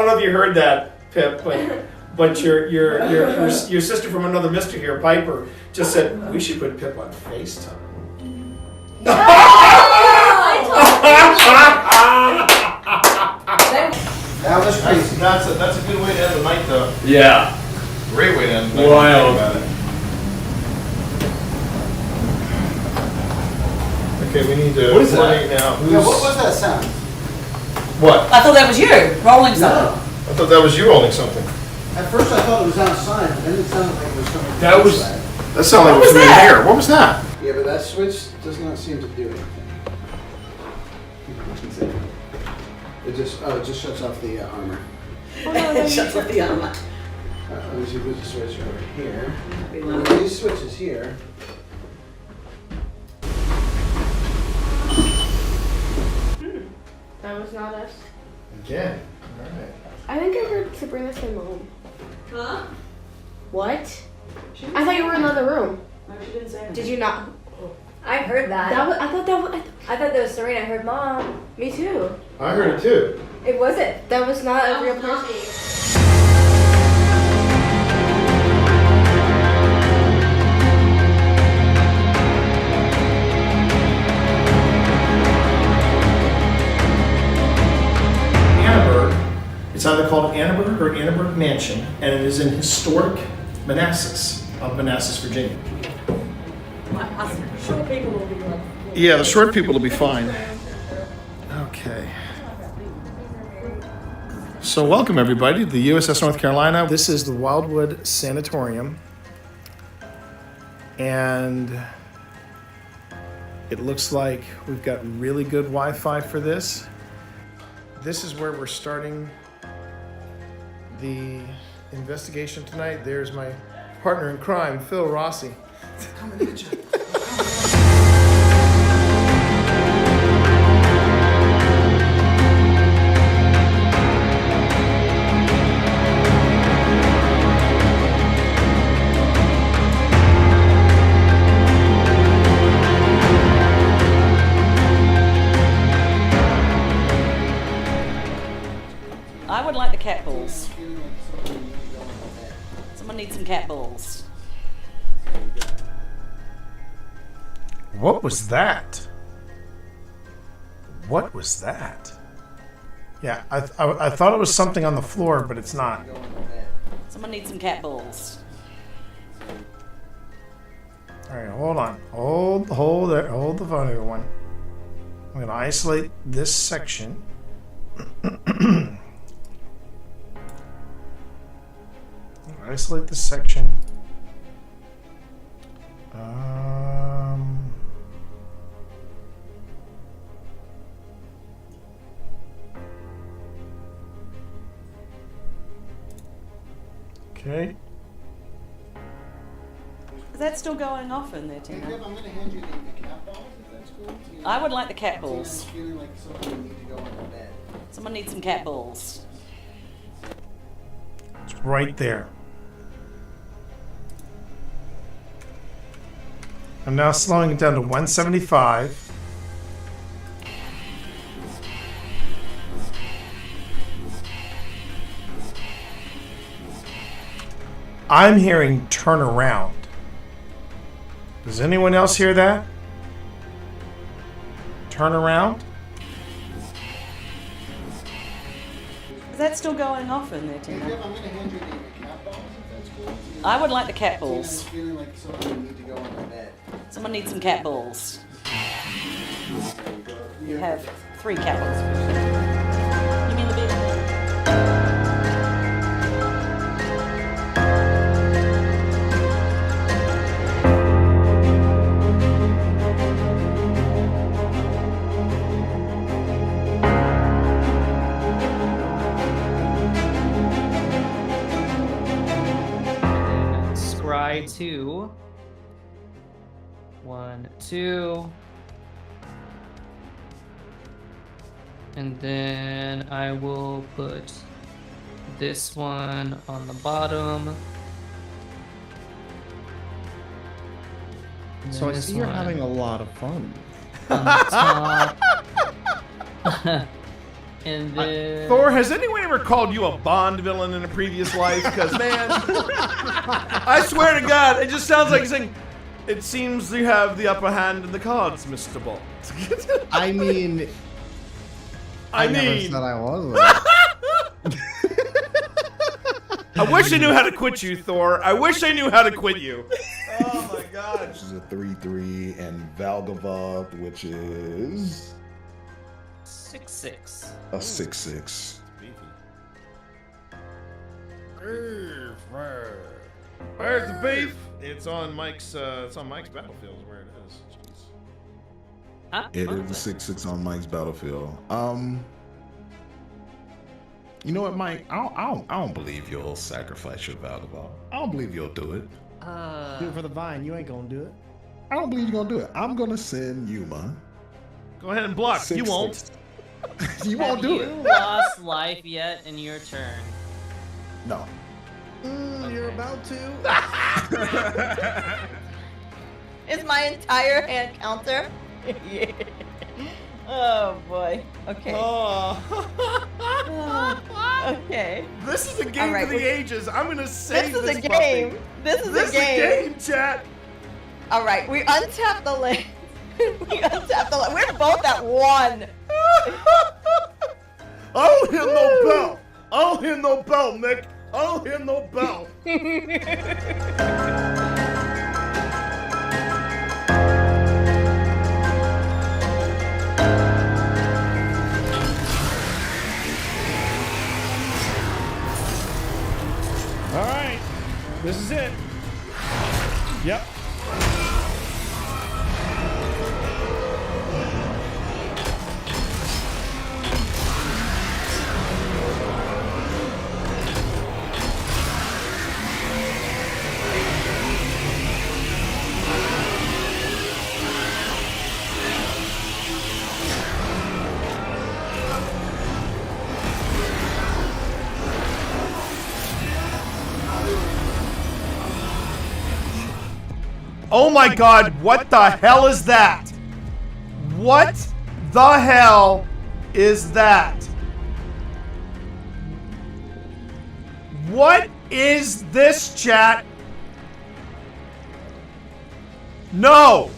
don't know if you heard that, Pip, but your sister from another mister here, Piper, just said we should put Pip on FaceTime. That was crazy. That's a good way to end the night, though. Yeah. Great way to end the night. Wild. About it. Okay, we need to. What is that? coordinate now. Yeah, what was that sound? What? I thought that was you rolling something. I thought that was you rolling something. At first I thought it was outside, but then it sounded like it was coming from That was- inside. That sounded like it was from in here. What was that? Yeah, but that switch does not seem to do anything. It just shuts off the armor. It shuts off the armor. Let me see, put the switch over here. One of these switches here. That was not us. Again. All right. I think I heard Sabrina say mom. Huh? What? I thought you were in another room. No, she didn't say anything. Did you not? I heard that. That was, I thought that was. I thought that was Serena. I heard mom. Me too. I heard it too. It wasn't. That was not a real person. Annenberg. It's either called Annenberg or Annenberg Mansion, and it is in historic Manassas, of Manassas, Virginia. Short people will be like. Yeah, the short people will be fine. Okay. So welcome everybody to the USS North Carolina. This is the Wildwood Sanatorium. And it looks like we've got really good Wi-Fi for this. This is where we're starting the investigation tonight. There's my partner in crime, Phil Rossi. Coming at you. I would like the cat balls. Someone needs some cat balls. What was that? What was that? Yeah, I thought it was something on the floor, but it's not. Someone needs some cat balls. All right, hold on. Hold the phone, everyone. I'm gonna isolate this section. Isolate this section. Okay. Is that still going off in there, Tina? I'm going to hand you the cat balls, if that's cool. I would like the cat balls. I'm feeling like something need to go on the bed. Someone needs some cat balls. It's right there. I'm now slowing it down to 175. I'm hearing turn around. Does anyone else hear that? Turn around? Is that still going off in there, Tina? I'm going to hand you the cat balls, if that's cool. I would like the cat balls. I'm feeling like something need to go on the bed. Someone needs some cat balls. You have 3 cat balls. You mean the big Scry 2. 1, 2. And then I will put this one on the bottom. And So then I this see you're one having a lot of fun. on the top. And then Thor, has anyone ever called you a Bond villain in a previous life? Because, man, I swear to God, it just sounds like saying, it seems you have the upper hand in the cards, Mr. Bond. I mean, I never mean, said I was. I wish I knew how to quit you, Thor. I wish I knew how to quit you. Oh my God. Which is a 3/3, and Valgava, which is 6/6. a 6/6. Where's the beef? It's on Mike's battlefield is where it is. Jeez. Huh? It is a 6/6 on Mike's battlefield. You know what, Mike? I don't believe you'll sacrifice your Valgava. I don't believe you'll do it. Do it for the vine. You ain't gonna do it. I don't believe you're gonna do it. I'm gonna send Yuma. Go ahead and block. You won't. 6/6. You won't do Have it. you lost life yet in your turn? No. You're about to. Is my entire hand counter? Yeah. Oh boy. Okay. Oh. Okay. This is a game All right, for the ages. I'm gonna save This is a puppy. game. This is a game. Chat. All right, we untap the land. We untap the land. We're both at 1. I don't hear no bell. I don't hear no bell, Nick. I don't hear no bell. All right, this is it. Yep. Oh my God, what the hell is that? What the hell is that? What is this, chat? No.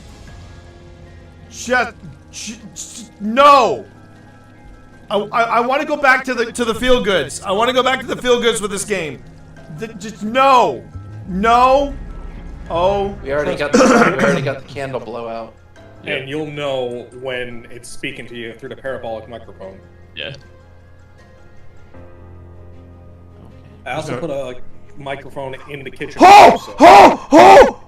No. I want to go back to the feel goods. I want to go back to the feel goods with this game. Just no. No. Oh, We already got the candle blowout. And you'll know when it's speaking to you through the parabolic microphone. Yeah. I also put a microphone in the kitchen. Oh! Oh! Oh!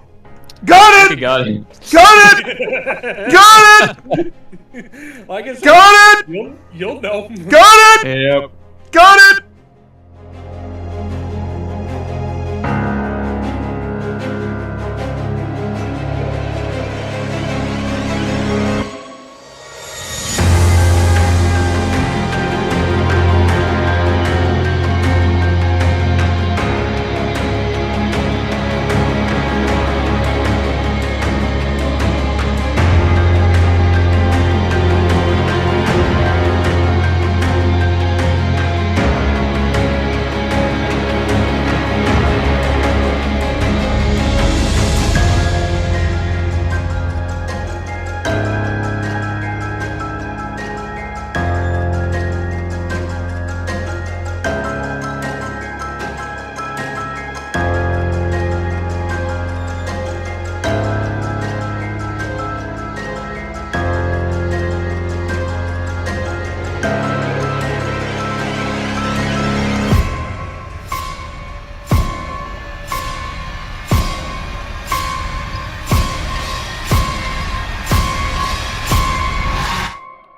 Got it! Got it. Got it! Got it! Like I said, Got it! you'll know. Got it! Yep. Got it!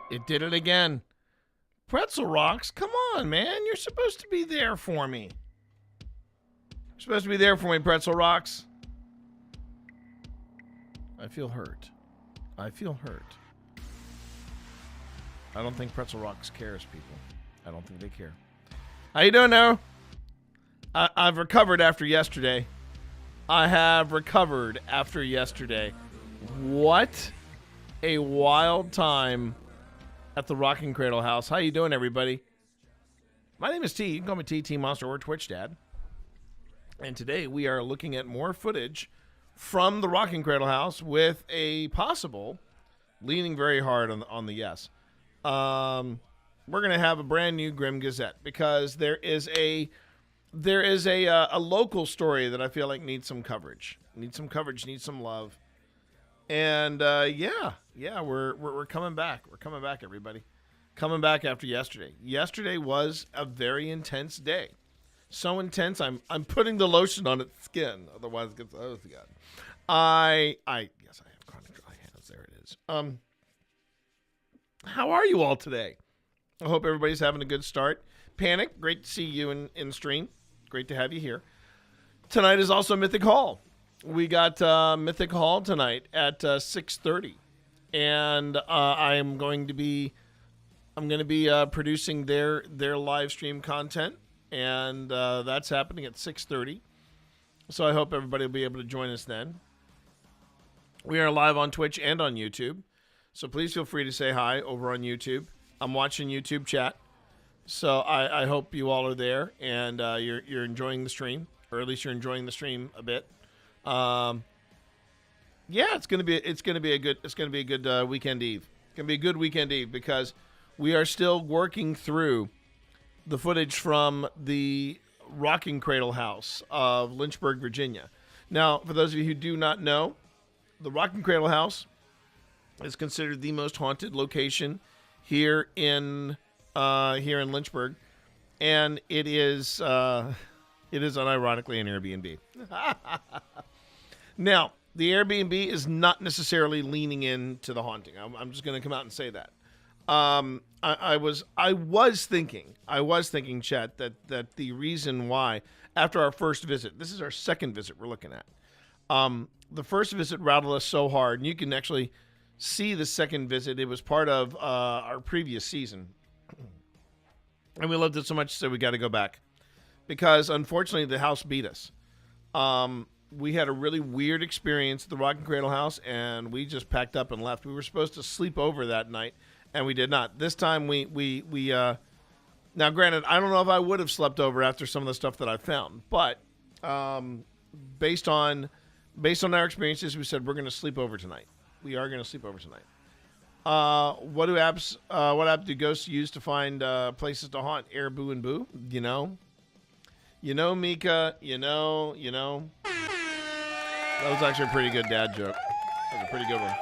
It did it again. Pretzel Rocks, come on, man. You're supposed to be there for me. You're supposed to be there for me, Pretzel Rocks. I feel hurt. I feel hurt. I don't think Pretzel Rocks cares, people. I don't think they care. How you doing now? I've recovered after yesterday. I have recovered after yesterday. What a wild time at the Rocking Cradle House. How you doing, everybody? My name is T. You can call me T Monster or Twitch Dad. And today we are looking at more footage from the Rocking Cradle House with a possible leaning very hard on the yes. We're gonna have a brand new Grim Gazette because there is a local story that I feel like needs some coverage. Needs some love. And we're coming back. We're coming back, everybody. Coming back after yesterday. Yesterday was a very intense day. So intense, I'm putting the lotion on its skin. Otherwise, it gets oh god. I have chronic dry hands. There it is. How are you all today? I hope everybody's having a good start. Panic, great to see you in stream. Great to have you here. Tonight is also Mythic Hall. We got Mythic Hall tonight at 6:30, and I'm going to be producing their live stream content, and that's happening at 6:30. So I hope everybody will be able to join us then. We are live on Twitch and on YouTube, so please feel free to say hi over on YouTube. I'm watching YouTube chat, so I hope you all are there and you're enjoying the stream, or at least you're enjoying the stream a bit. It's gonna be a good weekend eve. It's gonna be a good weekend eve because we are still working through the footage from the Rocking Cradle House of Lynchburg, Virginia. Now, for those of you who do not know, the Rocking Cradle House is considered the most haunted location here in Lynchburg, and it is unironically an Airbnb. Now, the Airbnb is not necessarily leaning into the haunting. I'm just going to come out and say that. I was thinking, chat, that the reason why, after our first visit, this is our second visit we're looking at. The first visit rattled us so hard, and you can actually see the second visit. It was part of our previous season, and we loved it so much, so we got to go back because unfortunately the house beat us. We had a really weird experience at the Rock and Cradle House, and we just packed up and left. We were supposed to sleep over that night, and we did not. This time we now granted, I don't know if I would have slept over after some of the stuff that I found, but based on our experiences, we said we're going to sleep over tonight. We are going to sleep over tonight. What app do ghosts use to find places to haunt? Air, Boo, and Boo. You know, Mika. You know. That was actually a pretty good dad joke. That was a pretty good one.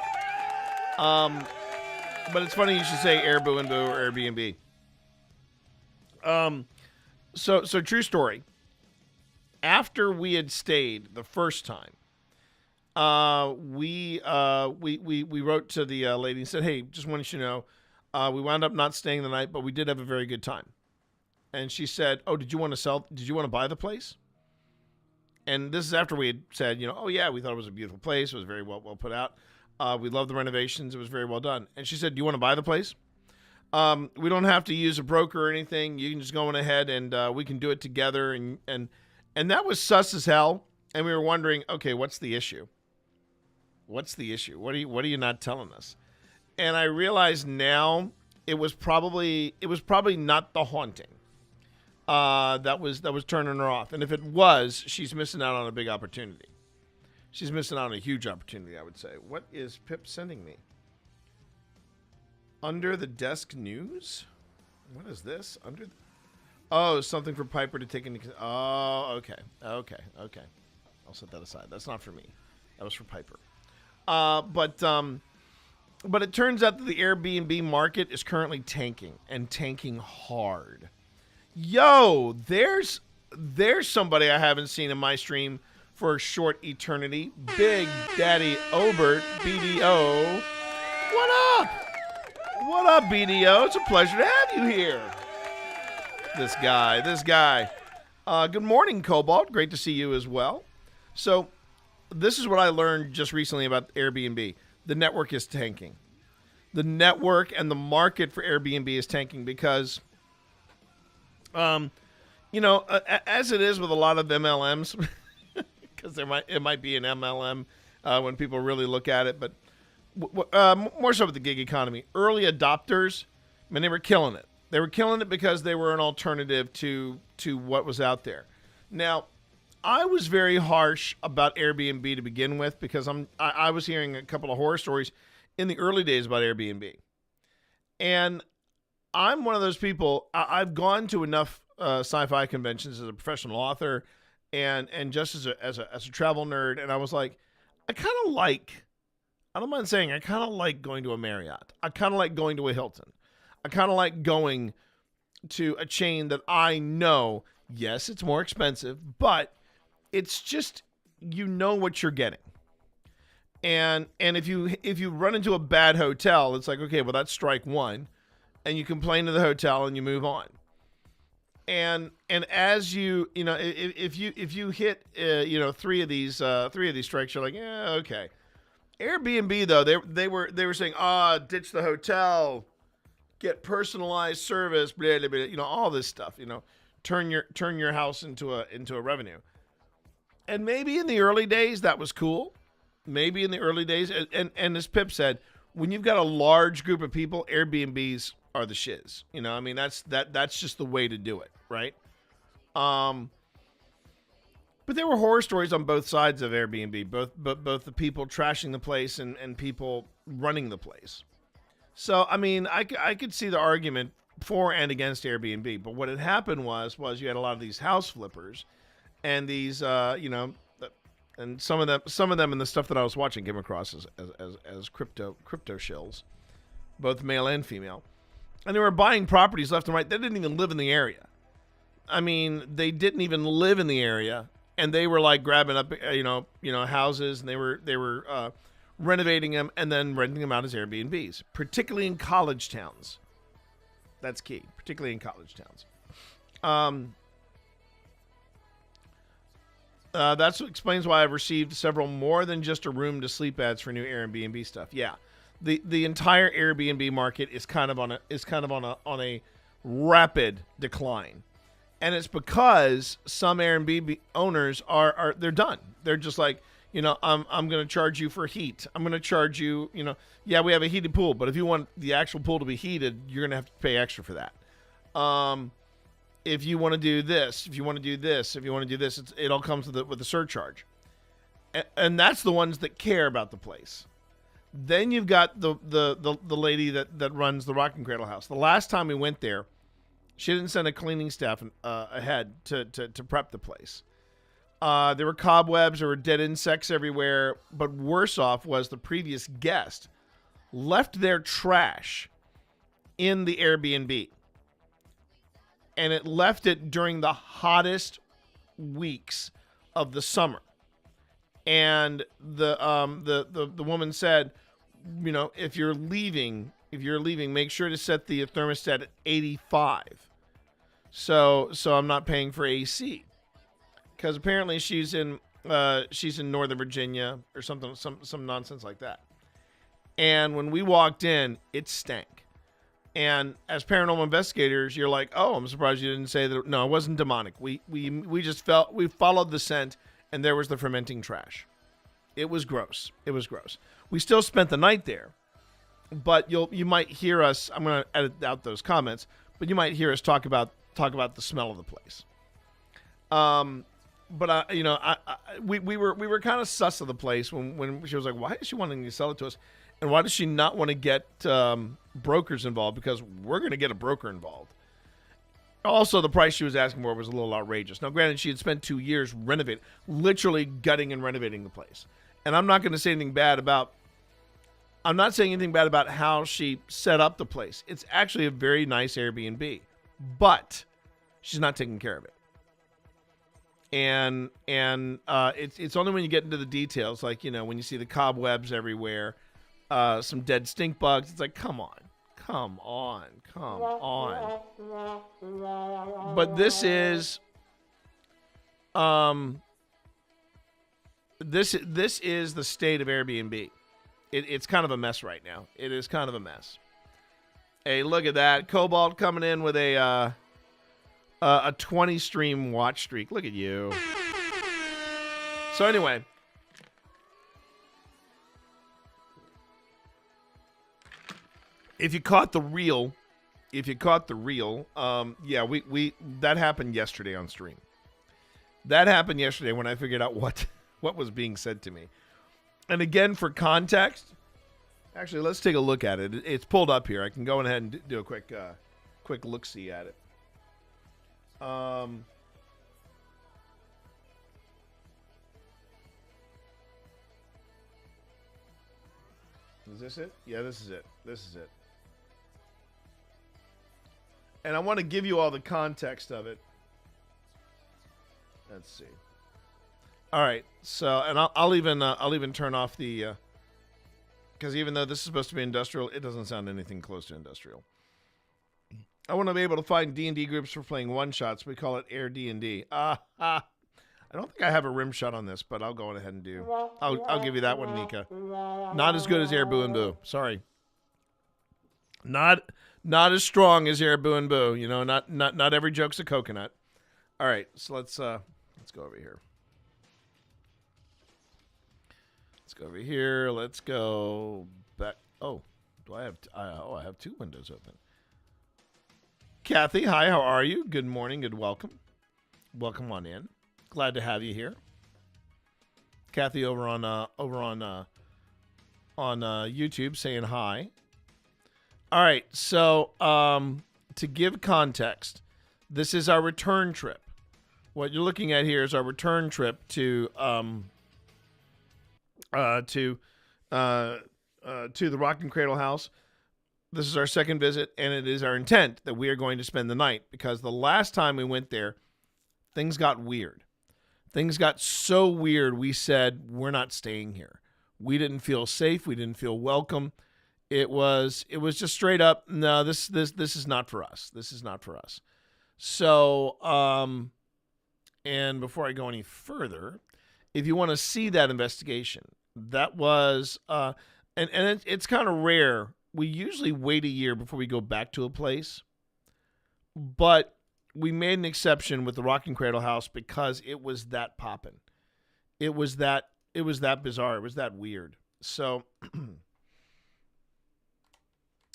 But it's funny you should say Air, Boo, and Boo or Airbnb. So true story. After we had stayed the first time, we wrote to the lady and said, "Hey, just wanted you to know, we wound up not staying the night, but we did have a very good time." And she said, "Oh, did you want to buy the place?" And this is after we had said, "Oh yeah, we thought it was a beautiful place. It was very well put out. We loved the renovations. It was very well done." And she said, "Do you want to buy the place? We don't have to use a broker or anything. You can just go on ahead and we can do it together." And that was sus as hell. And we were wondering, okay, what's the issue? What's the issue? What are you not telling us? And I realize now it was probably not the haunting that was turning her off. And if it was, she's missing out on a big opportunity. She's missing out on a huge opportunity, I would say. What is Pip sending me? Under the desk news? What is this? Oh, something for Piper to take into. Oh, okay. I'll set that aside. That's not for me. That was for Piper. But it turns out that the Airbnb market is currently tanking hard. Yo, there's somebody I haven't seen in my stream for a short eternity. Big Daddy Obert, BDO. What up? What up, BDO? It's a pleasure to have you here. This guy. Good morning, Cobalt. Great to see you as well. So, this is what I learned just recently about Airbnb. The network is tanking. The network and the market for Airbnb is tanking because, as it is with a lot of MLMs, because it might be an MLM when people really look at it, but more so with the gig economy. Early adopters I mean, they were killing it. They were killing it because they were an alternative to what was out there. Now, I was very harsh about Airbnb to begin with because I was hearing a couple of horror stories in the early days about Airbnb. And I'm one of those people, I've gone to enough sci-fi conventions as a professional author and just as a travel nerd, and I was like, I don't mind saying, I kind of like going to a Marriott. I kind of like going to a Hilton. I kind of like going to a chain that I know, yes, it's more expensive, but it's just, you know what you're getting. And if you run into a bad hotel, it's like, okay, well, that's strike one. And you complain to the hotel and you move on. And as you know, if you hit three of these strikes, you're like, yeah, okay. Airbnb though, they were saying, ditch the hotel, get personalized service, blah, blah, blah, all this stuff, turn your house into a revenue. And maybe in the early days that was cool. Maybe in the early days, and as Pip said, when you've got a large group of people, Airbnbs are the shiz. I mean, that's just the way to do it, right? But there were horror stories on both sides of Airbnb, both the people trashing the place and people running the place. So, I mean, I could see the argument for and against Airbnb, but what had happened was you had a lot of these house flippers, and these, and some of them in the stuff that I was watching came across as crypto shills, both male and female. And they were buying properties left and right. They didn't even live in the area. I mean, they didn't even live in the area, and they were like grabbing up, houses, and they were renovating them and then renting them out as Airbnbs, particularly in college towns. That's key, particularly in college towns. That explains why I've received several more than just a room to sleep ads for new Airbnb stuff. Yeah. The entire Airbnb market is kind of on a rapid decline, and it's because some Airbnb owners they're done. They're just like, I'm going to charge you for heat. I'm going to charge you, yeah, we have a heated pool, but if you want the actual pool to be heated, you're going to have to pay extra for that. If you want to do this, if you want to do this, it all comes with a surcharge, and that's the ones that care about the place. Then you've got the lady that runs the Rock and Cradle house. The last time we went there, she didn't send a cleaning staff ahead to prep the place. There were cobwebs, there were dead insects everywhere, but worse off was the previous guest left their trash in the Airbnb. And it left it during the hottest weeks of the summer. And the woman said, if you're leaving, make sure to set the thermostat at 85. So I'm not paying for AC. Because apparently she's in Northern Virginia or something, some nonsense like that. And when we walked in, it stank. And as paranormal investigators, you're like, oh, I'm surprised you didn't say that. No, it wasn't demonic. We just we followed the scent, and there was the fermenting trash. It was gross. We still spent the night there, but you might hear us. I'm going to edit out those comments, but you might hear us talk about the smell of the place. But we were kind of sus of the place when she was like, why is she wanting to sell it to us, and why does she not want to get brokers involved? Because we're going to get a broker involved. Also, the price she was asking for was a little outrageous. Now, granted, she had spent 2 years literally gutting and renovating the place. And I'm not going to say anything bad about. I'm not saying anything bad about how she set up the place. It's actually a very nice Airbnb, but she's not taking care of it. And it's only when you get into the details, like, when you see the cobwebs everywhere, some dead stink bugs. It's like, come on. But this is, this is the state of Airbnb. It's kind of a mess right now. It is kind of a mess. Hey, look at that. Cobalt coming in with a 20 stream watch streak. Look at you. So anyway, if you caught the reel if you caught the reel, yeah, we that happened yesterday on stream. That happened yesterday when I figured out what was being said to me. And again, for context, actually, let's take a look at it. It's pulled up here. I can go ahead and do a quick look-see at it. Is this it? Yeah, this is it. This is it. And I want to give you all the context of it. Let's see. All right. So, and I'll even turn off the because even though this is supposed to be industrial, it doesn't sound anything close to industrial. I want to be able to find D&D groups for playing one-shots. We call it Air D&D. I don't think I have a rim shot on this, but I'll go ahead and do. I'll give you that one, Nika. Not as good as Air Boo and Boo. Sorry. Not as strong as Air Boo and Boo. You know, not every joke's a coconut. All right, so let's go over here. Let's go over here. Let's go back. Oh, do I have? I have two windows open. Kathy, hi. How are you? Good morning. Good welcome. Welcome on in. Glad to have you here. Kathy over on YouTube saying hi. All right. So to give context, this is our return trip. What you're looking at here is our return trip to the Rock and Cradle house. This is our second visit, and it is our intent that we are going to spend the night because the last time we went there, things got weird. Things got so weird, we said, we're not staying here. We didn't feel safe. We didn't feel welcome. It was just straight up, no, this is not for us. This is not for us. So, and before I go any further, if you want to see that investigation, that was, and it's kind of rare. We usually wait a year before we go back to a place, but we made an exception with the Rock and Cradle house because it was that poppin'. It was that bizarre. It was that weird. So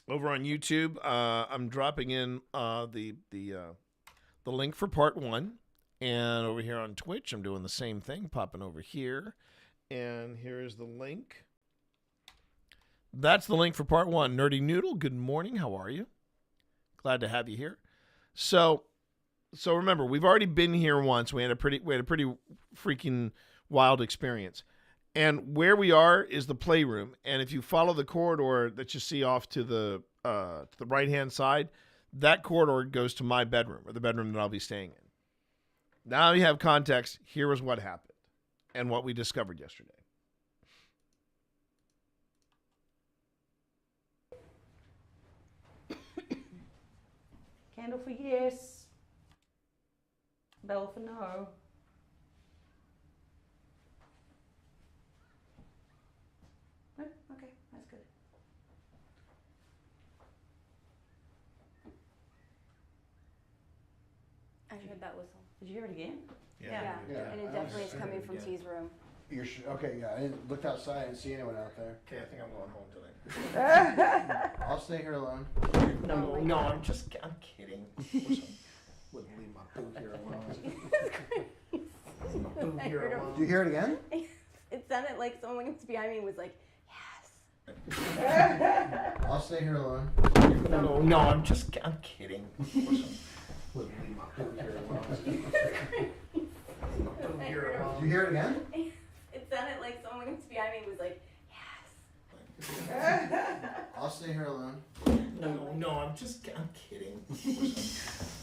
over on YouTube, I'm dropping in the link for part 1, and over here on Twitch, I'm doing the same thing, popping over here, and here is the link. That's the link for part 1. Nerdy Noodle, good morning. How are you? Glad to have you here. So remember, we've already been here once. We had a pretty freaking wild experience. And where we are is the playroom. And if you follow the corridor that you see off to the right-hand side, that corridor goes to my bedroom, or the bedroom that I'll be staying in. Now you have context. Here is what happened and what we discovered yesterday. Candle for yes. Bell for no. Oh, okay, that's good. I heard that whistle. Did you hear it again? Yeah. And it definitely is coming from T's room. You're okay, yeah. I didn't look outside. I didn't see anyone out there. Okay, I think I'm going home tonight. I'll stay here alone. No, I'm kidding. Wouldn't leave my boo here alone. Do you hear it again? It sounded like someone was behind me was like, yes. I'll stay here alone. No, I'm kidding. Wouldn't leave my boo here alone. Do you hear it again? It sounded like someone was behind me was like, yes. I'll stay here alone. No, I'm kidding.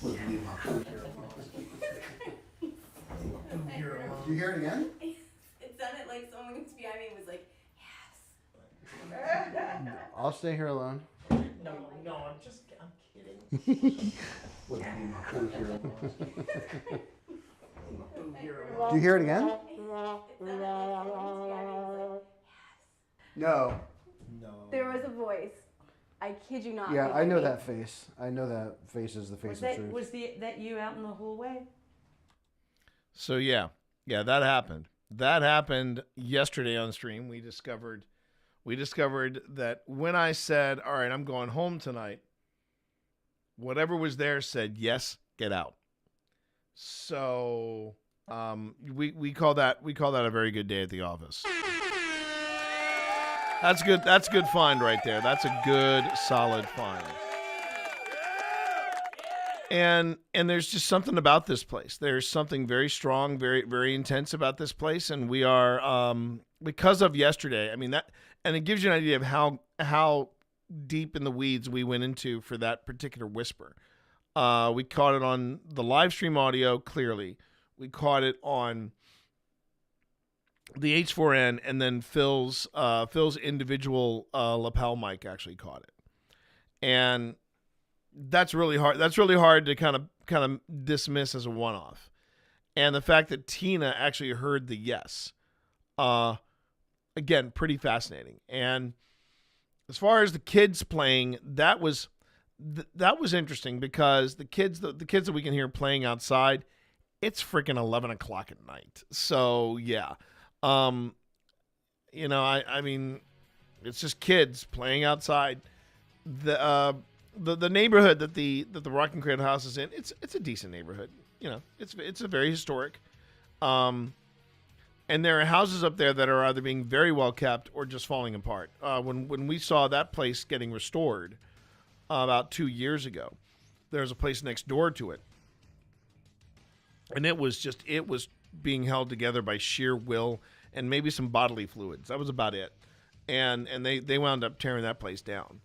Wouldn't leave my boo here alone. Do you hear it again? It sounded like someone was behind me was like, yes. I'll stay here alone. No, I'm kidding. Wouldn't leave my boo here alone. Do you hear it again? No. There was a voice. I kid you not. Yeah, I know that face. I know that face is the face of truth. Was that you out in the hallway? So yeah, that happened. That happened yesterday on stream. We discovered that when I said, "All right, I'm going home tonight," Whatever was there said, yes, get out. So we call that a very good day at the office. That's good. That's a good find right there. That's a good, solid find. And there's just something about this place. There's something very strong, very, very intense about this place. And we are, because of yesterday, I mean, and it gives you an idea of how deep in the weeds we went into for that particular whisper. We caught it on the live stream audio clearly. We caught it on the H4n, and then Phil's individual lapel mic actually caught it. And that's really hard. That's really hard to kind of dismiss as a one-off. And the fact that Tina actually heard the yes, again, pretty fascinating. And as far as the kids playing, that was interesting because the kids that we can hear playing outside, it's freaking 11 o'clock at night. So yeah, I mean, it's just kids playing outside. The neighborhood that the Rocking Cradle house is in, it's a decent neighborhood. You know, it's a very historic. And there are houses up there that are either being very well kept or just falling apart. When we saw that place getting restored about 2 years ago, there was a place next door to it, and it was being held together by sheer will and maybe some bodily fluids. That was about it. And they wound up tearing that place down.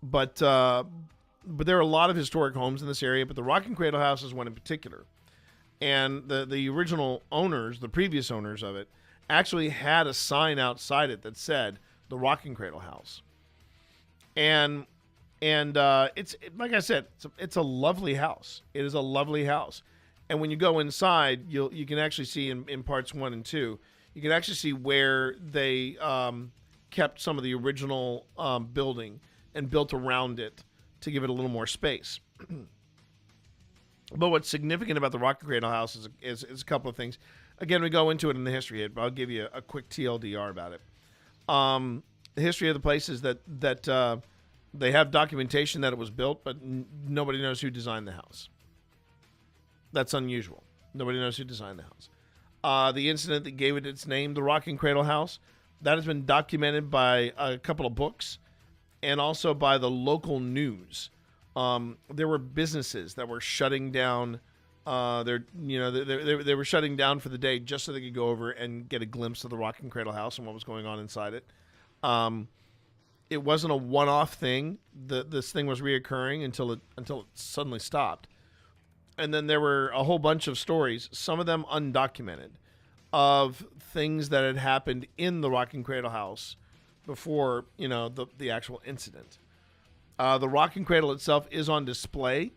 But there are a lot of historic homes in this area, but the Rocking Cradle house is one in particular. And the original owners, the previous owners of it, actually had a sign outside it that said the Rocking Cradle house. And it's like I said, it's a lovely house. It is a lovely house. And when you go inside, you can actually see in parts 1 and 2, you can actually see where they kept some of the original building and built around it to give it a little more space. But what's significant about the Rocking Cradle house is a couple of things. Again, we go into it in the history hit, but I'll give you a quick TLDR about it. The history of the place is that they have documentation that it was built, but nobody knows who designed the house. That's unusual. Nobody knows who designed the house. The incident that gave it its name, the Rocking Cradle house, that has been documented by a couple of books and also by the local news. There were businesses that were shutting down. They were shutting down for the day just so they could go over and get a glimpse of the Rocking Cradle house and what was going on inside it. It wasn't a one-off thing. This thing was reoccurring until it suddenly stopped. And then there were a whole bunch of stories, some of them undocumented, of things that had happened in the Rocking Cradle house before, the actual incident. The Rocking Cradle itself is on display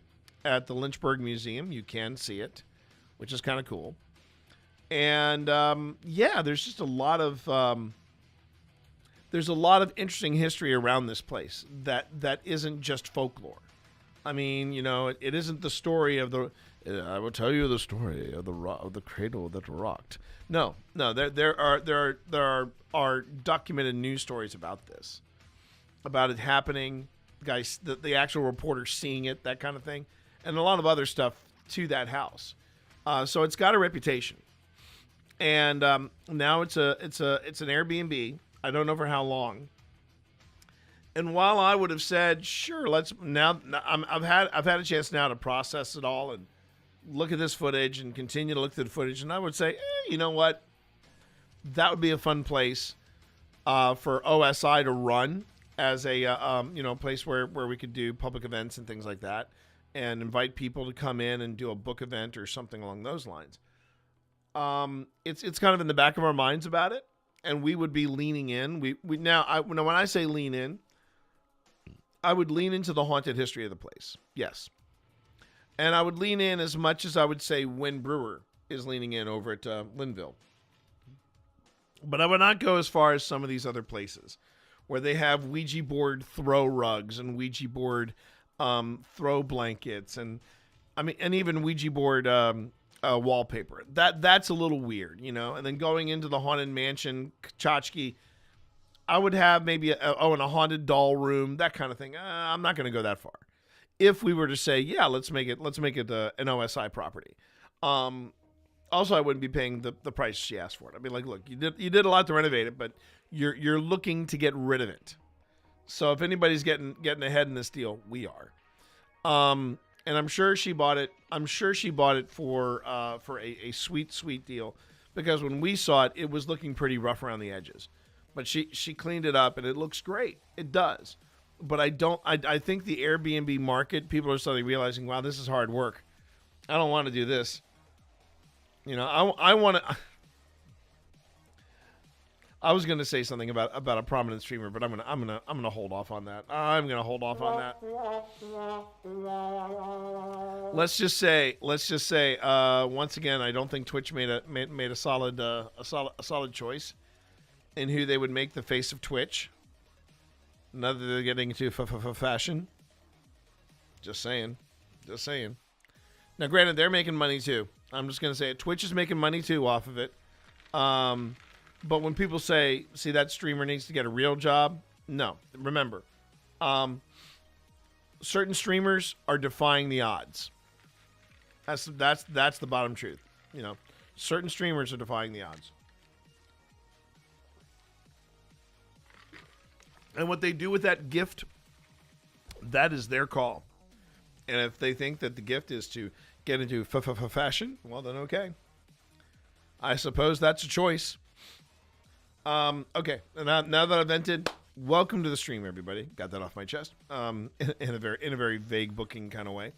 at the Lynchburg Museum. You can see it, which is kind of cool. And there's just a lot of interesting history around this place that isn't just folklore. I mean, it isn't the story of the. I will tell you the story of the cradle that rocked. No. There are documented news stories about this, about it happening. The actual reporter seeing it, that kind of thing, and a lot of other stuff to that house. So it's got a reputation, and now it's an Airbnb. I don't know for how long. And while I would have said, sure, let's now, I've had a chance now to process it all and look at this footage and continue to look through the footage, and I would say, you know what, that would be a fun place for OSI to run as a place where we could do public events and things like that, and invite people to come in and do a book event or something along those lines. It's kind of in the back of our minds about it, and we would be leaning in. When I say lean in, I would lean into the haunted history of the place. Yes. And I would lean in as much as I would say Wynn Brewer is leaning in over at Linville. But I would not go as far as some of these other places where they have Ouija board throw rugs and Ouija board throw blankets and even Ouija board wallpaper. That's a little weird, And then going into the Haunted Mansion, tchotchke, I would have maybe in a haunted doll room, that kind of thing. I'm not going to go that far. if we were to say, yeah, let's make it an OSI property. Also, I wouldn't be paying the price she asked for it. I'd be like, look, you did a lot to renovate it, but you're looking to get rid of it. So if anybody's getting ahead in this deal, we are. And I'm sure she bought it. I'm sure she bought it for a sweet deal, because when we saw it, it was looking pretty rough around the edges. But she cleaned it up and it looks great. It does. But I think the Airbnb market, people are suddenly realizing, wow, this is hard work. I don't want to do this. You know, I want to. I was gonna say something about a prominent streamer, but I'm gonna hold off on that. I'm gonna hold off on that. Let's just say once again, I don't think Twitch made a solid choice in who they would make the face of Twitch. Now that they're getting into fashion. Just saying. Now, granted, they're making money too. I'm just gonna say it. Twitch is making money too off of it. But when people say, see, that streamer needs to get a real job, no. Remember, certain streamers are defying the odds. That's the bottom truth. You know, certain streamers are defying the odds. And what they do with that gift, that is their call. And if they think that the gift is to get into fashion, well, then okay. I suppose that's a choice. Okay, now that I've vented, welcome to the stream, everybody. Got that off my chest. In a very vague booking kind of way.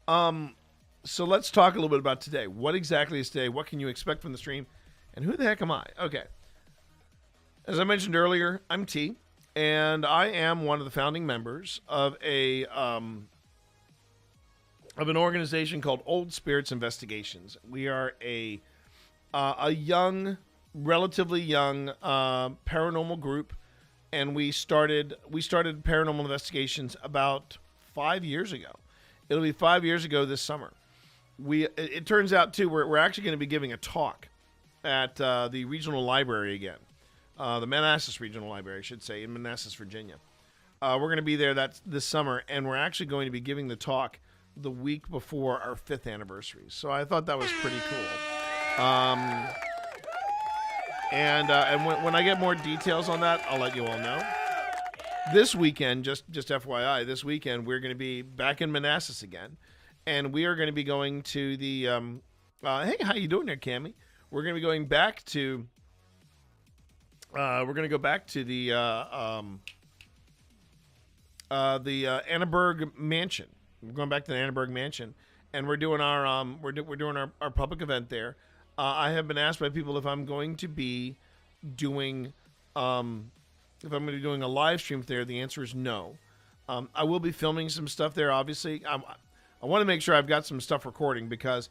So let's talk a little bit about today. What exactly is today? What can you expect from the stream? And who the heck am I? Okay. As I mentioned earlier, I'm T, and I am one of the founding members of an organization called Old Spirits Investigations. We are a young, relatively young paranormal group, and we started paranormal investigations about 5 years ago. It'll be 5 years ago this summer. It turns out too we're actually going to be giving a talk at the regional library again, the Manassas Regional Library, I should say, in Manassas, Virginia. We're going to be there this summer, and we're actually going to be giving the talk the week before our 5th anniversary. So I thought that was pretty cool. And when I get more details on that, I'll let you all know. This weekend, just FYI, this weekend we're going to be back in Manassas again, and we are going to be going to the. Hey, how you doing there, Cammy? We're going to be going back to. We're going to go back to the Annenberg Mansion. We're going back to the Annenberg Mansion, and we're doing our we're doing our public event there. I have been asked by people if I'm going to be doing a live stream there. The answer is no. I will be filming some stuff there. Obviously, I want to make sure I've got some stuff recording, because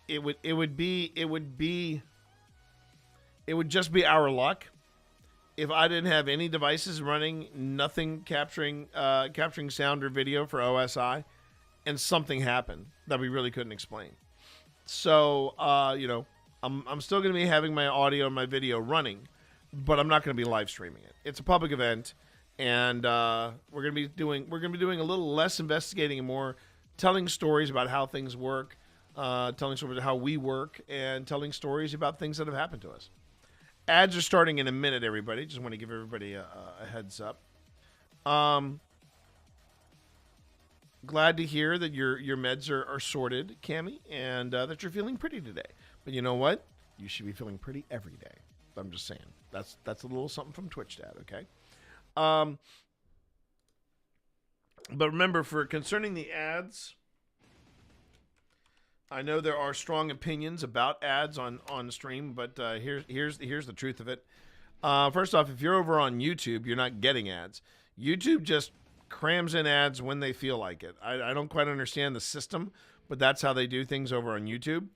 it would just be our luck if I didn't have any devices running, nothing capturing sound or video for OSI, and something happened that we really couldn't explain. So I'm still going to be having my audio and my video running, but I'm not going to be live streaming it. It's a public event, and we're going to be doing a little less investigating and more telling stories about how things work, telling stories about how we work, and telling stories about things that have happened to us. Ads are starting in a minute, everybody. Just want to give everybody a heads up. Glad to hear that your meds are sorted, Cammie, and that you're feeling pretty today. But you know what? You should be feeling pretty every day. I'm just saying. That's a little something from Twitch Dad, okay? But remember, concerning the ads, I know there are strong opinions about ads on stream, but here's the truth of it. First off, if you're over on YouTube, you're not getting ads. YouTube just crams in ads when they feel like it. I don't quite understand the system, but that's how they do things over on YouTube.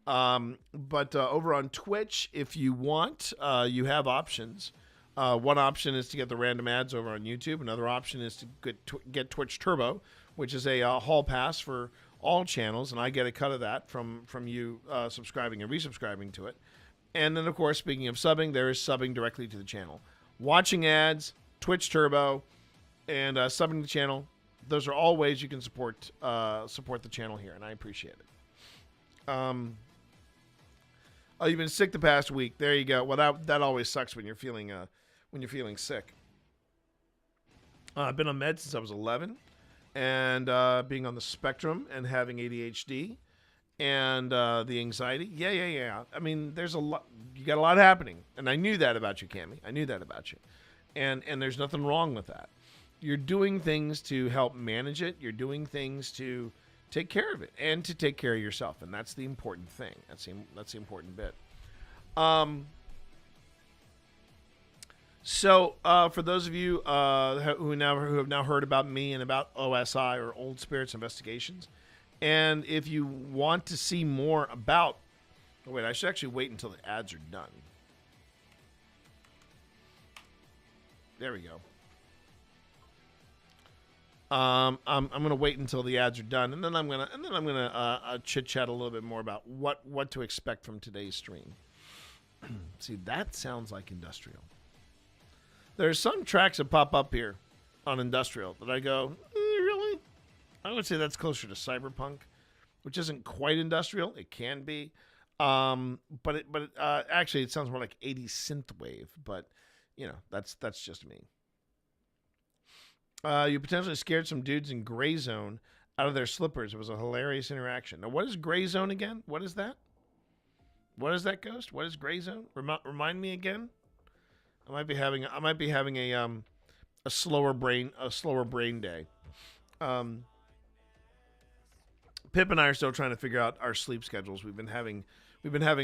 But over on Twitch, if you want, you have options. One option is to get the random ads over on YouTube. Another option is to get Twitch Turbo, which is a hall pass for all channels, and I get a cut of that from you subscribing and resubscribing to it. And then, of course, speaking of subbing, there is subbing directly to the channel. Watching ads, Twitch Turbo, and subbing the channel, those are all ways you can support the channel here, and I appreciate it. Oh, you've been sick the past week. There you go. Well, that always sucks when you're feeling sick. I've been on meds since I was 11, and being on the spectrum and having ADHD and the anxiety. Yeah. I mean, there's a lot. You got a lot happening, and I knew that about you, Cammie. I knew that about you, and there's nothing wrong with that. You're doing things to help manage it. You're doing things to take care of it and to take care of yourself, and that's the important thing. That's the important bit. So for those of you who have now heard about me and about OSI, or Old Spirits Investigations, and if you want to see more about, oh wait, I should actually wait until the ads are done. There we go. I'm gonna wait until the ads are done, and then I'm gonna chit chat a little bit more about what to expect from today's stream. See, that sounds like industrial. There's some tracks that pop up here on industrial that I go, really? I would say that's closer to cyberpunk, which isn't quite industrial. It can be, but actually it sounds more like 80s synthwave. But that's just me. You potentially scared some dudes in Gray Zone out of their slippers. It was a hilarious interaction. Now, what is Gray Zone again? What is that? What is that, Ghost? What is Gray Zone? Remind me again. I might be having a slower brain day. Pip and I are still trying to figure out our sleep schedules. We've been having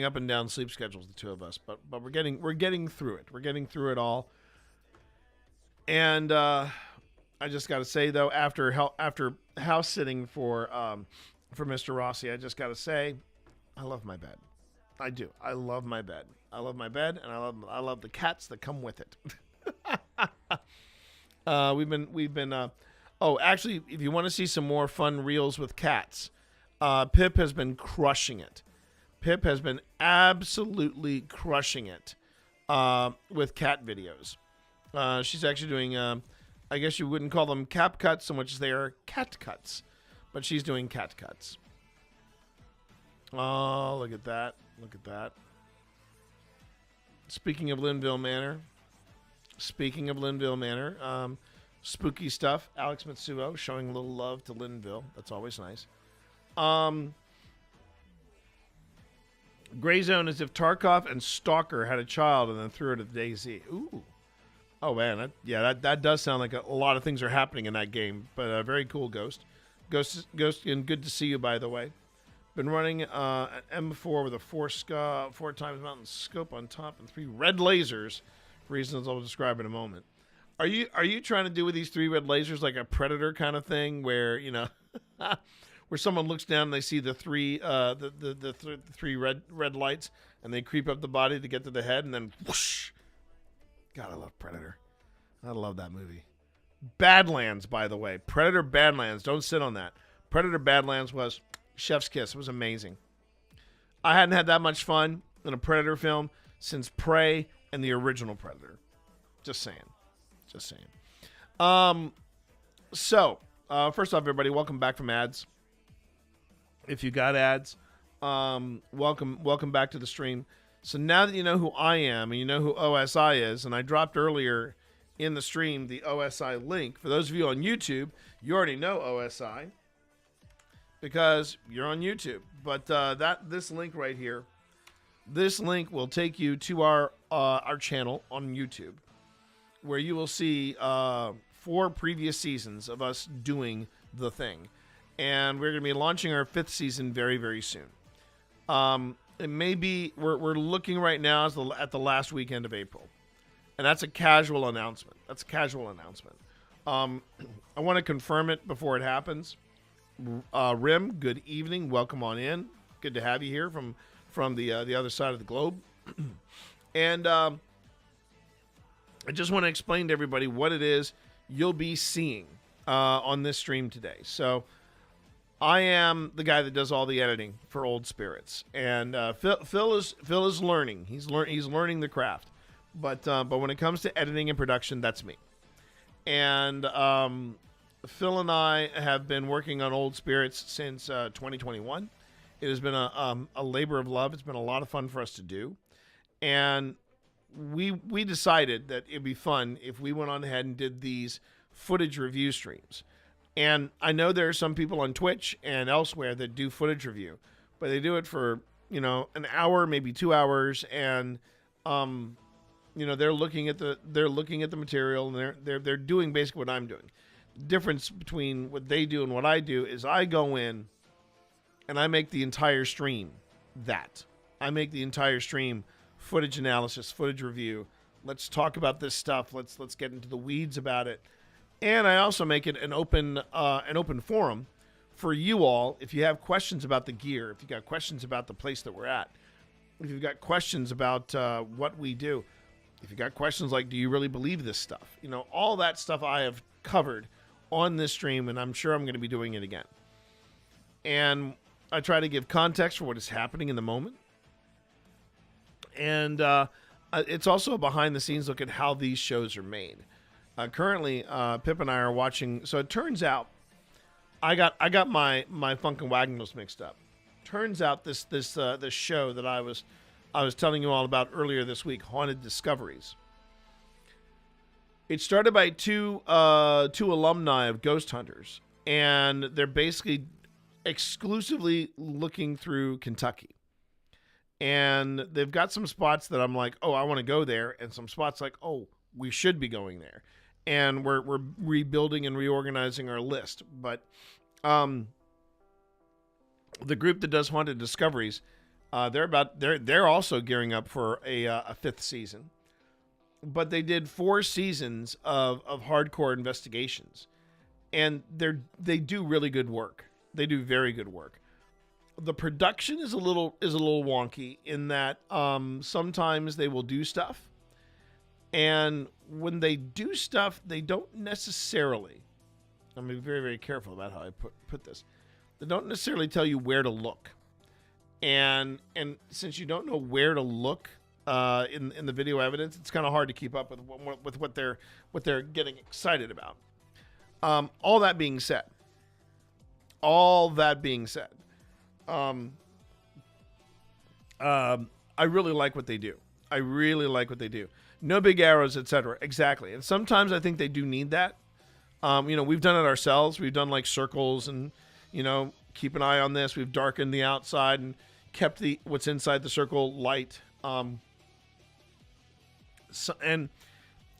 up and down sleep schedules, the two of us, but we're getting through it. We're getting through it all. And I just got to say, though, after house sitting for Mr. Rossi, I just got to say, I love my bed. I do. I love my bed. I love my bed, and I love the cats that come with it. We've been. Oh, actually, if you want to see some more fun reels with cats, Pip has been crushing it. Pip has been absolutely crushing it with cat videos. She's actually doing. I guess you wouldn't call them cap cuts so much as they are cat cuts, but she's doing cat cuts. Oh, look at that. Look at that. Speaking of Linville Manor, spooky stuff. Alex Mitsuo showing a little love to Linville. That's always nice. Gray Zone is if Tarkov and Stalker had a child and then threw it at DayZ. Ooh. Oh, man. That does sound like a lot of things are happening in that game. But very cool, Ghost. Ghost, and good to see you, by the way. Been running an M4 with a 4 times mountain scope on top and 3 red lasers, for reasons I'll describe in a moment. Are you trying to do with these 3 red lasers like a Predator kind of thing, where where someone looks down and they see the 3 3 red lights and they creep up the body to get to the head and then whoosh. God, I love Predator. I love that movie. Badlands, by the way. Predator Badlands. Don't sit on that. Predator Badlands was chef's kiss. It was amazing. I hadn't had that much fun in a Predator film since Prey and the original Predator. Just saying. So, first off, everybody, welcome back from ads. If you got ads, welcome back to the stream. So now that you know who I am and you know who OSI is, and I dropped earlier in the stream the OSI link. For those of you on YouTube, you already know OSI because you're on YouTube. But this link right here, this link will take you to our channel on YouTube, where you will see 4 previous seasons of us doing the thing. And we're going to be launching our 5th season very, very soon. It may be, we're looking right now at the last weekend of April. And that's a casual announcement. I want to confirm it before it happens. Rim, good evening. Welcome on in. Good to have you here from the other side of the globe. And I just want to explain to everybody what it is you'll be seeing on this stream today. So I am the guy that does all the editing for Old Spirits, and Phil is learning. He's learning the craft, but when it comes to editing and production, that's me. And Phil and I have been working on Old Spirits since 2021. It has been a labor of love. It's been a lot of fun for us to do. And we decided that it'd be fun if we went on ahead and did these footage review streams. And I know there are some people on Twitch and elsewhere that do footage review, but they do it for, an hour, maybe 2 hours, and they're looking at the material, and they're doing basically what I'm doing. The difference between what they do and what I do is I go in and I make the entire stream that. I make the entire stream footage analysis, footage review. Let's talk about this stuff. Let's get into the weeds about it. And I also make it an open forum for you all. If you have questions about the gear, if you got questions about the place that we're at, if you've got questions about what we do, if you got questions like, do you really believe this stuff? All that stuff I have covered on this stream, and I'm sure I'm going to be doing it again. And I try to give context for what is happening in the moment. And it's also a behind-the-scenes look at how these shows are made. Currently, Pip and I are watching. So it turns out, I got my Funkin' Wagnalls mixed up. Turns out this show that I was telling you all about earlier this week, Haunted Discoveries. It started by two alumni of Ghost Hunters, and they're basically exclusively looking through Kentucky. And they've got some spots that I'm like, oh, I want to go there, and some spots like, oh, we should be going there. And we're rebuilding and reorganizing our list. But the group that does Haunted Discoveries, they're also gearing up for a fifth season. But they did 4 seasons of hardcore investigations, and they do really good work. They do very good work. The production is a little wonky in that sometimes they will do stuff, and when they do stuff, they don't necessarily. I'm being very, very careful about how I put this. They don't necessarily tell you where to look, and since you don't know where to look in the video evidence, it's kind of hard to keep up with what they're getting excited about. All that being said, I really like what they do. No big arrows, etc. Exactly. And sometimes I think they do need that. We've done it ourselves. We've done like circles and, keep an eye on this. We've darkened the outside and kept what's inside the circle light. And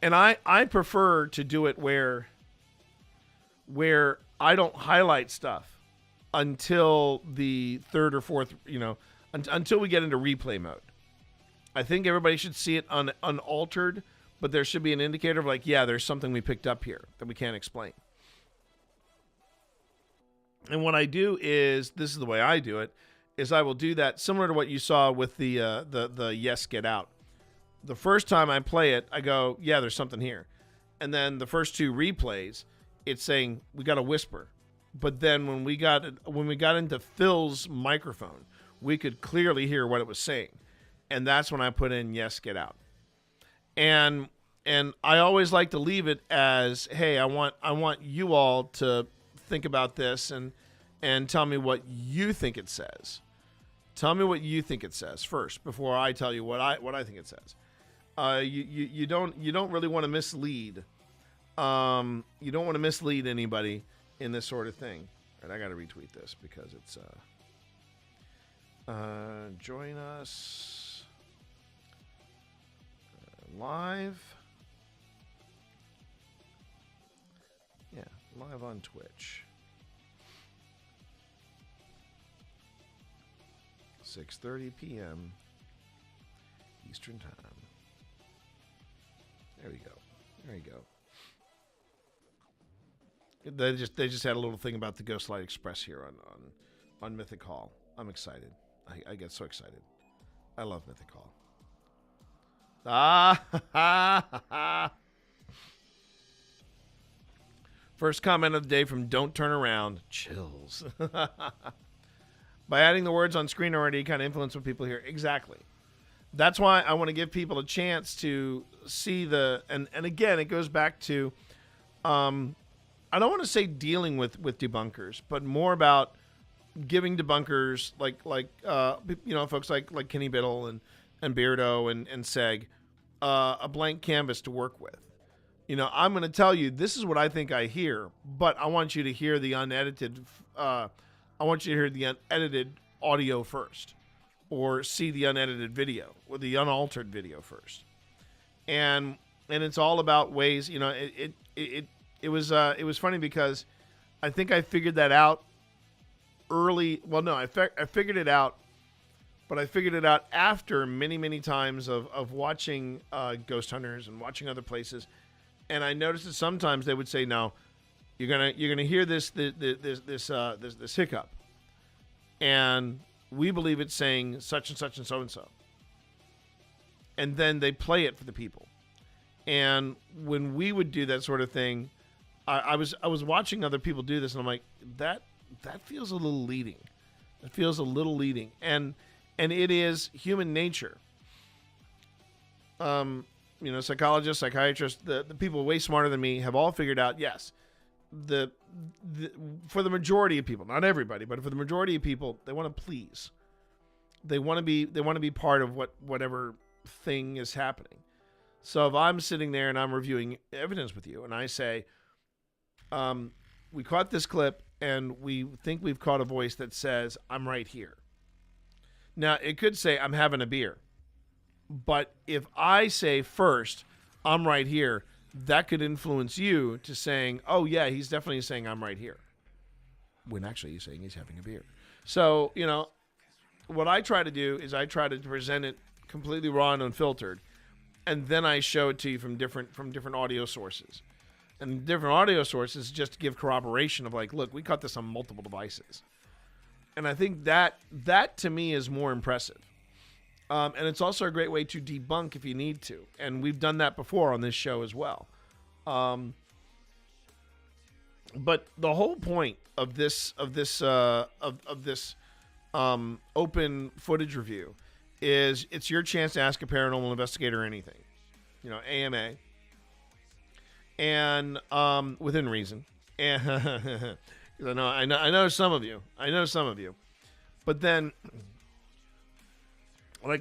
I prefer to do it where I don't highlight stuff until the third or fourth, until we get into replay mode. I think everybody should see it unaltered, but there should be an indicator of like, yeah, there's something we picked up here that we can't explain. And what I do is, this is the way I do it, is I will do that similar to what you saw with the Yes, Get Out. The first time I play it, I go, yeah, there's something here. And then the first 2 replays, it's saying, we got to whisper. But then when we got into Phil's microphone, we could clearly hear what it was saying. And that's when I put in Yes, Get Out. And I always like to leave it as, hey, I want you all to think about this and tell me what you think it says. Tell me what you think it says first before I tell you what I think it says. You don't really want to mislead. You don't want to mislead anybody in this sort of thing. All right, I got to retweet this because it's join us live. Yeah, live on Twitch. 6:30 p.m. Eastern Time. There we go. There you go. They just had a little thing about the Ghostlight Express here on Mythic Hall. I'm excited. I get so excited. I love Mythic Hall. First comment of the day from Don't Turn Around. Chills. By adding the words on screen already, you kind of influence what people hear. Exactly. That's why I want to give people a chance to see and again, it goes back to, I I don't want to say dealing with debunkers, but more about giving debunkers like folks like Kenny Biddle and Beardo and Seg a blank canvas to work with. I'm going to tell you this is what I think I hear, but I want you to hear the unedited. I want you to hear the unedited audio first, or see the unedited video or the unaltered video first. And it's all about ways. It was funny because I think I figured that out early. Well, no, I figured it out, but I figured it out after many times of watching Ghost Hunters and watching other places. And I noticed that sometimes they would say, "No, you're gonna hear this hiccup, and we believe it's saying such and such and so and so." And then they play it for the people. And when we would do that sort of thing, I was watching other people do this, and I'm like, that feels a little leading. It feels a little leading, and it is human nature. Psychologists, psychiatrists, the people way smarter than me have all figured out, yes, for the majority of people, not everybody, but for the majority of people, they want to please. They want to be part of whatever thing is happening. So if I'm sitting there and I'm reviewing evidence with you and I say, we caught this clip and we think we've caught a voice that says, "I'm right here." Now, it could say, "I'm having a beer." But if I say first, "I'm right here," that could influence you to saying, "Oh, yeah, he's definitely saying I'm right here," when actually he's saying he's having a beer. So, what I try to do is I try to present it completely raw and unfiltered, and then I show it to you from different audio sources. And different audio sources just to give corroboration of like, look, we caught this on multiple devices. And I think that to me is more impressive. And it's also a great way to debunk if you need to. And we've done that before on this show as well. But the whole point of this open footage review is it's your chance to ask a paranormal investigator anything. AMA. And within reason. And I know some of you. But then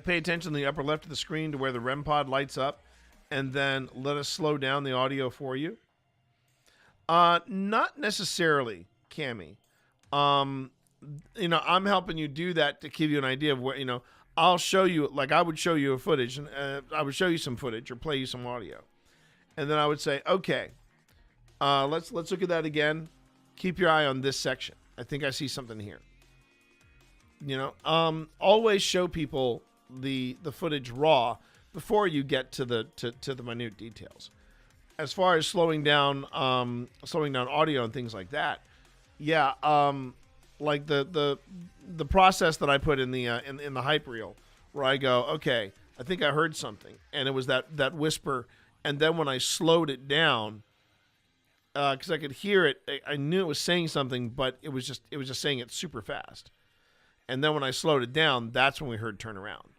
pay attention to the upper left of the screen to where the REM pod lights up, and then let us slow down the audio for you. Not necessarily, Cammie. I'm helping you do that to give you an idea of where, I'll show you, like I would show you a footage, and I would show you some footage or play you some audio. And then I would say, okay, let's look at that again. Keep your eye on this section. I think I see something here. Always show people the footage raw before you get to the minute details. As far as slowing down audio and things like that, yeah, like the process that I put in the hype reel, where I go, okay, I think I heard something, and it was that whisper, and then when I slowed it down, because I could hear it, I knew it was saying something, but it was just saying it super fast. And then when I slowed it down, that's when we heard turn around.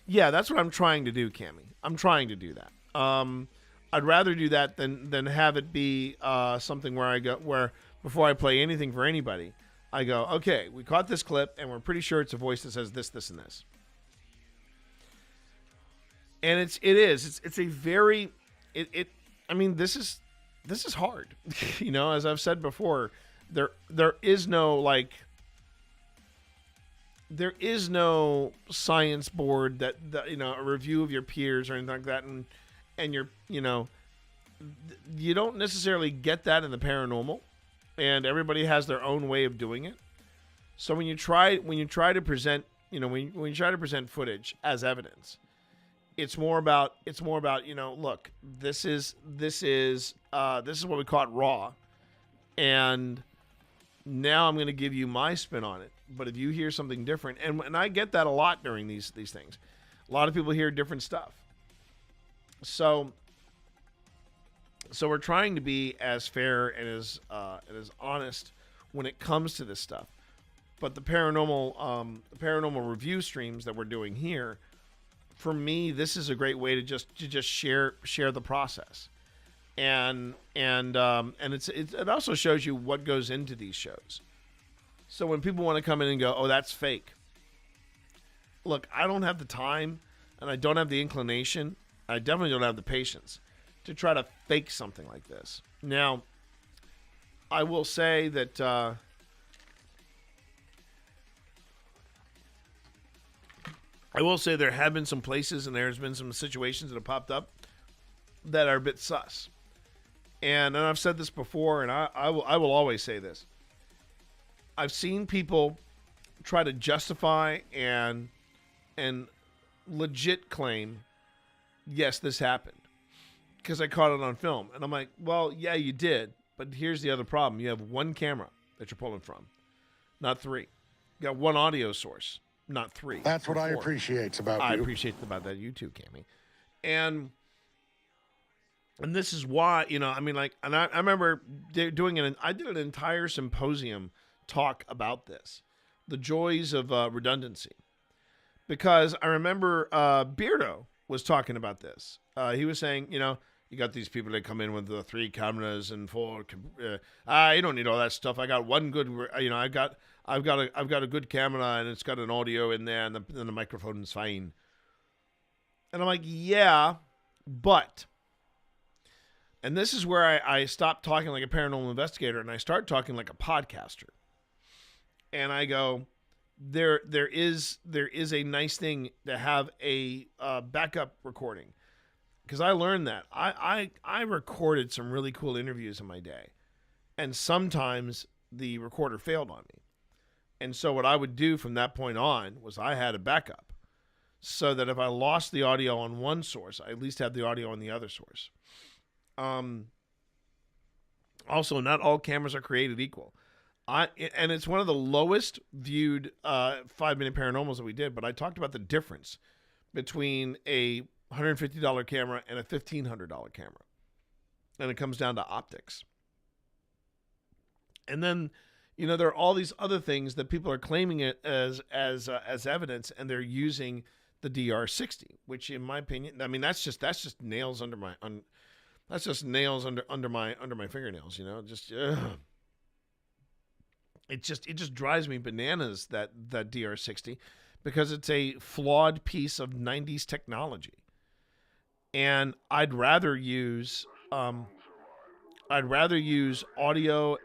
Yeah, that's what I'm trying to do, Cammie. I'm trying to do that. I'd rather do that than have it be something where before I play anything for anybody, I go, okay, we caught this clip, and we're pretty sure it's a voice that says this, this, and this. And it's a very, I mean, this is hard. As I've said before, there is no science board that a review of your peers or anything like that, and you're you don't necessarily get that in the paranormal, and everybody has their own way of doing it. So when you try to present when you try to present footage as evidence, it's more about look, this is what we caught raw, and now I'm going to give you my spin on it. But if you hear something different, and I get that a lot during these things, a lot of people hear different stuff. So we're trying to be as fair and as honest when it comes to this stuff. But the paranormal review streams that we're doing here, for me, this is a great way to just share the process. and it also shows you what goes into these shows. So when people want to come in and go, oh, that's fake. Look, I don't have the time, and I don't have the inclination. I definitely don't have the patience to try to fake something like this. Now, I will say that there have been some places and there's been some situations that have popped up that are a bit sus. And I've said this before, and I will always say this. I've seen people try to justify and legit claim, yes, this happened, because I caught it on film. And I'm like, well, yeah, you did. But here's the other problem. You have one camera that you're pulling from, not three. You got one audio source, not three. That's what I appreciate about you. I appreciate about that, you too, Cammy. And this is why, I mean, like, and I remember doing I did an entire symposium talk about this, the joys of redundancy. Because I remember Beardo was talking about this. He was saying, you got these people that come in with the 3 cameras and 4. You don't need all that stuff. I got one good. I've got a good camera and it's got an audio in there and the microphone is fine. And I'm like, yeah, but. And this is where I stopped talking like a paranormal investigator and I start talking like a podcaster. And I go, there is a nice thing to have a backup recording. Because I learned that. I recorded some really cool interviews in my day. And sometimes the recorder failed on me. And so what I would do from that point on was I had a backup. So that if I lost the audio on one source, I at least had the audio on the other source. Also, not all cameras are created equal. And it's one of the lowest viewed 5-minute paranormals that we did. But I talked about the difference between a $150 camera and a $1,500 camera. And it comes down to optics. And then, there are all these other things that people are claiming it as evidence, and they're using the DR60, which in my opinion, I mean, that's just nails under my fingernails, It just drives me bananas, that DR60, because it's a flawed piece of 90s technology. And I'd rather use audio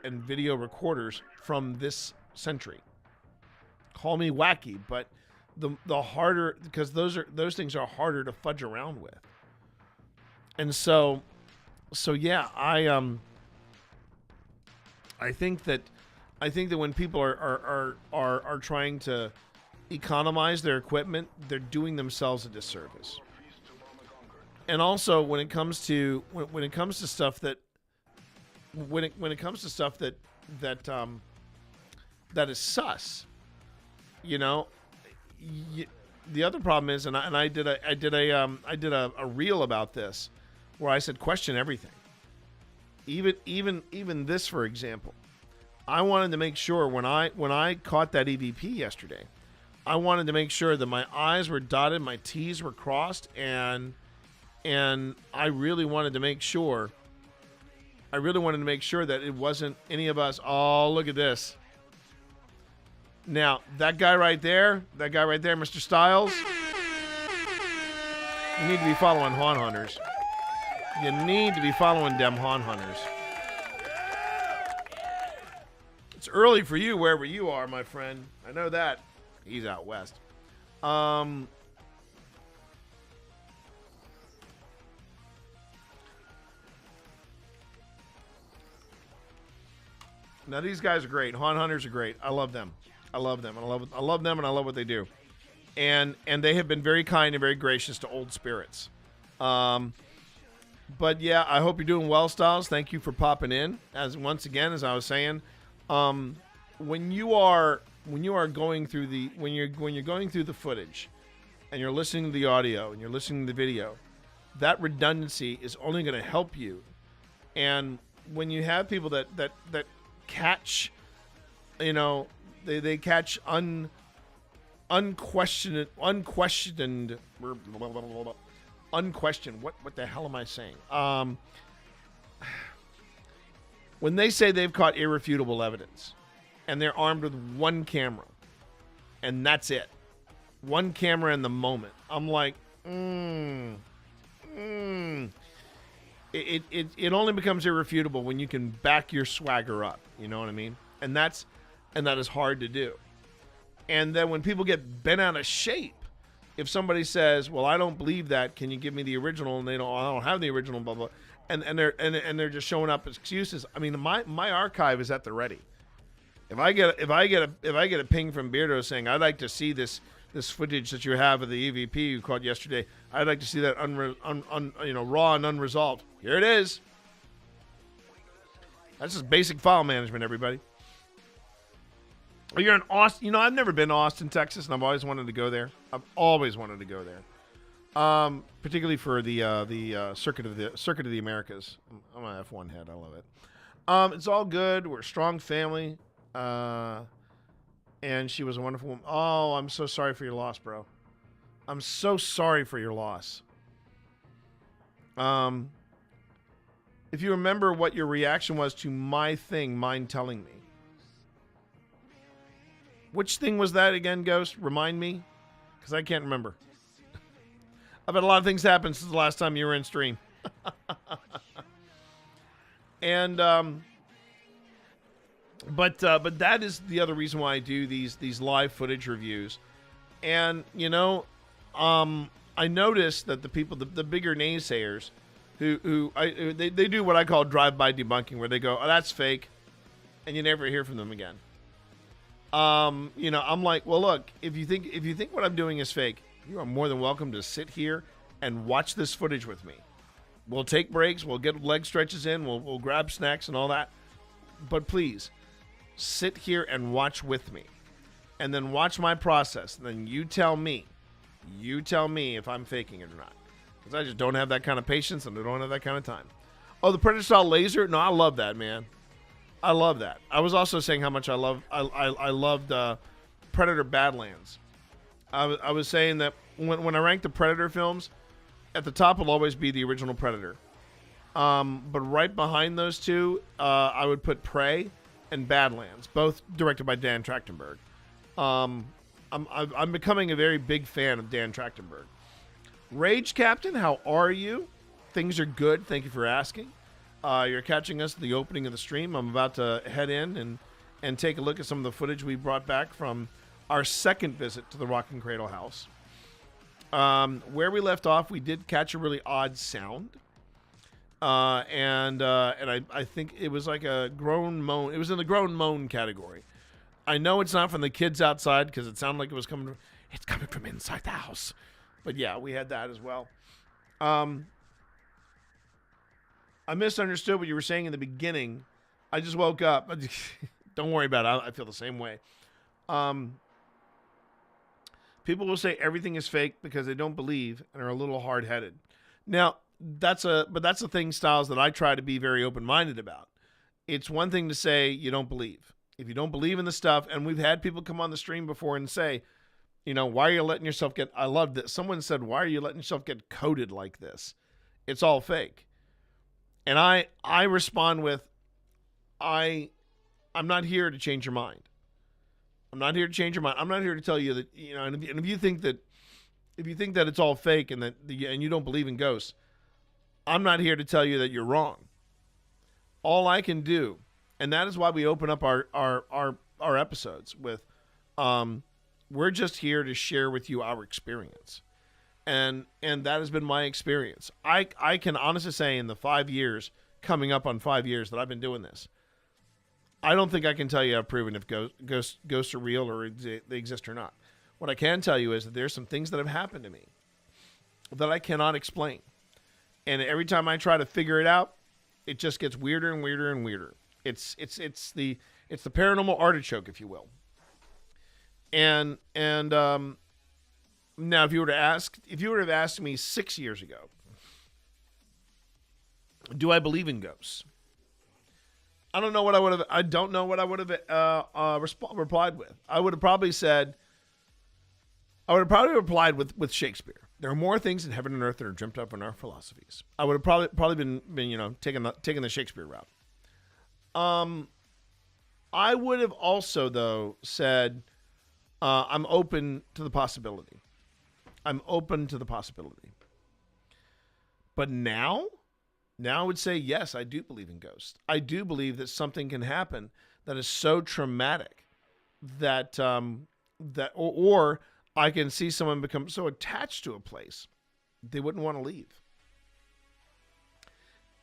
and video recorders from this century. Call me wacky, but the harder, because those things are harder to fudge around with. And so yeah, I think that when people are trying to economize their equipment, they're doing themselves a disservice. And also when it comes to stuff that is sus, the other problem is, and I did a reel about this where I said question everything. Even this, for example. I wanted to make sure when I caught that EVP yesterday, I wanted to make sure that my I's were dotted, my T's were crossed, and I really wanted to make sure that it wasn't any of us. Oh, look at this. Now, that guy right there, Mr. Styles, you need to be following Haun Hunters. You need to be following them Haun Hunters. It's early for you wherever you are, my friend. I know that. He's out west. Now these guys are great. Haun Hunters are great. I love them. I love them, and I love what they do. And they have been very kind and very gracious to old spirits. But yeah, I hope you're doing well, Styles. Thank you for popping in. As I was saying, when you're going through the footage, and you're listening to the audio and you're listening to the video, that redundancy is only going to help you. And when you have people that catch, they catch unquestioned. What the hell am I saying? when they say they've caught irrefutable evidence and they're armed with one camera and that's it, one camera in the moment, I'm like, It only becomes irrefutable when you can back your swagger up. You know what I mean? And that is hard to do. And then when people get bent out of shape, if somebody says, "Well, I don't believe that. Can you give me the original?" and I don't have the original, blah blah, and they're just showing up as excuses. I mean, my archive is at the ready. If I get a ping from Beardo saying, "I'd like to see this footage that you have of the EVP you caught yesterday. I'd like to see that raw and unresolved." Here it is. That's just basic file management, everybody. You're in Austin. You know, I've never been to Austin, Texas, and I've always wanted to go there. Particularly for the Circuit of the Americas. I'm an F1 head. I love it. It's all good. We're a strong family. And she was a wonderful woman. Oh, I'm so sorry for your loss, bro. I'm so sorry for your loss. If you remember what your reaction was to my thing, mind telling me. Which thing was that again, Ghost? Remind me? Because I can't remember. I've had a lot of things happen since the last time you were in stream. And, But that is the other reason why I do these live footage reviews. And, you know, I noticed that the people, the bigger naysayers, they do what I call drive-by debunking, where they go, "Oh, that's fake," and you never hear from them again. You know, I'm like, well, look, if you think what I'm doing is fake, you are more than welcome to sit here and watch this footage with me. We'll take breaks, we'll get leg stretches in, we'll grab snacks and all that. But please, sit here and watch with me. And then watch my process. And then you tell me if I'm faking it or not. Because I just don't have that kind of patience and I don't have that kind of time. Oh, the Predator style laser? No, I love that, man. I love that. I was also saying how much I loved Predator Badlands. I was saying that when I rank the Predator films, at the top will always be the original Predator. But right behind those two, I would put Prey and Badlands, both directed by Dan Trachtenberg. I'm becoming a very big fan of Dan Trachtenberg. Rage Captain, how are you? Things are good. Thank you for asking. You're catching us at the opening of the stream. I'm about to head in and take a look at some of the footage we brought back from our second visit to the Rock and Cradle house. Where we left off, we did catch a really odd sound. And I think it was like a groan moan. It was in the groan moan category. I know it's not from the kids outside because it sounded like it was coming from inside the house. But yeah, we had that as well. I misunderstood what you were saying in the beginning. I just woke up. Don't worry about it. I feel the same way. People will say everything is fake because they don't believe and are a little hard-headed. Now, that's a thing, Styles, that I try to be very open-minded about. It's one thing to say you don't believe. If you don't believe in the stuff, and we've had people come on the stream before and say, you know, why are you letting yourself get, I love this. Someone said, why are you letting yourself get coated like this? It's all fake. And I respond with, I'm not here to change your mind. I'm not here to change your mind. I'm not here to tell you that, you know, and if you think that it's all fake and you don't believe in ghosts, I'm not here to tell you that you're wrong. All I can do, and that is why we open up our episodes with, we're just here to share with you our experience. And that has been my experience. I can honestly say in the 5 years, coming up on 5 years that I've been doing this, I don't think I can tell you I've proven if ghosts are real or they exist or not. What I can tell you is that there's some things that have happened to me that I cannot explain. And every time I try to figure it out, it just gets weirder and weirder and weirder. It's the paranormal artichoke, if you will. And now if you would have asked me 6 years ago, do I believe in ghosts? I don't know what I would have replied with. I would have probably replied with Shakespeare. There are more things in heaven and earth that are dreamt up in our philosophies. I would have probably been taking the Shakespeare route. I would have also, though, said I'm open to the possibility. I'm open to the possibility. But now I would say, yes, I do believe in ghosts. I do believe that something can happen that is so traumatic that or I can see someone become so attached to a place they wouldn't want to leave.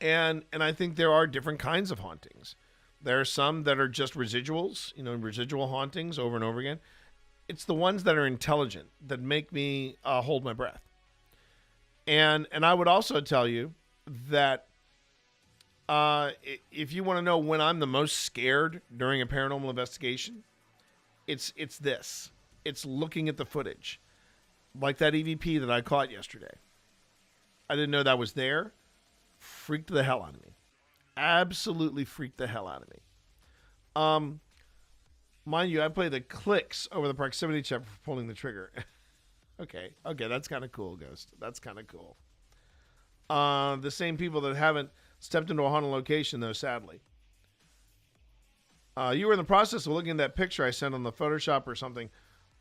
And I think there are different kinds of hauntings. There are some that are just residuals, residual hauntings over and over again. It's the ones that are intelligent that make me hold my breath. And I would also tell you that if you want to know when I'm the most scared during a paranormal investigation, it's this. It's looking at the footage. Like that EVP that I caught yesterday. I didn't know that was there. Freaked the hell out of me. Absolutely freaked the hell out of me. Mind you, I play the clicks over the proximity check for pulling the trigger. Okay, that's kind of cool, Ghost. That's kind of cool. The same people that haven't stepped into a haunted location, though, sadly. You were in the process of looking at that picture I sent on the Photoshop or something.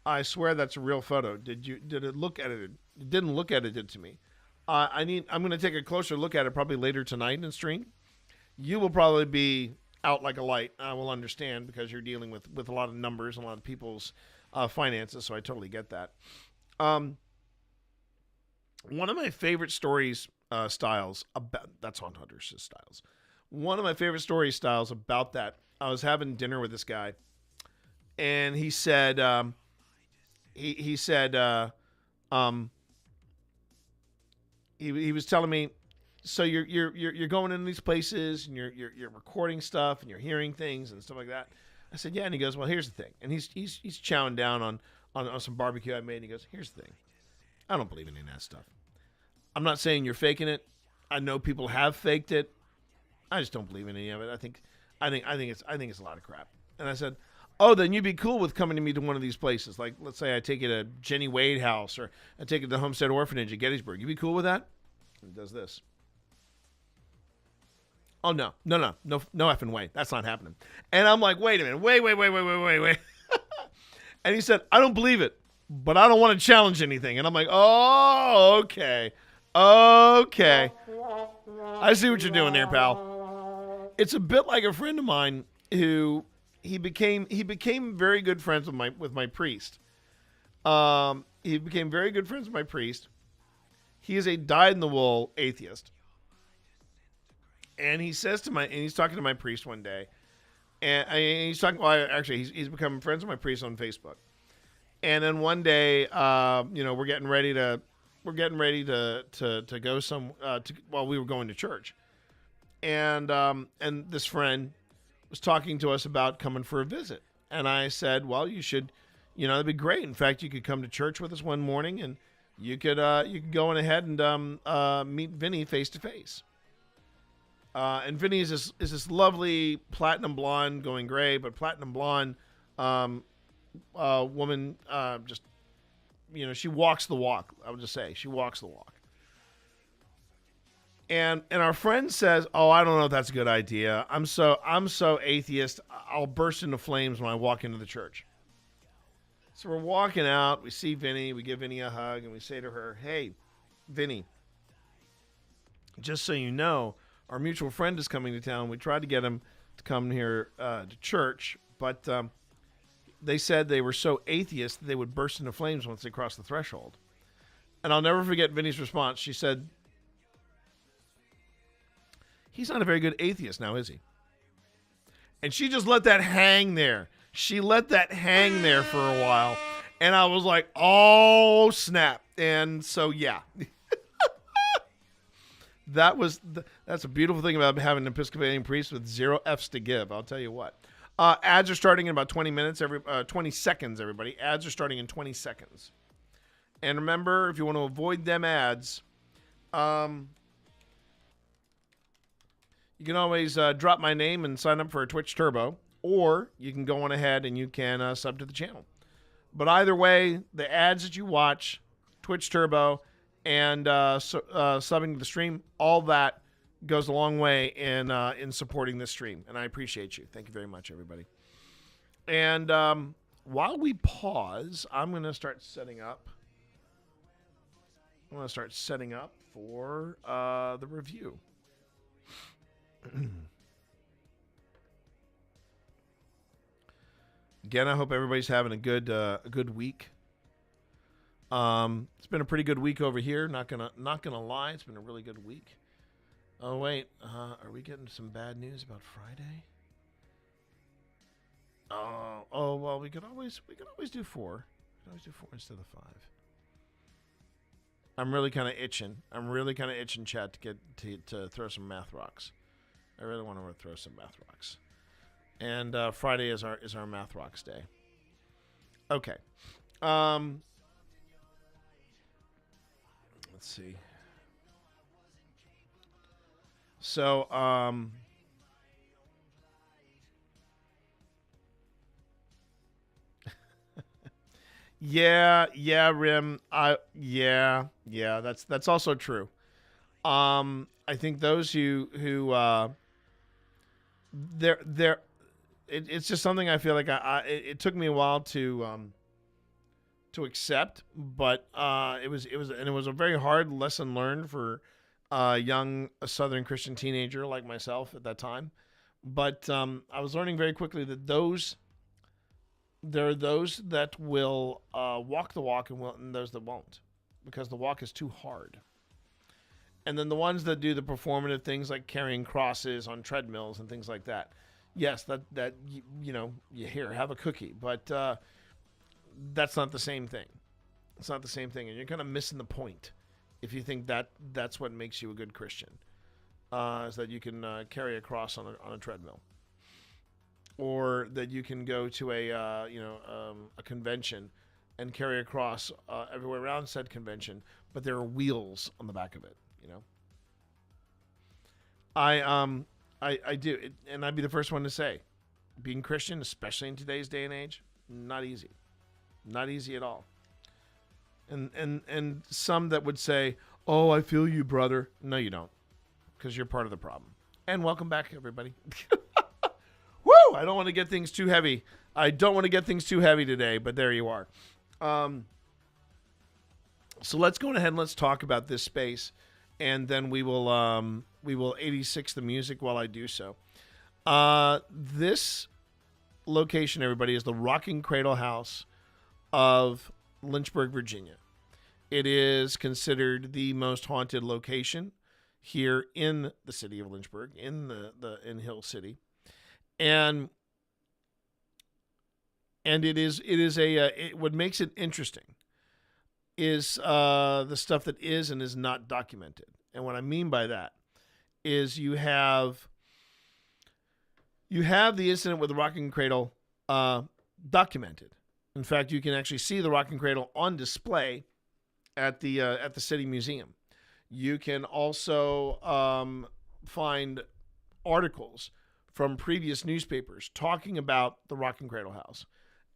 I swear that's a real photo. Did it look edited? It didn't look edited to me. I'm going to take a closer look at it probably later tonight in stream. You will probably be out like a light. I will understand because you're dealing with a lot of numbers and a lot of people's finances, so I totally get that. One of my favorite stories styles about that's Haunt Hunters styles. One of my favorite story styles about that. I was having dinner with this guy, and he said he was telling me, so you're going in these places and you're recording stuff and you're hearing things and stuff like that. I said, yeah, and he goes, well, here's the thing, and he's chowing down on some barbecue I made, and he goes, here's the thing, I don't believe in any of that stuff. I'm not saying you're faking it. I know people have faked it. I just don't believe in any of it. I think it's a lot of crap. And I said, oh, then you'd be cool with coming to me to one of these places. Like, let's say I take you to Jenny Wade House or I take you to the Homestead Orphanage at Gettysburg. You'd be cool with that? And he does this. Oh, no effing way. That's not happening. And I'm like, wait a minute. Wait. And he said, I don't believe it, but I don't want to challenge anything. And I'm like, oh, okay. I see what you're doing there, pal. It's a bit like a friend of mine who he became very good friends with my priest. He became very good friends with my priest. He is a dyed-in-the-wool atheist. And he says he's talking to my priest one day, and he's talking. Well, actually, he's become friends with my priest on Facebook. And then one day, we're getting ready to go while we were going to church, and this friend was talking to us about coming for a visit, and I said, well, you should, that'd be great. In fact, you could come to church with us one morning, and you could go on ahead and meet Vinny face to face. And Vinny is this lovely platinum blonde, going gray, but platinum blonde woman. Just she walks the walk. I would just say she walks the walk. And our friend says, "Oh, I don't know if that's a good idea. I'm so atheist. I'll burst into flames when I walk into the church." So we're walking out. We see Vinny. We give Vinny a hug, and we say to her, "Hey, Vinny, just so you know, our mutual friend is coming to town. We tried to get him to come here to church, but they said they were so atheist that they would burst into flames once they crossed the threshold." And I'll never forget Vinny's response. She said, "He's not a very good atheist now, is he?" And she just let that hang there. She let that hang there for a while. And I was like, oh, snap. And so, yeah. That's a beautiful thing about having an Episcopalian priest with 0 F's to give. I'll tell you what. Ads are starting in about 20 seconds, everybody. Ads are starting in 20 seconds. And remember, if you want to avoid them ads, you can always drop my name and sign up for a Twitch Turbo, or you can go on ahead and you can sub to the channel. But either way, the ads that you watch, Twitch Turbo, and subbing to the stream. All that goes a long way in supporting this stream, and I appreciate you. Thank you very much, everybody. And while we pause, I'm going to start setting up. I'm going to start setting up for the review. Again, I hope everybody's having a good week. It's been a pretty good week over here. Not gonna lie, it's been a really good week. Oh wait, are we getting some bad news about Friday? Oh well, we could always do 4. We could always do 4 instead of 5. I'm really kind of itching. Chat, to get to throw some math rocks. I really want to throw some math rocks. And Friday is our math rocks day. Okay. Let's see. So, yeah, Rim. Yeah, that's also true. I think those who it's just something I feel like it took me a while to accept, but it was a very hard lesson learned for a young Southern Christian teenager like myself at that time. But I was learning very quickly that there are those that will walk the walk and those that won't, because the walk is too hard. And then the ones that do the performative things like carrying crosses on treadmills and things like that. Yes, that you hear, have a cookie, but that's not the same thing. It's not the same thing, and you're kind of missing the point if you think that's what makes you a good Christian. Is that you can carry a cross on a treadmill, or that you can go to a convention and carry a cross everywhere around said convention, but there are wheels on the back of it. I do, and I'd be the first one to say, being Christian, especially in today's day and age, not easy. Not easy at all. And some that would say, "Oh, I feel you, brother." No, you don't, because you're part of the problem. And welcome back, everybody. Woo! I don't want to get things too heavy. Today, but there you are. So let's go ahead and let's talk about this space, and then we will 86 the music while I do so. This location, everybody, is the Rocking Cradle House of Lynchburg, Virginia. It is considered the most haunted location here in the city of Lynchburg, in Hill City, and it is what makes it interesting is the stuff that is and is not documented. And what I mean by that is you have the incident with the Rocking Cradle documented. In fact, you can actually see the Rocking Cradle on display at the City Museum. You can also find articles from previous newspapers talking about the Rocking Cradle House,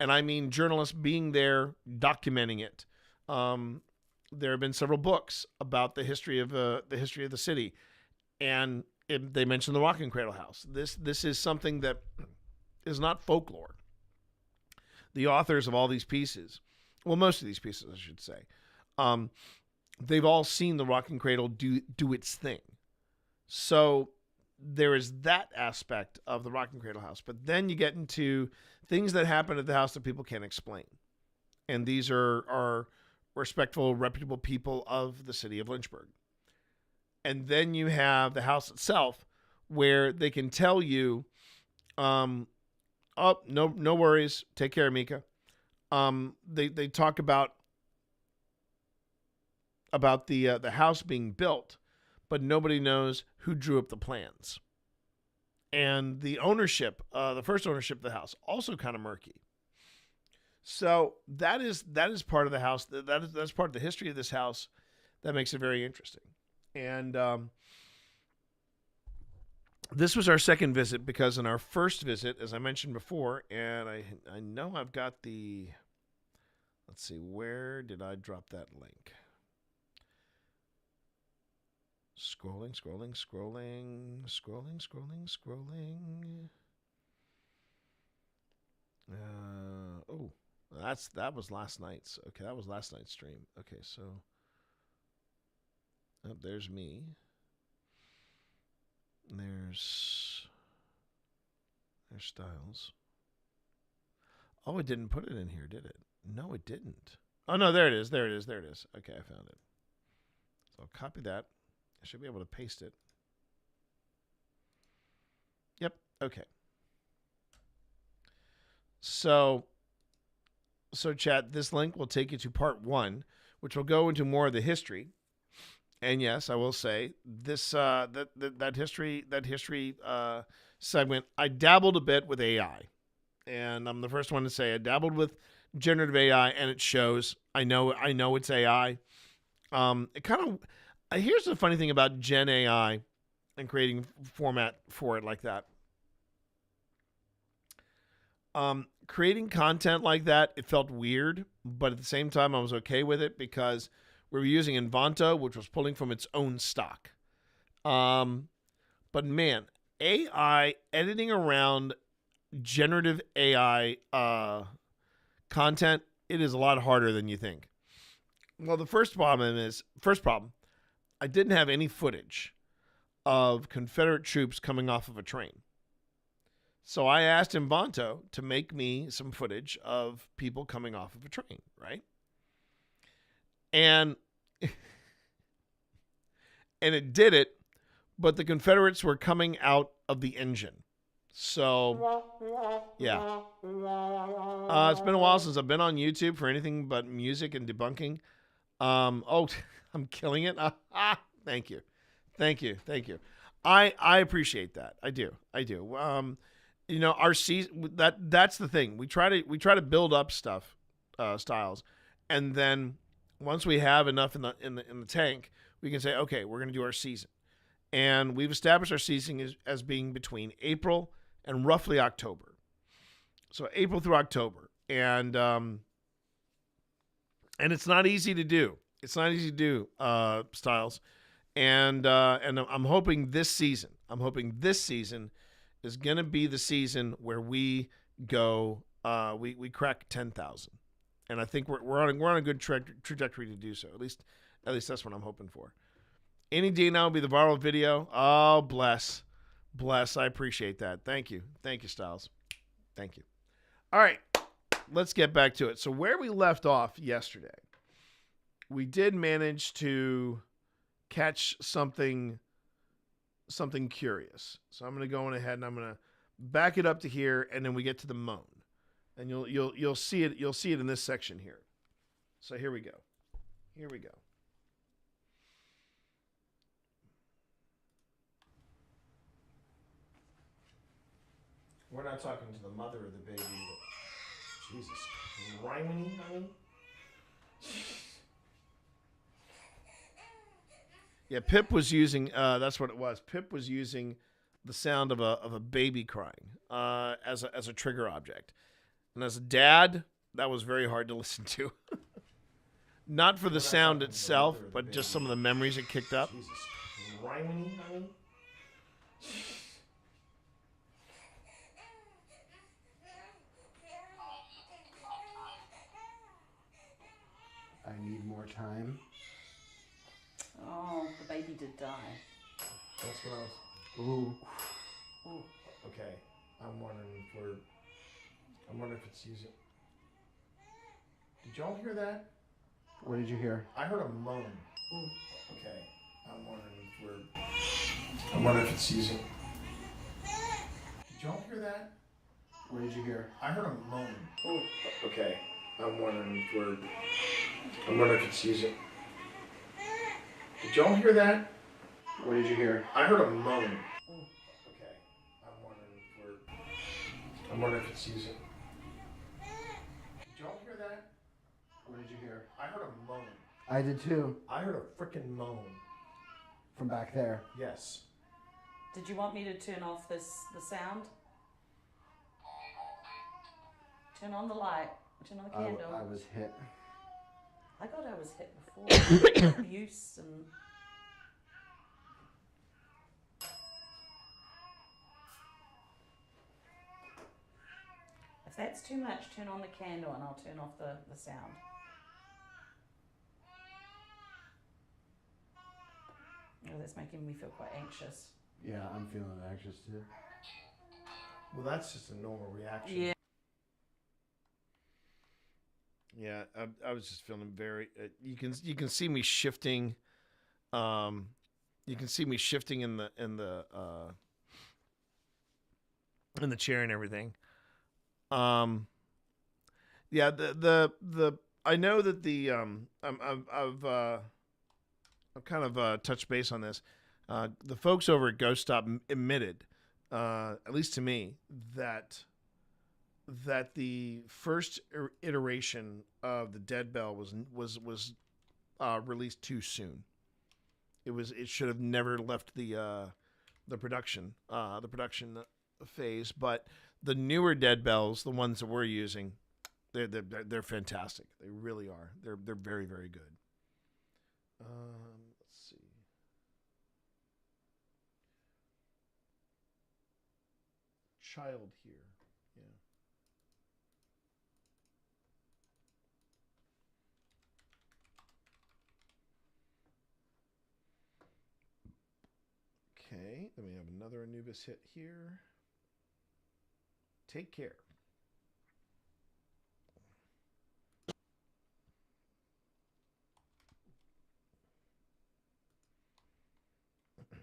and I mean journalists being there documenting it. There have been several books about the history of the city, and they mention the Rocking Cradle House. This is something that is not folklore. The authors of all these pieces, well, most of these pieces, I should say, they've all seen the Rocking Cradle do its thing. So there is that aspect of the Rocking Cradle House. But then you get into things that happen at the house that people can't explain. And these are respectful, reputable people of the city of Lynchburg. And then you have the house itself, where they can tell you, oh, no worries, take care, Mika. They talk about the house being built, but nobody knows who drew up the plans. And the ownership, the first ownership of the house, also kind of murky. So that is part of the house. That's part of the history of this house that makes it very interesting. And this was our second visit, because in our first visit, as I mentioned before, and I know I've got the, let's see, where did I drop that link? Scrolling. Oh, that was last night's. Okay, that was last night's stream. Okay, so there's me. There's Styles. Oh, it didn't put it in here, did it? No, it didn't. Oh no, there it is. Okay, I found it. So I'll copy that. I should be able to paste it. Yep. Okay. So chat, this link will take you to part 1, which will go into more of the history. And yes, I will say this that history segment, I dabbled a bit with AI. And I'm the first one to say I dabbled with generative AI, and it shows. I know it's AI. It kind of here's the funny thing about Gen AI and creating format for it like that. Creating content like that, it felt weird, but at the same time, I was okay with it because we were using Envanto, which was pulling from its own stock. But man, AI editing around generative AI content, it is a lot harder than you think. Well, the first problem, I didn't have any footage of Confederate troops coming off of a train. So I asked Envanto to make me some footage of people coming off of a train, right? And it did it, but the Confederates were coming out of the engine. So, yeah. It's been a while since I've been on YouTube for anything but music and debunking. I'm killing it. Thank you. I appreciate that. I do. Our season, that's the thing. We try to build up stuff, Styles, and then once we have enough in the tank, we can say, okay, we're going to do our season. And we've established our season as being between April and roughly October. So April through October. And it's not easy to do. Styles. And I'm hoping this season is going to be the season where we go, we crack 10,000. And I think we're on a good trajectory to do so. At least that's what I'm hoping for. Any day now will be the viral video. Oh, bless. I appreciate that. Thank you, Styles. Thank you. All right, let's get back to it. So where we left off yesterday, we did manage to catch something curious. So I'm going to go on ahead and I'm going to back it up to here, and then we get to the moan, and you'll see it. You'll see it in this section here. So here we go. We're not talking to the mother of the baby. Jesus. Rhyming, honey? Yeah, Pip was using, that's what it was. Pip was using the sound of a baby crying as a trigger object. And as a dad, that was very hard to listen to. Not for the sound itself, but just some of the memories it kicked up. Jesus. Rhyming, honey? I need more time. Oh, the baby did die. That's what I was. Ooh. Okay. I'm wondering if it's using. Did y'all hear that? What did you hear? I heard a moan. Ooh. Okay. I'm wondering if it's using. Did y'all hear that? What did you hear? I heard a moan. Ooh. Okay. I'm wondering if it's using. Did y'all hear that? What did you hear? I heard a moan. Okay. I'm wondering if it's using. Did y'all hear that? What did you hear? I heard a moan. I did too. I heard a frickin' moan. From back there. Yes. Did you want me to turn off the sound? Turn on the light. Turn on the candle. I was hit. I got I was hit before. Abuse and... that's too much, turn on the candle and I'll turn off the sound. Oh, that's making me feel quite anxious. Yeah, I'm feeling anxious too. Well, that's just a normal reaction. Yeah. Yeah, I was just feeling very. You can see me shifting. You can see me shifting in the chair and everything. Yeah, the I know that the I've kind of touched base on this. The folks over at Ghost Stop admitted, at least to me, that the first iteration of the Dead Bell was released too soon. It should have never left the production phase. But the newer Dead Bells, the ones that we're using, they're fantastic. They really are. They're very, very good. Let's see. Child here. Yeah. Okay, then we have another Anubis hit here. Take care. Okay.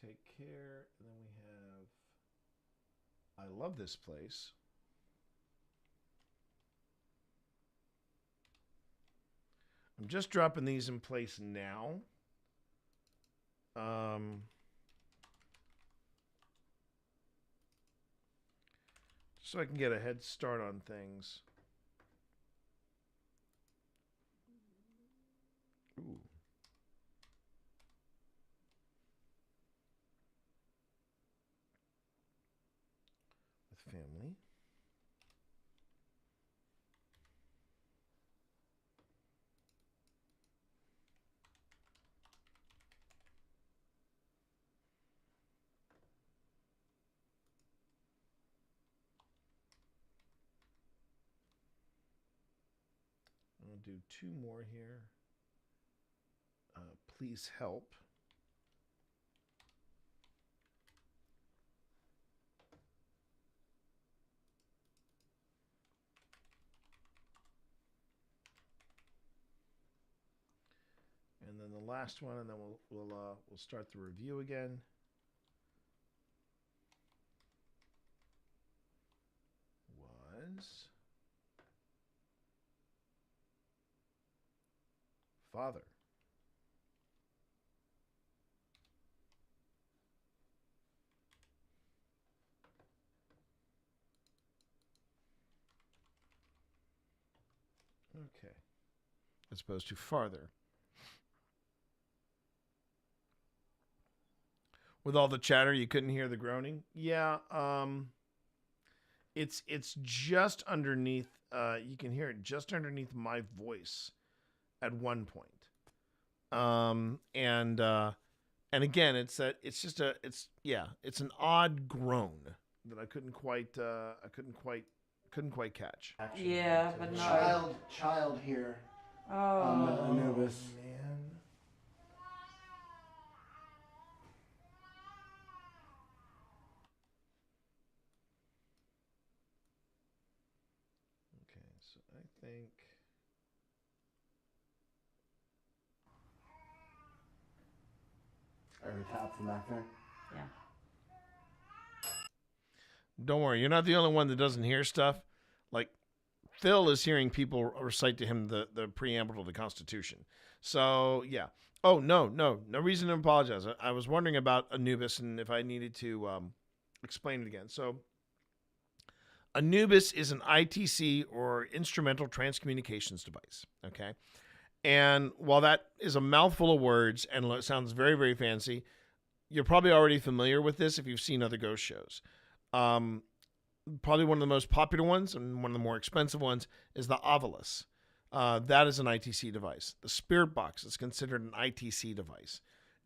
Take care. And then we have I love this place. I'm just dropping these in place now. So I can get a head start on things. Ooh. With family. I'll do two more here. Please help. And then the last one, and then we'll start the review again. Was Father. Okay. As opposed to farther. With all the chatter, you couldn't hear the groaning? Yeah, it's just underneath, you can hear it just underneath my voice at one point. And again, it's an odd groan that I couldn't quite catch. Yeah, but no. Child here. Oh. On the Anubis. Man. Okay, so I think. Are we tapped from back there? Yeah. Don't worry, you're not the only one that doesn't hear stuff. Like, Phil is hearing people recite to him the preamble to the Constitution. So, yeah. Oh, no reason to apologize. I was wondering about Anubis and if I needed to explain it again. So, Anubis is an ITC or instrumental transcommunications device, okay? And while that is a mouthful of words and sounds very, very fancy, you're probably already familiar with this if you've seen other ghost shows. Probably one of the most popular ones and one of the more expensive ones is the Ovilus. That is an ITC device. The Spirit Box is considered an ITC device.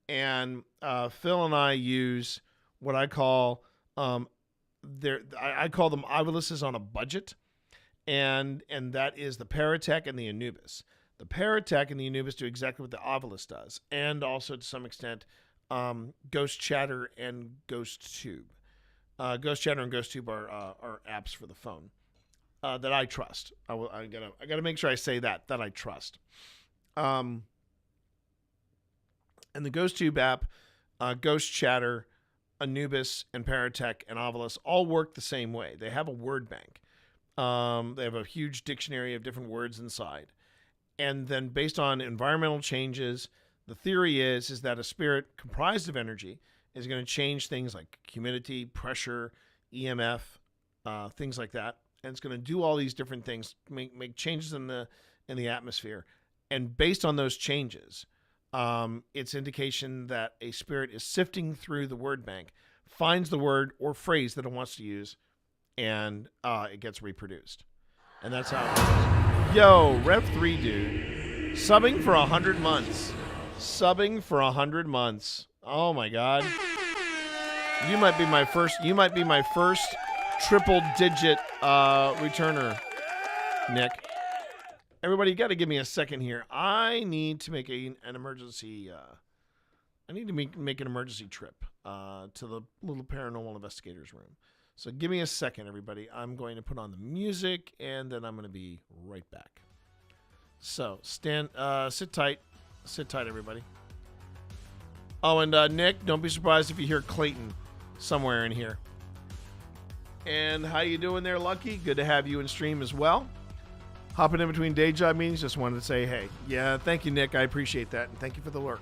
And Phil and I use what I call I call them Oviluses on a budget, and that is the Paratech and the Anubis. The Paratech and the Anubis do exactly what the Ovilus does, and also to some extent Ghost Chatter and Ghost Tube. Ghost Chatter and Ghost Tube are apps for the phone that I trust. I gotta make sure I say that I trust. And the Ghost Tube app, Ghost Chatter, Anubis, and Paratech and Ovilus all work the same way. They have a word bank. They have a huge dictionary of different words inside. And then based on environmental changes, the theory is that a spirit comprised of energy is going to change things like humidity, pressure, EMF, things like that. And it's going to do all these different things, make changes in the atmosphere. And based on those changes, it's indication that a spirit is sifting through the word bank, finds the word or phrase that it wants to use, and it gets reproduced. And that's how it goes. Yo, Rev 3 dude, subbing for 100 months. Subbing for 100 months. Oh my God. You might be my first triple digit returner, Nick. Everybody, you got to give me a second here. I need to make an emergency. I need to make an emergency trip to the little paranormal investigators room. So give me a second, everybody. I'm going to put on the music, and then I'm going to be right back. So sit tight, everybody. Oh, and Nick, don't be surprised if you hear Clayton somewhere in here. And how you doing there, Lucky? Good to have you in stream as well. Hopping in between day job meetings, just wanted to say hey. Yeah, thank you, Nick. I appreciate that, and thank you for the lurk.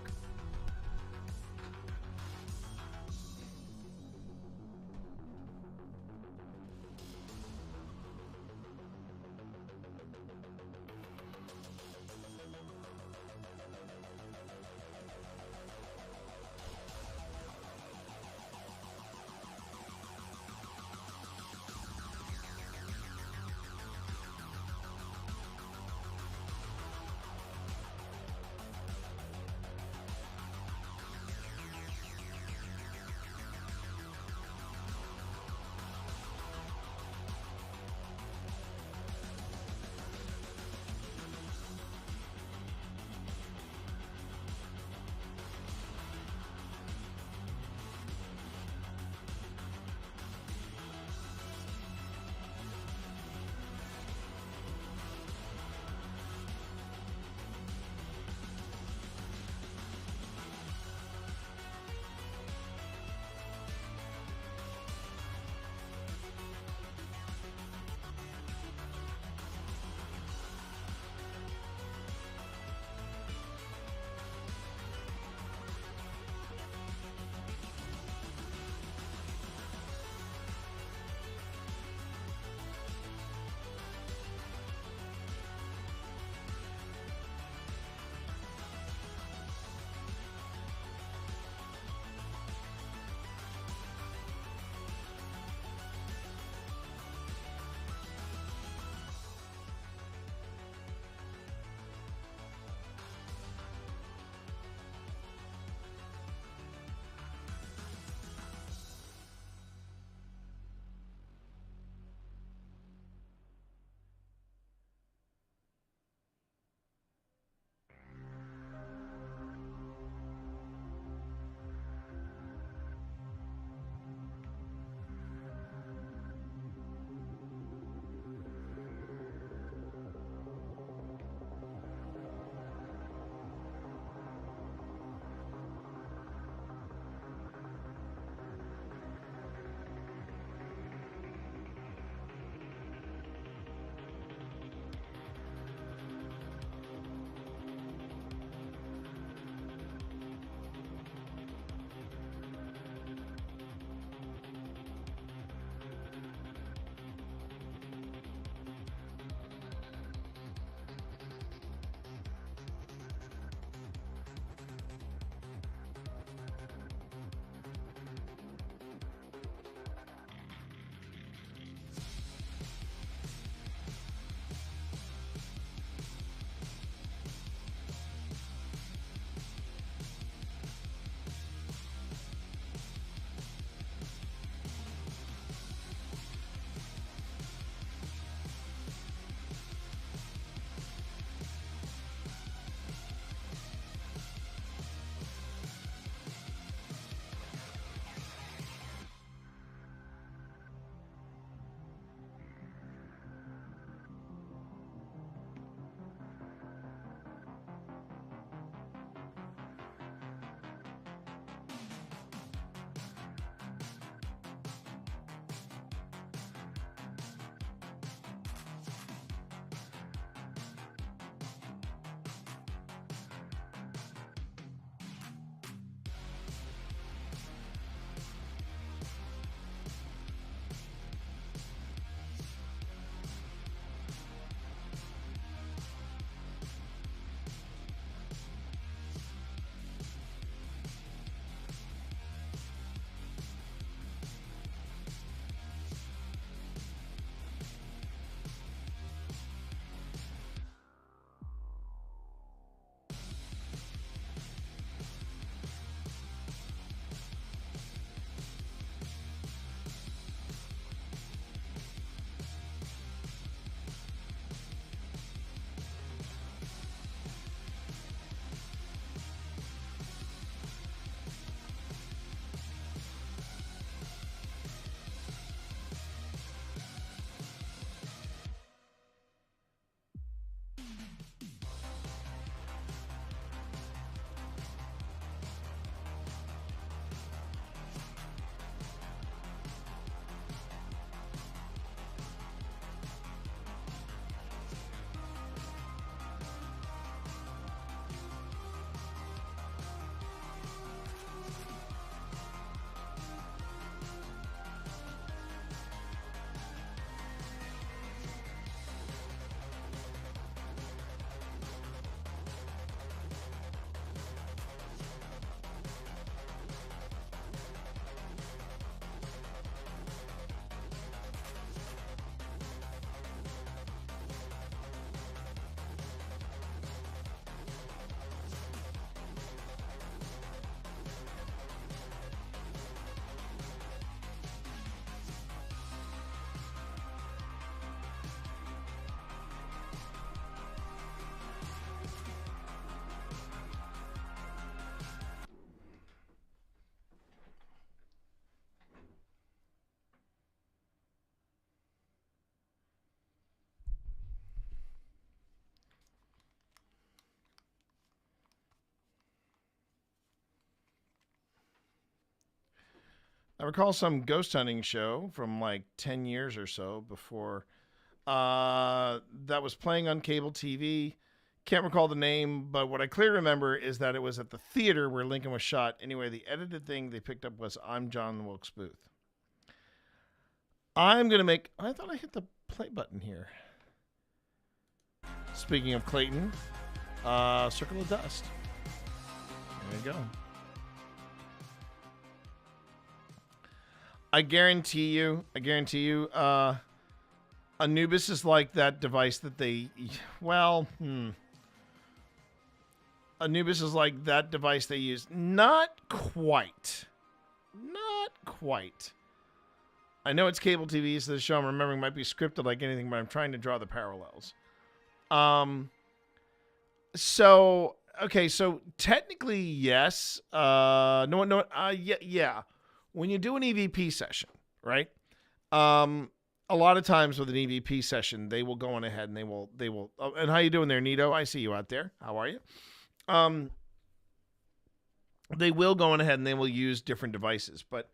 I recall some ghost hunting show from like 10 years or so before that was playing on cable TV. Can't recall the name, but what I clearly remember is that it was at the theater where Lincoln was shot. Anyway, the edited thing they picked up was "I'm John Wilkes Booth." I'm going to make... I thought I hit the play button here. Speaking of Clayton, Circle of Dust. There you go. I guarantee you, Anubis is like that device that they, Anubis is like that device they use. Not quite. I know it's cable TV, so the show I'm remembering might be scripted like anything, but I'm trying to draw the parallels. So technically, yes. Yeah. When you do an EVP session, right? A lot of times with an EVP session, they will go on ahead and they will. And how you doing there, Nito? I see you out there. How are you? They will go on ahead and they will use different devices, but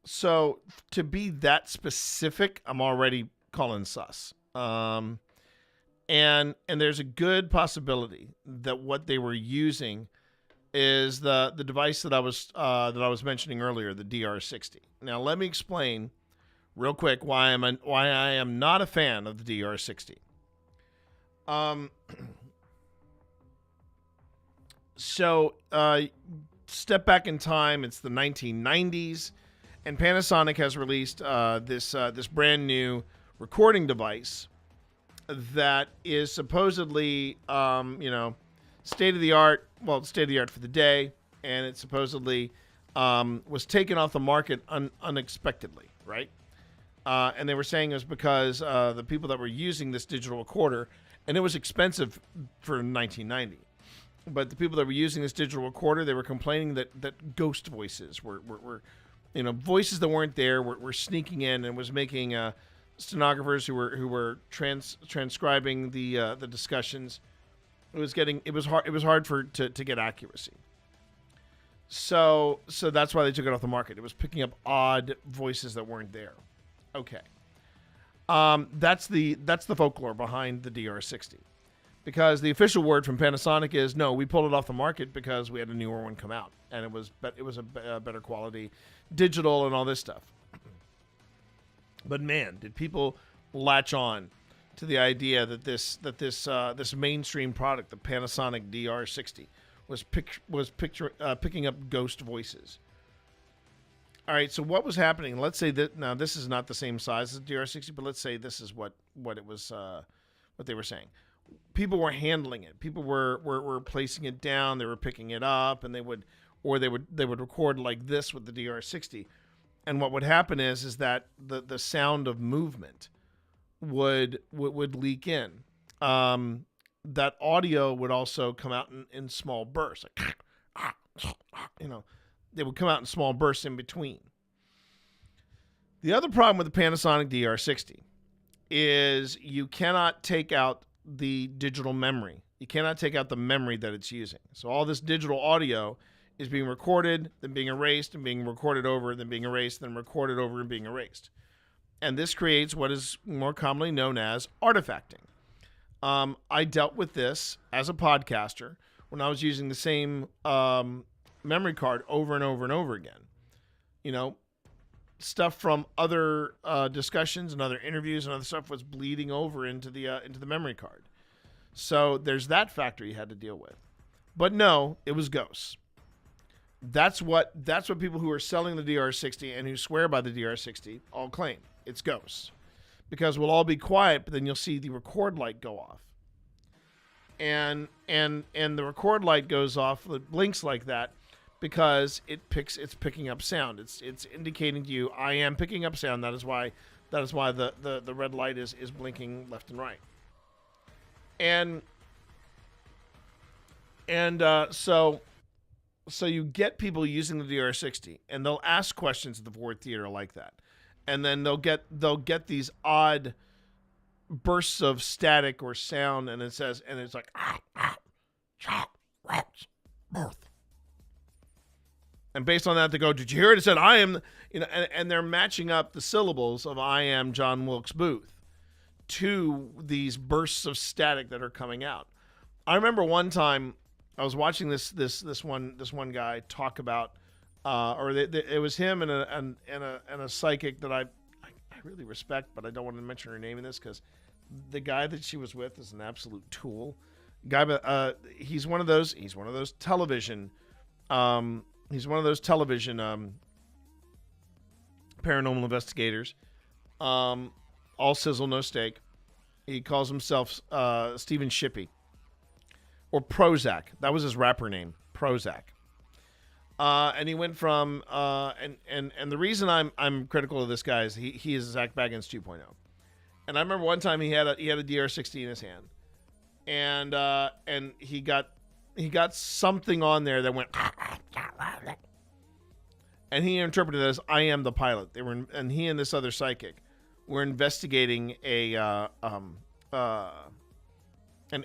so to be that specific, I'm already calling sus. And there's a good possibility that what they were using is the device that I was mentioning earlier, the DR60. Now let me explain real quick why I am not a fan of the DR60. So step back in time. It's the 1990s, and Panasonic has released this brand new recording device that is supposedly state of the art. Well, state of the art for the day, and it supposedly was taken off the market unexpectedly, right? And they were saying it was because the people that were using this digital recorder, and it was expensive for 1990. But the people that were using this digital recorder, they were complaining that ghost voices were voices that weren't there were sneaking in and was making stenographers who were transcribing the discussions. It was hard to get accuracy. So that's why they took it off the market. It was picking up odd voices that weren't there. Okay. That's the folklore behind the DR60. Because the official word from Panasonic is, no, we pulled it off the market because we had a newer one come out, and it was a better quality digital and all this stuff. But man, did people latch on to the idea that this mainstream product, the Panasonic DR60, was picking up ghost voices. All right, so what was happening? Let's say that now this is not the same size as the DR60, but let's say this is what it was, what they were saying. People were handling it. People were placing it down. They were picking it up, and they would record like this with the DR60. And what would happen is that the sound of movement would leak in. That audio would also come out in small bursts, like, they would come out in small bursts in between. The other problem with the Panasonic DR60 is you cannot take out the digital memory. You cannot take out the memory that it's using. So all this digital audio is being recorded, then being erased, and being recorded over, then being erased, then recorded over and being erased. And this creates what is more commonly known as artifacting. I dealt with this as a podcaster when I was using the same memory card over and over and over again. Stuff from other discussions and other interviews and other stuff was bleeding over into the memory card. So there's that factor you had to deal with. But no, it was ghosts. That's what people who are selling the DR60 and who swear by the DR60 all claim. It's ghosts. Because we'll all be quiet, but then you'll see the record light go off. And the record light goes off, it blinks like that, because it's picking up sound. It's indicating to you, I am picking up sound. That is why the red light is blinking left and right. So you get people using the DR60, and they'll ask questions at the Ford Theater like that, and then they'll get these odd bursts of static or sound, and it's like birth. And based on that, they go, did you hear it? It said, I am, and they're matching up the syllables of I am John Wilkes Booth to these bursts of static that are coming out. I remember one time I was watching this one guy talk about, it was him and a psychic that I really respect, but I don't want to mention her name in this because the guy that she was with is an absolute tool. He's one of those television paranormal investigators. All sizzle, no steak. He calls himself Stephen Shippey. Or Prozac. That was his rapper name, Prozac. And he went from and the reason I'm critical of this guy is he is Zach Baggins 2.0. And I remember one time he had a DR60 in his hand, and he got something on there that went, and he interpreted it as I am the pilot. And he and this other psychic were investigating an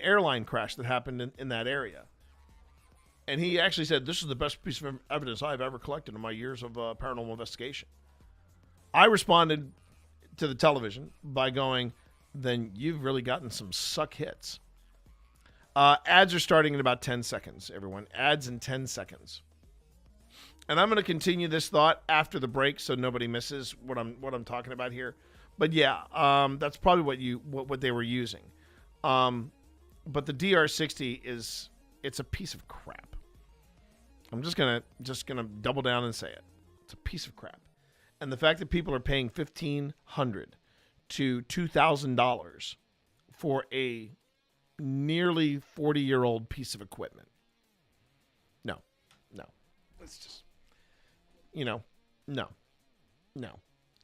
airline crash that happened in that area. And he actually said, this is the best piece of evidence I've ever collected in my years of paranormal investigation. I responded to the television by going, then you've really gotten some suck hits. Ads are starting in about 10 seconds, everyone. Ads in 10 seconds. And I'm going to continue this thought after the break so nobody misses what I'm talking about here. But yeah, that's probably what they were using. But the DR60 it's a piece of crap. I'm just gonna double down and say it. It's a piece of crap. And the fact that people are paying $1,500 to $2,000 for a nearly 40-year-old piece of equipment. No. It's just, no.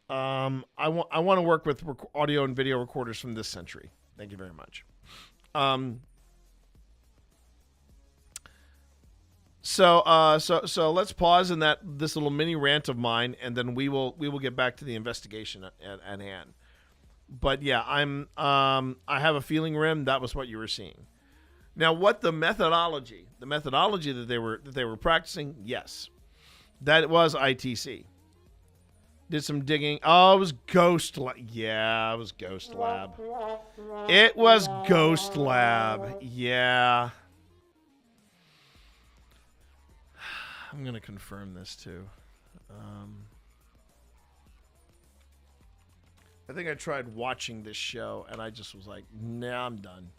I want to work with audio and video recorders from this century. Thank you very much. So let's pause in this little mini rant of mine, and then we will get back to the investigation at hand. But yeah, I have a feeling, Rim, that was what you were seeing. Now, what the methodology that they were practicing, yes, that was ITC. Did some digging. Oh, it was Ghost Lab. Yeah, it was Ghost Lab. It was Ghost Lab. Yeah. I'm going to confirm this too. I think I tried watching this show and I just was like, nah, I'm done.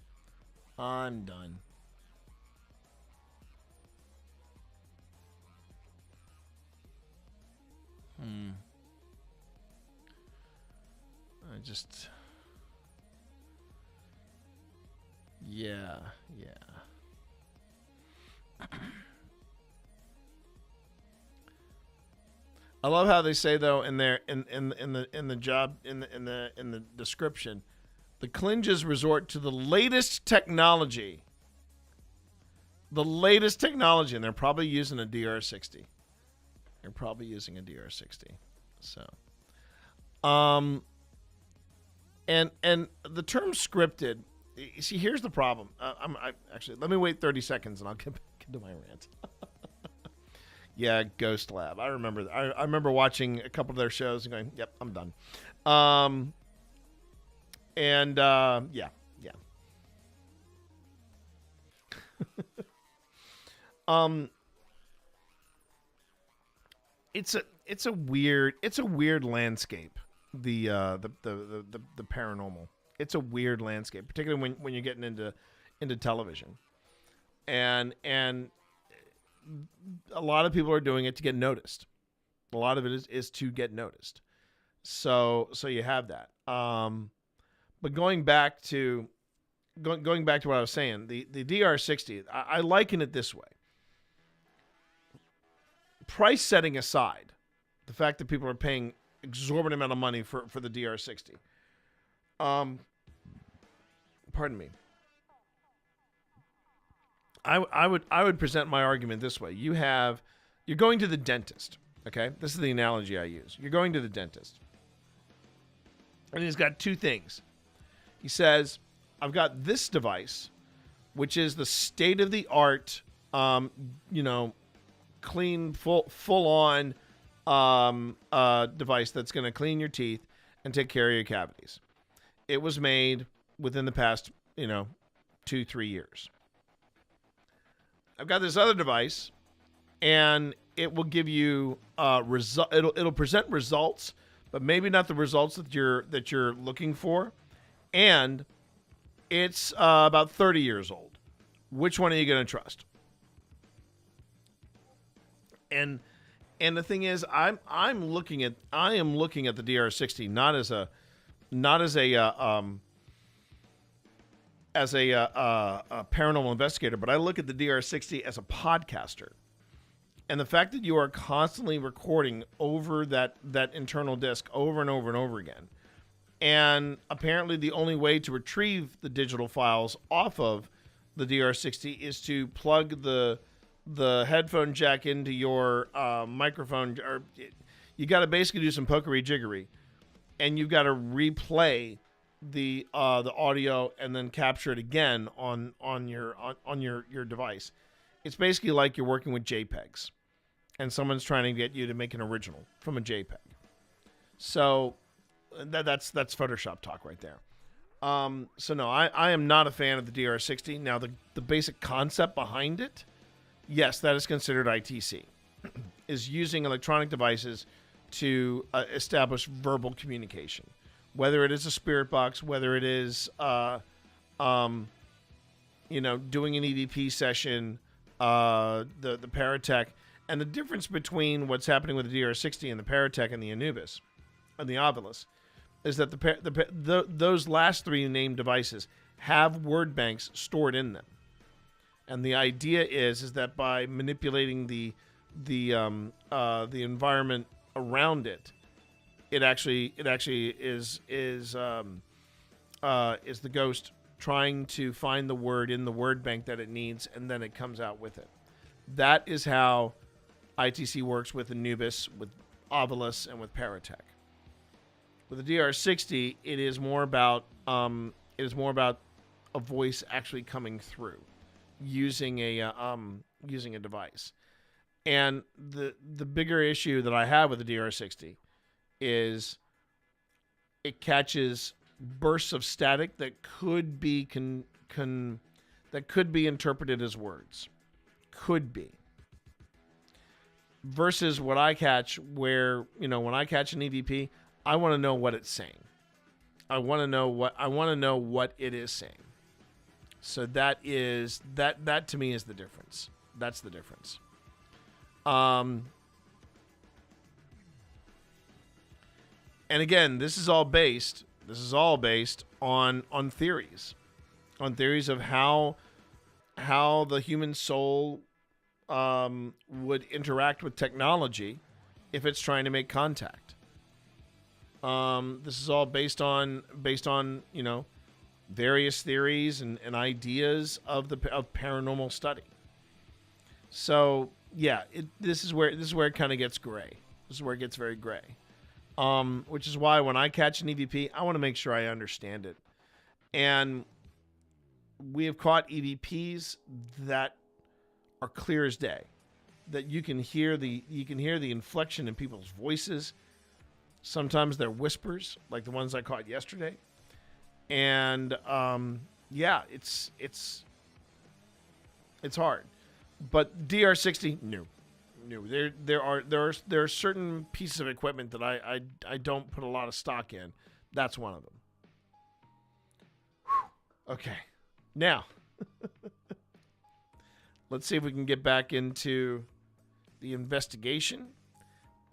I just... Yeah. I love how they say though in the description, the Clinges resort to the latest technology. And they're probably using a DR60. So, and the term scripted. You see, here's the problem. Actually, let me wait 30 seconds and I'll get to my rant. Yeah, Ghost Lab. I remember. I remember watching a couple of their shows and going, "Yep, I'm done." Yeah. It's a weird landscape. The paranormal. It's a weird landscape, particularly when you're getting into television, and a lot of people are doing it to get noticed. A lot of it is to get noticed. So you have that. But going back to what I was saying, the DR60, I liken it this way. Price setting aside, the fact that people are paying exorbitant amount of money for the DR60. Pardon me. I would present my argument this way. You're going to the dentist, okay? This is the analogy I use. You're going to the dentist. And he's got two things. He says, I've got this device, which is the state-of-the-art, clean, full on device that's going to clean your teeth and take care of your cavities. It was made within the past, 2-3 years. I've got this other device, and it will give you it'll present results, but maybe not the results that you're looking for. And it's about 30 years old. Which one are you going to trust? And the thing is, I am looking at the DR60 not as a paranormal investigator, but I look at the DR60 as a podcaster. And the fact that you are constantly recording over that internal disk over and over and over again, and apparently the only way to retrieve the digital files off of the DR60 is to plug the headphone jack into your microphone, or you got to basically do some pokery jiggery, and you've got to replay the audio and then capture it again on your device. It's basically like you're working with JPEGs, and someone's trying to get you to make an original from a JPEG. So that's Photoshop talk right there. So no, I am not a fan of the DR60. Now the basic concept behind it, yes, that is considered ITC, is using electronic devices to establish verbal communication. Whether it is a spirit box, whether it is doing an EVP session, the Paratech, and the difference between what's happening with the DR60 and the Paratech and the Anubis and the Ovilus is that those last three named devices have word banks stored in them, and the idea is that by manipulating the environment around it, it actually is the ghost trying to find the word in the word bank that it needs, and then it comes out with it. That is how ITC works with Anubis, with Ovilus, and with Paratech. With the DR60, it is more about a voice actually coming through using a device. And the bigger issue that I have with the DR60 is it catches bursts of static that could be interpreted as words. Could be. Versus what I catch, where when I catch an EVP, I want to know what it's saying. I want to know what it is saying. So that to me is the difference. That's the difference. And again, this is all based on theories of how the human soul would interact with technology if it's trying to make contact. This is all based on various theories and ideas of paranormal study. So yeah, this is where it kind of gets gray. This is where it gets very gray. Which is why when I catch an EVP, I want to make sure I understand it. And we have caught EVPs that are clear as day, that you can hear the inflection in people's voices. Sometimes they're whispers, like the ones I caught yesterday. And it's hard. But DR60, no. There are certain pieces of equipment that I don't put a lot of stock in. That's one of them. Whew. Okay, now let's see if we can get back into the investigation.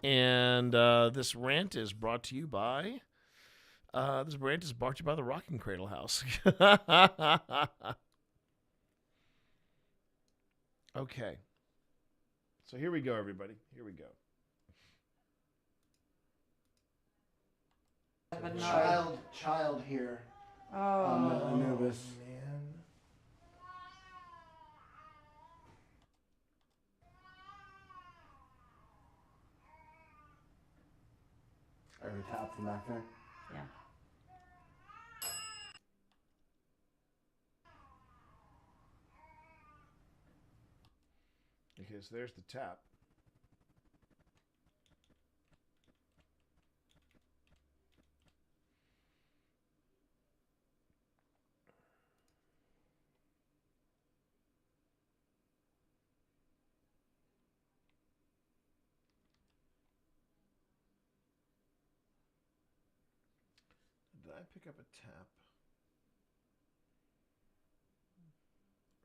And this rant is brought to you by the Rocking Cradle House. Okay. So here we go, everybody. Here we go. Child here. Oh. On the Anubis. Man. Are we tapped from back there? Yeah. Okay, so there's the tap. I pick up a tap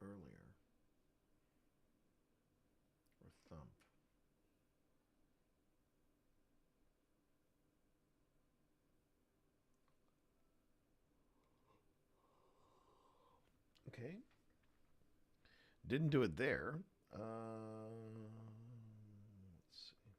earlier? Or thump? Okay. Didn't do it there. Let's see.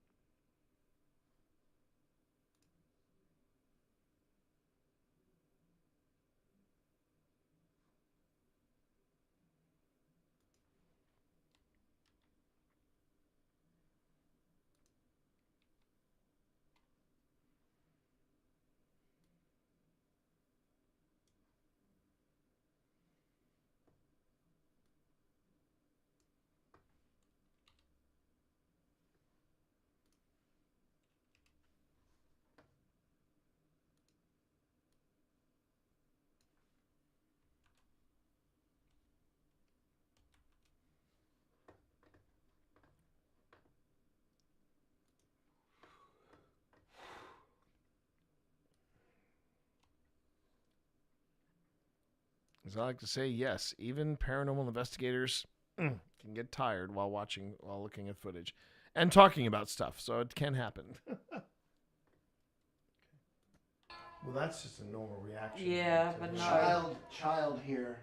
As I like to say, yes, even paranormal investigators can get tired while looking at footage and talking about stuff, so it can happen. Well, that's just a normal reaction. Yeah, but no. Child here.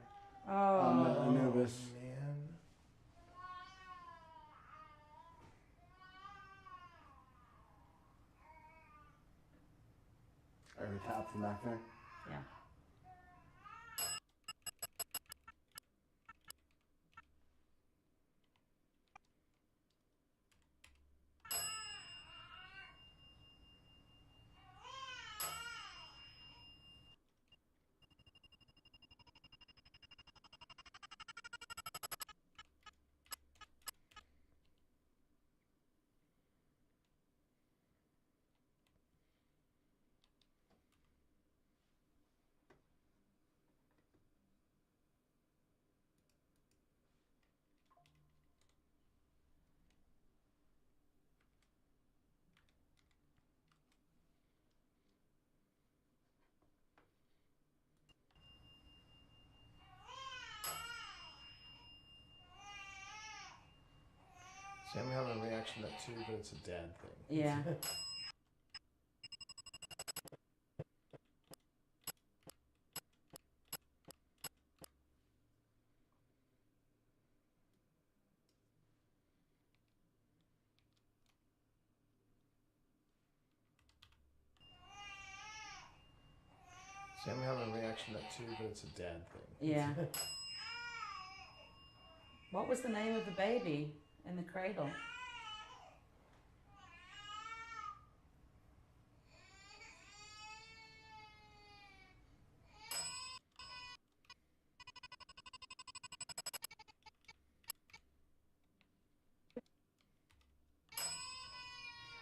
Oh. Anubis. Man. Are the taps from back there? Yeah. See, I'm having a reaction to that too, but it's a dad thing. Yeah. See, I'm having a reaction to that too, but it's a dad thing. Yeah. What was the name of the baby in the cradle?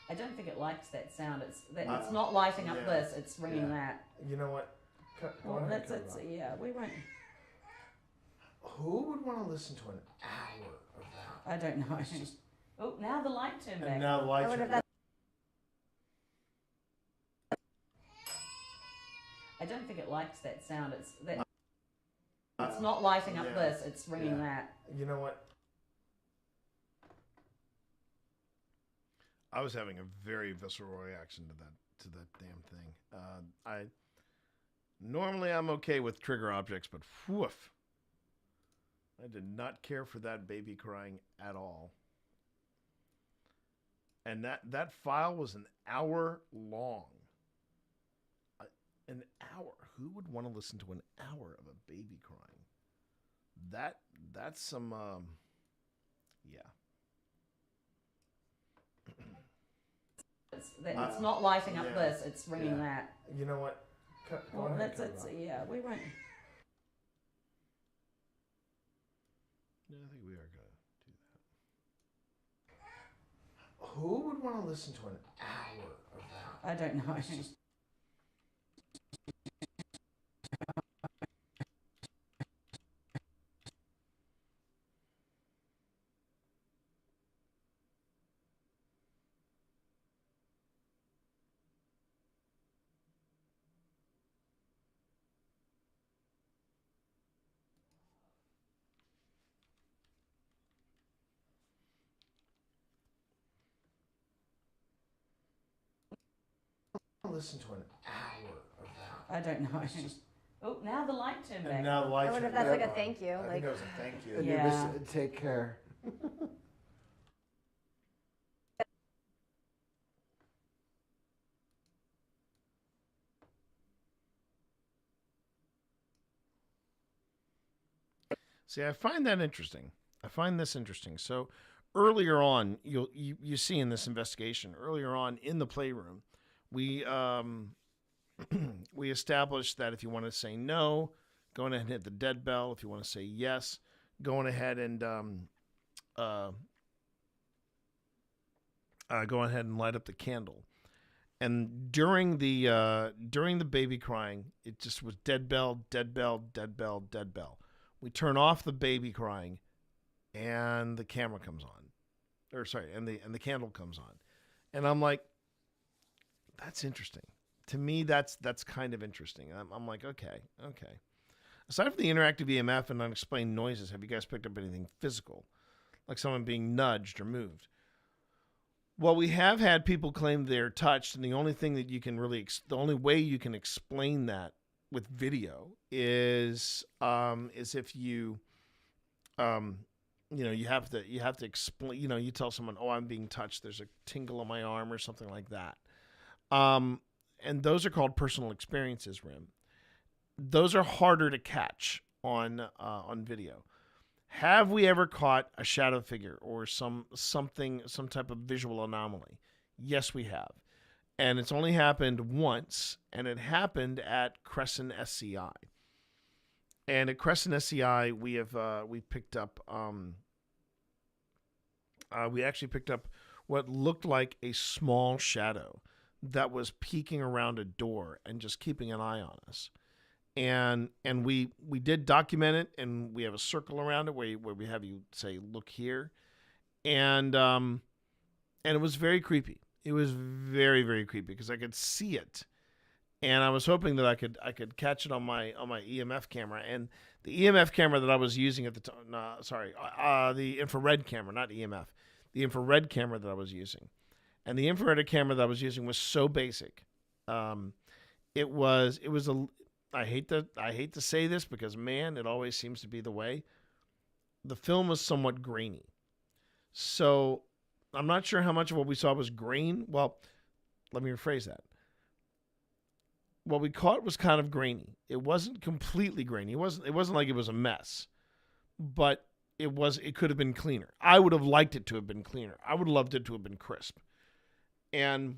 I don't think it likes that sound. It's not lighting up this. It's ringing that. You know what? Go Well, ahead, that's cut it it. Yeah, we won't. Who would want to listen to an hour of that? I don't know. It's just, Oh, now the light turned back. and now the lights are... I don't think it likes that sound. It's not lighting up this. It's ringing that. You know what? I was having a very visceral reaction to that damn thing. Normally I'm okay with trigger objects, but woof. I did not care for that baby crying at all. And that file was an hour long. An hour. Who would want to listen to an hour of a baby crying? That's some yeah. It's not lighting up this. It's ringing that. You know what? Go Well, ahead, that's it. Yeah, we won't. No, I think we are going to do that. Who would want to listen to an hour of that? I don't know. It's just... listen to an hour of that? I don't know. It's just, Oh, now the light turned back. and now the I lights wonder if are that's like back a on. thank you. I Like, think that was a thank you. And Yeah. take care. See, I find that interesting. I find this interesting. So earlier on, you see in this investigation, earlier on in the playroom, we we established that if you want to say no, go on ahead and hit the dead bell. If you want to say yes, go on ahead and go ahead and light up the candle. And during the baby crying, it just was dead bell, dead bell, dead bell, dead bell. We turn off the baby crying, and the camera comes on, or sorry, and the candle comes on, and I'm like, that's interesting. To me, that's kind of interesting. I'm like, okay. Aside from the interactive EMF and unexplained noises, have you guys picked up anything physical, like someone being nudged or moved? Well, we have had people claim they're touched, and the only thing that you can really, the only way you can explain that with video is if you, you have to explain. You tell someone, "Oh, I'm being touched. There's a tingle on my arm," or something like that. And those are called personal experiences, Rim. Those are harder to catch on video. Have we ever caught a shadow figure or some type of visual anomaly? Yes, we have. And it's only happened once, and it happened at Crescent SCI. And at Crescent SCI, we picked up we actually picked up what looked like a small shadow that was peeking around a door and just keeping an eye on us. And we did document it, and we have a circle around it where we have you say, "Look here," and it was very creepy. It was very, very creepy because I could see it, and I was hoping that I could catch it on my EMF camera. And the EMF camera that I was using at the time, the infrared camera, not EMF, the infrared camera that I was using, and the infrared camera that I was using was so basic. It was a. I hate to say this because, man, it always seems to be the way. The film was somewhat grainy. So I'm not sure how much of what we saw was grain. Well, let me rephrase that. What we caught was kind of grainy. It wasn't completely grainy. It wasn't like it was a mess. But it could have been cleaner. I would have liked it to have been cleaner. I would have loved it to have been crisp. And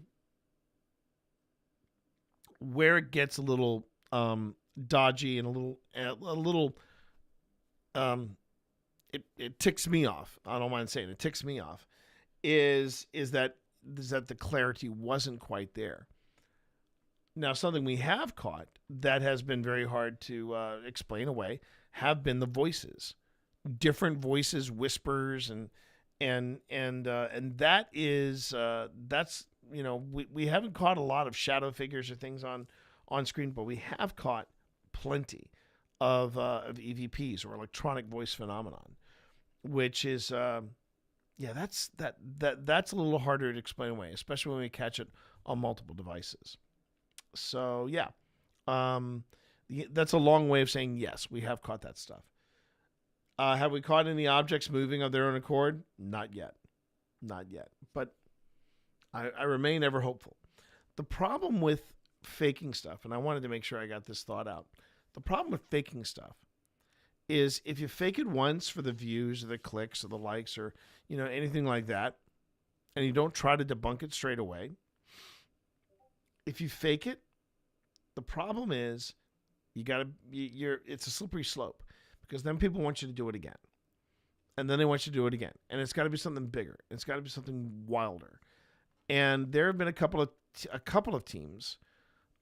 where it gets a little dodgy and a little it ticks me off. I don't mind saying it ticks me off. Is that the clarity wasn't quite there. Now, something we have caught that has been very hard to explain away have been the voices, different voices, whispers, and that is that's we haven't caught a lot of shadow figures or things on screen, but we have caught plenty of EVPs or electronic voice phenomenon, which is that's a little harder to explain away, especially when we catch it on multiple devices. So yeah, that's a long way of saying yes, we have caught that stuff. Have we caught any objects moving of their own accord? Not yet. But I remain ever hopeful. The problem with faking stuff, and I wanted to make sure I got this thought out. The problem with faking stuff is if you fake it once for the views or the clicks or the likes or anything like that, and you don't try to debunk it straight away, if you fake it, the problem is it's a slippery slope, because then people want you to do it again, and then they want you to do it again, and it's got to be something bigger. It's got to be something wilder. And there have been a couple of teams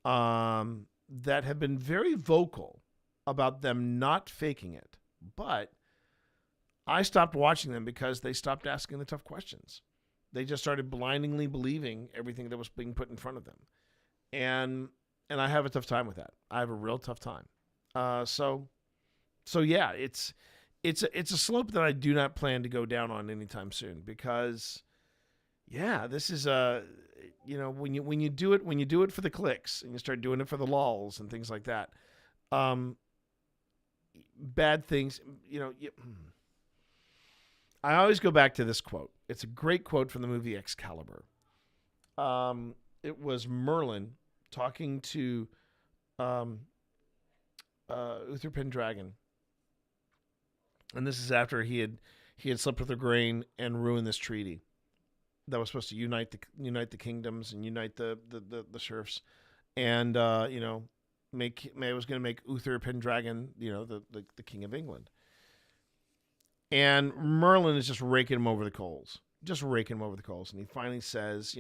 that have been very vocal about them not faking it, but I stopped watching them because they stopped asking the tough questions. They just started blindly believing everything that was being put in front of them, and I have a tough time with that. I have a real tough time. So yeah, it's a slope that I do not plan to go down on anytime soon, because yeah, this is when you do it for the clicks and you start doing it for the lulls and things like that, bad things. I always go back to this quote. It's a great quote from the movie Excalibur. It was Merlin talking to Uther Pendragon, and this is after he had slept with Igraine and ruined this treaty that was supposed to unite the kingdoms and unite the serfs, and it was going to make Uther Pendragon the king of England. And Merlin is just raking him over the coals, and he finally says,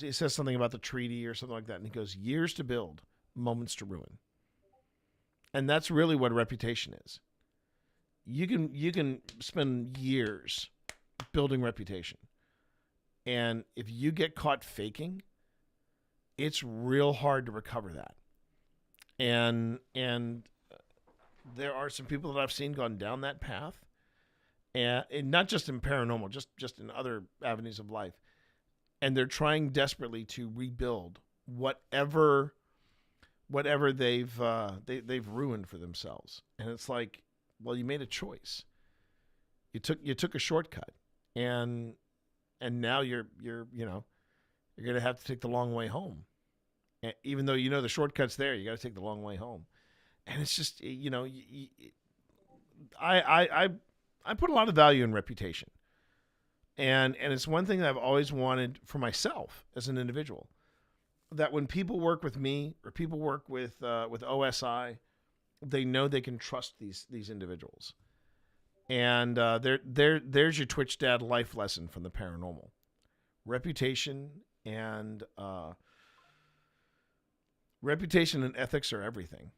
he says something about the treaty or something like that, and he goes, "Years to build, moments to ruin." And that's really what reputation is. You can spend years building reputation, and if you get caught faking, it's real hard to recover that. And there are some people that I've seen gone down that path, and not just in paranormal, just in other avenues of life, and they're trying desperately to rebuild whatever they've ruined for themselves. And it's like, well, you made a choice. You took a shortcut, and now you're gonna have to take the long way home. And even though the shortcut's there, you got to take the long way home. And it's just, I put a lot of value in reputation, and it's one thing that I've always wanted for myself as an individual, that when people work with me or people work with OSI, they know they can trust these individuals. And there's your Twitch Dad life lesson from the paranormal: reputation and ethics are everything.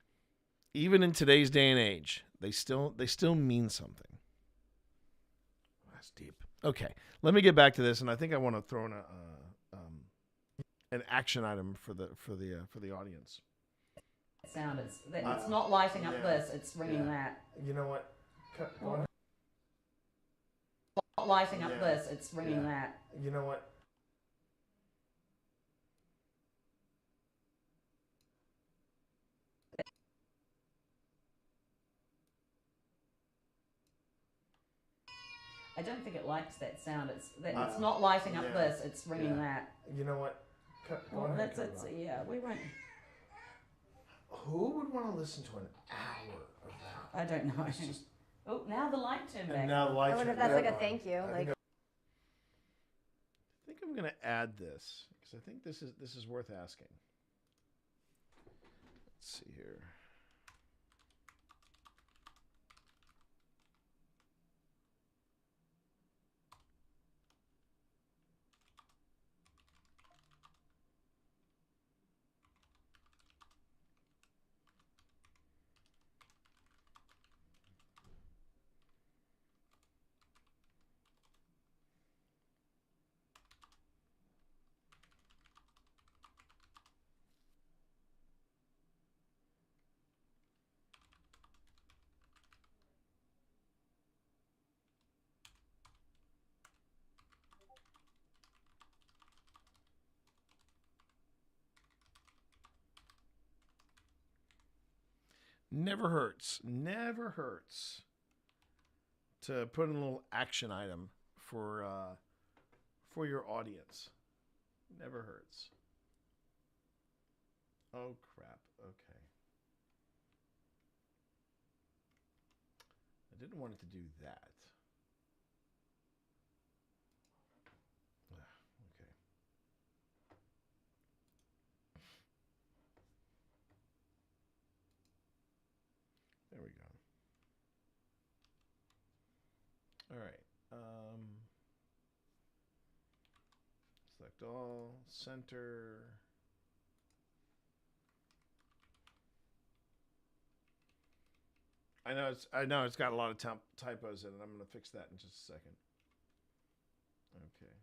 Even in today's day and age, they still mean something. That's deep. Okay, let me get back to this, and I think I want to throw in an action item for the audience. Sound it's not lighting up this; it's ringing that. You know what? Not lighting up this; it's ringing that. You know what? I don't think it likes that sound. It's not lighting up this; it's ringing that. You know what? Yeah, we won't. Who would want to listen to an hour of that? I don't know. Oh, now the light turned back. Now the light. I wonder if that's like a thank you. I think I'm going to add this because I think this is worth asking. Let's see here. Never hurts to put in a little action item for your audience. Never hurts. Oh crap. Okay. I didn't want it to do that. Okay. There we go. All right. Select all, center. I know it's got a lot of typos in it. I'm going to fix that in just a second. Okay.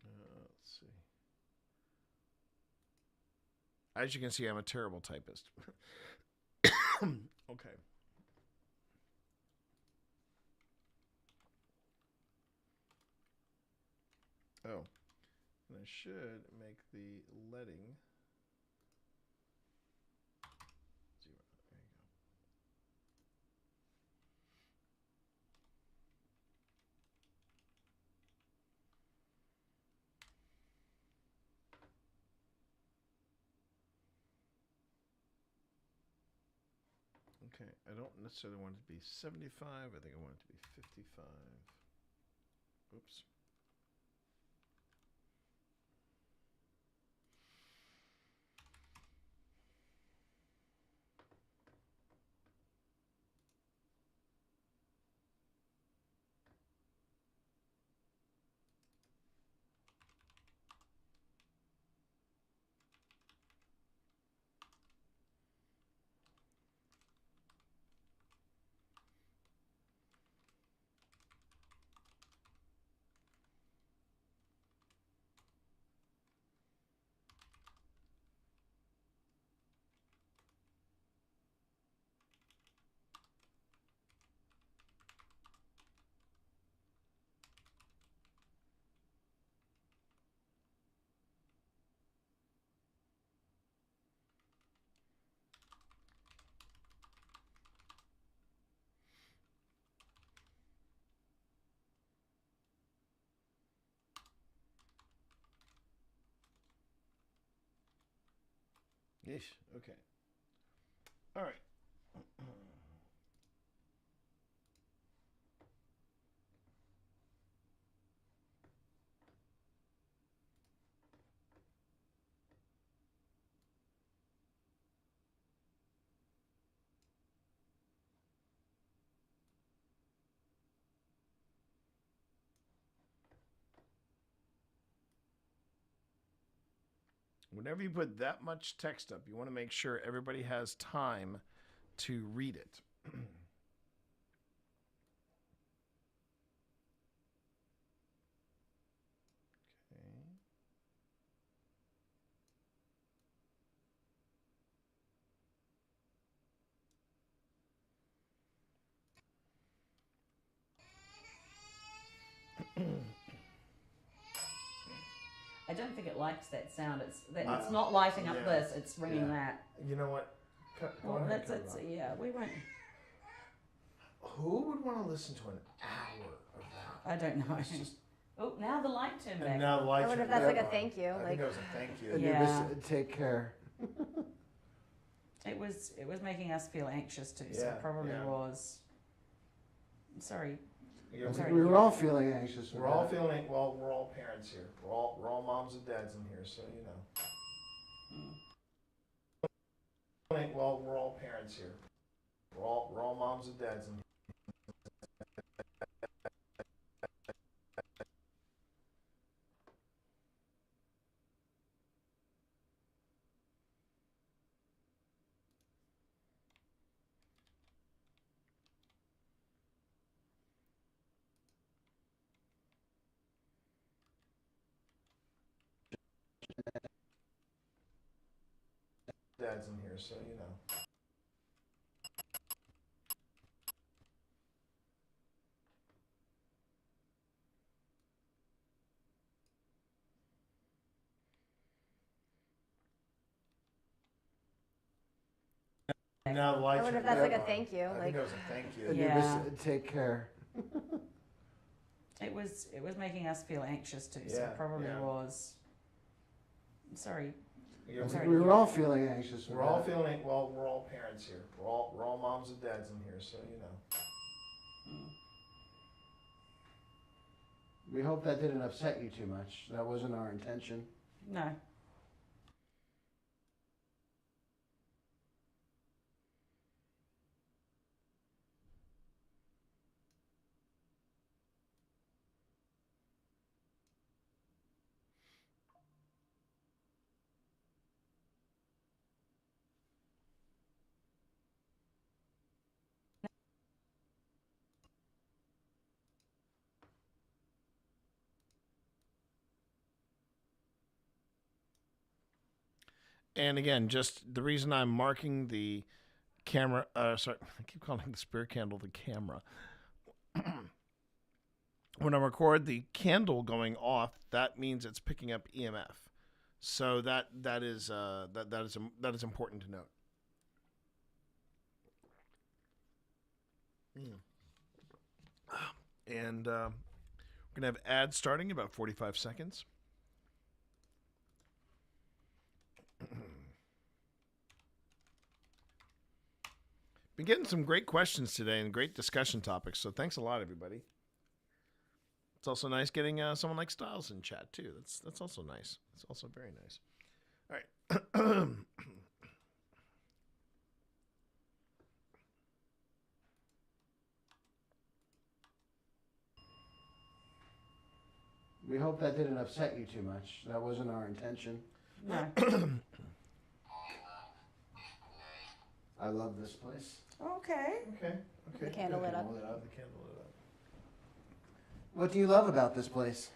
Let's see. As you can see, I'm a terrible typist. Okay. Oh, and I should make the leading 0. There you go. Okay, I don't necessarily want it to be 75. I think I want it to be 55. Oops. Yeesh. Okay. All right. Whenever you put that much text up, you want to make sure everybody has time to read it. Okay. I don't think it likes that sound. It's not lighting up this. It's ringing that. You know what? Well, that's it. Yeah, we won't. Who would want to listen to an hour of that? I don't know. It's just, Oh, now the light turned back. and now the lights I wonder are if that's like a back thank on. you. I Like, think it was a thank you. Yeah. Take care. It was making us feel anxious too. So Yeah, it probably yeah. was. Sorry. Yeah, Sorry. We were all feeling anxious. We're all feeling, well, we're all parents here. We're all moms and dads in here, so you know. Well, we're all parents here. We're all moms and dads in here. Dads in here, so you know. Now the lights I wonder are if that's back like a on. thank you. I Like, think it was a thank you. Yeah. Take care. It was making us feel anxious too. So Yeah, it probably yeah. was. Sorry. Yeah, Sorry. We were all feeling anxious. we're all feeling, well, we're all parents here. We're all moms and dads in here, so you know. We hope that didn't upset you too much. That wasn't our intention. No. And again, just the reason I'm marking the camera, sorry, I keep calling the spirit candle the camera. when I record the candle going off, that means it's picking up EMF. So that is important to note. And we're gonna have ads starting in about 45 seconds. Been getting some great questions today and great discussion topics, so thanks a lot, everybody. It's also nice getting someone like Styles in chat too. That's also nice. It's also very nice. All right. We hope that didn't upset you too much. That wasn't our intention. No. I love this place. Okay. Okay. The candle lit up. The candle lit up. What do you love about this place?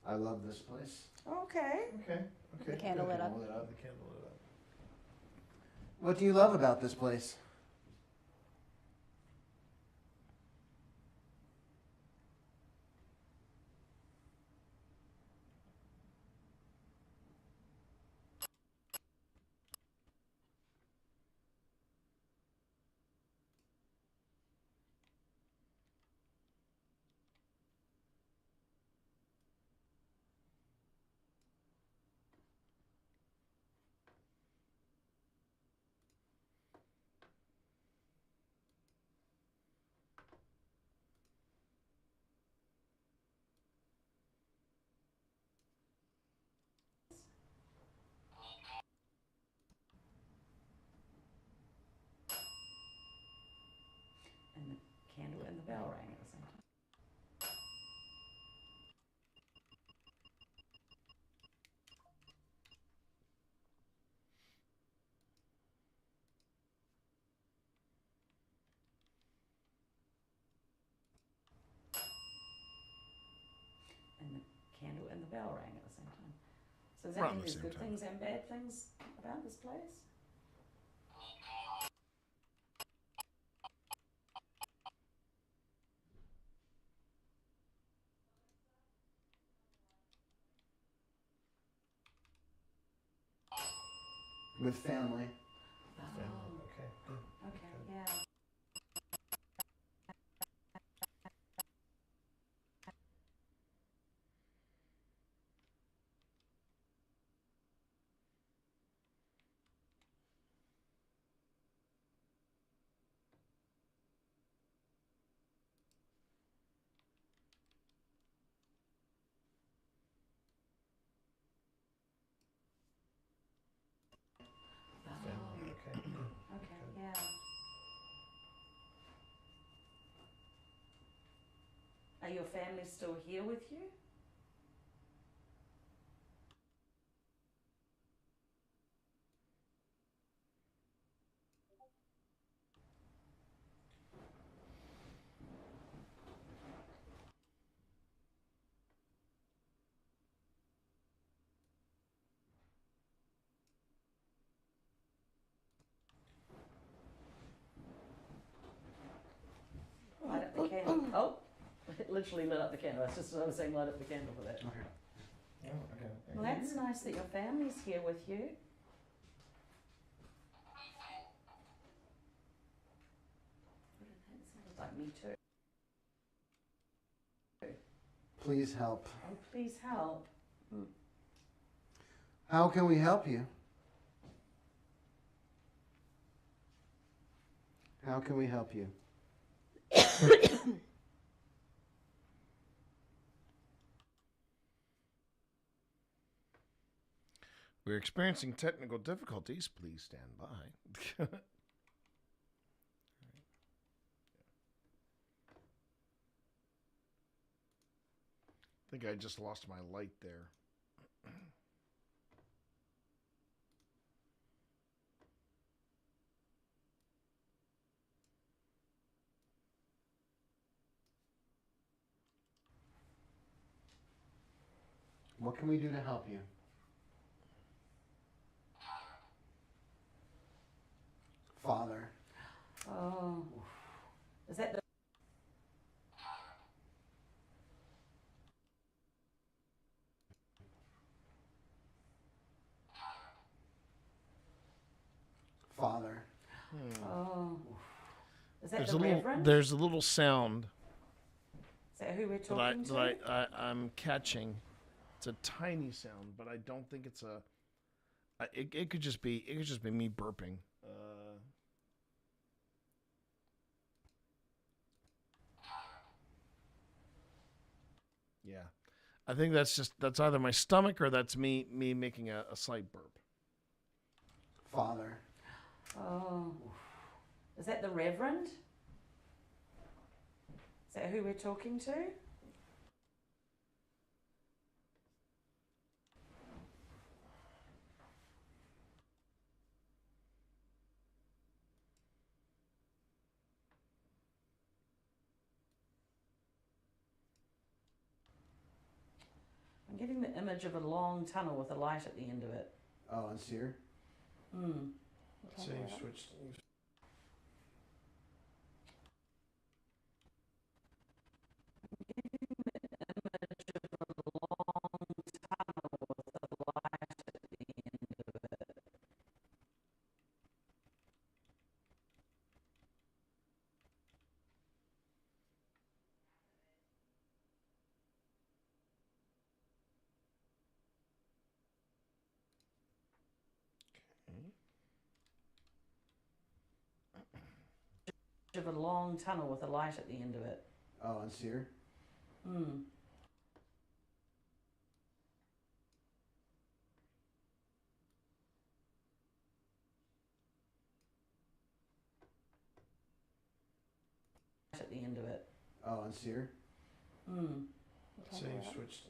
I love this place. Okay. Okay. The candle lit up. The candle lit up. What do you love about this place? And the candle and the bell rang at the same time. And the candle and the bell rang at the same time. So does that Around mean the there's same good time. things and bad things about this place? With family. Okay. Good. Okay, yeah. Okay. Good. Okay, yeah. Are your family still here with you? Light up the candle. Oh, it literally lit up the candle. That's just what I was saying, light up the candle for that. Okay. Okay. Well, that's nice that your family's here with you. That sounds like me too. Please help. Oh, please help. How can we help you? How can we help you? We're experiencing technical difficulties. Please stand by. I think I just lost my light there. What can we do to help you? Father. Oh. Is that the... Father. Oh. Is that There's the a little. Reverend? There's a little sound Is that who we're talking to? I'm catching. It's a tiny sound, but I don't think it's a. It could just be. It could just be me burping. Yeah, I think that's either my stomach or that's me making a slight burp. Father. Oh. Is that the Reverend? Is that who we're talking to? I'm getting the image of a long tunnel with a light at the end of it. Oh, and Seer? Hmm. So you switched. Of a long tunnel with a light at the end of it. Oh, and Seer? Hmm. At the end of it. Oh, and Seer? Hmm. So you switched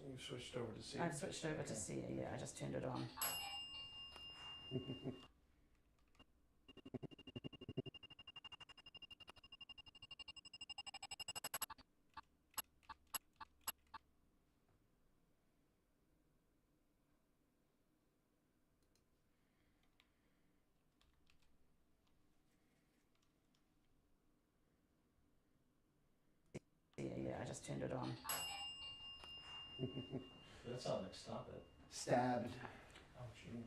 over to Seer? I've switched over to Seer, yeah, I just turned it on. Yeah, I just turned it on. That sounded like stop it. Stabbed. Oh, shoot.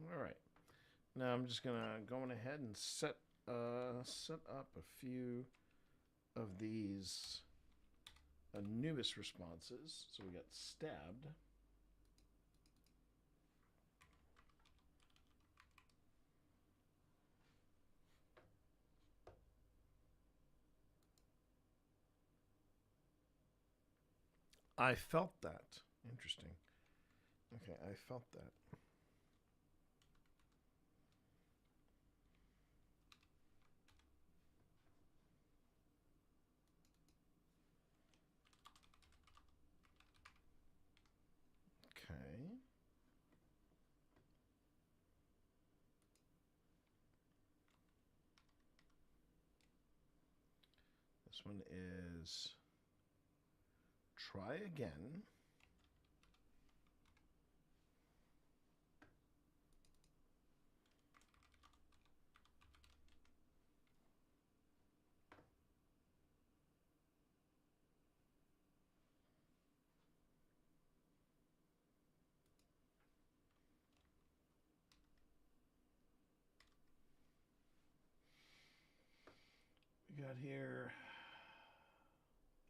All right. Now I'm just gonna go on ahead and set up a few of these Anubis responses. So we got stabbed. I felt that. Interesting. Okay, I felt that. Okay. This one is try again. We got here.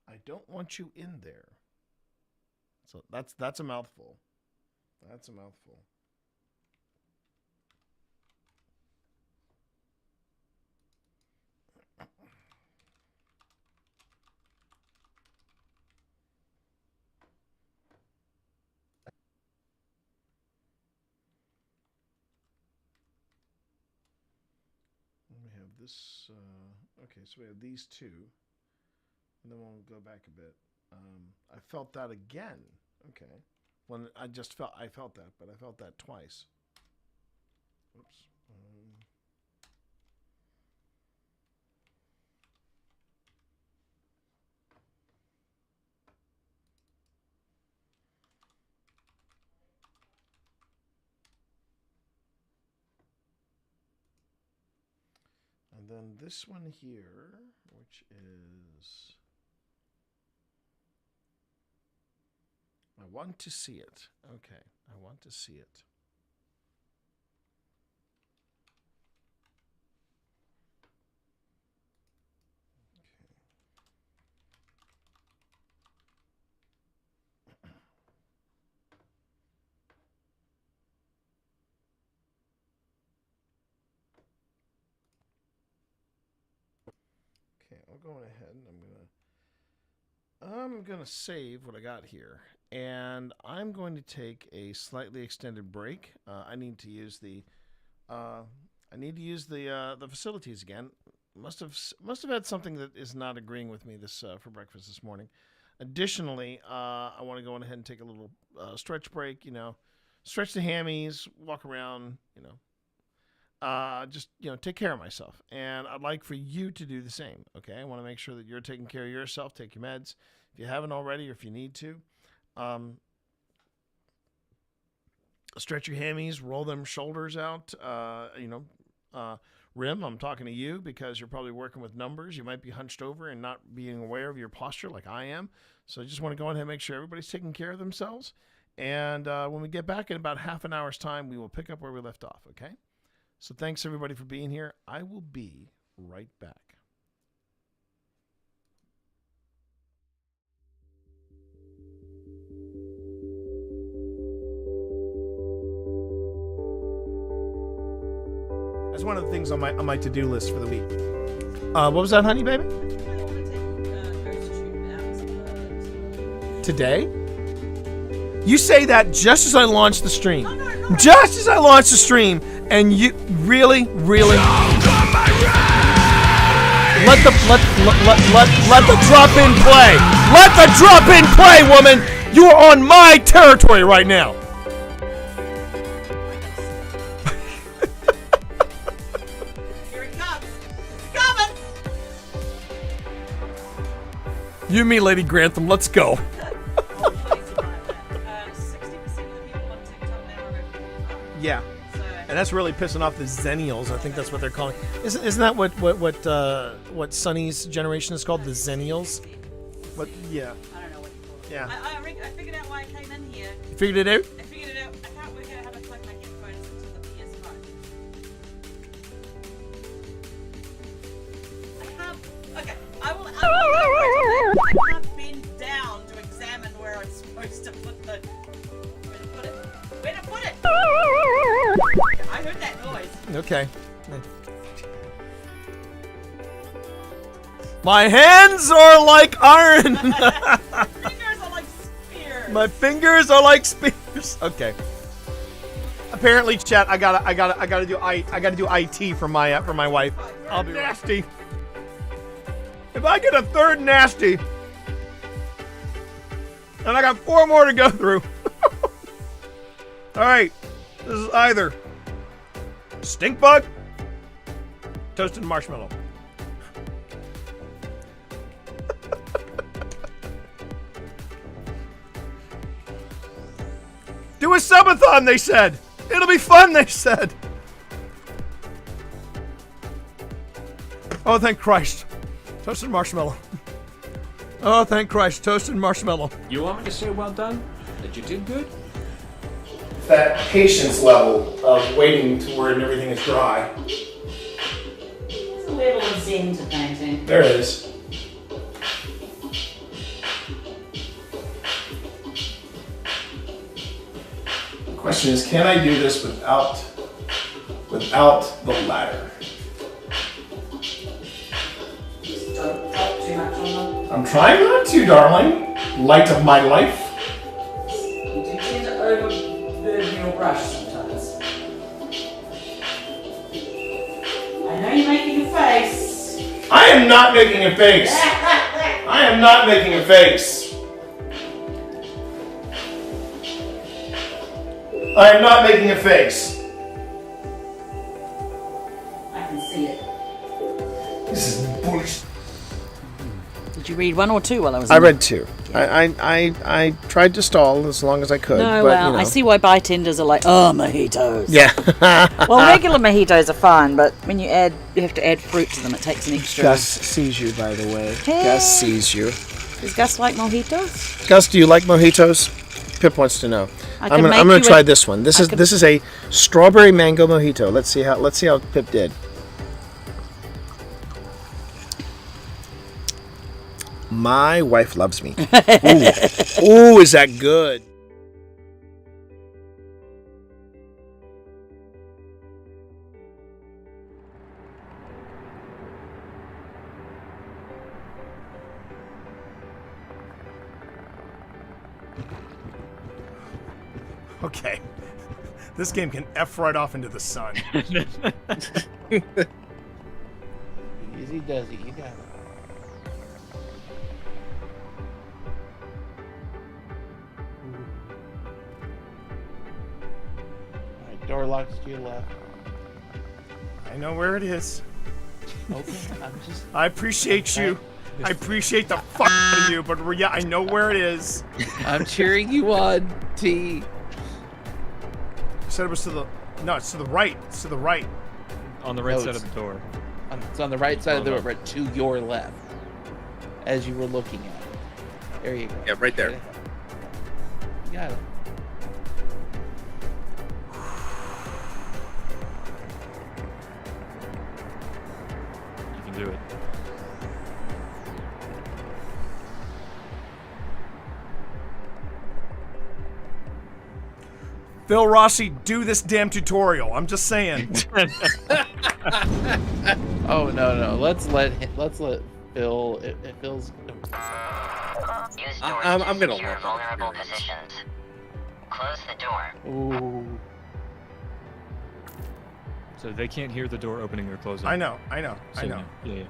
I don't want you in there. So that's a mouthful. That's a mouthful. We have this. Okay, so we have these two, and then we'll go back a bit. I felt that again. Okay, when I felt that, but I felt that twice. Oops. And then this one here, which is... I want to see it. Okay, I want to see it. Okay, I'm going ahead and I'm gonna save what I got here, and I'm going to take a slightly extended break. I need to use the the facilities again. Must have had something that is not agreeing with me this for breakfast this morning. Additionally, I want to go on ahead and take a little stretch break. You know, stretch the hammies, walk around. You know. Just, you know, take care of myself. And I'd like for you to do the same, okay? I want to make sure that you're taking care of yourself. Take your meds if you haven't already or if you need to. Stretch your hammies, roll them shoulders out. Rim, I'm talking to you because you're probably working with numbers. You might be hunched over and not being aware of your posture like I am. So I just want to go ahead and make sure everybody's taking care of themselves. And when we get back in about half an hour's time, we will pick up where we left off, okay? So thanks, everybody, for being here. I will be right back. That's one of the things on my to-do list for the week. What was that, honey, baby? Today? You say that just as I launch the stream. Just as I launch the stream. And you really let the drop in play. Let the drop in play, woman. You are on my territory right now. Here it comes. It's coming. You and me, Lady Grantham. Let's go. 60% of the people on TikTok now are Yeah. And that's really pissing off the Zennials. I think that's what they're calling. Isn't that what Sonny's generation is called? The Zennials? What? Yeah. I don't know what you call it. Yeah. I figured out why I came in here. You figured it out? I figured it out. I can't work out how to plug my headphones into the PS5. I can't bend down to examine where I'm supposed to put the... Where to put it? I heard that noise. Okay. My hands are like iron. My fingers are like spears. My fingers are like spears. Okay. Apparently, chat. I gotta do IT for my wife. I'll be nasty. If I get a third nasty, and I got 4 more to go through. All right. This is either stink bug, toasted marshmallow. Do a subathon, they said. It'll be fun, they said. Oh, thank Christ. Toasted marshmallow. Oh, thank Christ. Toasted marshmallow. You want me to say well done? That you did good? That patience level of waiting to where everything is dry. There's a level of zen to painting. There is. The question is, can I do this without the ladder? Just don't drop too much on them. I'm trying not to, darling. Light of my life. You do tend to overburden your brush sometimes. I know you're making a face. I am not making a face. I am not making a face. I am not making a face. I can see it. This is bullshit. Did you read 1 or 2 while I was I read 2. I tried to stall as long as I could. No, but, well, you know. I see why bartenders are like, oh, mojitos. Yeah. Well, regular mojitos are fine, but when you have to add fruit to them, it takes an extra. Gus sees you, by the way. Hey. Gus sees you. Does Gus like mojitos? Gus, do you like mojitos? Pip wants to know. I'm gonna try this one. This is a strawberry mango mojito. Let's see how Pip did. My wife loves me. Ooh, is that good? Okay. This game can F right off into the sun. Easy does it. You got it. Alright, door locks to your left. I know where it is. Okay, I appreciate you. I appreciate the fuck out of you, but yeah, I know where it is. I'm cheering you on, T. You said it was to the... No, it's to the right. It's to the right. On the right side of the door. It's on the right side of the door, but to your left. As you were looking at it. There you go. Yeah, right there. You got it. You can do it. Phil Rossi, do this damn tutorial. I'm just saying. Oh no! Let's let Phil. It feels. I'm gonna secure vulnerable positions. Close the door. Ooh. So they can't hear the door opening or closing. I know. So, Yeah.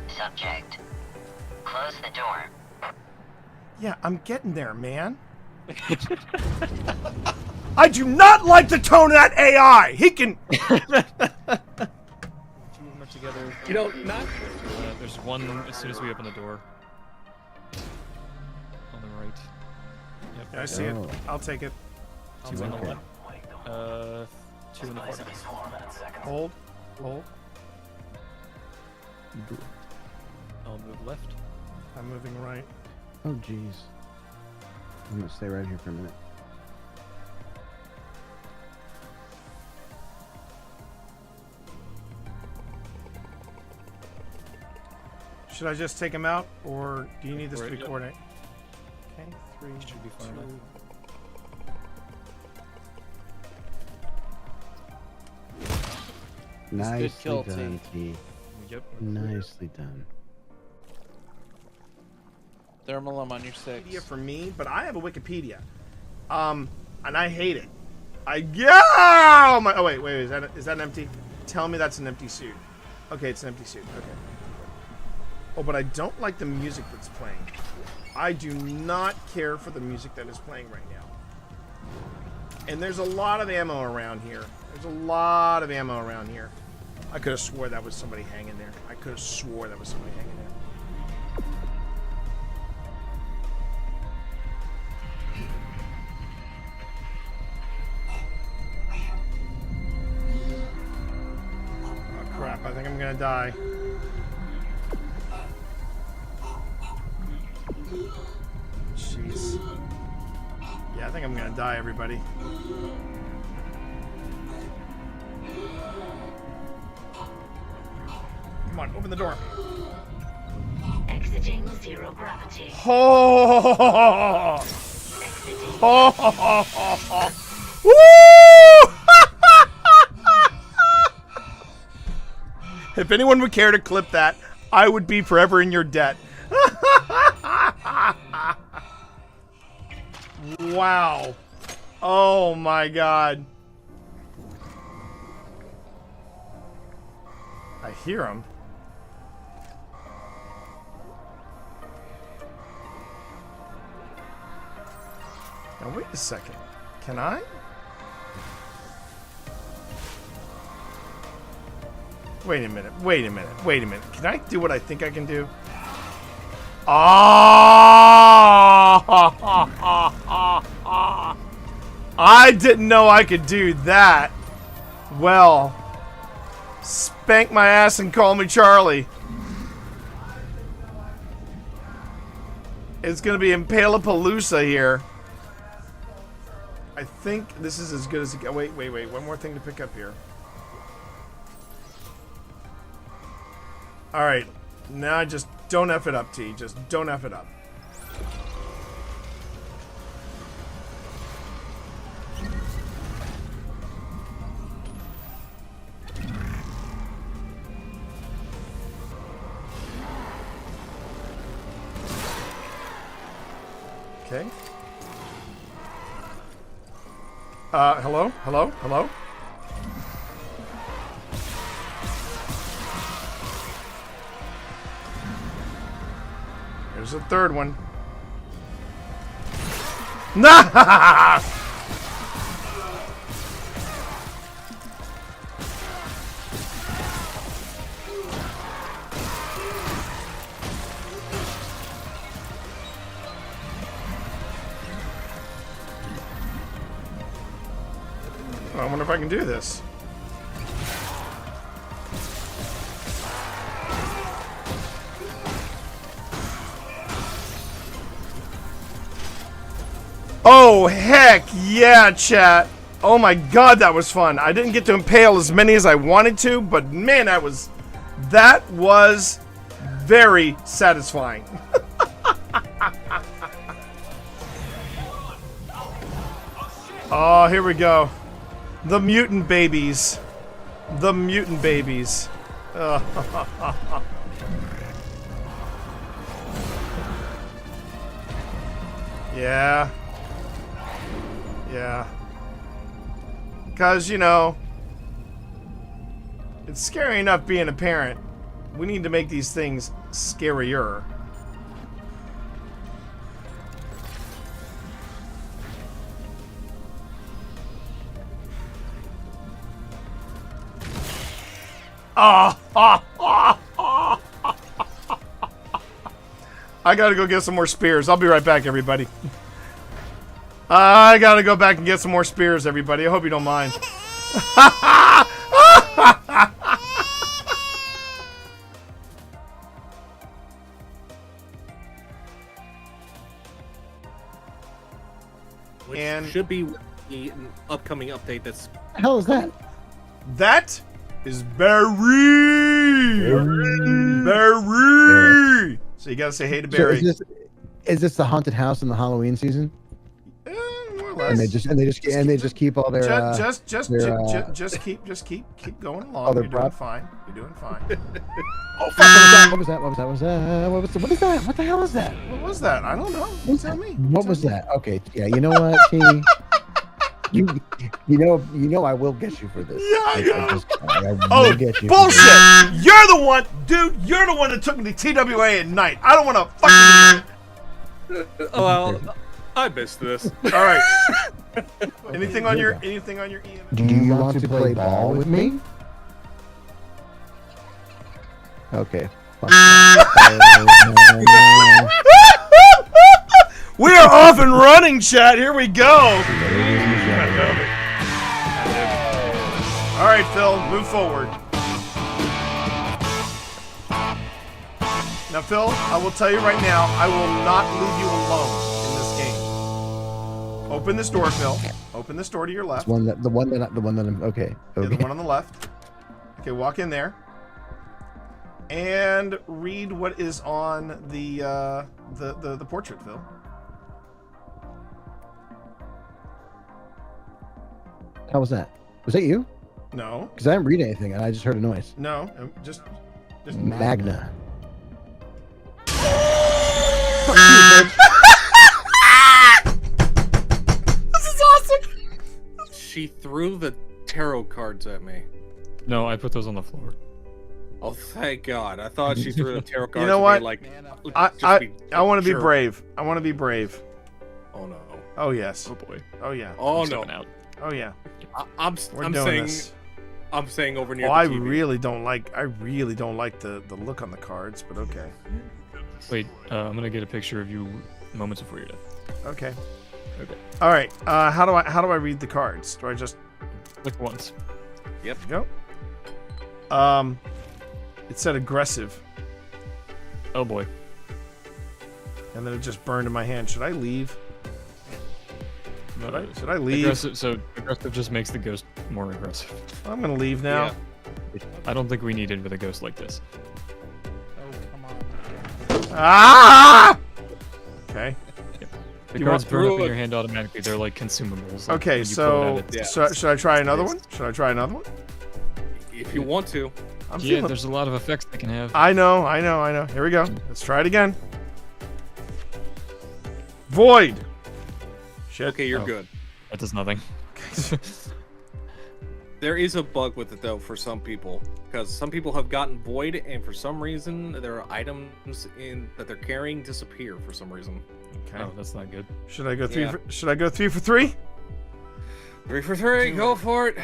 Subject. Close the door. Yeah, I'm getting there, man. I do not like the tone of that AI. He can... Together. You know, not... there's one as soon as we open the door. On the right. Yep. Yeah, I see it. I'll take it. Two on the left. Two in the corner. Hold. I'll move left. I'm moving right. Oh, jeez. I'm gonna stay right here for a minute. Should I just take him out, or do you need this to be Yep. coordinated? Okay, 3, Should be far 2. enough. Nicely kill, done, T. Yep. Nicely done. Thermal, I'm on your 6. Wikipedia for me, but I have a Wikipedia, and I hate it. Oh wait, is that an empty? Tell me that's an empty suit. Okay, it's an empty suit. Okay. Oh, but I don't like the music that's playing. I do not care for the music that is playing right now. And there's a lot of ammo around here. I could have swore that was somebody hanging there. Oh crap, I think I'm gonna die. Jeez. Yeah, I think I'm gonna die, everybody. Come on, open the door. Exiting zero gravity. Oh! Woo! If anyone would care to clip that, I would be forever in your debt. Wow. Oh my god. I hear him. Now wait a second. Can I? Wait a minute. Wait a minute. Wait a minute. Can I do what I think I can do? Ah! I didn't know I could do that. Well, spank my ass and call me Charlie. It's gonna be Impalapalooza here. I think this is as good as it gets. Wait. One more thing to pick up here. Alright. Now just don't F it up, T. Just don't F it up. Okay. Hello? Hello? Hello? There's a third one. Nah! I wonder if I can do this. Oh, heck yeah, chat. Oh my god, that was fun. I didn't get to impale as many as I wanted to, but man, that was very satisfying. Oh, here we go. The mutant babies. The mutant babies. Yeah. Yeah. Because, you know, it's scary enough being a parent. We need to make these things scarier. I gotta go get some more spears. I'll be right back, everybody. I gotta go back and get some more spears, everybody. I hope you don't mind. Which should be the upcoming update that's... What the hell is that? That is Barry! Barry! So you gotta say hey to Barry. So is this the haunted house in the Halloween season? More or less. And they just keep all their just keep going along. Oh, You're doing prop? fine. You're doing fine. Oh fuck! What was that? What is that? What the hell is that? What was that? I don't know. You tell me. What was that? Okay, yeah. You know what, T? You know I will get you for this. Yeah, I will oh, get you bullshit! You're the one, dude. You're the one that took me to TWA at night. I don't want to fucking. Oh, well, I missed this. All right. Anything on your EMF? Do you want to play ball with me? Okay. We are off and running, chat. Here we go. All right, Phil, move forward. Now, Phil, I will tell you right now, I will not leave you alone in this game. Open this door, Phil. Open this door to your left. The one that I'm okay. Yeah, the one on the left. Okay, walk in there. And read what is on the portrait, Phil. How was that? Was that you? No. Because I didn't read anything, and I just heard a noise. No, just Magna. Fuck you, bitch. This is awesome. She threw the tarot cards at me. No, I put those on the floor. Oh, thank God! I thought she threw the tarot cards. You know what? Like, I want to be brave. I want to be brave. Oh no. Oh yes. Oh boy. Oh yeah. Oh I'm no. stepping out. Oh yeah. I'm doing saying this. I'm saying over near Oh, the I TV. really don't like the look on the cards, but okay. Wait, I'm gonna get a picture of you moments before your death. Okay. Okay. All right. How do I read the cards? Do I just Click once. Yep. go? It said aggressive, Oh boy. and then it just burned in my hand. Should I leave? No, Should I leave? Aggressive, so aggressive just makes the ghost more aggressive. I'm gonna leave now. Yeah. I don't think we need it with a ghost like this. Oh, come on. Ah! Okay. The You cards want- burn up in your hand automatically. They're like consumables. Like, Okay. when you pull it So out, it's- should I try another one? Should I try another one? If you want to. I'm yeah, feeling. there's a lot of effects they can have. I know. Here we go. Let's try it again. Void. Shit. Okay, you're Oh. good. That does nothing. There is a bug with it though for some people, because some people have gotten void, and for some reason there are items that they're carrying disappear for some reason. Okay. Oh, that's not good. Should I go three? Yeah. Should I go 3 for 3? 3 for 3, go for it.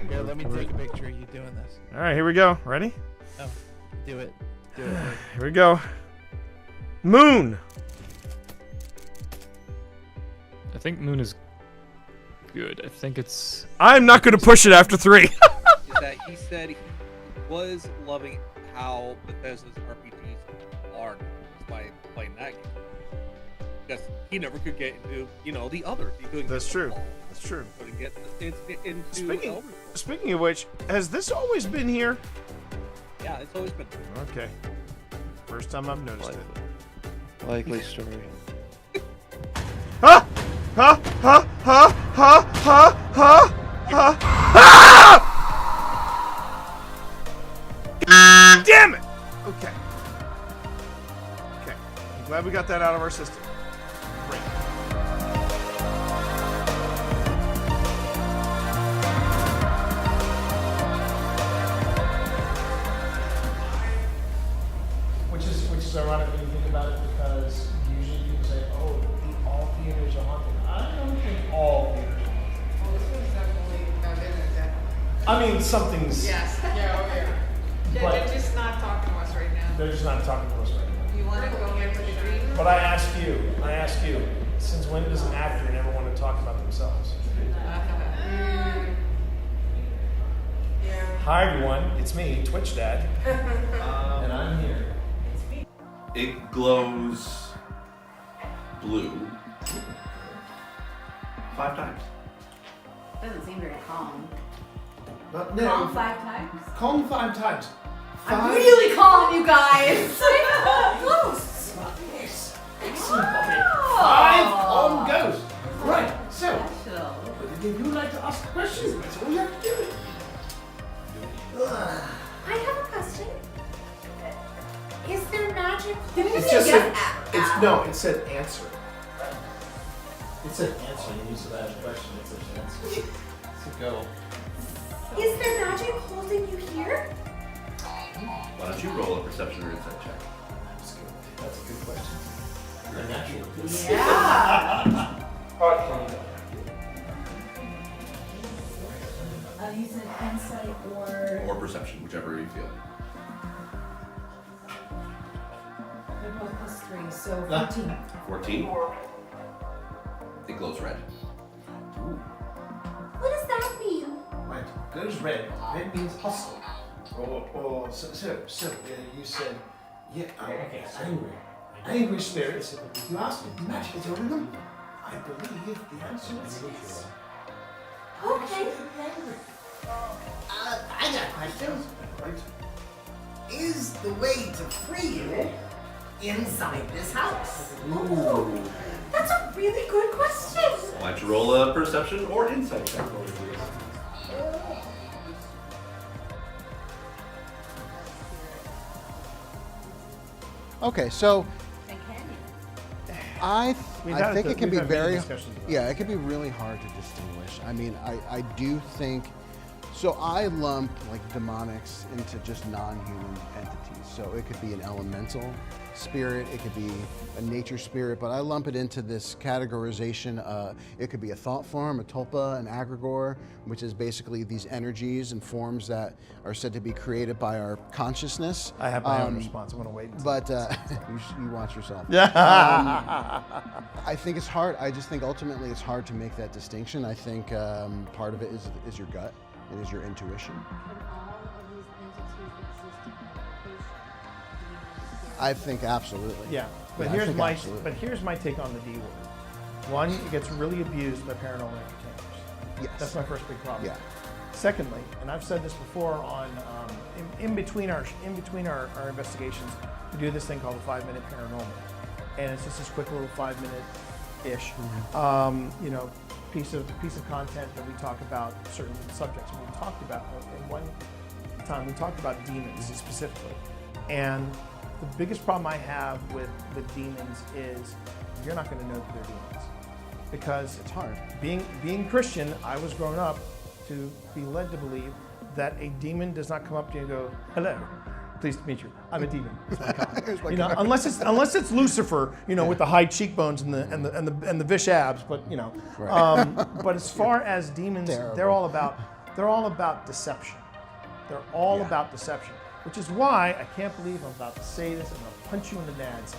Here, let me take a picture of you doing this. All right, here we go. Ready? Oh, do it. Do it. Here we go. Moon. I think Moon is good. I think it's. I'm not going to push it after 3. Is that he said he was loving how Bethesda's RPGs are by playing that game. Because he never could get into, the others. He couldn't That's get true. them all. That's true. Couldn't get into Speaking, Elder Scrolls. speaking of which, has this always been here? Yeah, it's always been. Okay. First time I've noticed it. Likely story. Ha! Ha! Ha! Ha! Ha! Ha! Ha! Ha! Damn it! Okay. Okay. I'm glad we got that out of our system. Great. Which is ironic when you think about it, because usually people say, "Oh, all theaters are haunted." I don't think all theaters are haunted. Well, this one's definitely, I mean, something's. Yes, yeah, oh yeah. But- They're just not talking to us right now. They're just not talking to us right now. You want to go in for the dream? But I ask you, since when does an actor never want to talk about themselves? Yeah. Hi everyone, it's me, Twitch Dad, and I'm here. It glows blue 5 times. Doesn't seem very calm. But Calm 5 times? Calm 5 times. I'm really calm, you guys! Close! Yes. Excellent. Okay. 5 calm ghosts. Right. So, if you would like to ask questions, that's all you have to do. I have a question. Is there magic? It just said, it said answer. It said answer. You used to ask a question. It said answer. So go. Is there magic holding you here? Why don't you roll a perception or insight check? That's good. That's a good question. You're a natural. Yeah! Alright, You said insight or... Or perception, whichever you feel. They're both +3, so 14. 14? It glows red. What does that mean? Right. Goes red. Red means hostile. So you said, yeah, okay, angry. Angry spirits. If you ask me, magic is holding them. I believe the answer is yes. Okay. I got questions. Right. Is the way to free you inside this house? Ooh. That's a really good question. Why don't you roll a perception or insight check? Okay, so I think it can be very, discussions about yeah, it can be really hard to distinguish. I mean, I do think So I lump like demonics into just non-human entities. So it could be an elemental spirit, it could be a nature spirit, but I lump it into this categorization. It could be a thought form, a tulpa, an egregore, which is basically these energies and forms that are said to be created by our consciousness. I have my own response. I'm going to wait. But you watch yourself. Yeah. I think it's hard. I just think ultimately it's hard to make that distinction. I think part of it is your gut. It is your intuition. I think absolutely. Yeah, but Yeah, I think absolutely. here's my take on the D word. One, it gets really abused by paranormal entertainers. Yes. That's my first big problem. Yeah. Secondly, and I've said this before on in between our investigations, we do this thing called the 5-minute paranormal, and it's just this quick little 5-minute-ish, piece of content that we talk about certain subjects. And we talked about in one time we talked about demons specifically, and the biggest problem I have with demons is you're not going to know that they're demons because it's hard. Being Christian, I was grown up to be led to believe that a demon does not come up to you and go, "Hello, pleased to meet you. I'm a demon." Unless it's Lucifer, with the high cheekbones and the vish abs. But but as far as demons, they're all about deception. They're all about deception, which is why I can't believe I'm about to say this. I'm going to punch you in the nads.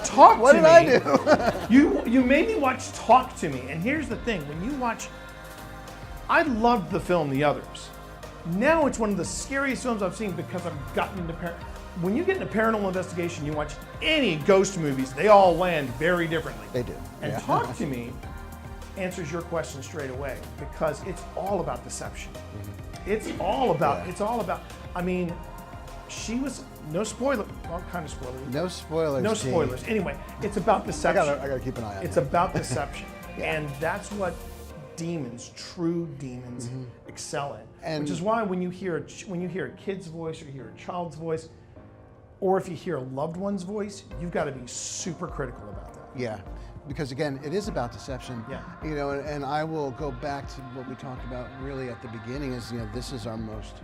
Talk What to did me. I do? You made me watch Talk to Me, and here's the thing: when you watch, I loved the film The Others. Now it's one of the scariest films I've seen because I've gotten into when you get into paranormal investigation, you watch any ghost movies, they all land very differently. They do. And Talk to Me answers your question straight away because it's all about deception. Mm-hmm. It's all about. I mean, she was no spoiler. Well, kind of spoiler. No spoilers. No spoilers. Anyway, it's about deception. I gotta keep an eye on it. It's about deception, and that's what demons, true demons, excel in. And which is why when you hear a kid's voice or you hear a child's voice, or if you hear a loved one's voice, you've got to be super critical about that. Yeah, because again, it is about deception. Yeah. And I will go back to what we talked about really at the beginning is, this is our most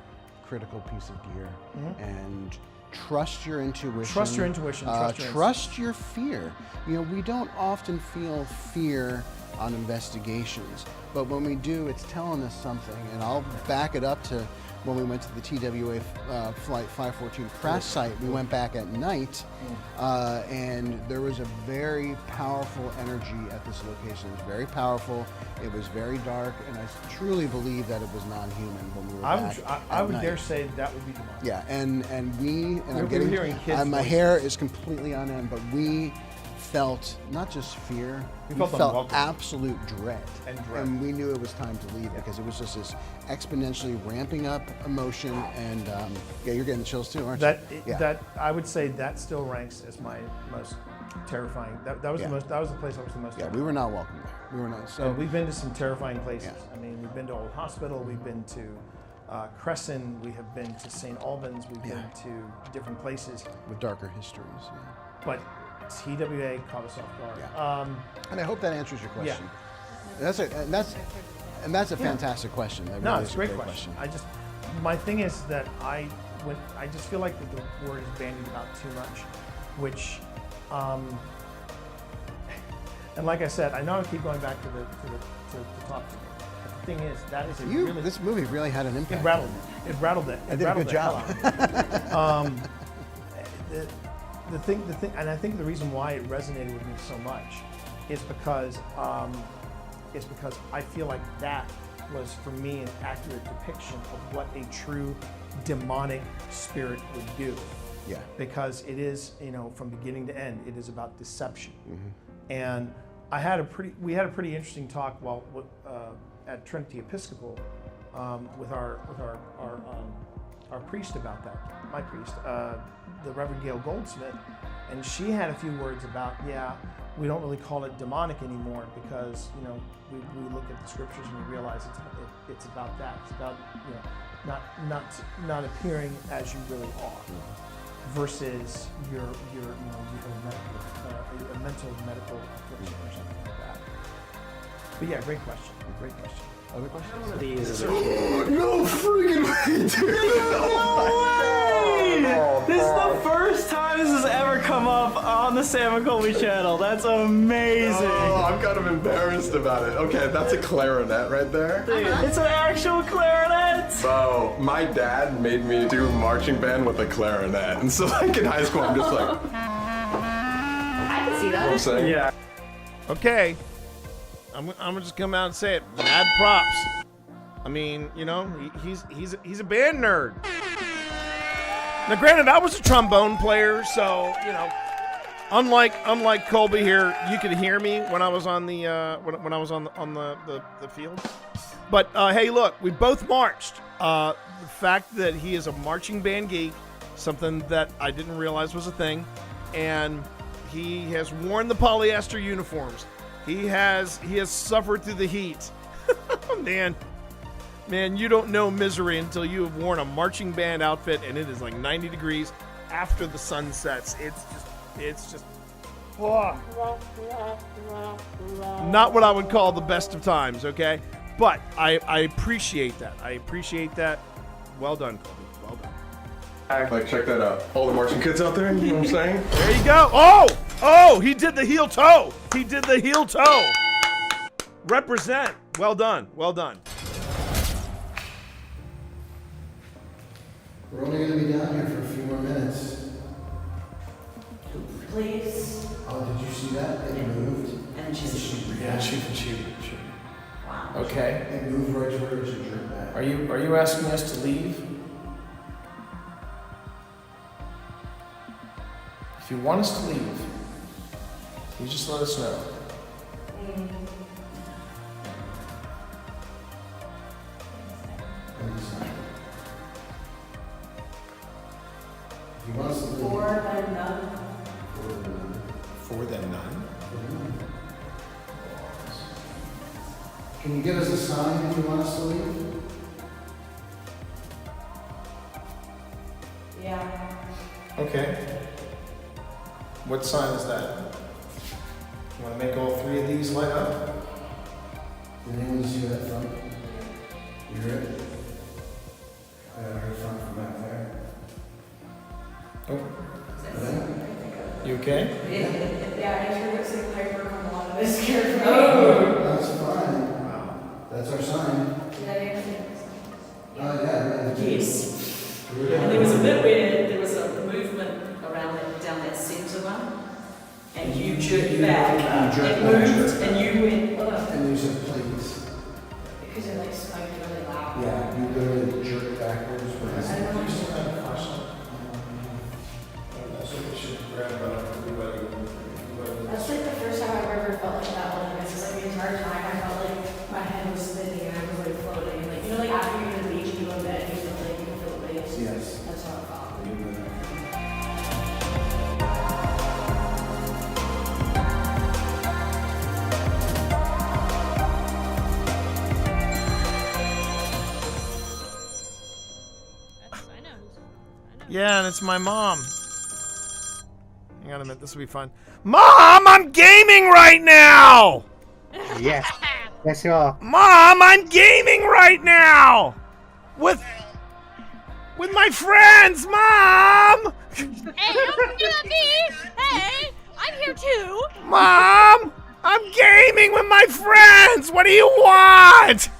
critical piece of gear. And trust your intuition. Trust your intuition. Trust your fear. We don't often feel fear on investigations, but when we do, it's telling us something. And I'll back it up to when we went to the TWA Flight 514 crash site. We went back at night, and there was a very powerful energy at this location. It was very powerful. It was very dark, and I truly believe that it was non-human when we were back. I would dare say that would be demonic. Yeah, and I'm getting hearing kids' my voices. hair is completely on end, but we felt not just fear, we felt absolute dread. And we knew it was time to leave because it was just this exponentially ramping up emotion. And you're getting the chills too, aren't you? That I would say that still ranks as my most terrifying. That was the most. That was the place I was the most. Yeah, we were not welcome there. We were not. So we've been to some terrifying places. I mean, we've been to Old Hospital. We've been to Crescent. We have been to St. Albans. We've been to different places with darker histories. But TWA caught us off guard. Yeah. And I hope that answers your question. Yeah. That's a fantastic question. That really it's a great question. My thing is that I just feel like that the word is bandied about too much, which, and like I said, I know I keep going back to Talk to Me. But the thing is, that is this movie really had an impact. It rattled it. I did a good job. The thing, and I think the reason why it resonated with me so much is because I feel like that was, for me, an accurate depiction of what a true demonic spirit would do. Yeah. Because it is, from beginning to end, it is about deception. And we had a pretty interesting talk at Trinity Episcopal with our priest about that. My priest. The Reverend Gail Goldsmith, and she had a few words about, we don't really call it demonic anymore because we look at the scriptures and we realize it's about that. It's about not appearing as you really are, versus you have a mental medical affliction or something like that. But yeah, great question. Great question. Other questions? One of these is No freaking way, dude! This is the first time this has ever come up on the Sam and Colby channel. That's amazing. Oh, I'm kind of embarrassed about it. Okay, that's a clarinet right there. Dude, it's an actual clarinet. Bro, my dad made me do marching band with a clarinet. And so like in high school, I'm just like... I can see You know what I'm that. saying? Yeah. Okay. I'm gonna just come out and say it. Mad props. I mean, you know, he's a band nerd. Now, granted, I was a trombone player, so you know, unlike Colby here, you could hear me when I was on the when I was on the field. But hey, look, we both marched. The fact that he is a marching band geek, something that I didn't realize was a thing, and he has worn the polyester uniforms. He has suffered through the heat. Man, you don't know misery until you have worn a marching band outfit and it is like 90 degrees after the sun sets. It's just oh. Not what I would call the best of times, okay? But I appreciate that. I appreciate that. Well done, Colby. Well done. Like, check that out. All the marching kids out there, you know what I'm saying? There you go. Oh, he did the heel toe. He did the heel toe. Represent. Well done. Well done. We're only going to be down here for a few more minutes. Please. Oh, did you see that? It moved. And she's Yeah, she. wow. Okay. It moved right to where it should drip back. Are you asking us to leave? If you want us to leave, you just let us know. If you want us to leave. Four and none. For the none? Can you give us a sign if you want us to leave? Yeah. Okay. What sign is that? You want to make all three of these light up? Did anyone see that front? You heard it? I heard front from back there. Oh. You okay? Yeah, I heard it say Piper come along. It scared me. That's fine. Wow. That's our sign. Yeah. Yes. Here we And go. there was a bit where there was a movement around that, down that centre one, and you jerked back. You jerked It back. moved, and you went, ugh. And you said please. Because it like spiked really loud. Yeah, you literally jerked backwards. I don't know. That's like the first time I've ever felt like that. Like it's just like the entire time I felt like my head was spinning and I was like floating. Like you know, like after you're in the beach and you go to bed, you feel like you can feel the waves. Yes. That's how it felt. Yeah, and it's my mom. Hang on a minute, this will be fun. Mom, I'm gaming right now! Yes. Yes, you are. Mom, I'm gaming right now! With my friends, Mom! Hey, don't do that, me! Hey, I'm here too! Mom! I'm gaming with my friends! What do you want?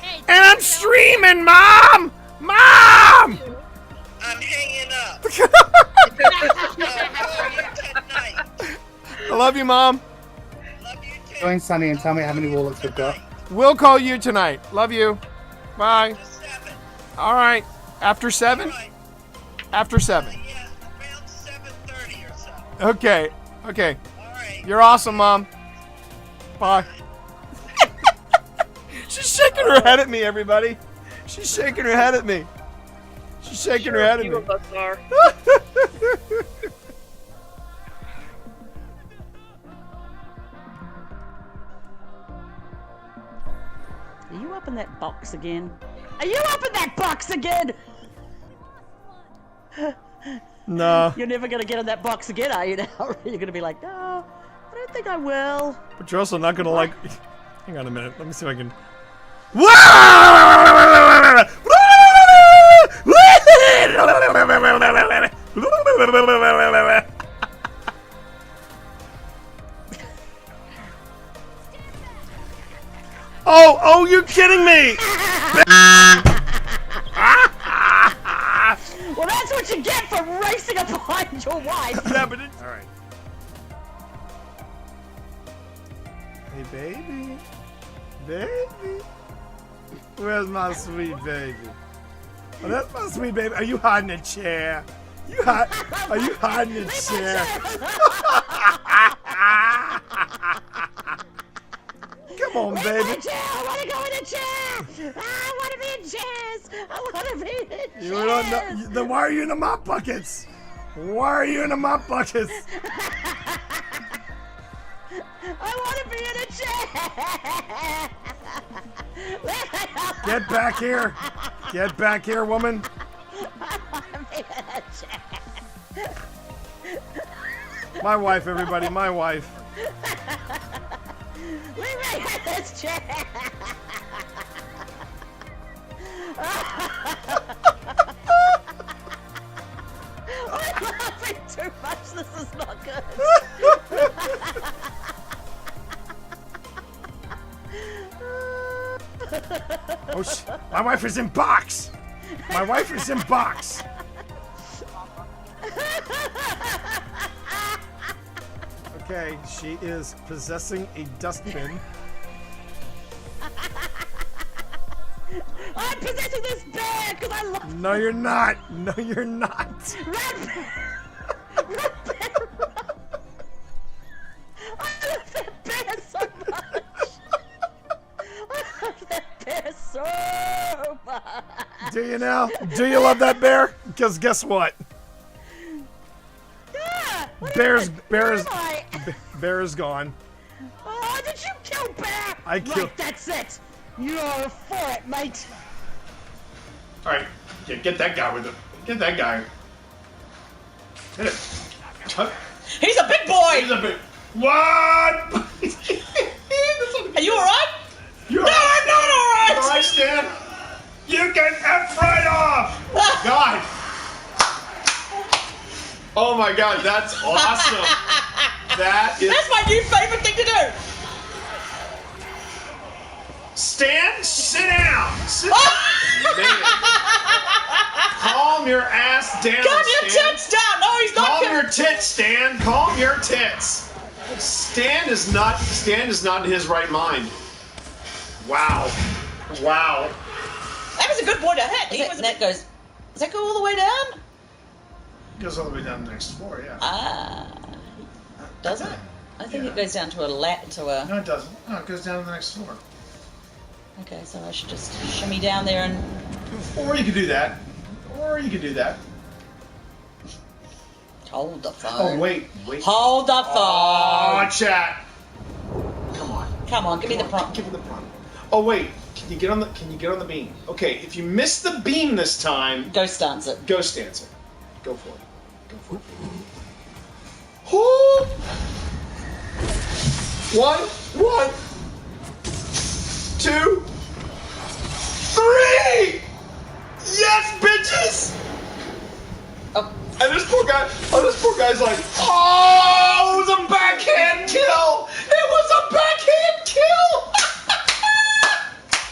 Hey, and I'm streaming, Mom! Mom! I'm hanging up. I love you, Mom. Join Sunny and tell me how many wallets we've got. We'll call you tonight. Love you. Bye. All right. After 7? After 7. Okay. Okay. You're awesome, Mom. Bye. She's shaking her head at me, everybody. She's shaking her head at me. She's shaking her head at me. Few of us are. Are you up in that box again? Are you up in that box again? No. You're never gonna get in that box again, are you now? You're gonna be like, no, I don't think I will. But you're also not gonna like. Hang on a minute. Let me see if I can. Oh, you're kidding me! Well, that's what you get for racing up behind your wife. Yeah, but it's all right. Hey, baby, baby, where's my sweet baby? Oh, that's my sweet baby. Are you hiding in a chair? Are you hiding in a chair? Come on, baby. I want to go in a chair. I want to be in chairs. I want to be in chairs. You don't know, then why are you in the mop buckets? Why are you in the mop buckets? I want to be in a chair. Get back here. Get back here, woman. I want to be in a chair. My wife, everybody, my wife. Leave me in this chair. I'm laughing too much. This is not good. Oh, my wife is in box. My wife is in box. Okay, she is possessing a dustbin. I'm possessing this bear because I love. No, you're not. No, you're not. Red bear. Red bear. I love that bear so much. I love that bear so much. Do you now? Do you love that bear? Because guess what? Yeah. Bear is gone. Oh, did you kill bear? I killed. Right, that's it. You're for it, mate. All right, yeah, get that guy with it. Get that guy. Hit it. He's a big boy. He's a big. What? Are you alright? You're no, I'm not alright. All right, Stan. You can F right off. God. Oh my God, that's awesome. That's my new favorite thing to do. Stan, sit down. Sit down. Calm your ass down. Calm your Stan. tits down. No, he's not. Calm your tits, Stan. Calm your tits. Stan is not in his right mind. Wow. Wow. That was a good boy to hit. Does that go all the way down? Goes all the way down the next floor, yeah. Does it? I think it goes down to a No, it doesn't. No, it goes down to the next floor. Okay, so I should just shimmy down there and. Or you could do that. Hold the phone. Oh wait. Hold the phone. Oh, chat. Come on, give me the prompt. Give me the prompt. Oh wait. Can you get on the beam? Okay, if you miss the beam this time, Ghost dance it. Go for it. Oh. 1, 2, 3! Yes, bitches! Oh. And this poor guy's like, oh, it was a backhand kill! It was a backhand kill!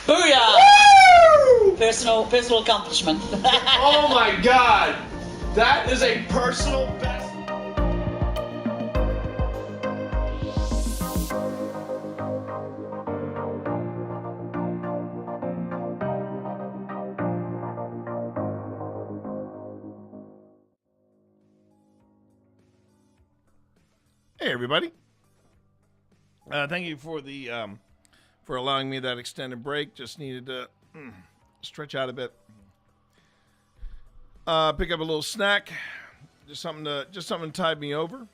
Booyah! Woo! Personal accomplishment. Oh my God! That is a personal best. Hey everybody! Thank you for the for allowing me that extended break. Just needed to stretch out a bit. Pick up a little snack, just something to tide me over.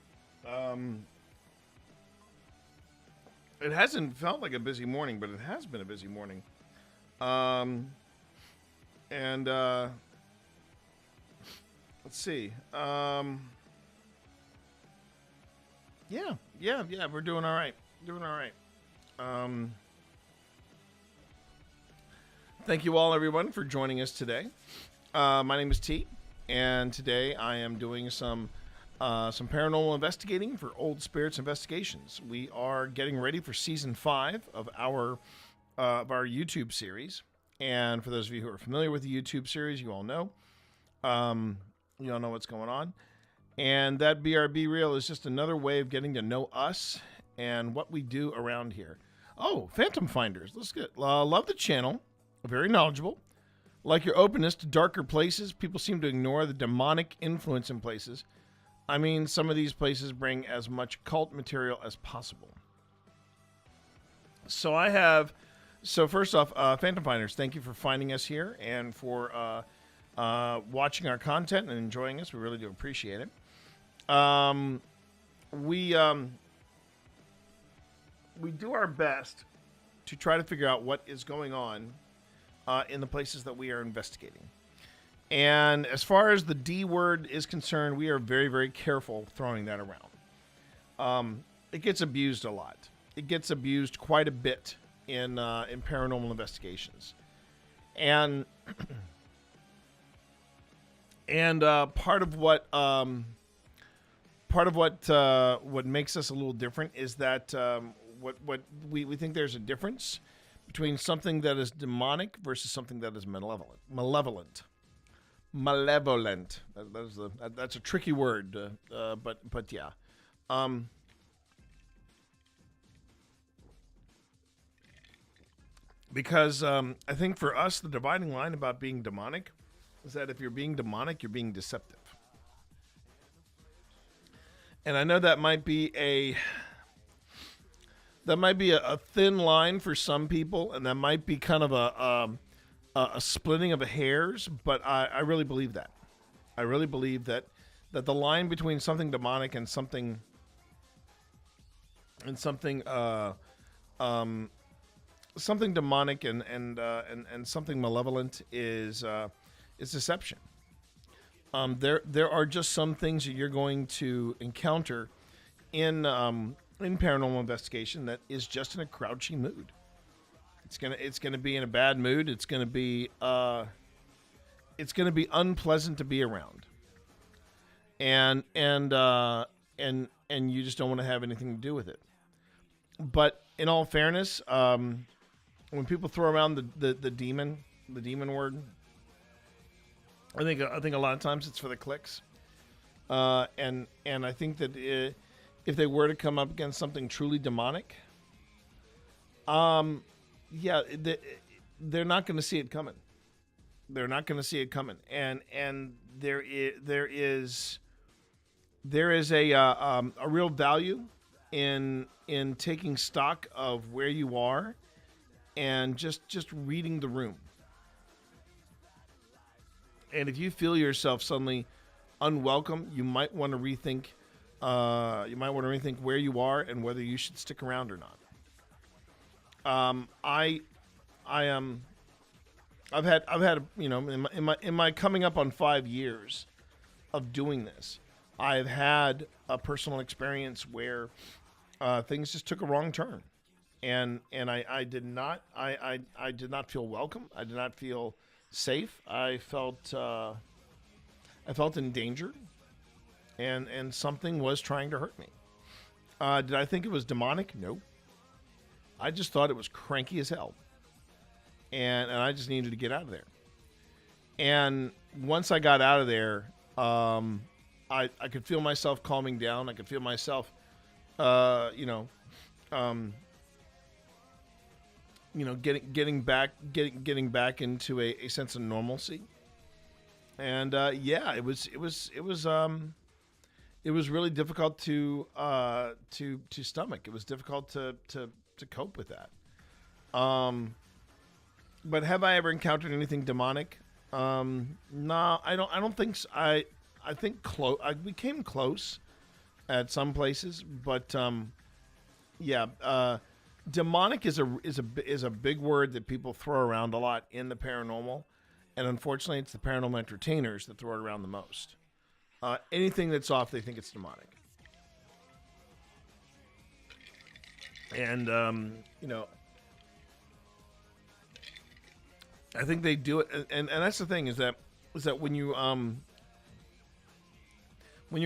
It hasn't felt like a busy morning, but it has been a busy morning. And let's see. Yeah, we're doing all right. Thank you all, everyone, for joining us today. My name is T, and today I am doing some paranormal investigating for Old Spirits Investigations. We are getting ready for season 5 of our YouTube series. And for those of you who are familiar with the YouTube series, you all know what's going on. And that BRB reel is just another way of getting to know us and what we do around here. Oh, Phantom Finders. Let's get love the channel. Very knowledgeable. Like your openness to darker places. People seem to ignore the demonic influence in places. I mean, some of these places bring as much cult material as possible. So first off, Phantom Finders, thank you for finding us here and for watching our content and enjoying us. We really do appreciate it. We do our best to try to figure out what is going on in the places that we are investigating. And as far as the D word is concerned, we are very, very careful throwing that around. It gets abused a lot. It gets abused quite a bit in paranormal investigations. And part of what makes us a little different is that what we think there's a difference between something that is demonic versus something that is malevolent. That's a tricky word, but yeah. Because I think for us, the dividing line about being demonic is that if you're being demonic, you're being deceptive. And I know that might be a thin line for some people, and that might be kind of a splitting of hairs, but I really believe that. I really believe that the line between something demonic and something demonic and something malevolent is deception. There are just some things that you're going to encounter in paranormal investigation that is just in a crouchy mood. It's gonna be in a bad mood. It's gonna be unpleasant to be around, and you just don't want to have anything to do with it. But in all fairness, when people throw around the demon word, I think a lot of times it's for the clicks, and I think that if they were to come up against something truly demonic, they're not going to see it coming. They're not going to see it coming, and there is a real value in taking stock of where you are and just reading the room. And if you feel yourself suddenly unwelcome, you might want to rethink. Where you are and whether you should stick around or not. I've had in my coming up on 5 years of doing this, I've had a personal experience where things just took a wrong turn, and I did not feel welcome. I did not feel safe. I felt endangered, and something was trying to hurt me. Did I think it was demonic? No. I just thought it was cranky as hell, and I just needed to get out of there. And once I got out of there, I could feel myself calming down. I could feel myself, getting back into a sense of normalcy. And it was really difficult to stomach. It was difficult to cope with that. But have I ever encountered anything demonic? No, I don't think so. I think we came close at some places, but demonic is a big word that people throw around a lot in the paranormal, and unfortunately, it's the paranormal entertainers that throw it around the most. Anything that's off, they think it's demonic. And I think they do it, and that's the thing is that when you're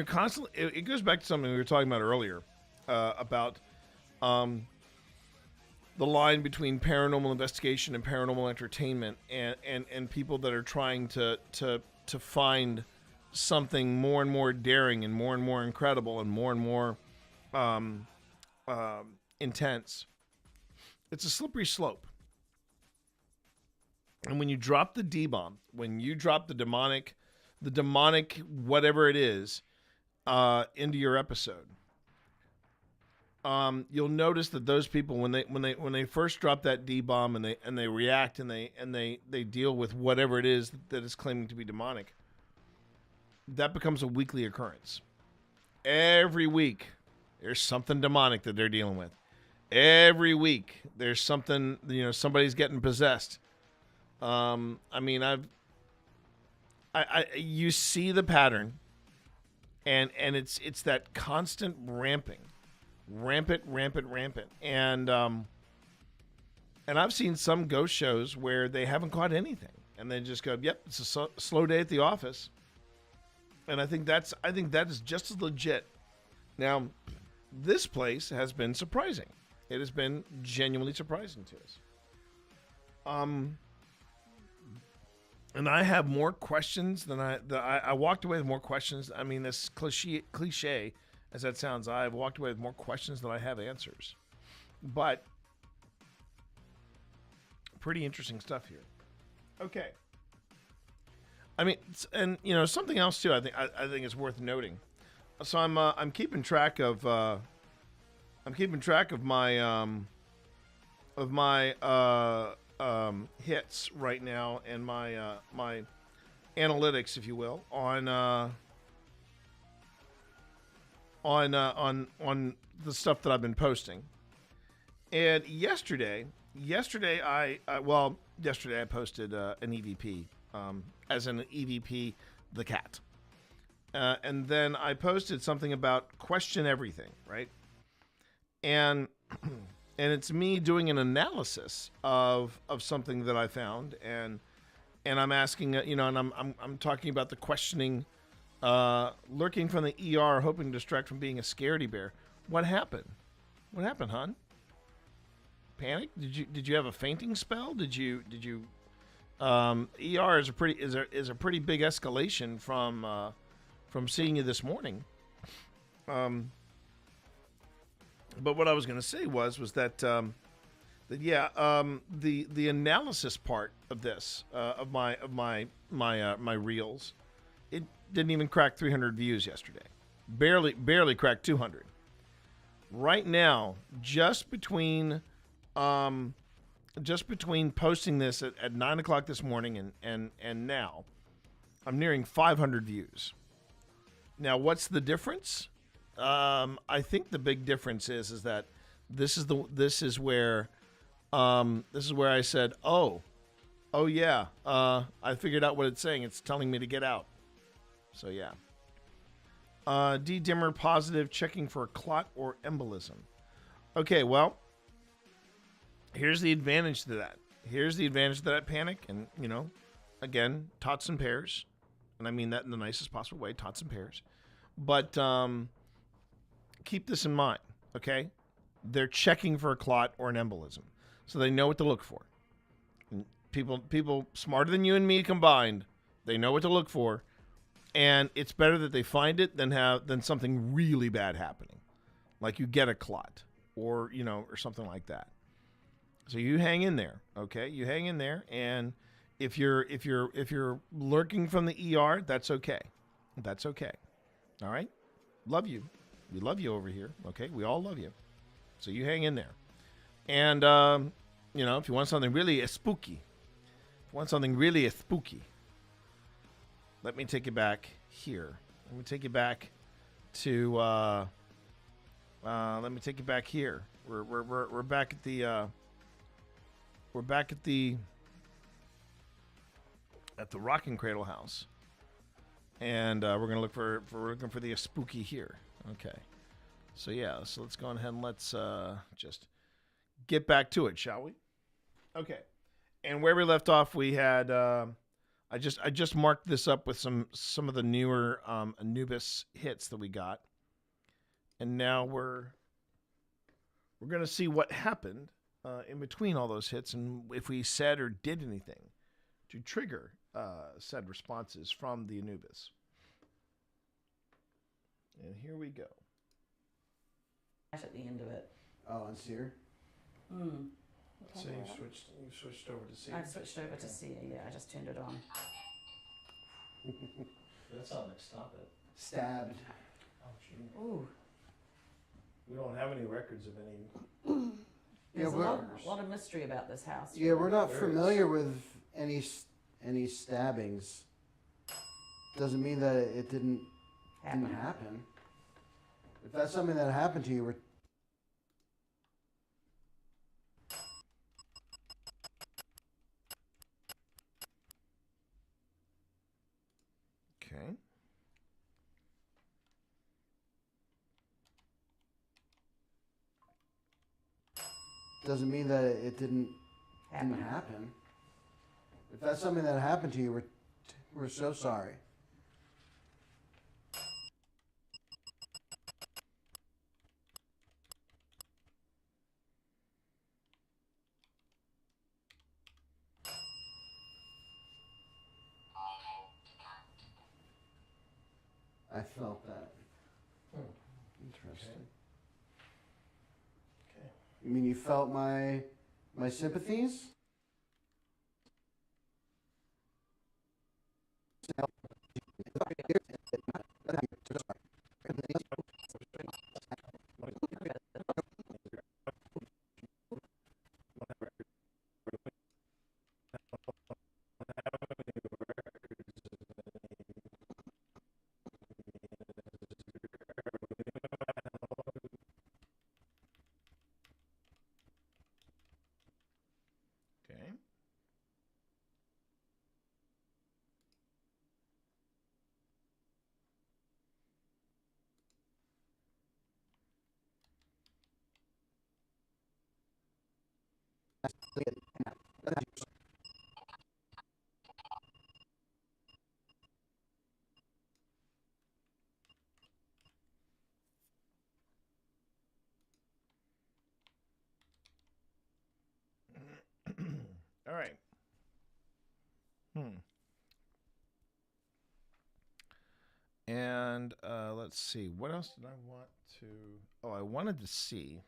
constantly, it goes back to something we were talking about earlier about the line between paranormal investigation and paranormal entertainment, and people that are trying to find something more and more daring and more incredible and more intense. It's a slippery slope. And when you drop the D-bomb, when you drop the demonic whatever it is into your episode, you'll notice that those people when they first drop that D-bomb and they react and they deal with whatever it is that is claiming to be demonic, that becomes a weekly occurrence. Every week there's something demonic that they're dealing with. Every week there's something, somebody's getting possessed. You see the pattern, and it's that constant rampant, and I've seen some ghost shows where they haven't caught anything, and they just go, "Yep, it's a slow day at the office," and I think that is just as legit. Now, this place has been surprising. It has been genuinely surprising to us. And I have more questions than I walked away with more questions. I mean, as cliche as that sounds, I've walked away with more questions than I have answers. But pretty interesting stuff here. Okay. I mean, and something else too. I think is worth noting. So I'm keeping track of my hits right now, and my analytics, if you will, on the stuff that I've been posting. And yesterday I posted an EVP, as an EVP, the cat, and then I posted something about question everything, right? And it's me doing an analysis of something that I found, and I'm asking, and I'm talking about the questioning, lurking from the ER, hoping to distract from being a scaredy bear. What happened? What happened, hon? Panic? Did you have a fainting spell? Did you? ER is a pretty big escalation from seeing you this morning. But what I was going to say was that the analysis part of this of my reels, it didn't even crack 300 views yesterday. Barely cracked 200. Right now, just between posting this at 9 o'clock this morning and now, I'm nearing 500 views. Now, what's the difference? I think the big difference is that this is where I said, oh yeah, I figured out what it's saying. It's telling me to get out. So yeah. D dimmer positive, checking for a clot or embolism. Okay, well, here's the advantage to that. Here's the advantage to that panic, and again, tots and pairs, and I mean that in the nicest possible way, tots and pairs. But keep this in mind, okay? They're checking for a clot or an embolism, so they know what to look for. And people smarter than you and me combined, they know what to look for, and it's better that they find it than something really bad happening, like you get a clot or or something like that. So you hang in there, okay? You hang in there, and if you're lurking from the ER, that's okay. That's okay. All right? Love you. We love you over here, okay? We all love you. So you hang in there. And, if you want something really spooky, let me take you back here. Let me take you back to, here. We're back at the, at the Rockin' Cradle house. And we're gonna look for the spooky here. Okay, so yeah, so let's go ahead and let's just get back to it, shall we? Okay, And where we left off, we had I just marked this up with some of the newer Anubis hits that we got, and now we're gonna see what happened in between all those hits, and if we said or did anything to trigger said responses from the Anubis. And here we go. At the end of it. Oh, on Seer? Mm. So you switched over to Seer? I've switched over to Seer, yeah, I just turned it on. That's not like stop it. Stabbed. Oh, gee. Ooh. We don't have any records of any. There's a lot of mystery about this house. Yeah, we're not familiar with any stabbings. Doesn't mean that it didn't happen. If that's something that happened to you, we're Okay. doesn't mean that it didn't happen. If that's something that happened to you, we're so sorry. I felt that. Interesting. Okay. You mean you felt my sympathies? Okay. All right. And let's see. What else did I want to... Oh, I wanted to see...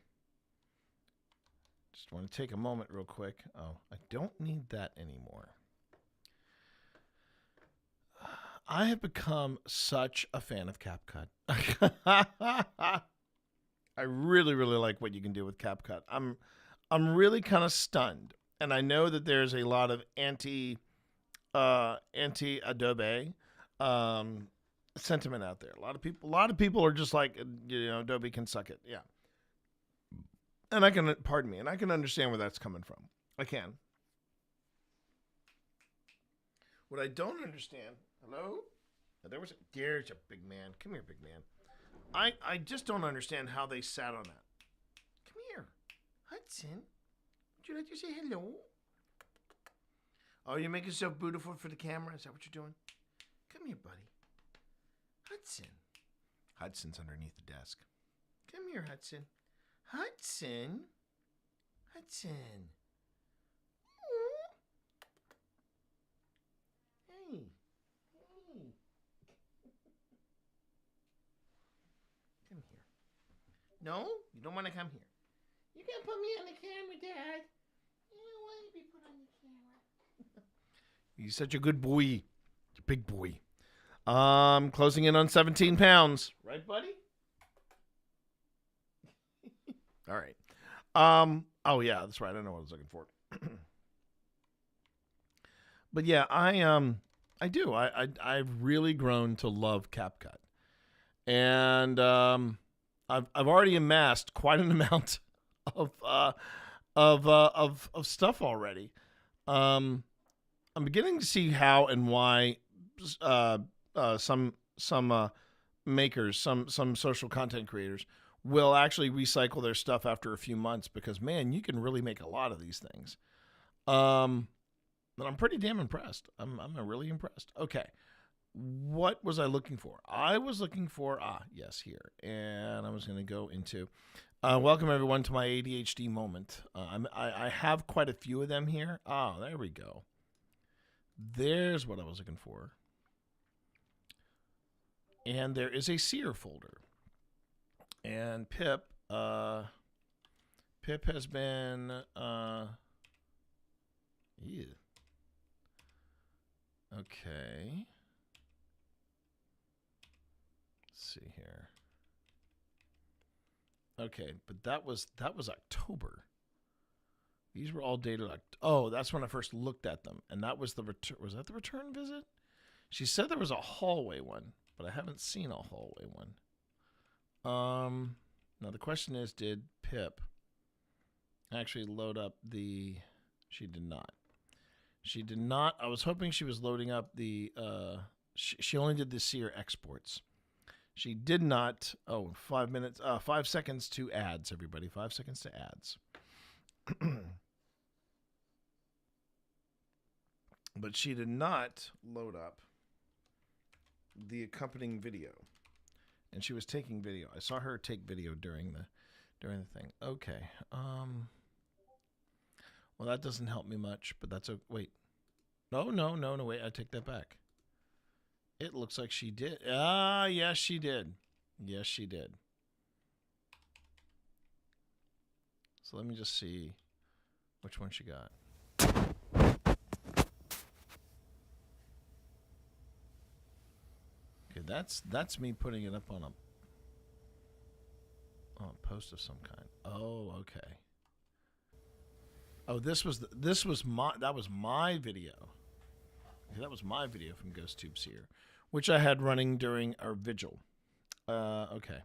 Just want to take a moment real quick. Oh, I don't need that anymore. I have become such a fan of CapCut. I really, really like what you can do with CapCut. I'm really kind of stunned. And I know that there's a lot of anti Adobe sentiment out there. A lot of people are just like, Adobe can suck it. Yeah. And I can understand where that's coming from. I can. What I don't understand, hello? There's a big man. Come here, big man. I just don't understand how they sat on that. Come here. Hudson, would you like to say hello? Oh, you make yourself beautiful for the camera? Is that what you're doing? Come here, buddy. Hudson. Hudson's underneath the desk. Come here, Hudson. Hudson. Hudson. Aww. Hey. Hey. Come here. No? You don't want to come here. You can't put me on the camera, Dad. You don't want to be put on the camera. He's such a good boy. He's a big boy. Closing in on 17 pounds. Right, buddy? All right. Oh yeah, that's right. I know what I was looking for. But yeah, I do. I've really grown to love CapCut. And I've already amassed quite an amount of stuff already. I'm beginning to see how and why some makers, some social content creators will actually recycle their stuff after a few months because, man, you can really make a lot of these things. I'm pretty damn impressed. I'm really impressed. Okay. What was I looking for? I was looking for, yes, here. And I was going to go into, welcome everyone to my ADHD moment. I have quite a few of them here. Oh, there we go. There's what I was looking for. And there is a seer folder. And Pip has been, okay. Let's see here. Okay, but that was October. These were all dated. Oh, that's when I first looked at them, and that was the return. Was that the return visit? She said there was a hallway one, but I haven't seen a hallway one. Now the question is, did Pip actually load up the? She did not. She did not. I was hoping she was loading up the. She only did the seer exports. She did not. Oh, 5 minutes. 5 seconds to ads, everybody. 5 seconds to ads. But she did not load up the accompanying video, and she was taking video. I saw her take video during the thing. Okay. Well, that doesn't help me much, but that's a wait. No, wait. I take that back. It looks like she did. Yes, she did. Yes, she did. So let me just see which one she got. Okay, that's me putting it up on a post of some kind. Oh, okay. Oh, that was my video. Okay, that was my video from GhostTube Seer, which I had running during our vigil. Okay.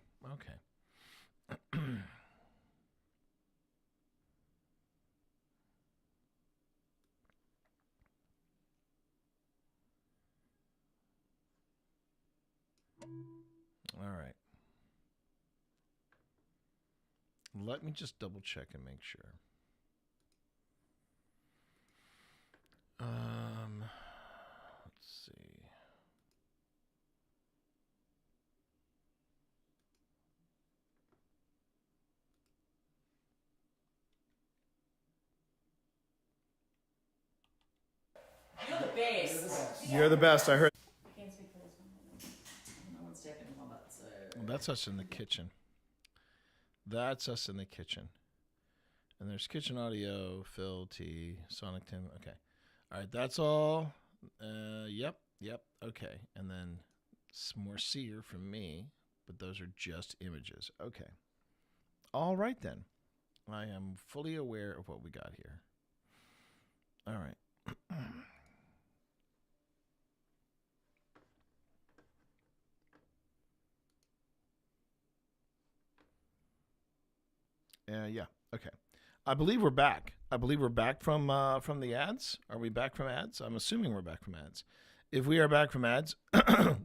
All right. Let me just double check and make sure. Let's see. You're the best. You're the best. I heard. I can't speak for this one. No one's tapping my butt, so. Well, that's us in the kitchen. That's us in the kitchen. And there's kitchen audio, Phil, T, Sonic Tim. Okay. All right, that's all. Yep. Okay. And then some more seer from me, but those are just images. Okay. All right, then. I am fully aware of what we got here. All right. Yeah. Okay. I believe we're back. From the ads. Are we back from ads? I'm assuming we're back from ads. If we are back from ads,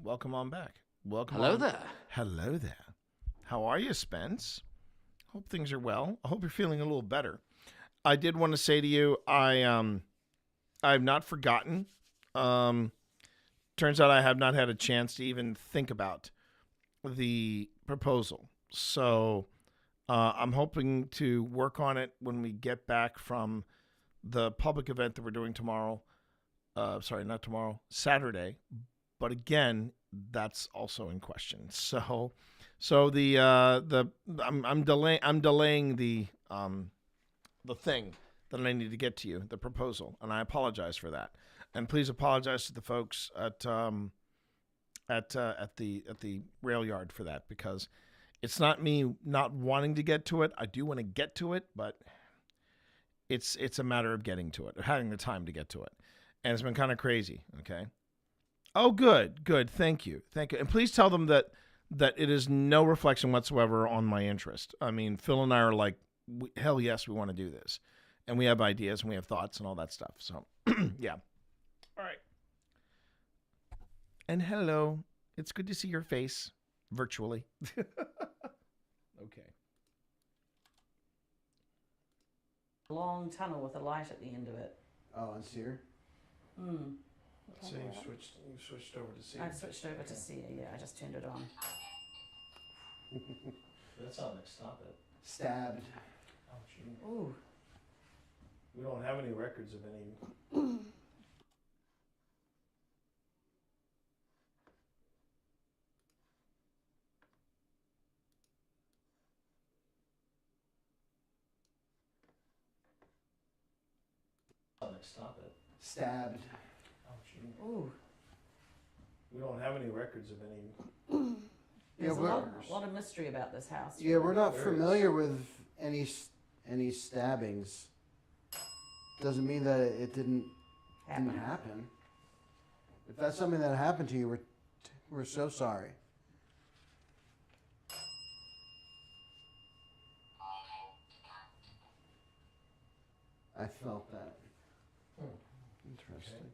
welcome on back. Welcome. Hello on. there. Hello there. How are you, Spence? Hope things are well. I hope you're feeling a little better. I did want to say to you, I've not forgotten. Turns out I have not had a chance to even think about the proposal. So I'm hoping to work on it when we get back from the public event that we're doing tomorrow. Sorry, not tomorrow, Saturday. But again, that's also in question. So I'm delaying the thing that I need to get to you, the proposal, and I apologize for that. And please apologize to the folks at the rail yard for that, because it's not me not wanting to get to it. I do want to get to it, but it's a matter of getting to it, or having the time to get to it. And it's been kind of crazy, okay? Oh, good. Thank you. And please tell them that it is no reflection whatsoever on my interest. I mean, Phil and I are like, hell yes, we want to do this. And we have ideas and we have thoughts and all that stuff. So, yeah. All right. And hello. It's good to see your face virtually. Okay. Long tunnel with a light at the end of it. Oh, on Sear? So you switched over to Sia. I've switched over to Sia, yeah, I just turned it on. That's how they stop it. Stabbed. Oh, gee. Ooh. We don't have any records of any. How they stop it. Stabbed. Oh, gee. Ooh. We don't have any records of any. There's Yeah, a lot of mystery about this house. Yeah, we're not familiar with any stabbings. Doesn't mean that it didn't happen. If that's something that happened to you, we're so sorry. I felt that. Interesting.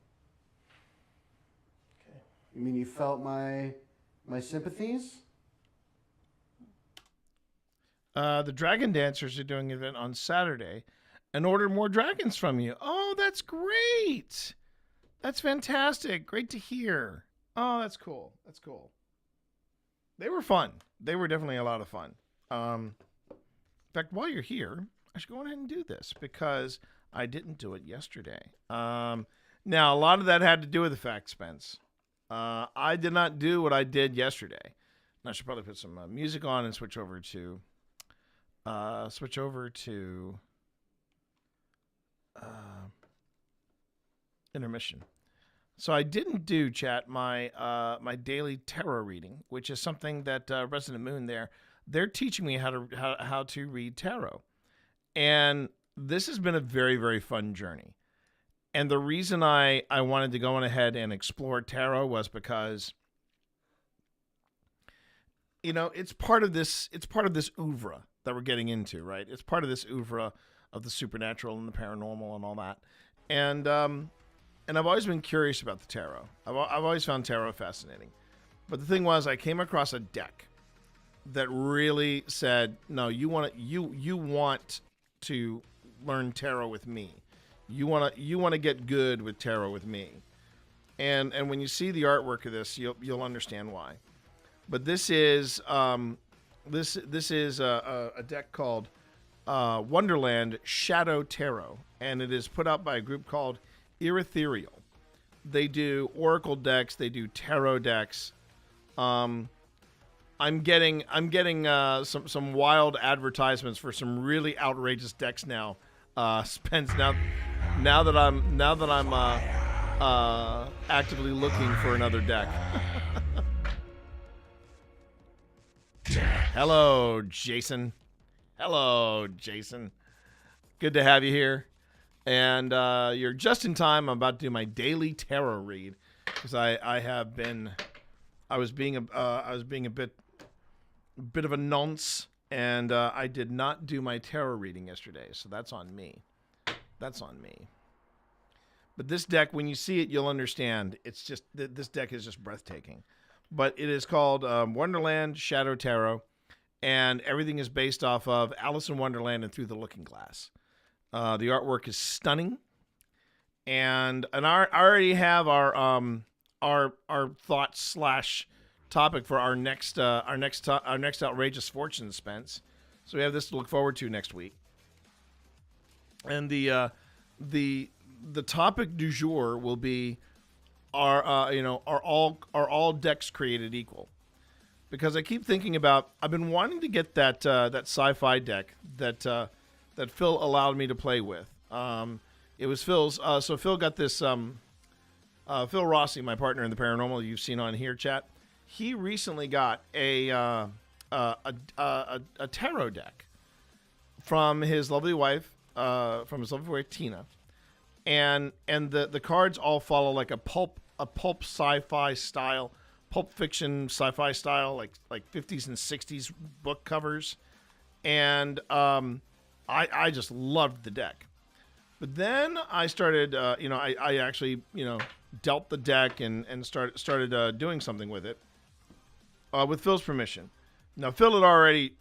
Okay. You mean you felt my sympathies? The Dragon Dancers are doing an event on Saturday and ordered more dragons from you. Oh, that's great. That's fantastic. Great to hear. Oh, that's cool. That's cool. They were fun. They were definitely a lot of fun. In fact, while you're here, I should go ahead and do this because I didn't do it yesterday. Now, a lot of that had to do with the fact, Spence. I did not do what I did yesterday. And I should probably put some music on and switch over to intermission. So I didn't do, chat, my daily tarot reading, which is something that Resident Moon they're teaching me how to read tarot. And this has been a very, very fun journey. And the reason I wanted to go on ahead and explore tarot was because, it's part of this oeuvre that we're getting into, right? It's part of this oeuvre of the supernatural and the paranormal and all that. And I've always been curious about the tarot. I've always found tarot fascinating. But the thing was, I came across a deck that really said, no, you want to learn tarot with me. You want to get good with tarot with me. And when you see the artwork of this, you'll understand why. But this is this is a deck called Wonderland Shadow Tarot, and it is put out by a group called Ethereal. They do oracle decks. They do tarot decks. I'm getting some wild advertisements for some really outrageous decks now. Spence, now that I'm actively looking for another deck. Hello, Jason. Hello, Jason. Good to have you here. And you're just in time. I'm about to do my daily tarot read because I was being a bit of a nonce, and I did not do my tarot reading yesterday, so that's on me. That's on me. But this deck, when you see it, you'll understand. It's just this deck is just breathtaking. But it is called Wonderland Shadow Tarot, and everything is based off of Alice in Wonderland and Through the Looking Glass. The artwork is stunning, and I already have our thoughts / topic for our next outrageous fortune, Spence. So we have this to look forward to next week. And the topic du jour will be are all decks created equal? Because I keep thinking about, I've been wanting to get that sci-fi deck that Phil allowed me to play with. It was Phil's. So Phil got this. Phil Rossi, my partner in the paranormal, you've seen on here, chat. He recently got a tarot deck from his lovely wife, Tina, and the cards all follow like a pulp sci-fi style, pulp fiction sci-fi style, like 50s and 60s book covers, and I just loved the deck. But then I started, I actually dealt the deck and started doing something with it. With Phil's permission. Now Phil had already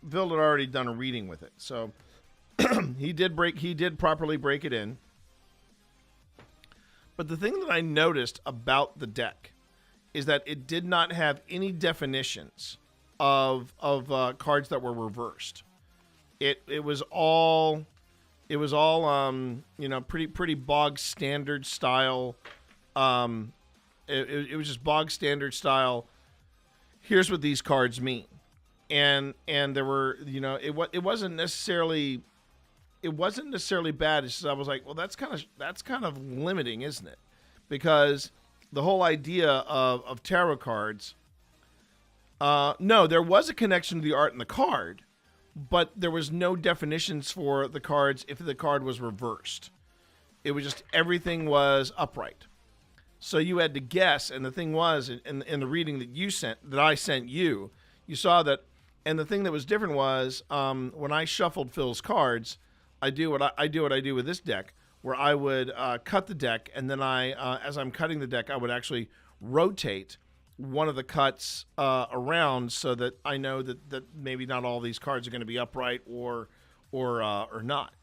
done a reading with it, so he did properly break it in. But the thing that I noticed about the deck is that it did not have any definitions of cards that were reversed. It was all pretty bog standard style. It was just bog standard style. Here's what these cards mean, and there were it wasn't necessarily bad. It's just I was like, well, that's kind of limiting, isn't it? Because the whole idea of tarot cards, no, there was a connection to the art in the card, but there was no definitions for the cards if the card was reversed. It was just everything was upright. So you had to guess, and the thing was, in the reading that I sent you, you saw that, and the thing that was different was when I shuffled Phil's cards, I do what I do with this deck, where I would cut the deck, and then as I'm cutting the deck, I would actually rotate one of the cuts around so that I know that maybe not all these cards are going to be upright or not.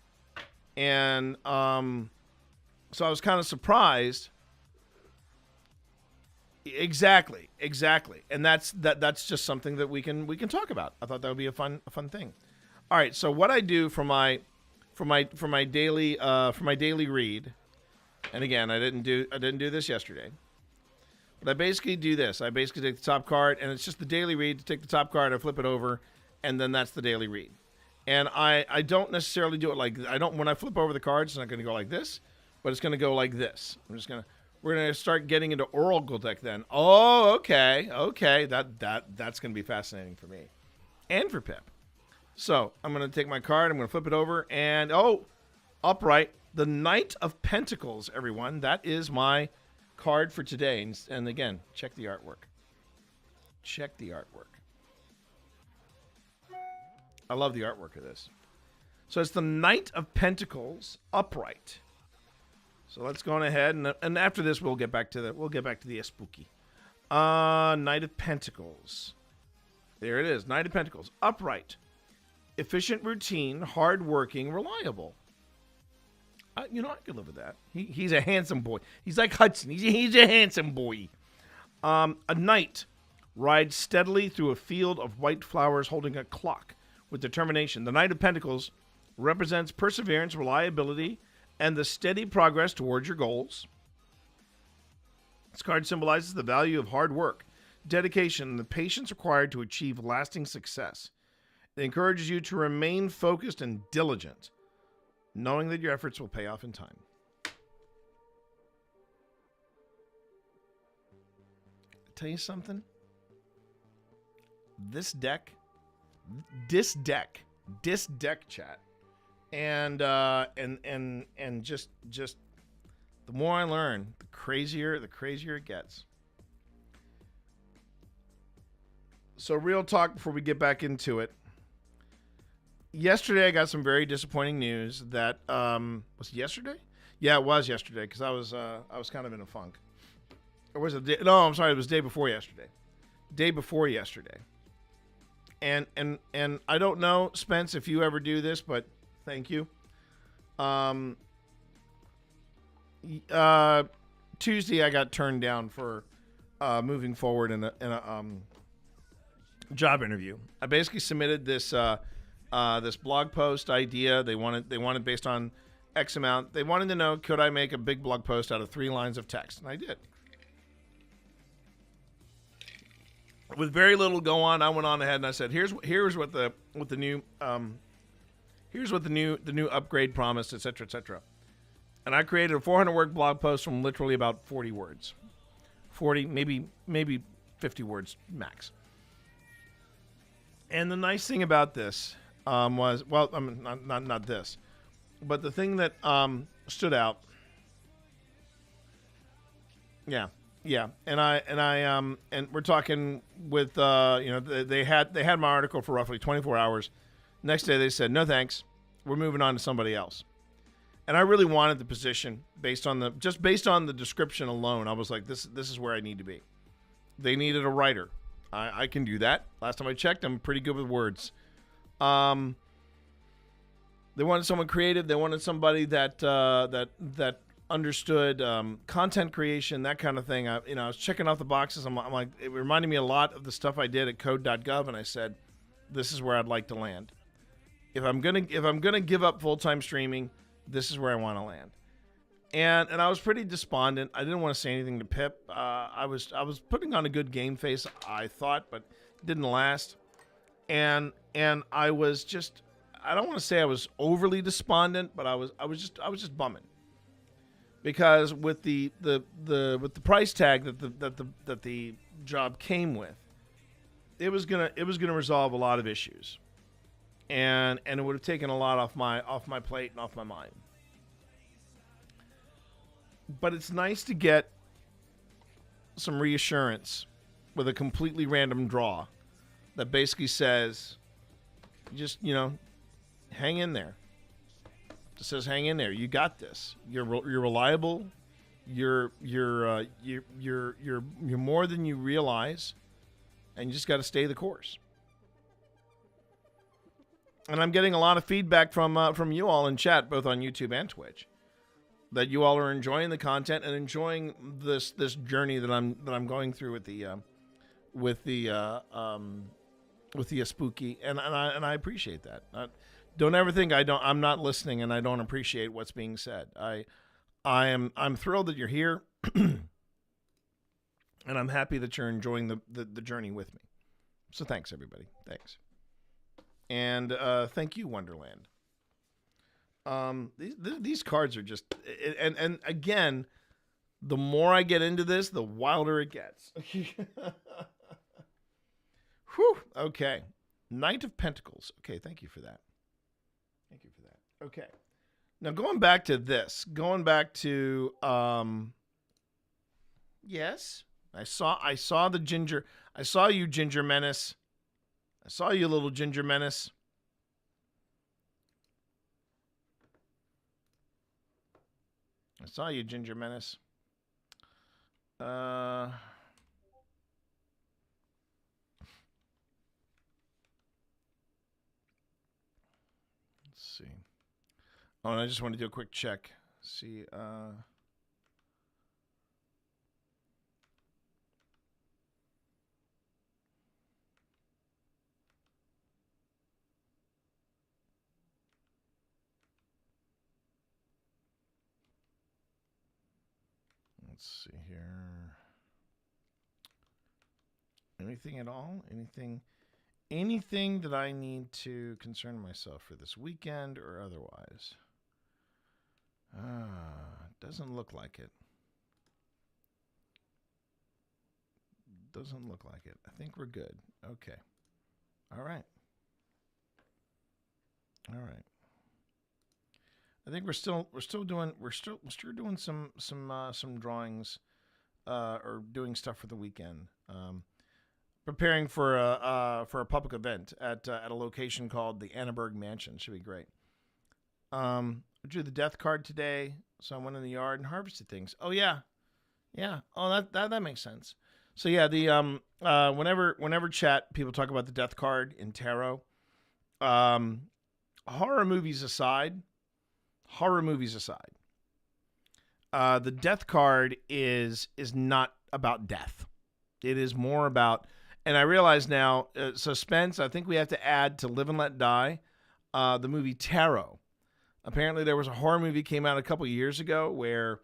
And so I was kind of surprised. Exactly, and that's just something that we can talk about. I thought that would be a fun thing. All right, so what I do for my daily read, and again, I didn't do this yesterday, but I basically do this. I basically take the top card, and it's just the daily read. To take the top card, I flip it over, and then that's the daily read. And I don't necessarily do it when I flip over the cards, it's not going to go like this, but it's going to go like this. We're going to start getting into Oracle deck then. Oh, okay. That's going to be fascinating for me and for Pip. So I'm going to take my card. I'm going to flip it over. And, upright. The Knight of Pentacles, everyone. That is my card for today. And again, check the artwork. I love the artwork of this. So it's the Knight of Pentacles, upright. So let's go on ahead, and after this we'll get back to the spooky. Knight of Pentacles. There it is, Knight of Pentacles, upright, efficient, routine, hardworking, reliable. I could live with that. He's a handsome boy. He's like Hudson. He's a handsome boy. A knight rides steadily through a field of white flowers, holding a clock with determination. The Knight of Pentacles represents perseverance, reliability, and the steady progress towards your goals. This card symbolizes the value of hard work, dedication, and the patience required to achieve lasting success. It encourages you to remain focused and diligent, knowing that your efforts will pay off in time. Tell you something? This deck, chat. And just the more I learn, the crazier it gets. So real talk before we get back into it. Yesterday I got some very disappointing news that was it yesterday? Yeah, it was yesterday because I was kind of in a funk. Or was it? No, I'm sorry, it was day before yesterday. And I don't know, Spence, if you ever do this, but thank you. Tuesday, I got turned down for moving forward in a job interview. I basically submitted this blog post idea. They wanted based on X amount. They wanted to know, could I make a big blog post out of 3 lines of text, and I did. With very little go on, I went on ahead and I said, here's what the new upgrade promised, etc., etc. And I created a 400-word blog post from literally about 40 words. 40, maybe 50 words max. And the nice thing about this was, well, not this, but the thing that stood out. Yeah, and we're talking with they had my article for roughly 24 hours. Next day they said, no thanks, we're moving on to somebody else. And I really wanted the position based on the description alone. I was like, this is where I need to be. They needed a writer. I can do that. Last time I checked, I'm pretty good with words. They wanted someone creative. They wanted somebody that understood content creation, that kind of thing. I was checking off the boxes. I'm like, it reminded me a lot of the stuff I did at code.gov, and I said, this is where I'd like to land. If I'm gonna give up full-time streaming, this is where I want to land. And I was pretty despondent. I didn't want to say anything to Pip. I was putting on a good game face, I thought, but it didn't last. And I was just, I don't want to say I was overly despondent, but I was just bumming. Because with the price tag that the job came with, it was gonna resolve a lot of issues, and it would have taken a lot off my plate and off my mind. But it's nice to get some reassurance with a completely random draw that basically says, just hang in there. It says, hang in there. You got this. You're reliable. You're more than you realize, and you just got to stay the course. And I'm getting a lot of feedback from you all in chat, both on YouTube and Twitch, that you all are enjoying the content and enjoying this journey that I'm going through with the spooky, and I appreciate that. Don't ever think I'm not listening and I don't appreciate what's being said. I'm thrilled that you're here, and I'm happy that you're enjoying the journey with me. So thanks, everybody. Thanks. And thank you, Wonderland. These cards are just, and again, the more I get into this, the wilder it gets. Whew. Okay. Knight of Pentacles. Okay, thank you for that. Thank you for that. Okay. Now going back to this, yes, I saw the ginger. I saw you, Ginger Menace. I saw you, little Ginger Menace. I saw you, Ginger Menace. Let's see. Oh, and I just want to do a quick check. See, let's see here. Anything at all? Anything that I need to concern myself for this weekend or otherwise? Doesn't look like it. Doesn't look like it. I think we're good. Okay. All right. All right. I think we're still doing some drawings, or doing stuff for the weekend. Preparing for a public event at a location called the Annenberg Mansion. Should be great. I drew the death card today, so I went in the yard and harvested things. Oh yeah. Oh, that makes sense. So yeah, the whenever chat people talk about the death card in tarot, horror movies aside, the death card is not about death. It is more about, and I realize now, suspense. I think we have to add to Live and Let Die, the movie Tarot. Apparently, there was a horror movie came out a couple years ago where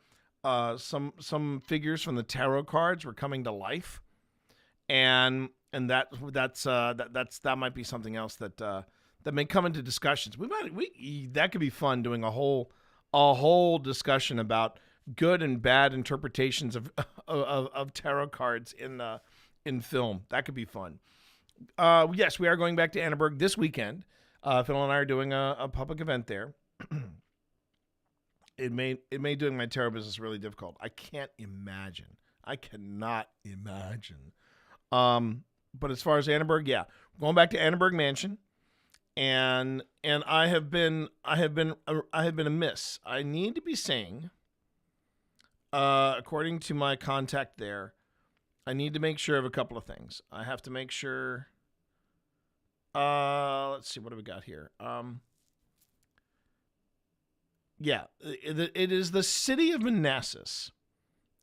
some figures from the tarot cards were coming to life, and that might be something else that may come into discussions. That could be fun, doing a whole discussion about good and bad interpretations of tarot cards in film. That could be fun. Yes, we are going back to Annenberg this weekend. Phil and I are doing a public event there. It made doing my tarot business really difficult. I cannot imagine. But as far as Annenberg, yeah, going back to Annenberg Mansion, and I have been amiss. I need to be saying, according to my contact there, I need to make sure of a couple of things. I have to make sure. Let's see, what do we got here? Yeah, it is the city of Manassas,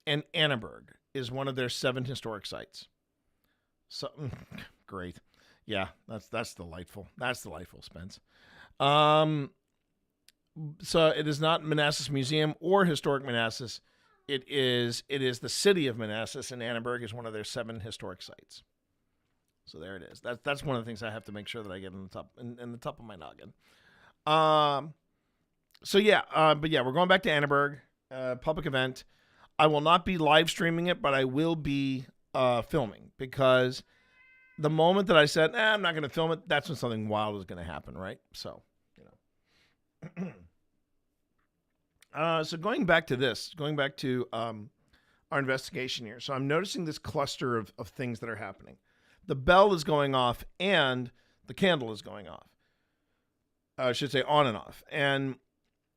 and Annenberg is one of their 7 historic sites. So great, yeah, that's delightful. That's delightful, Spence. So it is not Manassas Museum or Historic Manassas. It is the city of Manassas, and Annenberg is one of their 7 historic sites. So there it is. That's one of the things I have to make sure that I get in the top of my noggin. So yeah, but yeah, we're going back to Annenberg, public event. I will not be live streaming it, but I will be filming, because the moment that I said, I'm not going to film it, that's when something wild is going to happen, right? So, so going back to our investigation here. So I'm noticing this cluster of things that are happening. The bell is going off and the candle is going off. I should say on and off. And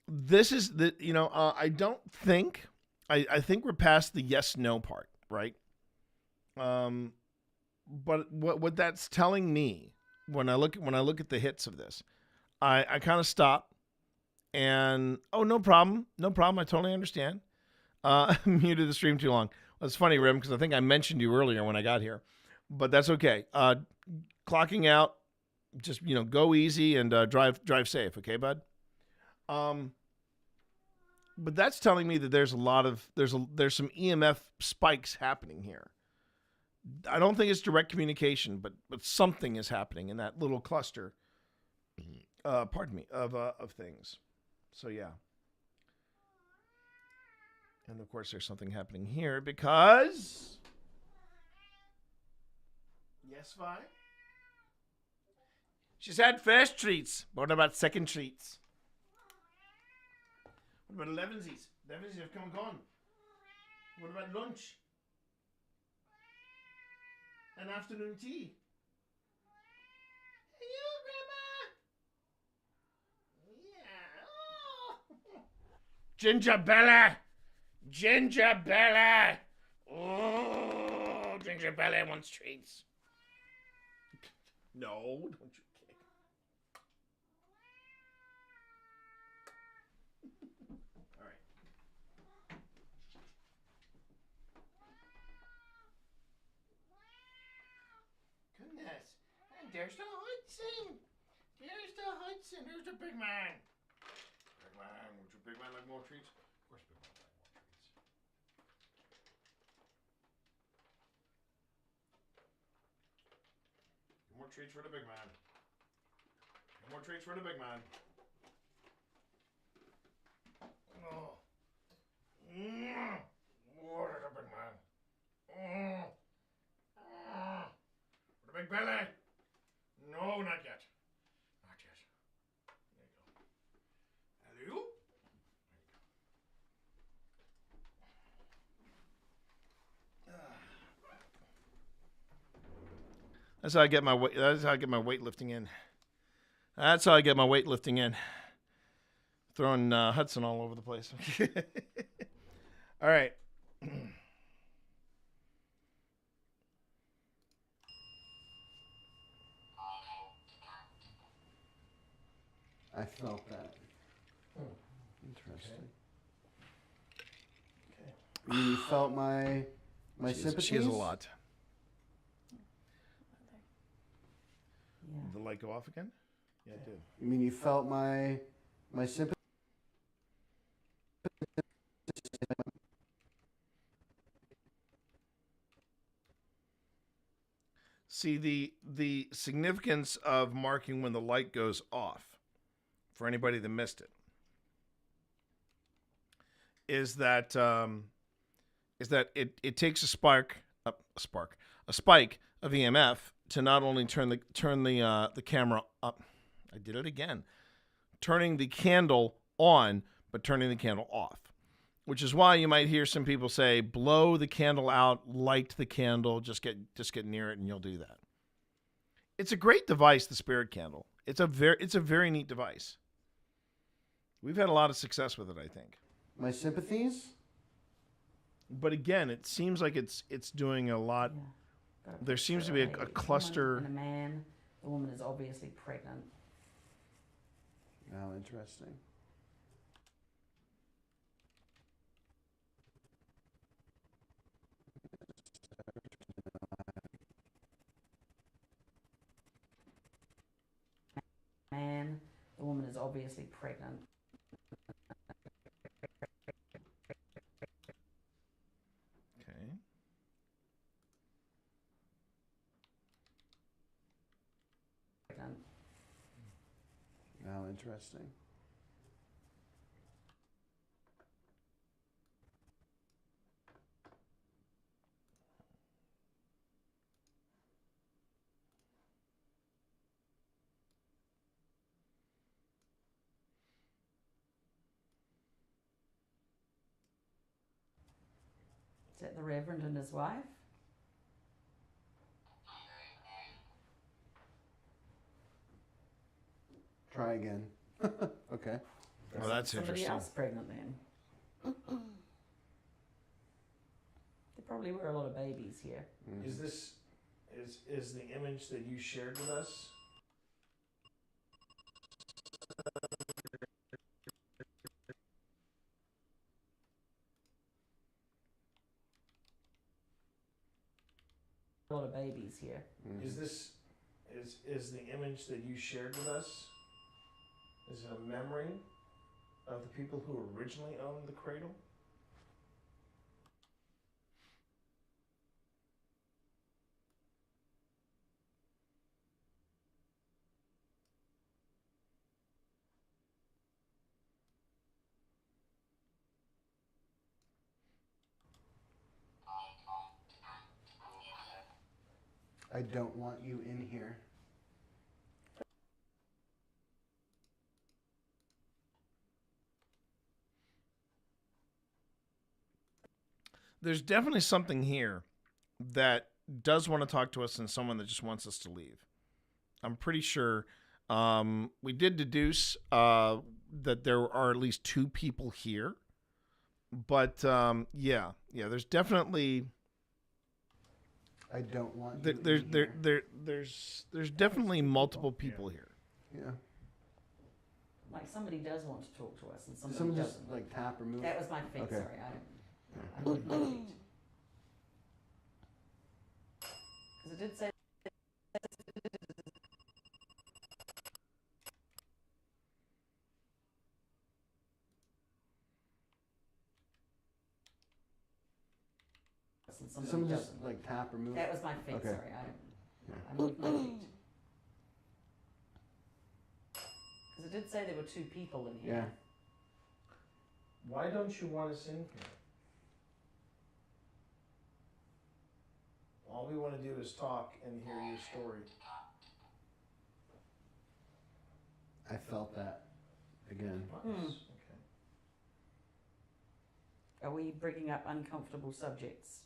this is I don't think, I think we're past the yes, no part, right? But what that's telling me when I look at the hits of this, I kind of stop and, no problem. I totally understand. I muted the stream too long. Well, it's funny, Rim, because I think I mentioned you earlier when I got here, but that's okay. Clocking out, just, go easy and drive safe. Okay, bud? But that's telling me that there's some EMF spikes happening here. I don't think it's direct communication, but something is happening in that little cluster. Of things. So yeah. And of course, there's something happening here because. Yes, Vi? She's had first treats. But what about second treats? What about 11sies? 11sies have come and gone. What about lunch? And afternoon tea? Hello, Grandma. Yeah. Oh. Ginger Bella. Oh, Ginger Bella wants treats. No, don't you kick. All right. Goodness. And there's the Hudson. There's the big man. Big man. Would you big man like more treats? Of course, big man like more treats. More treats for the big man. More treats for the big man. Oh. More for the big man. For the big belly. No, not yet. Not yet. There you go. Hello? That's how I get my weight. That's how I get my weightlifting in. That's how I get my weightlifting in. Throwing Hudson all over the place. All right. I felt that. Interesting. Okay. You felt my sympathies? She has a lot. Did the light go off again? Yeah, it did. You mean you felt my sympathy? See, the significance of marking when the light goes off, for anybody that missed it, is that it takes a spike of EMF to not only turn the camera up. I did it again. Turning the candle on, but turning the candle off. Which is why you might hear some people say, blow the candle out, light the candle, just get near it and you'll do that. It's a great device, the spirit candle. It's a very neat device. We've had a lot of success with it, I think. My sympathies? But again, it seems like it's doing a lot. Yeah. There seems to be a cluster. And a man. The woman is obviously pregnant. Oh, interesting. obviously pregnant. Okay. Pregnant. Now, interesting. Is that the Reverend and his wife? Try again. Okay. Well, that's Somebody interesting. else pregnant then. There probably were a lot of babies here. Is this is the image that you shared with us? A lot of babies here. Is this is the image that you shared with us? Is it a memory of the people who originally owned the cradle? I don't want you in here. There's definitely something here that does want to talk to us and someone that just wants us to leave. I'm pretty sure we did deduce that there are at least two people here. But yeah, there's definitely I don't want you there's definitely multiple people here. Yeah. Like somebody does want to talk to us and somebody Someone doesn't. just like tap or move. That was my feet, Okay. sorry. I moved my feet. Because it did say and somebody Someone just doesn't. like tap or move. That was my feet, Okay. sorry. I moved my feet. Because it did say there were two people in here. Yeah. Why don't you want us in here? All we want to do is talk and hear your story. I felt that again. Hmm. Are we bringing up uncomfortable subjects?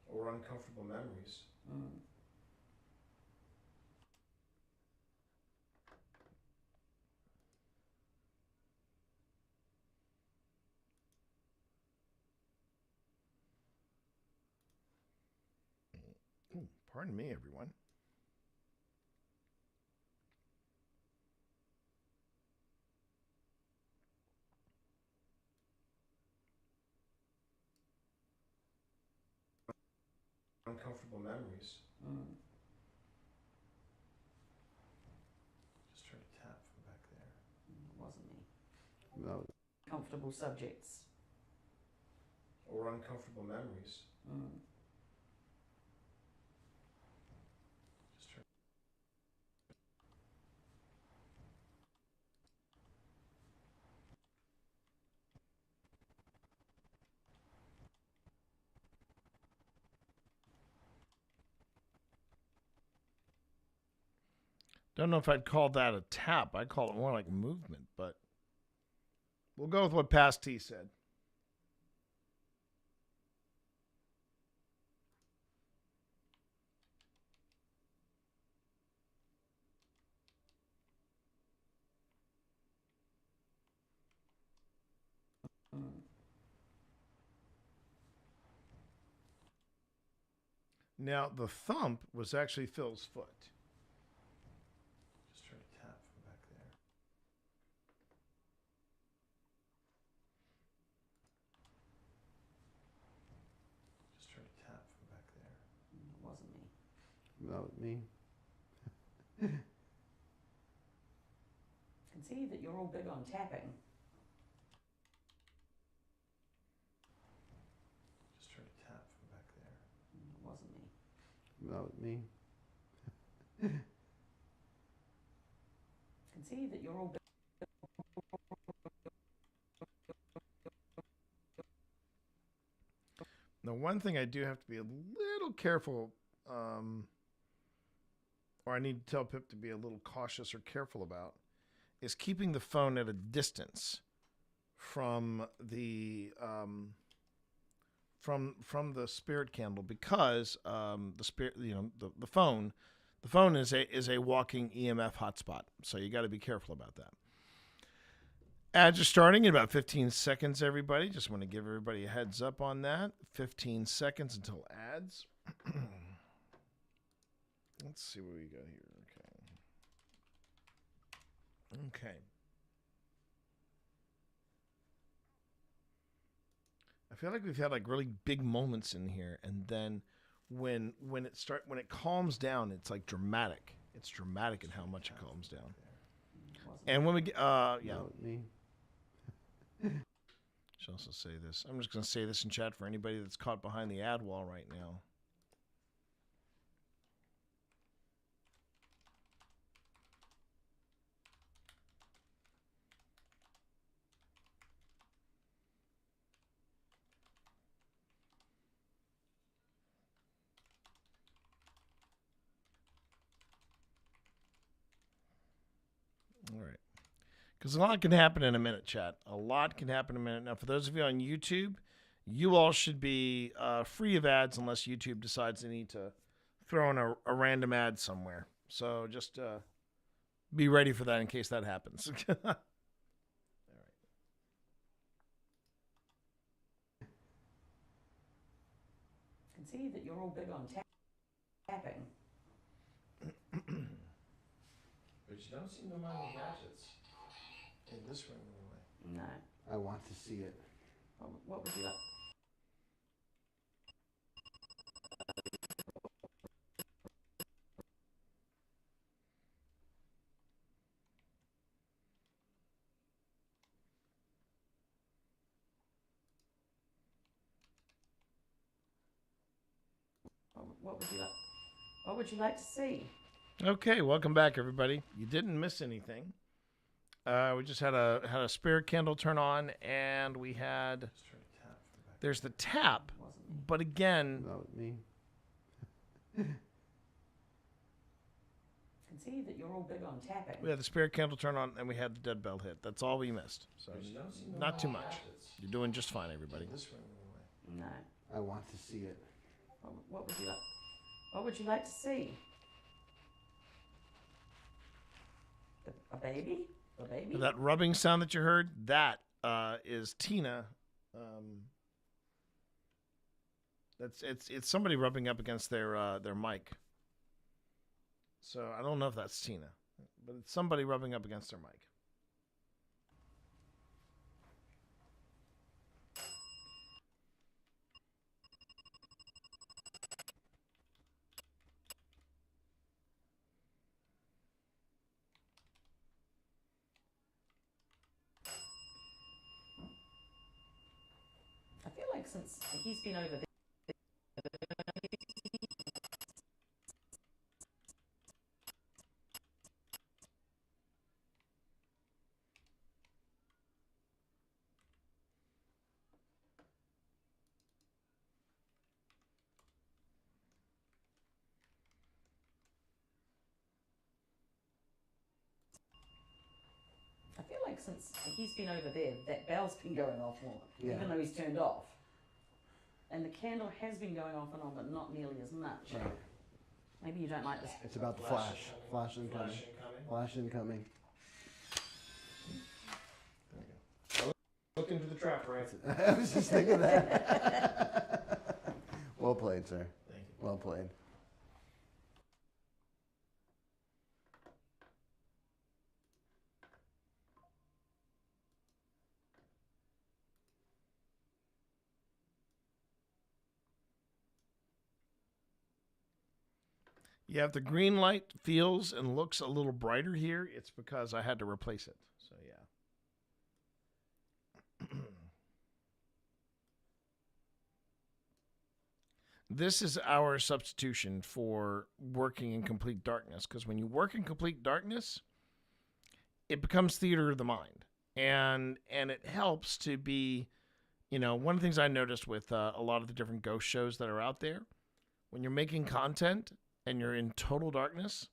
Or uncomfortable memories. Mm. Ooh, pardon me, everyone. Uncomfortable memories. Mm. Just try to tap from back there. It wasn't me. No. Comfortable subjects. Or uncomfortable memories. Mm. Just try. Don't know if I'd call that a tap. I'd call it more like movement, but we'll go with what Past T said. Mm. Now, the thump was actually Phil's foot. Just try to tap from back there. Just try to tap from back there. It wasn't me. That was me. Can see that you're all big on tapping. Just trying to tap from back there. It wasn't me. That was me. Can see that you're all big. Now, one thing I do have to be a little careful, or I need to tell Pip to be a little cautious or careful about, is keeping the phone at a distance from the from the spirit candle, because the spirit, the phone is a walking EMF hotspot, so you got to be careful about that. Ads are starting in about 15 seconds, everybody. Just want to give everybody a heads up on that. 15 seconds until ads. Let's see what we got here. Okay. I feel like we've had like really big moments in here, and then when it calms down, it's like dramatic. It's dramatic in how much it calms down. And when we get yeah. Me. Should also say this. I'm just going to say this in chat for anybody that's caught behind the ad wall right now. All right. Because a lot can happen in a minute, chat. A lot can happen in a minute. Now, for those of you on YouTube, you all should be free of ads unless YouTube decides they need to throw in a random ad somewhere. So just be ready for that in case that happens. All right. I can see that you're all big on tapping. But you don't seem to mind the gadgets. In this room, anyway. No. I want to see it. What would you like? What would you like? What would you like to see? Okay, welcome back, everybody. You didn't miss anything. We just had a spirit candle turn on, and we had. There's the tap, but again. That was me. I can see that you're all big on tapping. We had the spirit candle turn on, and we had the dead bell hit. That's all we missed. So not too much. You're doing just fine, everybody. No. I want to see it. What would you like? What would you like to see? A baby? A baby? That rubbing sound that you heard, that is Tina. It's somebody rubbing up against their mic. So I don't know if that's Tina, but it's somebody rubbing up against their mic. I feel like since he's been over there. I feel like since he's been over there, that bell's been going off more, even though he's turned off. And the candle has been going off and on, but not nearly as much. Right. Maybe you don't like this. It's about the flash. Flash incoming. Flash incoming. Look into the trap, right? I was just thinking that. Well played, sir. Thank you. Well played. Yeah, if the green light feels and looks a little brighter here, it's because I had to replace it. So yeah. This is our substitution for working in complete darkness, because when you work in complete darkness, it becomes theater of the mind, and it helps to be, one of the things I noticed with a lot of the different ghost shows that are out there, when you're making content and you're in total darkness,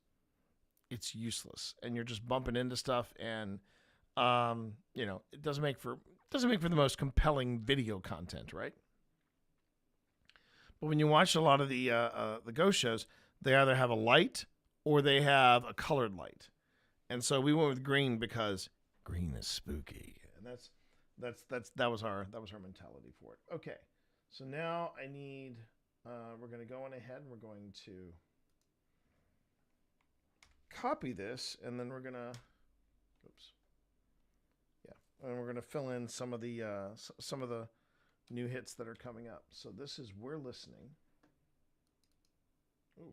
it's useless, and you're just bumping into stuff, and it doesn't make for the most compelling video content, right? But when you watch a lot of the ghost shows, they either have a light or they have a colored light, and so we went with green because green is spooky, and that was our mentality for it. Okay, so now I need we're going to go on ahead and we're going to copy this, and then we're going to and we're going to fill in some of the new hits that are coming up. So this is We're Listening. Ooh.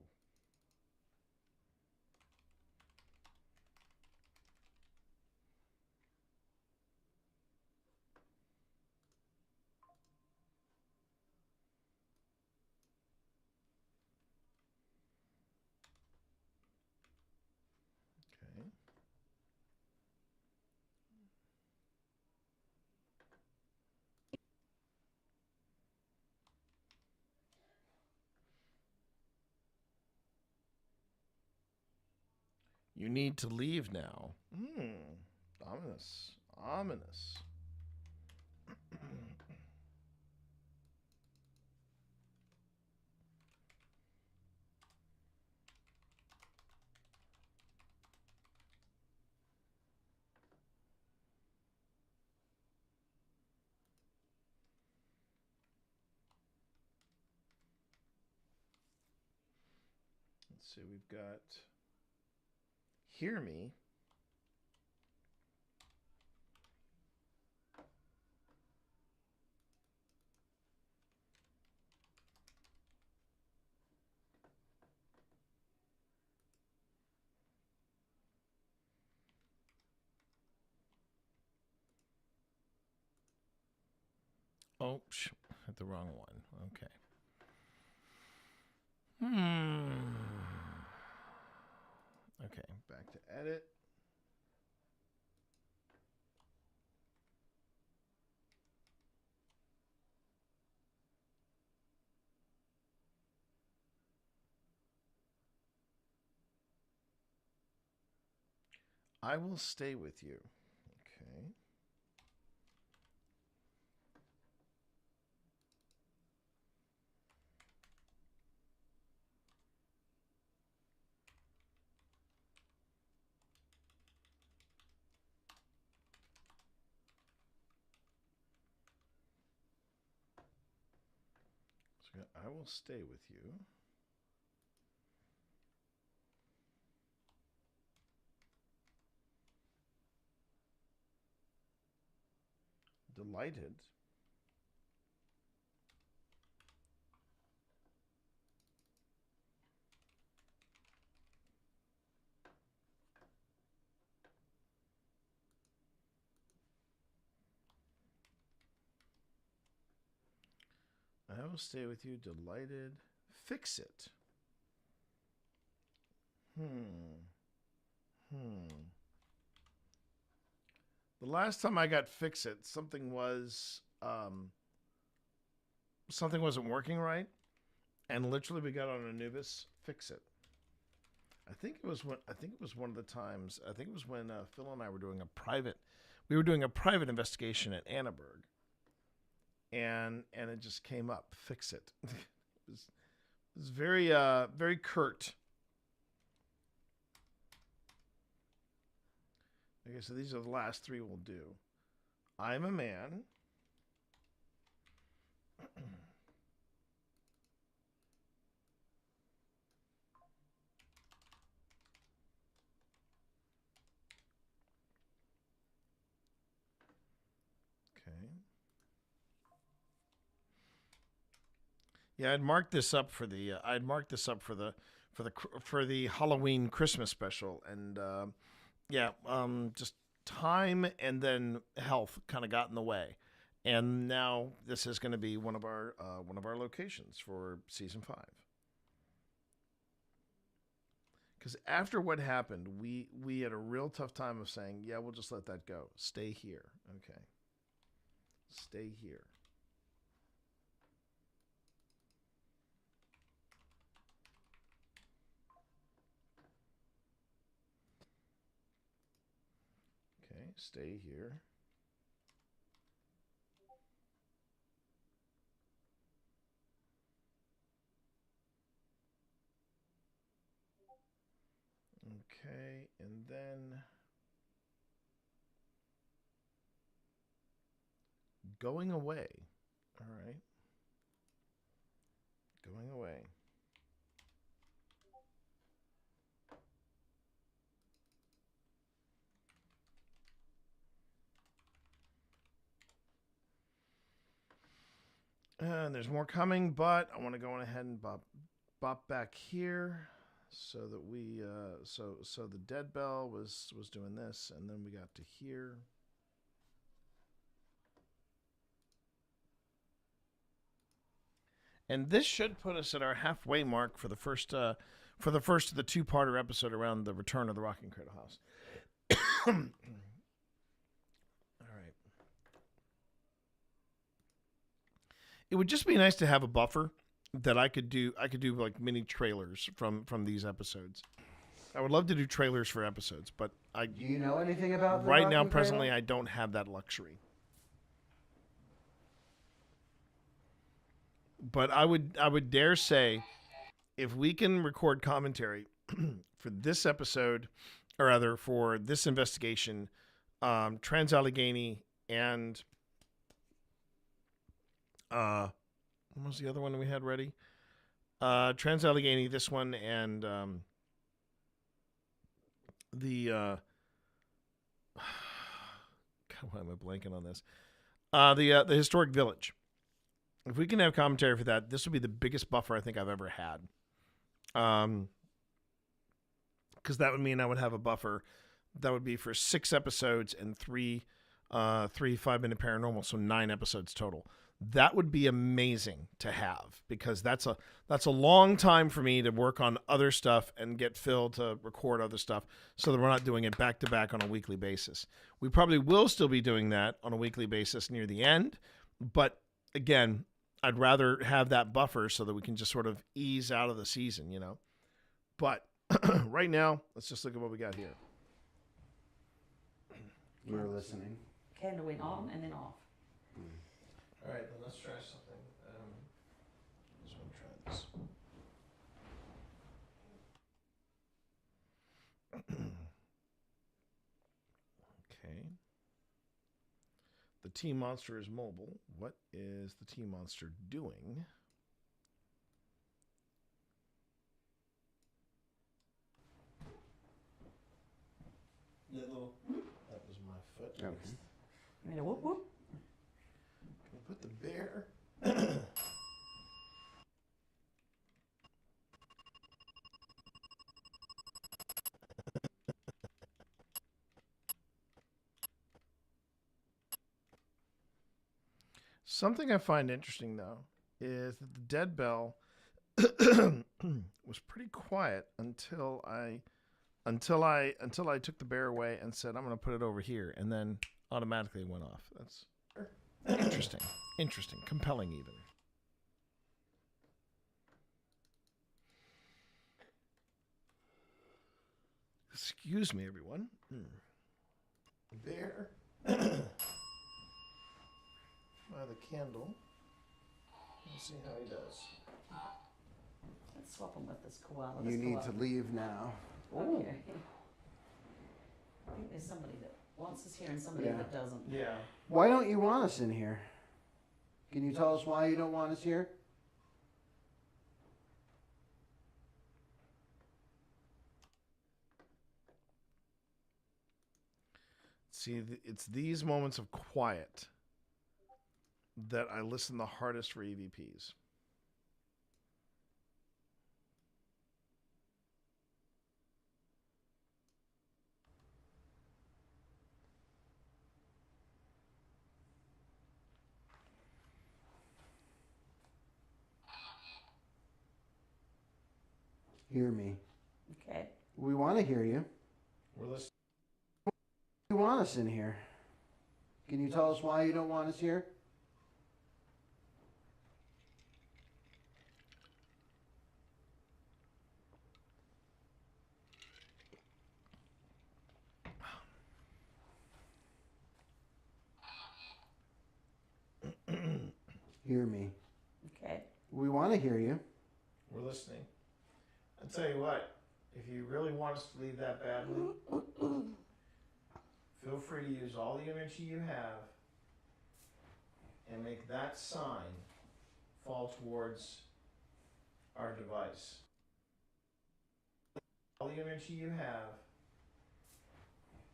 Okay. You need to leave now. Ominous. Ominous. Let's see, we've got Hear Me. Oh, hit the wrong one. Okay. Okay, back to edit. I will stay with you. Okay. So I will stay with you. Delighted. I will stay with you. Delighted. Fix it. The last time I got Fix It, something wasn't working right, and literally we got on Anubis Fix It. I think it was one of the times. I think it was when Phil and I were doing a private investigation at Annaberg, and it just came up. Fix it. It was very very curt. Okay, so these are the last three we'll do. I'm a man. Okay. Yeah, I'd marked this up for the Halloween Christmas special, and just time and then health kind of got in the way. And now this is going to be one of our locations for season 5. Because after what happened, we had a real tough time of saying, yeah, we'll just let that go. Stay here. Okay. Stay here. Okay, stay here. Okay, and then going away. All right. Going away. And there's more coming, but I want to go on ahead and bop back here so that we so the dead bell was doing this, and then we got to here. And this should put us at our halfway mark for the first of the 2-parter episode around the return of the Rocking Cradle House. All right. It would just be nice to have a buffer that I could do like mini trailers from these episodes. I would love to do trailers for episodes, but Do you know anything about the right now Rocking presently Cradle? I don't have that luxury. But I would dare say, if we can record commentary for this episode, or rather for this investigation, Trans-Allegheny and what was the other one we had ready? Trans-Allegheny, this one, and God, why am I blanking on this? The Historic Village. If we can have commentary for that, this would be the biggest buffer I think I've ever had. Because that would mean I would have a buffer that would be for 6 episodes and 3 5-minute paranormal, so 9 episodes total. That would be amazing to have, because that's a long time for me to work on other stuff and get Phil to record other stuff, so that we're not doing it back to back on a weekly basis. We probably will still be doing that on a weekly basis near the end, but again, I'd rather have that buffer so that we can just sort of ease out of the season, you know. But right now, let's just look at what we got here. You're listening. Candle went on and then off. All right, then let's try something. Just want to try this. Okay. The T Monster is mobile. What is the T Monster doing? That was my foot. Okay. You mean a whoop whoop? Can we put the bear? Something I find interesting, though, is that the dead bell was pretty quiet until I took the bear away and said, I'm going to put it over here, and then automatically went off. That's interesting, compelling even. Excuse me, everyone. Bear. By the candle. Let's see how he does. Let's swap him with this koala. You This need koala. to leave now. Okay. I think there's somebody that wants us here and somebody that doesn't. Yeah. Why don't you want us in here? Can you tell us why you don't want us here? See, it's these moments of quiet that I listen the hardest for EVPs. Hear me. Okay. We want to hear you. We're listening. You want us in here. Can you tell us why you don't want us here? Hear me. Okay. We want to hear you. We're listening. I'll tell you what, if you really want us to leave that badly, feel free to use all the energy you have and make that sign fall towards our device. All the energy you have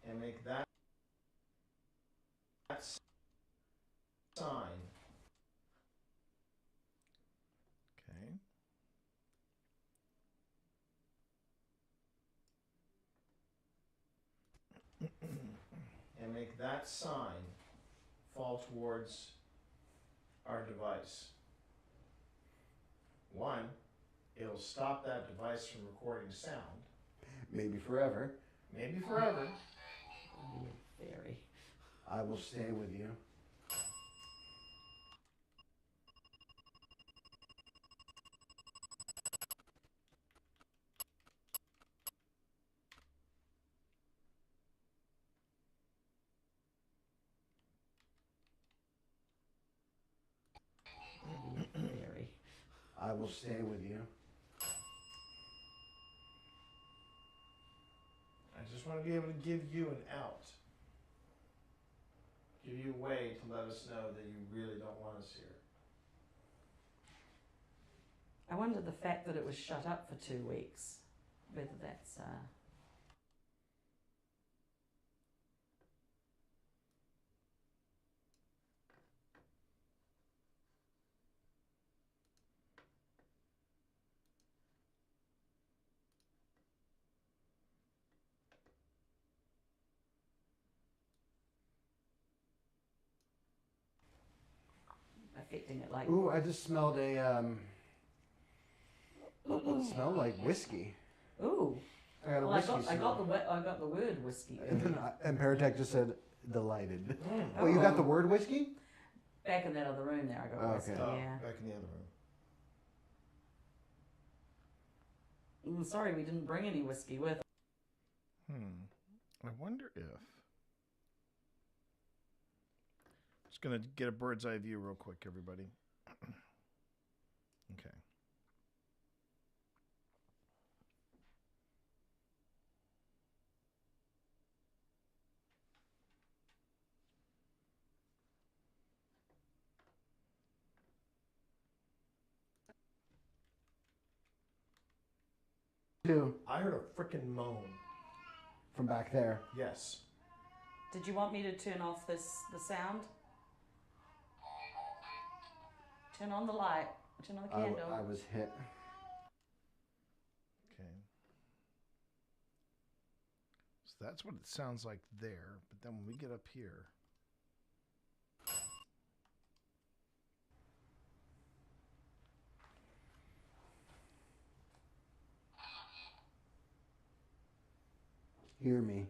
and make that sign. Okay. And make that sign fall towards our device. One, it'll stop that device from recording sound. Maybe forever. Maybe forever. Very. I will stay with you. Very. I will stay with you. I just want to be able to give you an out. Give you a way to let us know that you really don't want us here. I wonder the fact that it was shut up for 2 weeks, whether that's affecting it like. Ooh, I just smelled a it smelled like whiskey. Ooh. I got a Well, whiskey I got smell. the word whiskey. And Paratech just said delighted. Oh. Oh, you got the word whiskey? Back in that other room there, I got whiskey. Okay. Yeah. Back in the other room. Sorry, we didn't bring any whiskey with us. I wonder if. Just gonna get a bird's eye view real quick, everybody. Okay. I heard a frickin' moan. From back there. Yes. Did you want me to turn off the sound? Turn on the light. Turn on the candle. I was hit. Okay. So that's what it sounds like there, but then when we get up here. Hear me.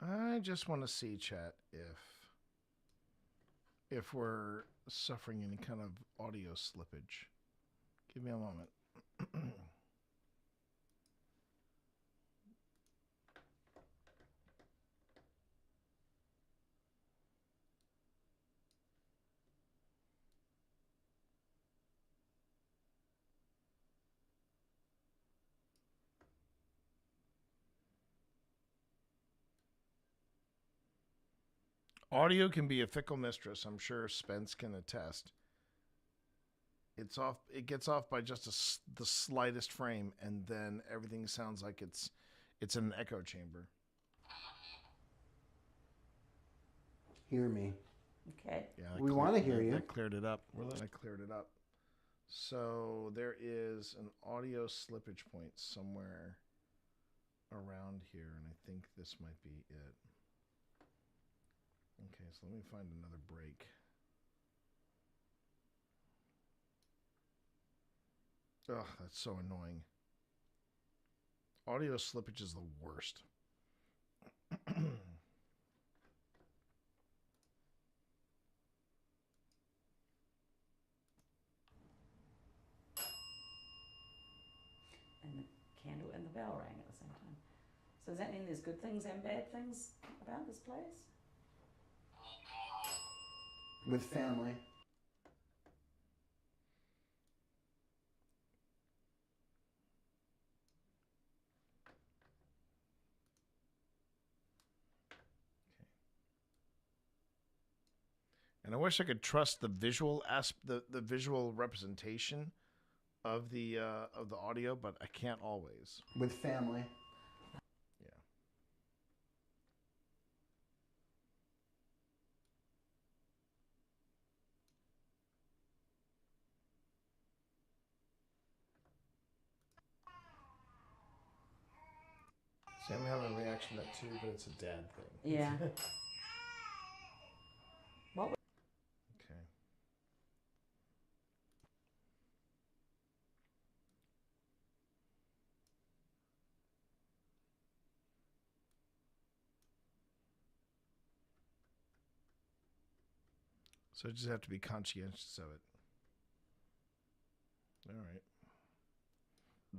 I just want to see, chat, if we're suffering any kind of audio slippage. Give me a moment. Audio can be a fickle mistress. I'm sure Spence can attest. It's off. It gets off by just the slightest frame, and then everything sounds like it's in an echo chamber. Hear me. Okay. Yeah, We want to hear you. That cleared it up. I cleared it up. So there is an audio slippage point somewhere around here, and I think this might be it. Okay, so let me find another break. Ugh, that's so annoying. Audio slippage is the worst. And the candle and the bell rang at the same time. So does that mean there's good things and bad things about this place? With family. And I wish I could trust the visual the visual representation of the audio, but I can't always. With family. Yeah. See, I'm having a reaction to that too, but it's a dad thing. Yeah. What? Okay. So I just have to be conscientious of it. All right.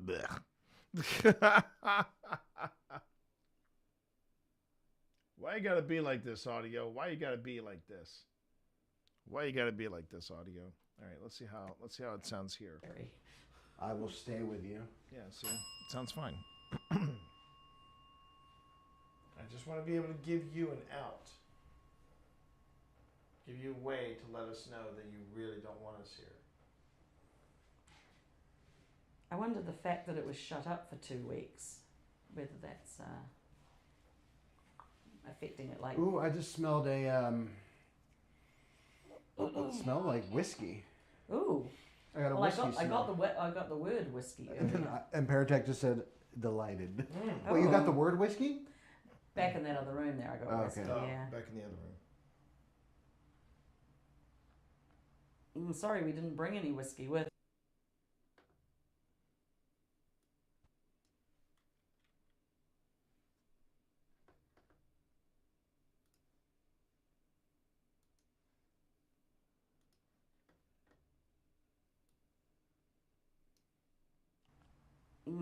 Blech. Why you gotta be like this, audio? Why you gotta be like this? Why you gotta be like this, audio? All right, let's see how it sounds here. I will stay with you. Yeah, see, it sounds fine. I just want to be able to give you an out. Give you a way to let us know that you really don't want us here. I wonder the fact that it was shut up for 2 weeks, whether that's affecting it like... Ooh, I just smelled a, what smelled like whiskey. Ooh. I got a well, whiskey I smell. got the word whiskey. And Paratech just said delighted. Mm. Well, you got the word whiskey? Back in that other room there, I got whiskey, Oh, yeah. back in the other room. Sorry we didn't bring any whiskey with.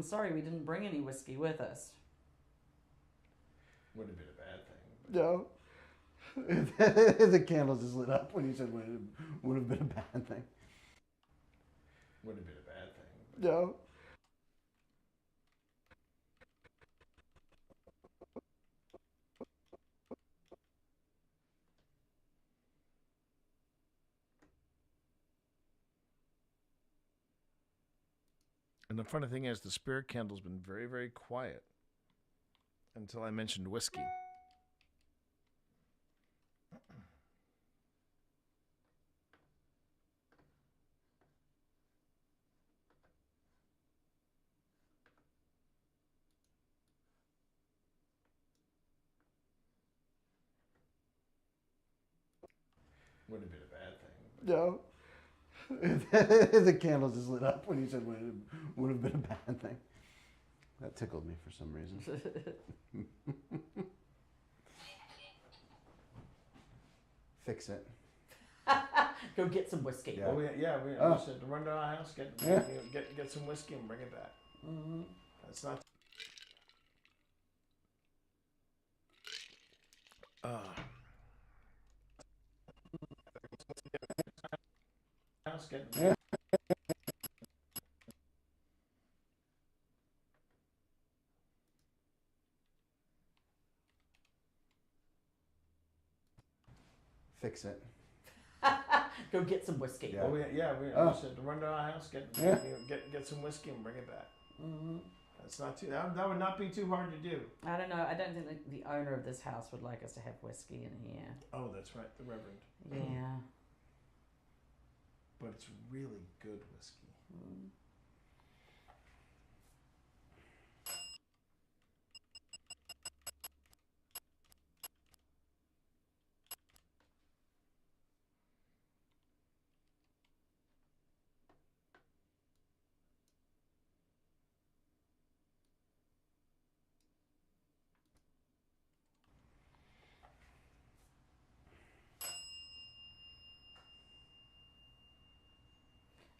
Sorry we didn't bring any whiskey with us. Would have been a bad thing. No. The candles just lit up when you said would have been a bad thing. Would have been a bad thing. No. And the funny thing is, the spirit candle's been very, very quiet until I mentioned whiskey. Would have been a bad thing. No. The candles just lit up when you said would have been a bad thing. That tickled me for some reason. Fix it. Go get some whiskey. Yeah, we said to run to our house, get some whiskey and bring it back. Mm-hmm. That's not. House, Fix it. Go get some whiskey. Yeah, we said to run to our house, get some whiskey and bring it back. Mm-hmm. That's not too. That would not be too hard to do. I don't know. I don't think the owner of this house would like us to have whiskey in here. Oh, that's right, the Reverend. Yeah. But it's really good whiskey. Mm.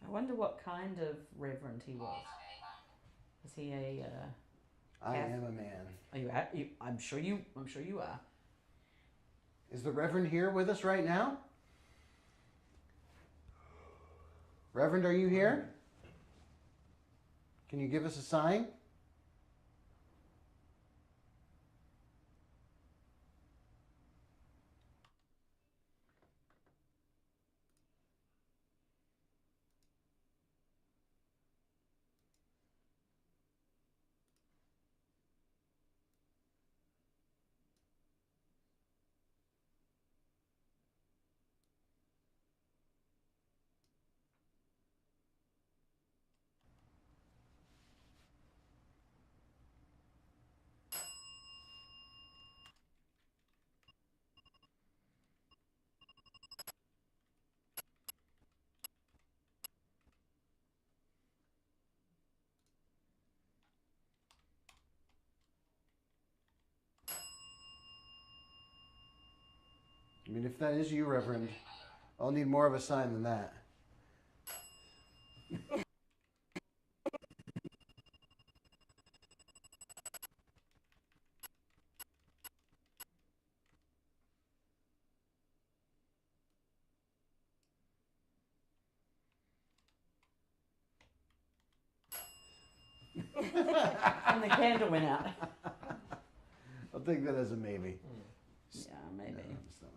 I wonder what kind of reverend he was. Is he a? I am a man. Are you? I'm sure you are. Is the Reverend here with us right now? Reverend, are you here? Can you give us a sign? I mean, if that is you, Reverend, I'll need more of a sign than that. And the candle went out. I'll take that as a maybe. Yeah, maybe. No, it's not.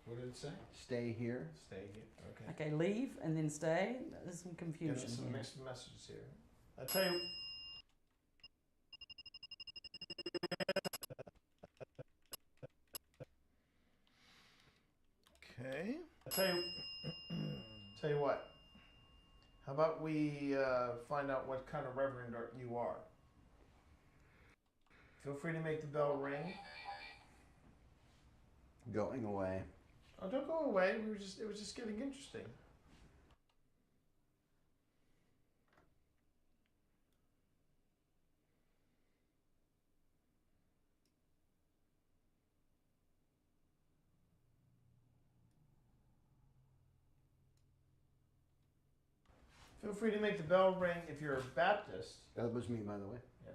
What did it say? Stay here. Stay here. Okay. Okay, leave and then stay. There's some confusion. Getting some here. mixed messages here. I tell you. Okay. Tell you what. How about we find out what kind of reverend you are? Feel free to make the bell ring. Going away. Oh, don't go away. It was just getting interesting. Feel free to make the bell ring if you're a Baptist. That was me, by the way. Yeah.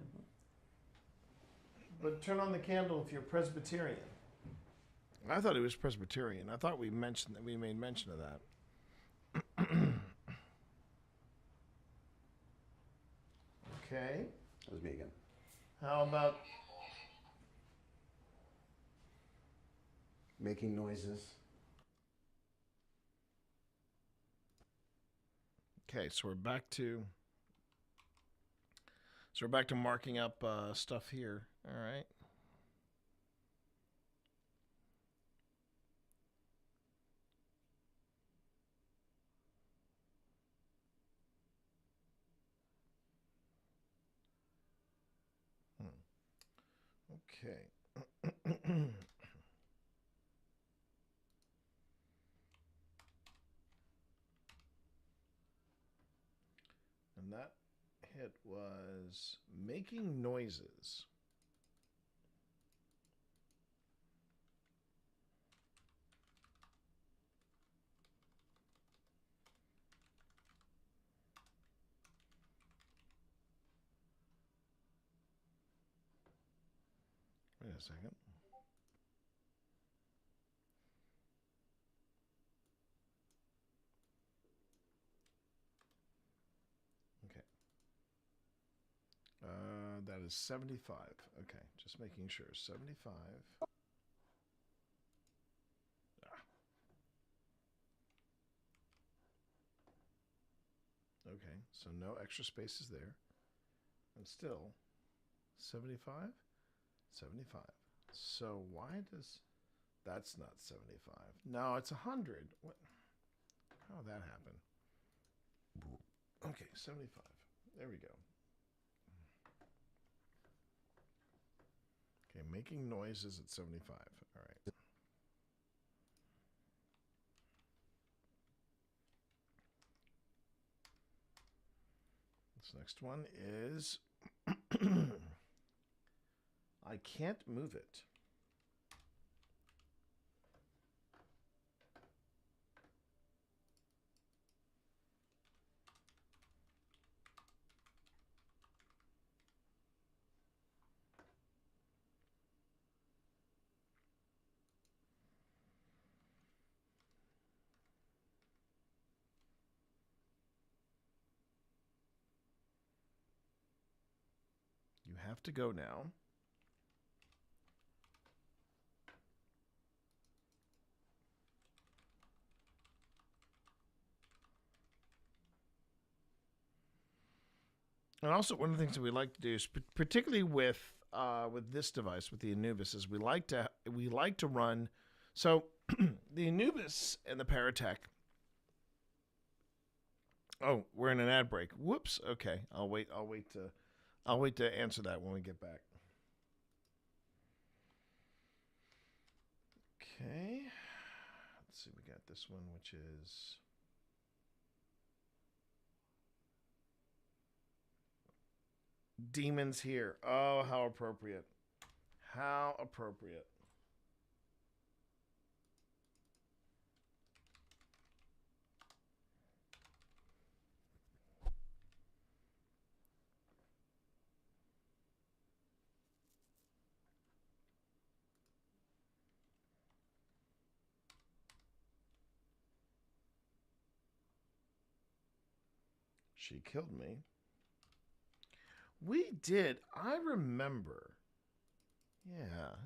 But turn on the candle if you're Presbyterian. I thought he was Presbyterian. I thought we made mention of that. Okay. That was me again. How about making noises? Okay, so we're back to marking up stuff here. All right. Okay. And that hit was making noises. Wait a second. Okay. That is 75. Okay, just making sure. 75. Okay, so no extra spaces there. And still 75? 75. So why does that's not 75? No, it's 100. What? How did that happen? Okay, 75. There we go. Okay, making noises at 75. All right. This next one is I can't move it. have to go now. And also, one of the things that we like to do is, particularly with this device, with the Anubis, is we like to run. So the Anubis and the Paratech. Oh, we're in an ad break. Whoops. Okay, I'll wait to answer that when we get back. Okay. Let's see. We got this one, which is. Demons here. Oh, how appropriate. How appropriate. She killed me. We did. I remember. Yeah.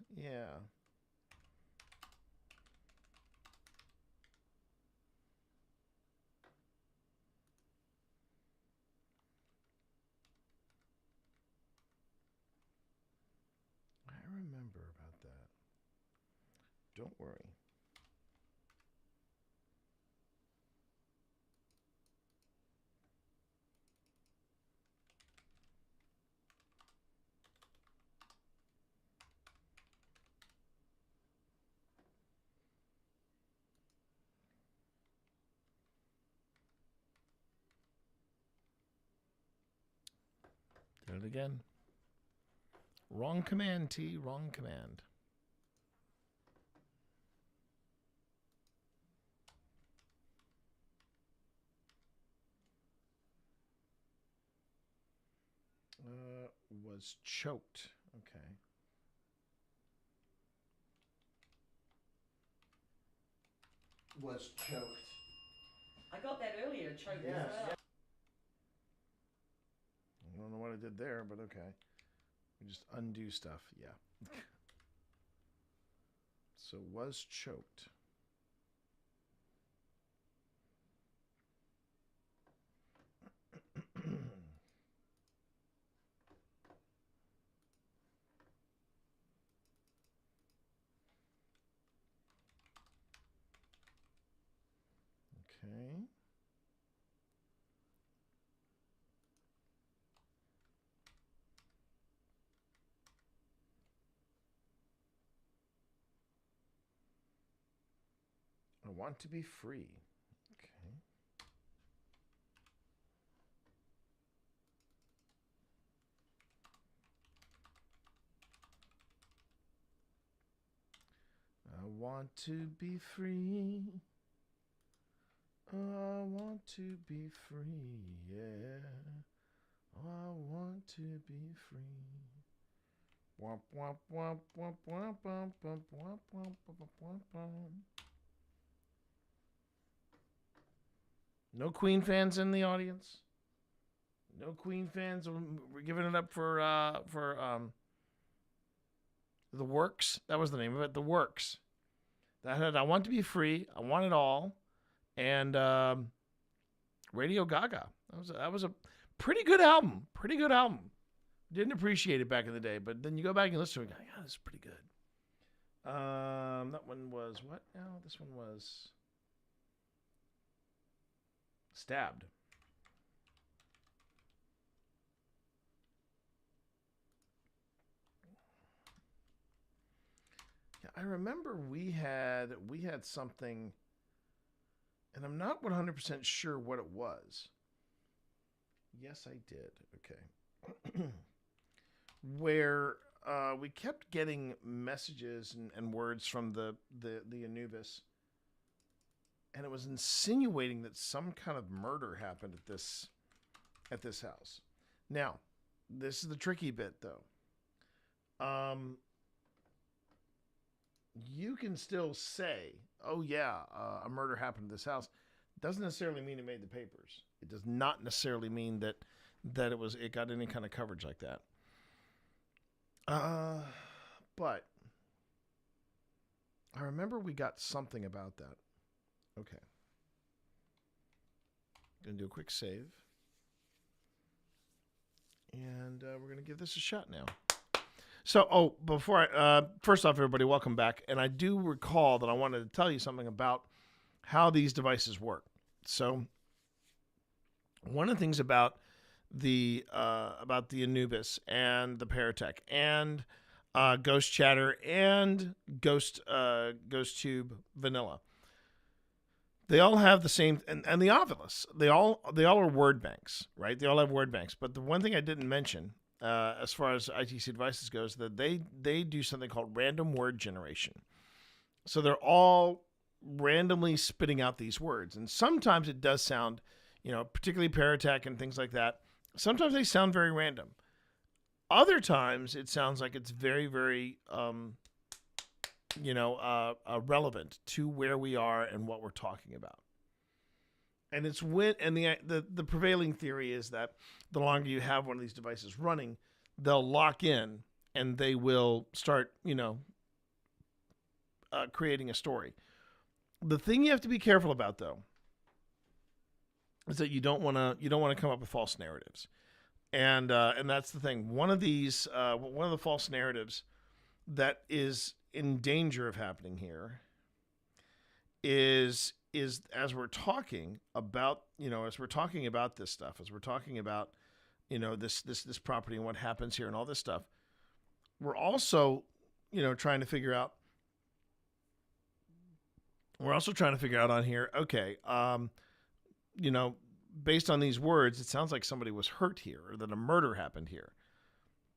I remember about that. Don't worry. Did it again. Wrong command, T. Wrong command. Was choked. Okay. Was choked. I got that earlier, choked Yes. as well. I don't know what I did there, but okay. We just undo stuff. Yeah. So was choked. Okay. I want to be free. Okay. I want to be free. I want to be free, yeah. I want to be free. Womp womp womp womp womp womp womp womp womp womp womp womp. No Queen fans in the audience. No Queen fans. We're giving it up for The Works. That was the name of it. The Works. That had I Want to Be Free. I Want It All. And Radio Gaga. That was a pretty good album. Pretty good album. Didn't appreciate it back in the day, but then you go back and listen to it. Yeah, this is pretty good. That one was what? No, this one was Stabbed. Yeah, I remember we had something. And I'm not 100% sure what it was. Yes, I did. Okay. Where we kept getting messages and words from the Anubis. And it was insinuating that some kind of murder happened at this house. Now, this is the tricky bit, though. You can still say, oh yeah, a murder happened at this house. Doesn't necessarily mean it made the papers. It does not necessarily mean that it got any kind of coverage like that. But I remember we got something about that. Okay. Gonna do a quick save. And we're gonna give this a shot now. So, before first off, everybody, welcome back. And I do recall that I wanted to tell you something about how these devices work. So, one of the things about the Anubis and the Paratech and Ghost Chatter and Ghost Tube Vanilla, they all have the same, and the Ovilus, they all are word banks, right? They all have word banks. But the one thing I didn't mention, as far as ITC devices goes, that they do something called random word generation. So they're all randomly spitting out these words, and sometimes it does sound, particularly Paratech and things like that. Sometimes they sound very random. Other times it sounds like it's very, very, relevant to where we are and what we're talking about. And it's the prevailing theory is that the longer you have one of these devices running, they'll lock in and they will start, creating a story. The thing you have to be careful about, though, is that you don't want to come up with false narratives, and that's the thing. One of the false narratives that is in danger of happening here is as we're talking about this stuff, as we're talking about this property and what happens here and all this stuff, we're also trying to figure out on here, okay, based on these words, it sounds like somebody was hurt here or that a murder happened here.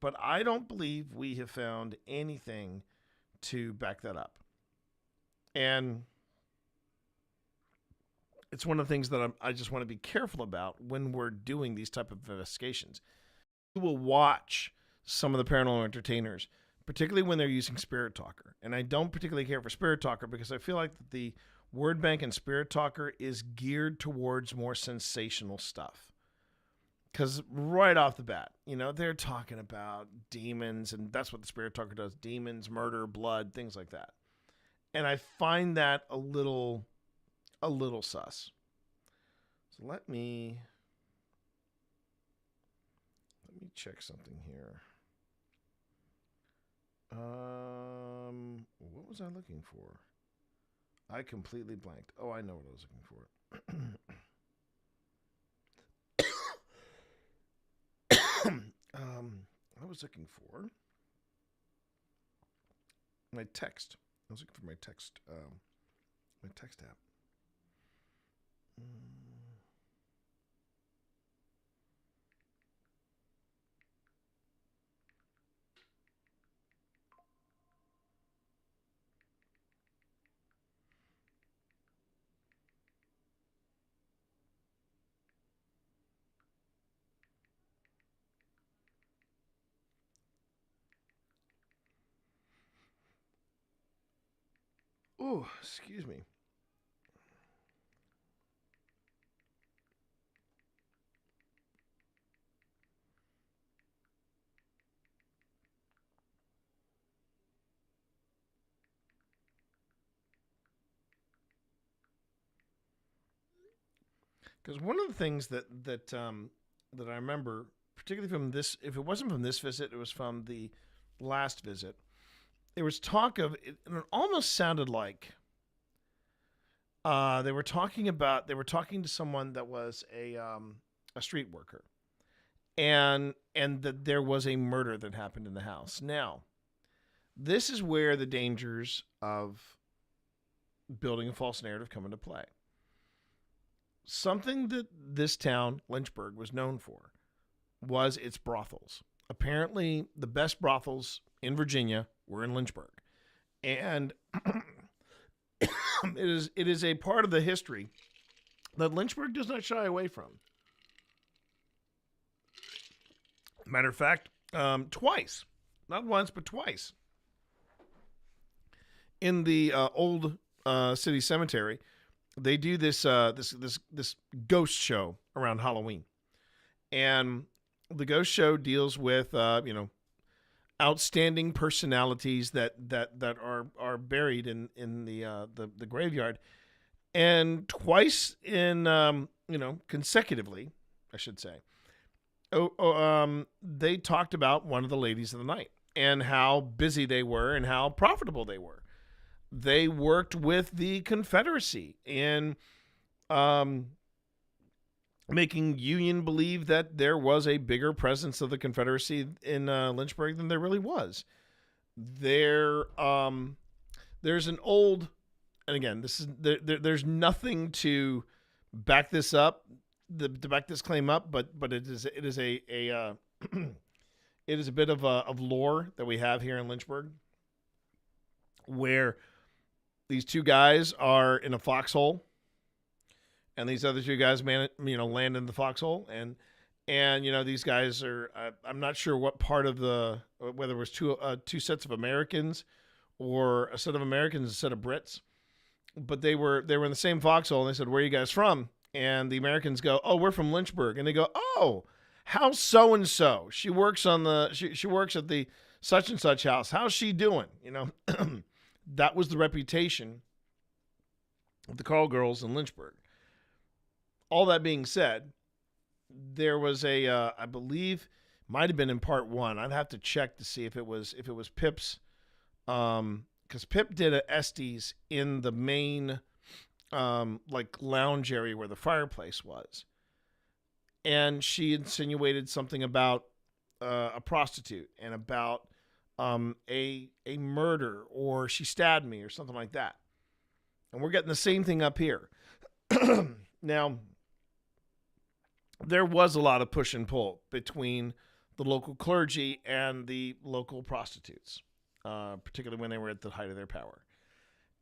But I don't believe we have found anything to back that up. And it's one of the things that I just want to be careful about when we're doing these type of investigations. We will watch some of the paranormal entertainers, particularly when they're using Spirit Talker. And I don't particularly care for Spirit Talker because I feel like the Word Bank and Spirit Talker is geared towards more sensational stuff. Because right off the bat, they're talking about demons, and that's what the Spirit Talker does. Demons, murder, blood, things like that. And I find that a little sus. So let me check something here. What was I looking for? I completely blanked. Oh, I know what I was looking for. I was looking for my text. I was looking for my text app. Oh, excuse me. Because one of the things that I remember, particularly from this, if it wasn't from this visit, it was from the last visit. There was talk of it, and it almost sounded like they were talking to someone that was a street worker, and that there was a murder that happened in the house. Now, this is where the dangers of building a false narrative come into play. Something that this town, Lynchburg, was known for was its brothels. Apparently, the best brothels in Virginia were in Lynchburg. And it is a part of the history that Lynchburg does not shy away from. Matter of fact, twice, not once, but twice, in the old city cemetery, they do this ghost show around Halloween, and the ghost show deals with outstanding personalities that are buried in the graveyard, and twice in consecutively, I should say. They talked about one of the ladies of the night and how busy they were and how profitable they were. They worked with the Confederacy in making Union believe that there was a bigger presence of the Confederacy in Lynchburg than there really was. There's an old, and again, this is there's nothing to back this up, to back this claim up, but it is a it is a bit of lore that we have here in Lynchburg, where these two guys are in a foxhole, and these other two guys land in the foxhole, and these guys are I'm not sure what part of whether it was two sets of Americans or a set of Americans and a set of Brits, but they were in the same foxhole, and they said, "Where are you guys from?" And the Americans go, "Oh, we're from Lynchburg," and they go, "Oh, how's so and so? She works she works at the such and such house. How's she doing?" That was the reputation of the call girls in Lynchburg. All that being said, there was I believe, might have been in part 1. I'd have to check to see if it was Pip's, because Pip did a Estes in the main lounge area where the fireplace was, and she insinuated something about a prostitute and about a murder, or she stabbed me or something like that. And we're getting the same thing up here. Now, there was a lot of push and pull between the local clergy and the local prostitutes, particularly when they were at the height of their power.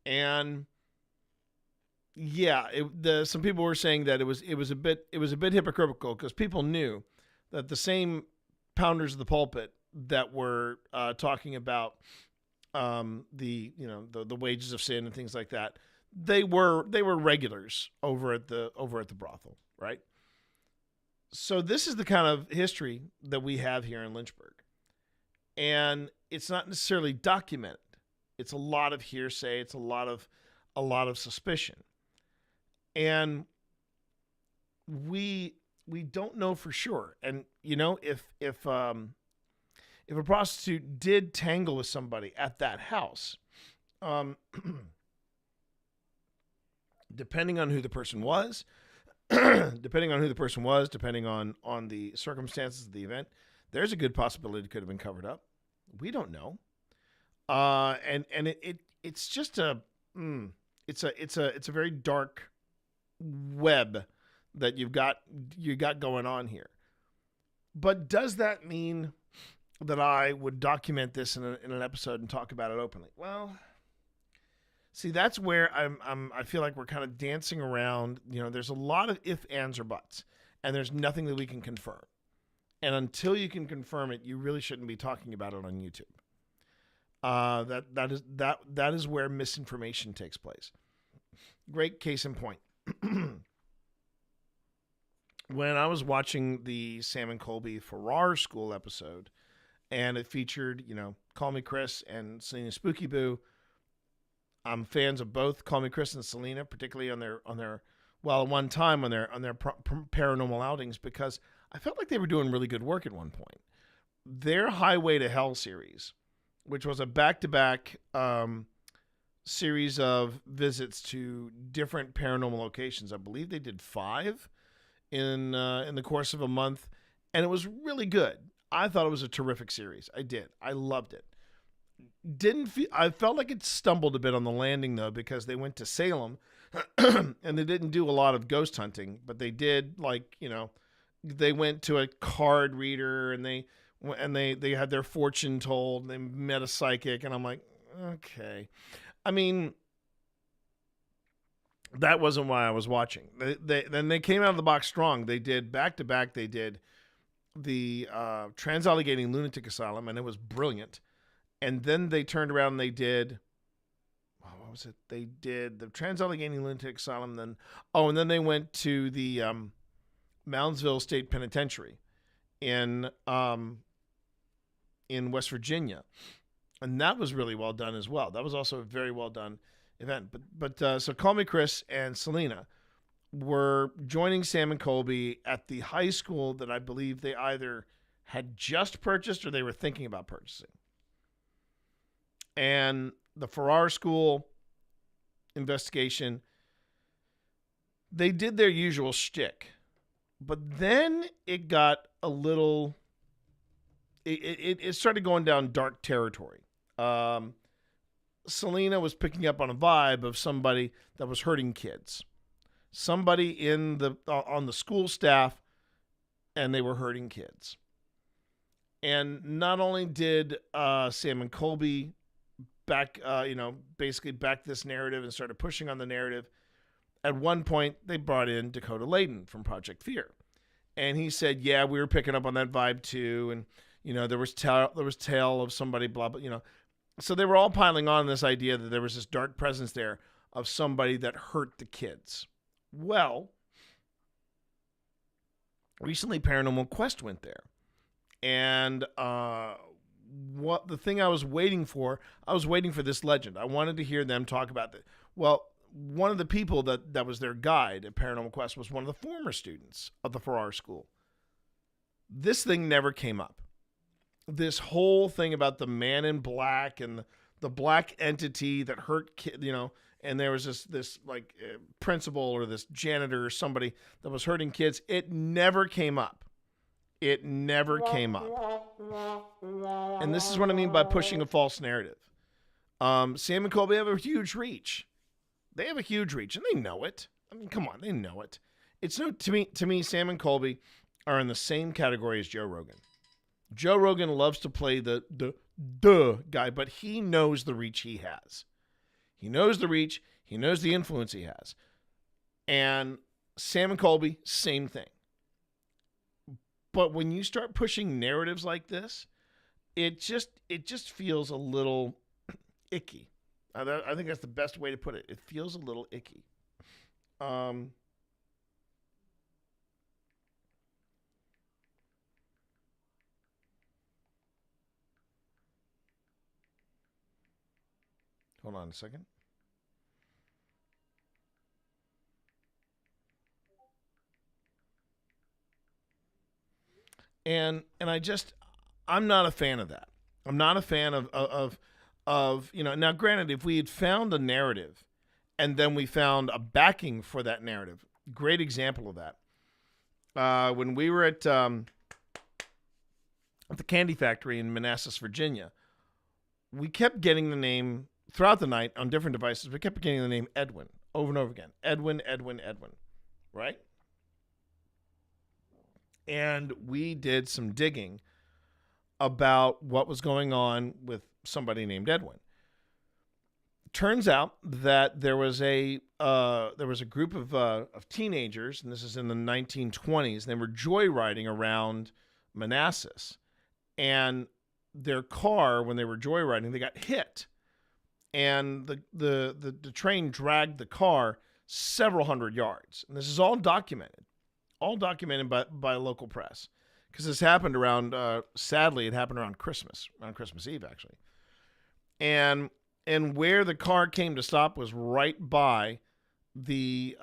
And yeah, some people were saying that it was a bit hypocritical, because people knew that the same pounders of the pulpit that were talking about the wages of sin and things like that, they were regulars over at the brothel, right? So this is the kind of history that we have here in Lynchburg, and it's not necessarily documented. It's a lot of hearsay. It's a lot of suspicion, and we don't know for sure. And if a prostitute did tangle with somebody at that house, depending on who the person was, depending on the circumstances of the event, there's a good possibility it could have been covered up. We don't know. And it's just it's a very dark web that you got going on here. But does that mean that I would document this in an episode and talk about it openly? Well, see, that's where I feel like we're kind of dancing around. There's a lot of if, ands, or buts, and there's nothing that we can confirm. And until you can confirm it, you really shouldn't be talking about it on YouTube. That is where misinformation takes place. Great case in point. When I was watching the Sam and Colby Farrar School episode, and it featured, Call Me Chris and Selena Spooky Boo. I'm fans of both Call Me Chris and Selena, particularly on their one time on their paranormal outings, because I felt like they were doing really good work at one point. Their Highway to Hell series, which was a back-to-back series of visits to different paranormal locations. I believe they did 5 in the course of a month, and it was really good. I thought it was a terrific series. I did. I loved it. I felt like it stumbled a bit on the landing, though, because they went to Salem and they didn't do a lot of ghost hunting, but they did, they went to a card reader and they had their fortune told, and they met a psychic, and I'm like, okay. I mean, that wasn't why I was watching. Then they came out of the box strong. They did back-to-back. They did the Trans-Allegheny Lunatic Asylum, and it was brilliant. And then they turned around and they did, what was it? They did the Trans-Allegheny Lunatic Asylum, and then they went to the Moundsville State Penitentiary in in West Virginia, and that was really well done as well. That was also a very well done event. So Call Me Chris and Selena were joining Sam and Colby at the high school that I believe they either had just purchased or they were thinking about purchasing. And the Farrar School investigation, they did their usual shtick. But then it got a little... It started going down dark territory. Selena was picking up on a vibe of somebody that was hurting kids. Somebody on the school staff, and they were hurting kids. And not only did Sam and Colby basically back this narrative and started pushing on the narrative, at one point they brought in Dakota Layden from Project Fear. And he said, yeah, we were picking up on that vibe too. And, there was tale of somebody, blah, blah, So they were all piling on this idea that there was this dark presence there of somebody that hurt the kids. Well, recently Paranormal Quest went there. And what the thing I was waiting for this legend. I wanted to hear them talk about that. Well, one of the people that was their guide at Paranormal Quest was one of the former students of the Farrar School. This thing never came up. This whole thing about the man in black and the black entity that hurt kids, and there was this principal or this janitor or somebody that was hurting kids. It never came up. It never came up. And this is what I mean by pushing a false narrative. Sam and Colby have a huge reach. They have a huge reach, and they know it. I mean, come on, they know it. To me, Sam and Colby are in the same category as Joe Rogan. Joe Rogan loves to play the guy, but he knows the reach he has. He knows the reach. He knows the influence he has. And Sam and Colby, same thing. But when you start pushing narratives like this, it just feels a little icky. I think that's the best way to put it. It feels a little icky. Hold on a second. And I'm not a fan of that. I'm not a fan of now granted, if we had found a narrative and then we found a backing for that narrative, great example of that. When we were at the Candy Factory in Manassas, Virginia, we kept getting the name throughout the night on different devices. We kept getting the name Edwin over and over again. Edwin, right? And we did some digging about what was going on with somebody named Edwin. Turns out that there was a group of teenagers, and this is in the 1920s, and they were joyriding around Manassas. And their car, when they were joyriding, they got hit. And the train dragged the car several hundred yards. And this is all documented by local press. Because this happened around, sadly, it happened around Christmas Eve, actually. And where the car came to stop was right by the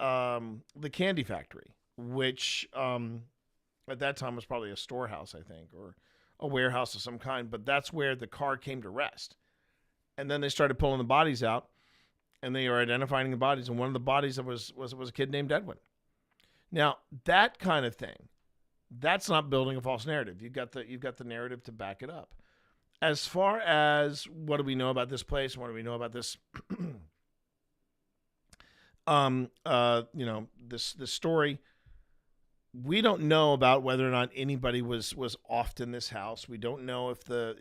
Candy Factory, which at that time was probably a storehouse, I think, or a warehouse of some kind. But that's where the car came to rest. And then they started pulling the bodies out, and they were identifying the bodies. And one of the bodies was a kid named Edwin. Now, that kind of thing, that's not building a false narrative. You've got the narrative to back it up. As far as what do we know about this place and what do we know about this, this story, we don't know about whether or not anybody was offed in this house. We don't know if a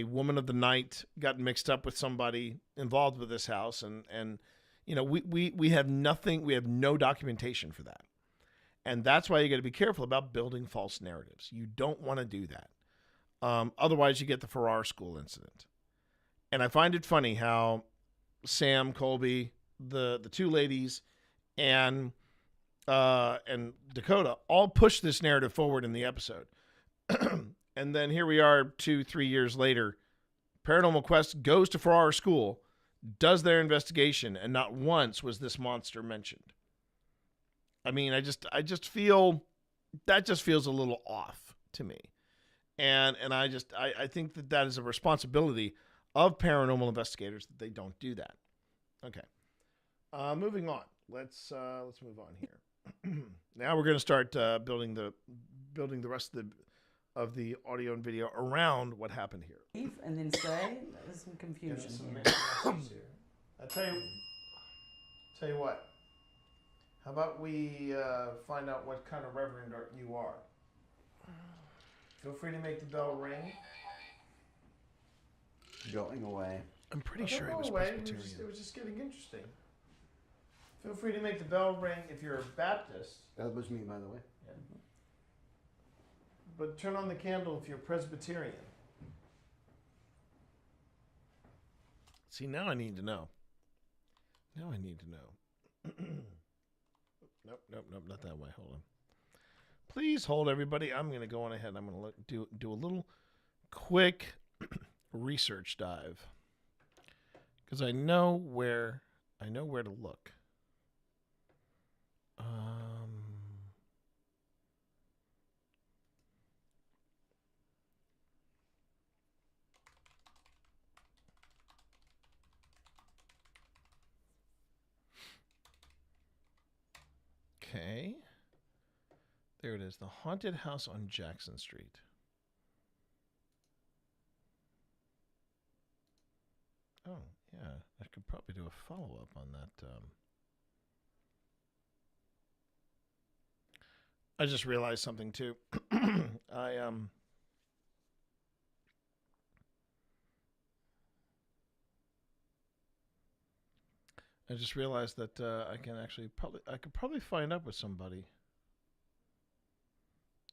woman of the night got mixed up with somebody involved with this house, and we have nothing. We have no documentation for that. And that's why you got to be careful about building false narratives. You don't want to do that. Otherwise, you get the Farrar School incident. And I find it funny how Sam, Colby, the two ladies, and and Dakota all pushed this narrative forward in the episode. And then here we are 2-3 years later. Paranormal Quest goes to Farrar School, does their investigation, and not once was this monster mentioned. I mean, I just feel that just feels a little off to me. And I think that is a responsibility of paranormal investigators that they don't do that. Okay. Moving on. Let's move on here. Now we're going to start building the rest of the audio and video around what happened here. And then say there's some confusion here. I tell you what. How about we find out what kind of reverend you are? Feel free to make the bell ring. Going away. I'm pretty sure it was Presbyterian. It was just getting interesting. Feel free to make the bell ring if you're a Baptist. That was me, by the way. Yeah. But turn on the candle if you're Presbyterian. See, now I need to know. Nope, not that way. Hold on. Please hold, everybody. I'm going to go on ahead. I'm going to do a little quick research dive because I know where to look. Okay. There it is. The haunted house on Jackson Street. Oh, yeah. I could probably do a follow-up on that. I just realized something, too. I just realized that I could probably find up with somebody.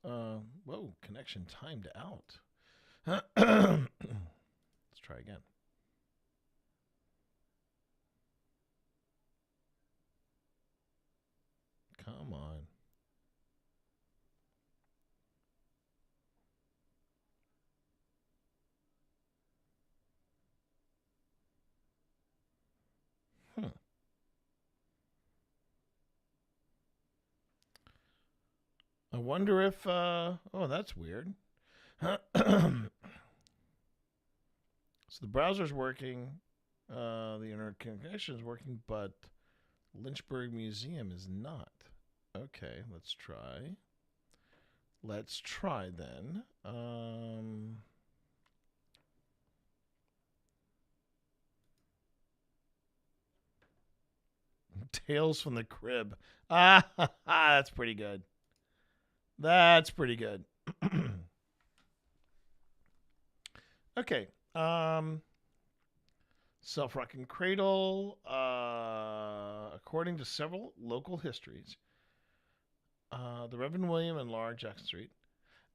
Whoa, connection timed out. Let's try again. Come on. I wonder if, oh, that's weird. So the browser's working, the internet connection is working, but Lynchburg Museum is not. Okay, let's try. Let's try then. Tales from the Crib. That's pretty good. That's pretty good. Okay. Self-rocking Cradle. According to several local histories, the Reverend William and Laura Jackson Street,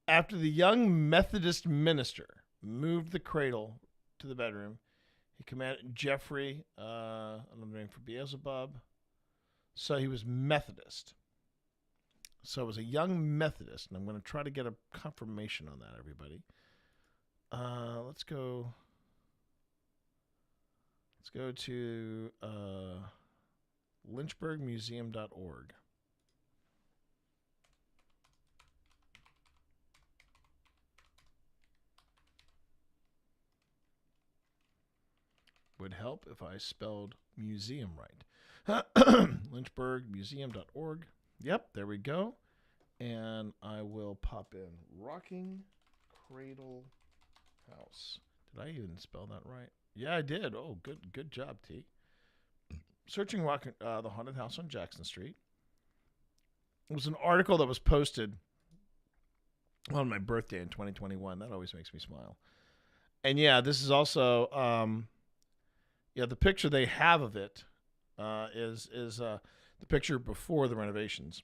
after the young Methodist minister moved the cradle to the bedroom, he commanded Jeffrey, another name for Beelzebub, so he was Methodist. So it was a young Methodist, and I'm going to try to get a confirmation on that, everybody. Let's go to lynchburgmuseum.org. Would help if I spelled museum right. lynchburgmuseum.org. Yep, there we go. And I will pop in Rocking Cradle House. Did I even spell that right? Yeah, I did. Oh, good job, T. Searching the haunted house on Jackson Street. It was an article that was posted on my birthday in 2021. That always makes me smile. And yeah, this is also the picture they have of it is the picture before the renovations.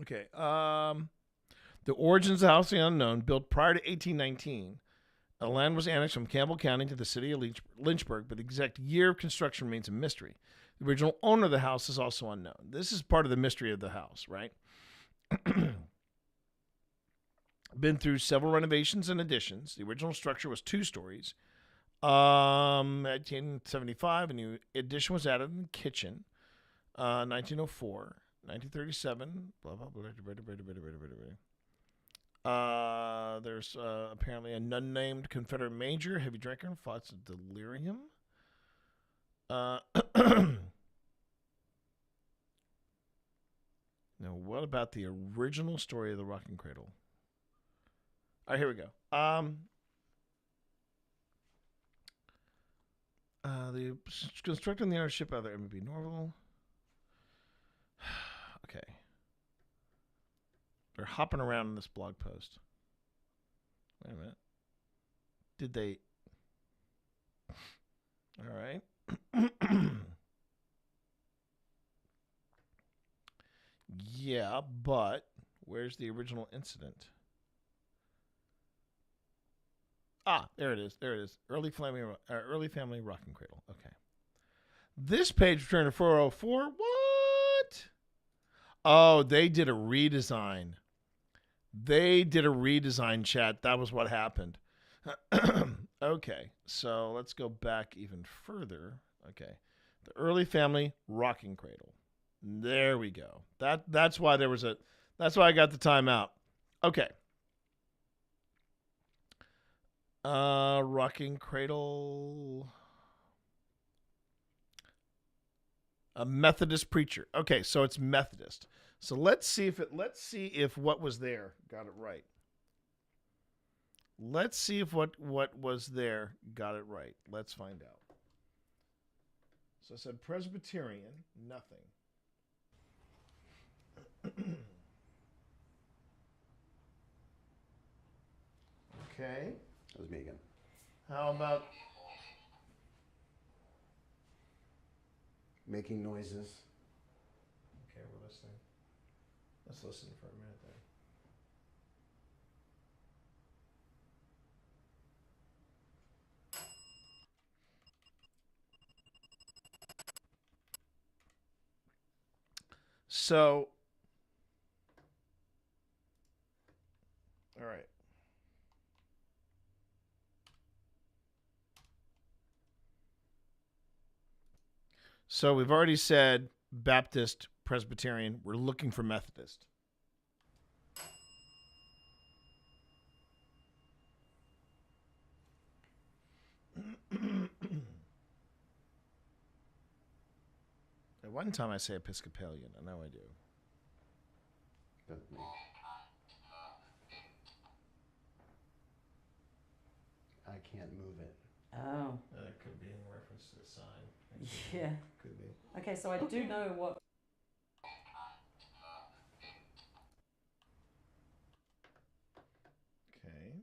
Okay. The origins of the house, the unknown, built prior to 1819. The land was annexed from Campbell County to the city of Lynchburg, but the exact year of construction remains a mystery. The original owner of the house is also unknown. This is part of the mystery of the house, right? Been through several renovations and additions. The original structure was 2 stories. 1975, a new addition was added in the kitchen. 1904, 1937, blah, blah, blah, there's apparently an unnamed Confederate major, heavy drinker, and fought delirium. Now, what about the original story of the Rocking Cradle? All right, here we go. The constructing the ownership of the MB Norval. Okay. They're hopping around in this blog post. Wait a minute. Did they? All right. Yeah, but where's the original incident? Ah, there it is. There it is. Early family rocking cradle. Okay. This page returned to 404. What? Oh, they did a redesign. They did a redesign, chat. That was what happened. Okay, so let's go back even further. Okay. The early family rocking cradle. There we go. That's why there was that's why I got the timeout. Okay. Rocking cradle. A Methodist preacher. Okay, so it's Methodist. So let's see if what was there got it right. Let's see if what was there got it right. Let's find out. So I said Presbyterian, nothing. Okay. That was me again. How about making noises? Okay, we're listening. Let's listen for a minute there. So, all right. So we've already said Baptist, Presbyterian. We're looking for Methodist. At one time I say Episcopalian. I know I do. That's me. I can't move it. Oh. That could be in reference to the sign. Yeah. Could be. Okay, so I do know what. Okay.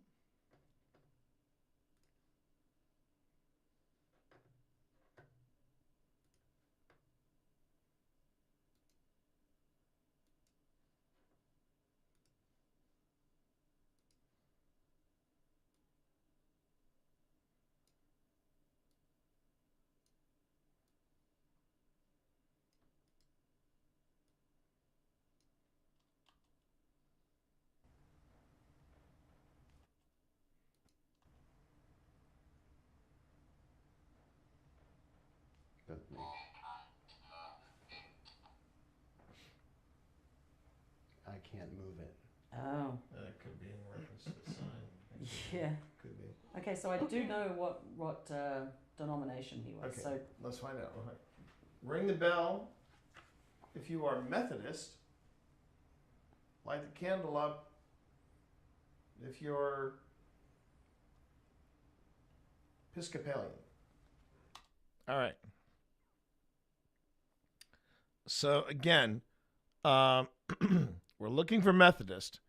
That's me. I can't move it. Oh. That could be in reference to the sign. Yeah. Could be. Okay, so I do know what denomination he was. Okay, So let's find out. Okay. Ring the bell if you are Methodist. Light the candle up if you're Episcopalian. All right. So again, we're looking for Methodist.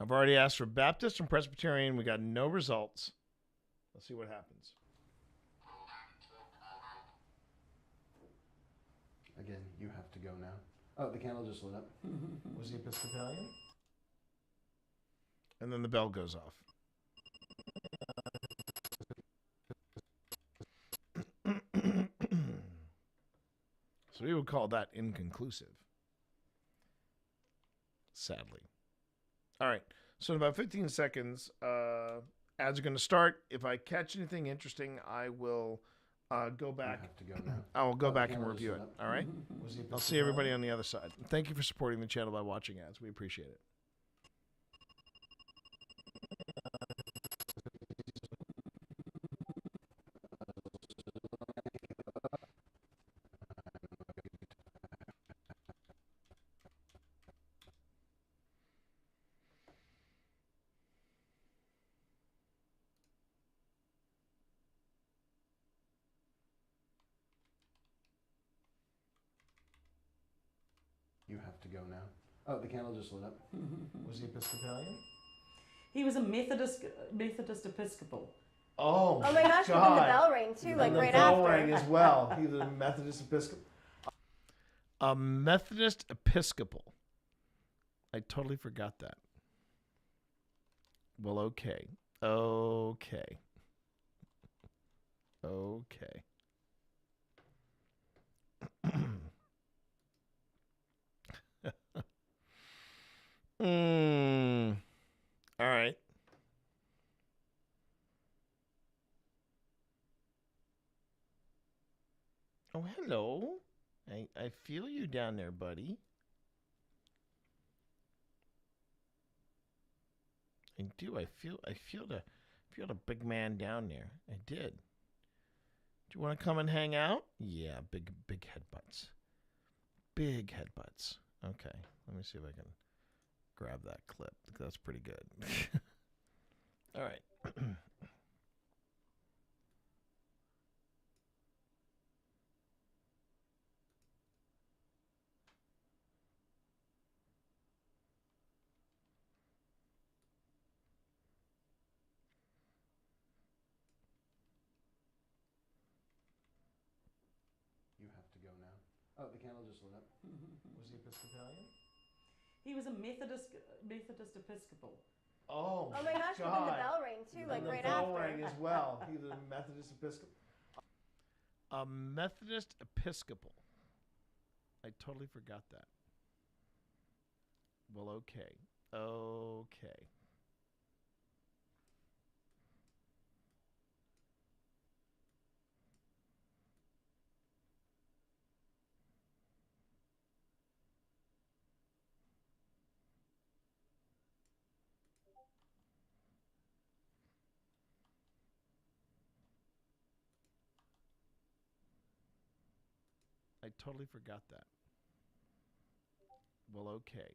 I've already asked for Baptist and Presbyterian. We got no results. Let's see what happens. Again, you have to go now. Oh, the candle just lit up. Was he Episcopalian? And then the bell goes off. So So we would call that inconclusive. Sadly. All right. So in about 15 seconds, ads are going to start. If I catch anything interesting, I will go back. have to go now. I will go Oh, the back and camera review just it. lit up. All right. Was he I'll see everybody on the other side. Thank you for supporting the channel by watching ads. We appreciate it. You have to go now. Oh, the candle just lit up. Was he Episcopalian? He was a Methodist Episcopal. Oh my gosh, but then the bell rang too, like And the right bell after. rang as well. He was a Methodist Episcopal. A Methodist Episcopal. I totally forgot that. Well, okay. Okay. Okay. All right. Oh, hello. I feel you down there, buddy. I do. I feel the big man down there. I did. Do you want to come and hang out? Yeah, big headbutts. Big headbutts. Okay. Let me see if I can grab that clip. That's pretty good. All right. You have to go now. Oh, the candle just lit up. Was he Episcopalian? He was a Methodist Episcopal. Oh my gosh, but then the bell rang too, like and right the bell after. rang as well. He was a Methodist Episcopal. A Methodist Episcopal. I totally forgot that. Well, okay. Okay. I totally forgot that. Well, okay.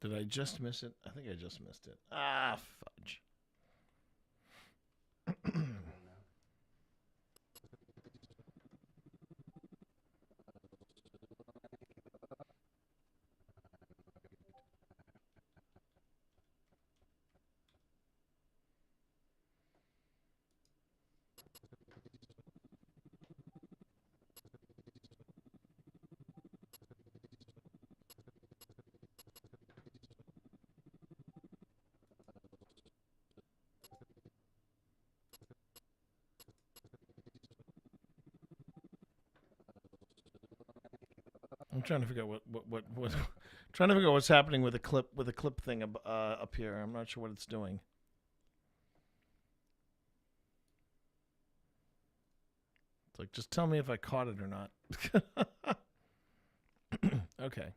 Did I just miss it? I think I just missed it. Ah, fudge. I'm trying to figure out what trying to figure out what's happening with the clip thing up here. I'm not sure what it's doing. It's like, just tell me if I caught it or not. Okay.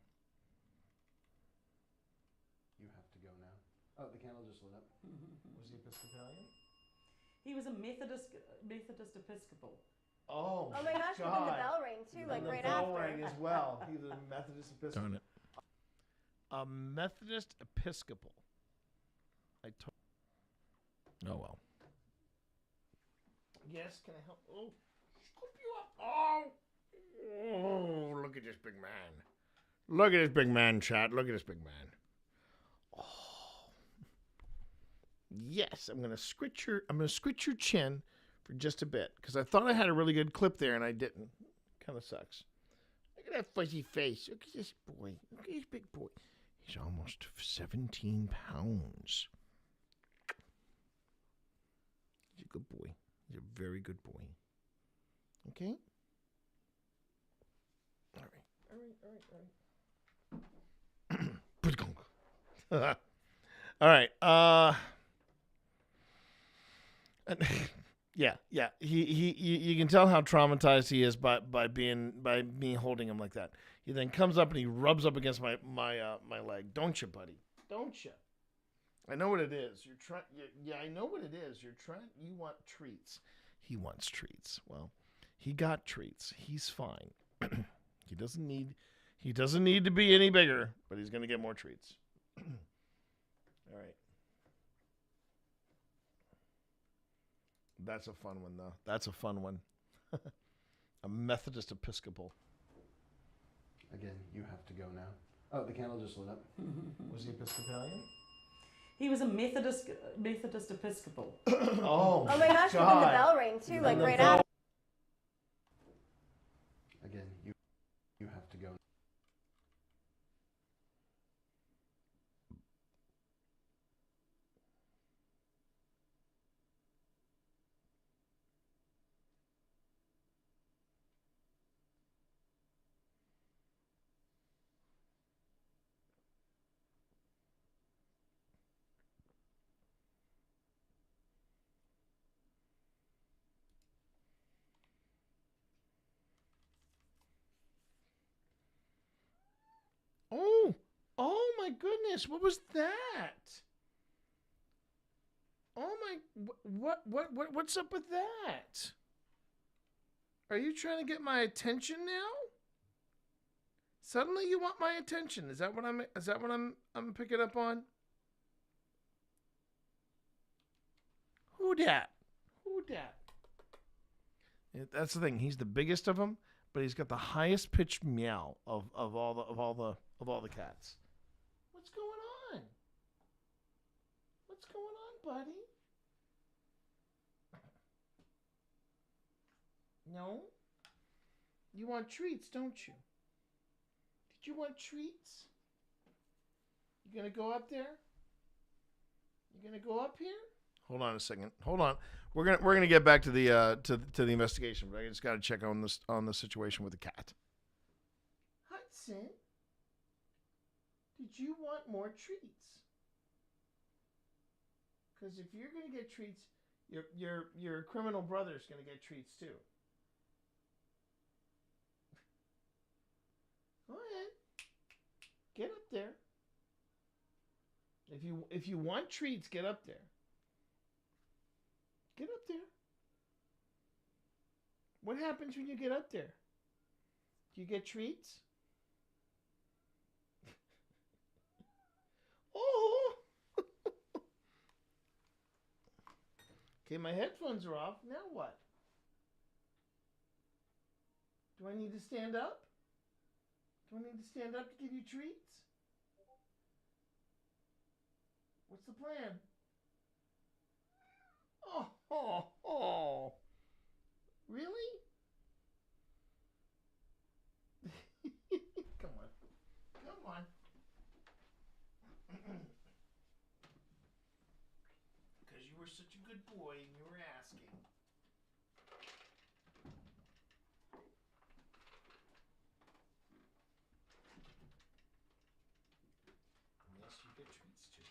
You have to go now. Oh, the candle just lit up. Was he Episcopalian? He was a Methodist Episcopal. Oh my gosh, but then the bell rang too, like and right the bell after. rang as well. He was a Methodist Episcopal. Darn it. A Methodist Episcopal. Oh well. Yes, can I help? Oh, scoop you up. Oh, look at this big man. Look at this big man, chat. Look at this big man. Oh. Yes, I'm gonna scritch your chin for just a bit because I thought I had a really good clip there and I didn't. Kind of sucks. Look at that fuzzy face. Look at this boy. Look at this big boy. He's almost 17 pounds. He's a good boy. He's a very good boy. Okay? All right. All right. Yeah. You can tell how traumatized he is by me holding him like that. He then comes up and he rubs up against my leg. Don't you, buddy? Don't you? I know what it is. You're trying. Yeah, I know what it is. You want treats. He wants treats. Well, he got treats. He's fine. He doesn't need to be any bigger, but he's gonna get more treats. All right. That's a fun one, though. That's a fun one. A Methodist Episcopal. Again, you have to go now. Oh, the candle just lit up. Was he Episcopalian? He was a Methodist Episcopal. Oh my gosh, but then the bell rang too, like right after. Again, you have to go. Oh my goodness! What was that? Oh my! What's up with that? Are you trying to get my attention now? Suddenly, you want my attention? Is that what I'm picking up on? Who dat? That's the thing. He's the biggest of them, but he's got the highest pitched meow of all the cats. What's going on? What's going on, buddy? No? You want treats, don't you? Did you want treats? You gonna go up there? You gonna go up here? Hold on a second. Hold on. We're gonna get back to the to the investigation, but I just gotta check on the situation with the cat. Hudson, did you want more treats? Because if you're gonna get treats, your criminal brother's gonna get treats too. Go ahead. Get up there. If you want treats, get up there. Get up there. What happens when you get up there? Do you get treats? Oh! Okay, my headphones are off. Now what? Do I need to stand up? Do I need to stand up to give you treats? What's the plan? Oh. Really? Come on. Because you were such a good boy and you were asking. Yes, you get treats too.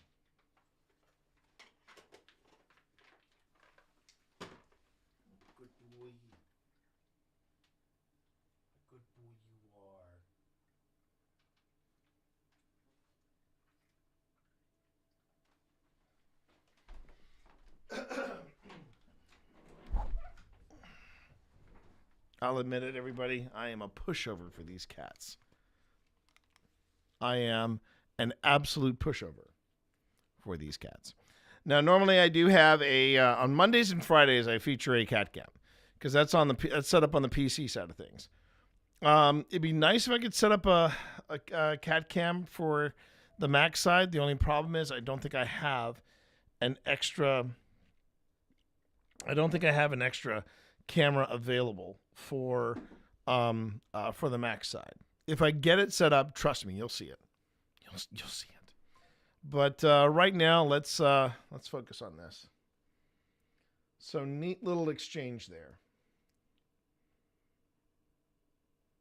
Good boy. Good boy you are. I'll admit it, everybody. I am a pushover for these cats. I am an absolute pushover for these cats. Now, normally I do have a on Mondays and Fridays I feature a cat cam because that's set up on the PC side of things. It'd be nice if I could set up a cat cam for the Mac side. The only problem is I don't think I have an extra. I don't think I have an extra camera available for the Mac side. If I get it set up, trust me, you'll see it. You'll see it. But right now, let's focus on this. So neat little exchange there.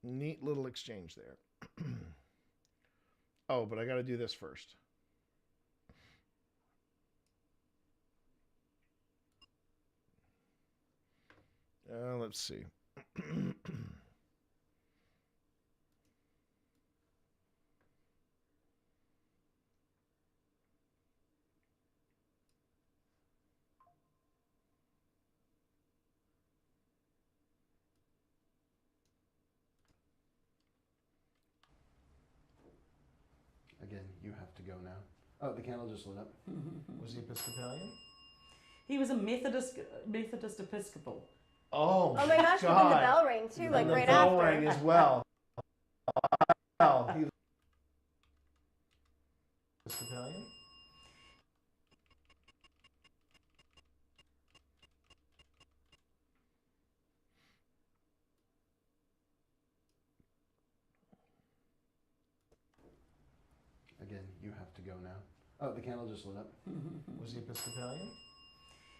Neat little exchange there. Oh, but I got to do this first. Let's see. Again, you have to go now. Oh, the candle just lit up. Was he Episcopalian? He was a Methodist Episcopal. Oh my gosh, but then the bell rang too, like right after. The bell rang as well. Well, he was Episcopalian? Again, you have to go now. Oh, the candle just lit up. Was he Episcopalian?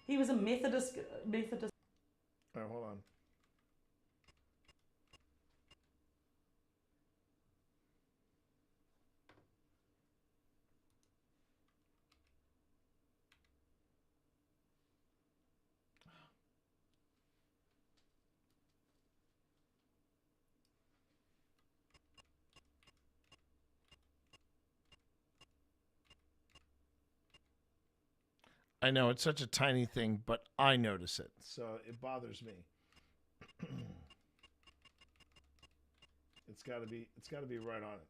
He was a Methodist. All right, hold on. I know it's such a tiny thing, but I notice it, so it bothers me. It's got to be right on it.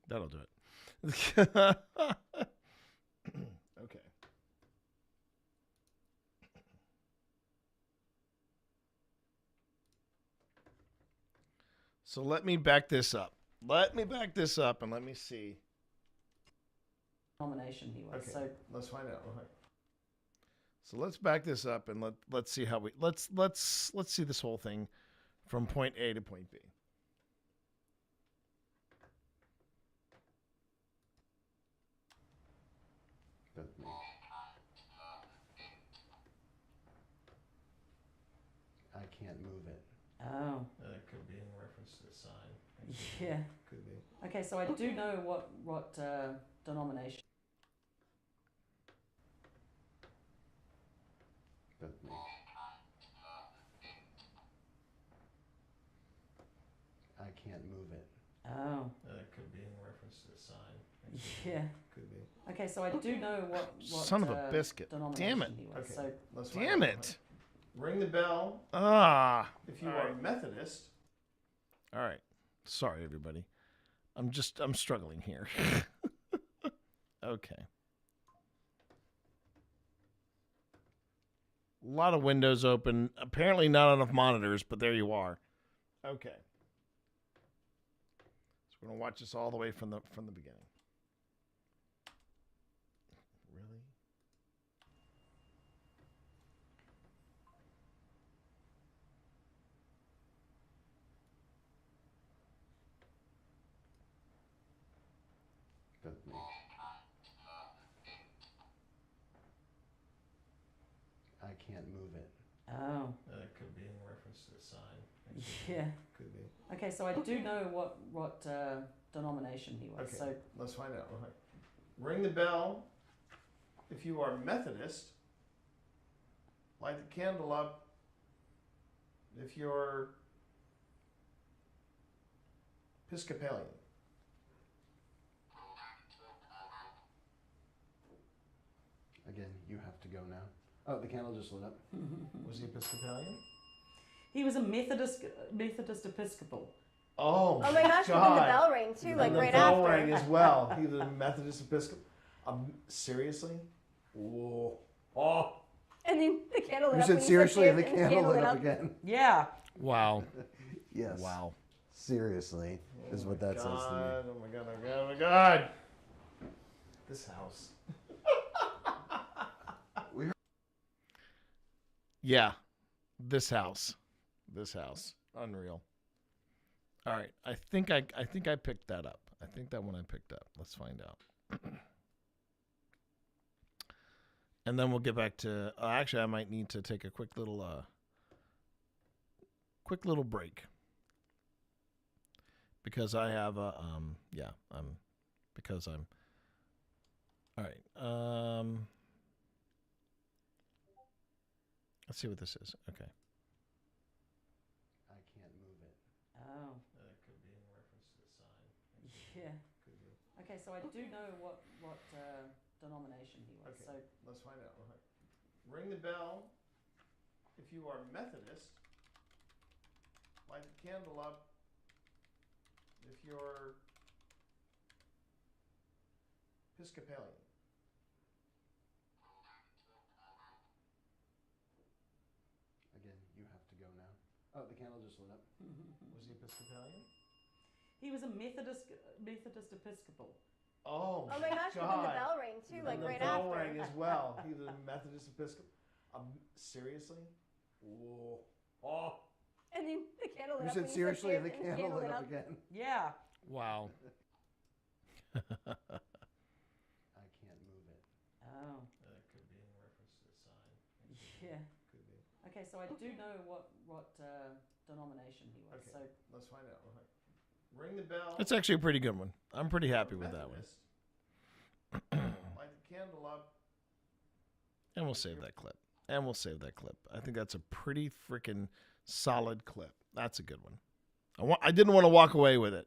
That'll do it. Okay. So let me back this up. Let me back this up and let me see. Nomination he was. Okay, So let's find out. Okay. So let's back this up and let's see how we let's see this whole thing from point A to point B. That's me. I can't move it. Oh. That could be in reference to the sign. Yeah. Could be. Okay, so I do know what denomination. That's me. I can't move it. Oh. That could be in reference to the sign. Yeah. Could be. Okay, so I do know what Son of a biscuit. denomination Damn it. he was. Okay. So Let's Damn find out. it. Ring the bell. Ah. If you All are right. Methodist. All right. Sorry, everybody. I'm struggling here. Okay. A lot of windows open. Apparently not enough monitors, but there you are. Okay. So we're gonna watch this all the way from the beginning. Really? That's me. I can't move it. Oh. That could be in reference to the sign. Yeah. Could be. Okay, so I do know what denomination he was. Okay. So Let's find out. Okay. Ring the bell. If you are Methodist. Light the candle up if you're Episcopalian. Again, you have to go now. Oh, the candle just lit up. Was he Episcopalian? He was a Methodist Episcopal. Oh, Oh my gosh, and then the bell rang too, like and right the bell after. rang as well. He was a Methodist Episcopal. Seriously? Whoa. Oh. And then the candle lit You up. said when seriously, and the and candle lit up again. Yeah. Wow. Yes. Wow. Seriously, is what that says to me. Oh my god, oh my god, oh my god. This house. Yeah. This house. Unreal. All right. I think I picked that up. I think that one I picked up. Let's find out. And then we'll get back to actually I might need to take a quick little break. Because I have a all right. Let's see what this is. Okay. I can't move it. Oh. That could be in reference to the sign. Yeah. Could be. Okay, so I do know what denomination he was. Okay, let's find out. Okay. Ring the bell if you are Methodist. Light the candle up if you're Episcopalian. Again, you have to go now. Oh, the candle just lit up. Was he Episcopalian? He was a Methodist Episcopal. Oh my gosh, and then the bell rang too, like right after. The bell after. rang as well. He was a Methodist Episcopal. Seriously? Whoa. Oh. And then the candle lit You up. said when seriously, and the and candle lit up again. Yeah. Wow. I can't move it. Oh. That could be in reference to the sign. Yeah. Could be. Okay, so I do know what denomination he was. Okay, So let's find out. Okay. Ring the bell. That's actually a pretty good one. I'm pretty happy with that one. Light the candle up. And we'll save that clip. I think that's a pretty freaking solid clip. That's a good one. I didn't want to walk away with it.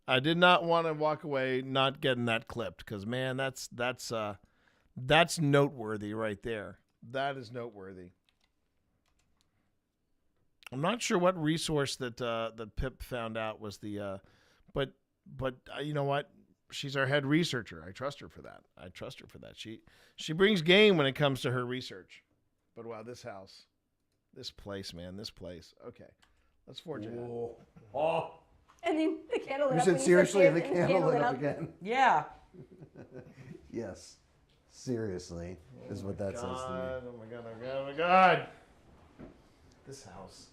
I did not want to walk away not getting that clipped because, man, that's noteworthy right there. That is noteworthy. I'm not sure what resource that Pip found out was the, but you know what? She's our head researcher. I trust her for that. She brings game when it comes to her research. But wow, this place, man, this place. Okay, let's forge ahead. Oh. And then the candle lit You up. said when seriously, and the and candle lit up again. yeah. Yes. Seriously, is what that says to me. Oh my god, oh my god, oh my god. This house.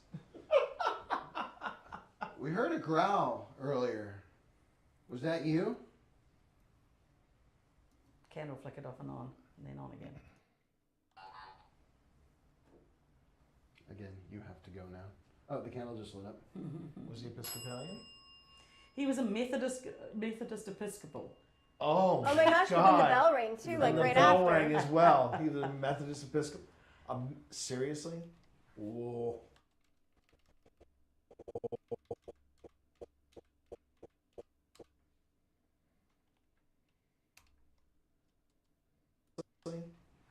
We heard a growl earlier. Was that you? Candle flickered off and on, and then on again. Again, you have to go now. Oh, the candle just lit up. Was he Episcopalian? He was a Methodist Episcopal. Oh my gosh, and then the bell rang too, like right after. The bell rang as well. He was a Methodist Episcopal. Seriously? Whoa.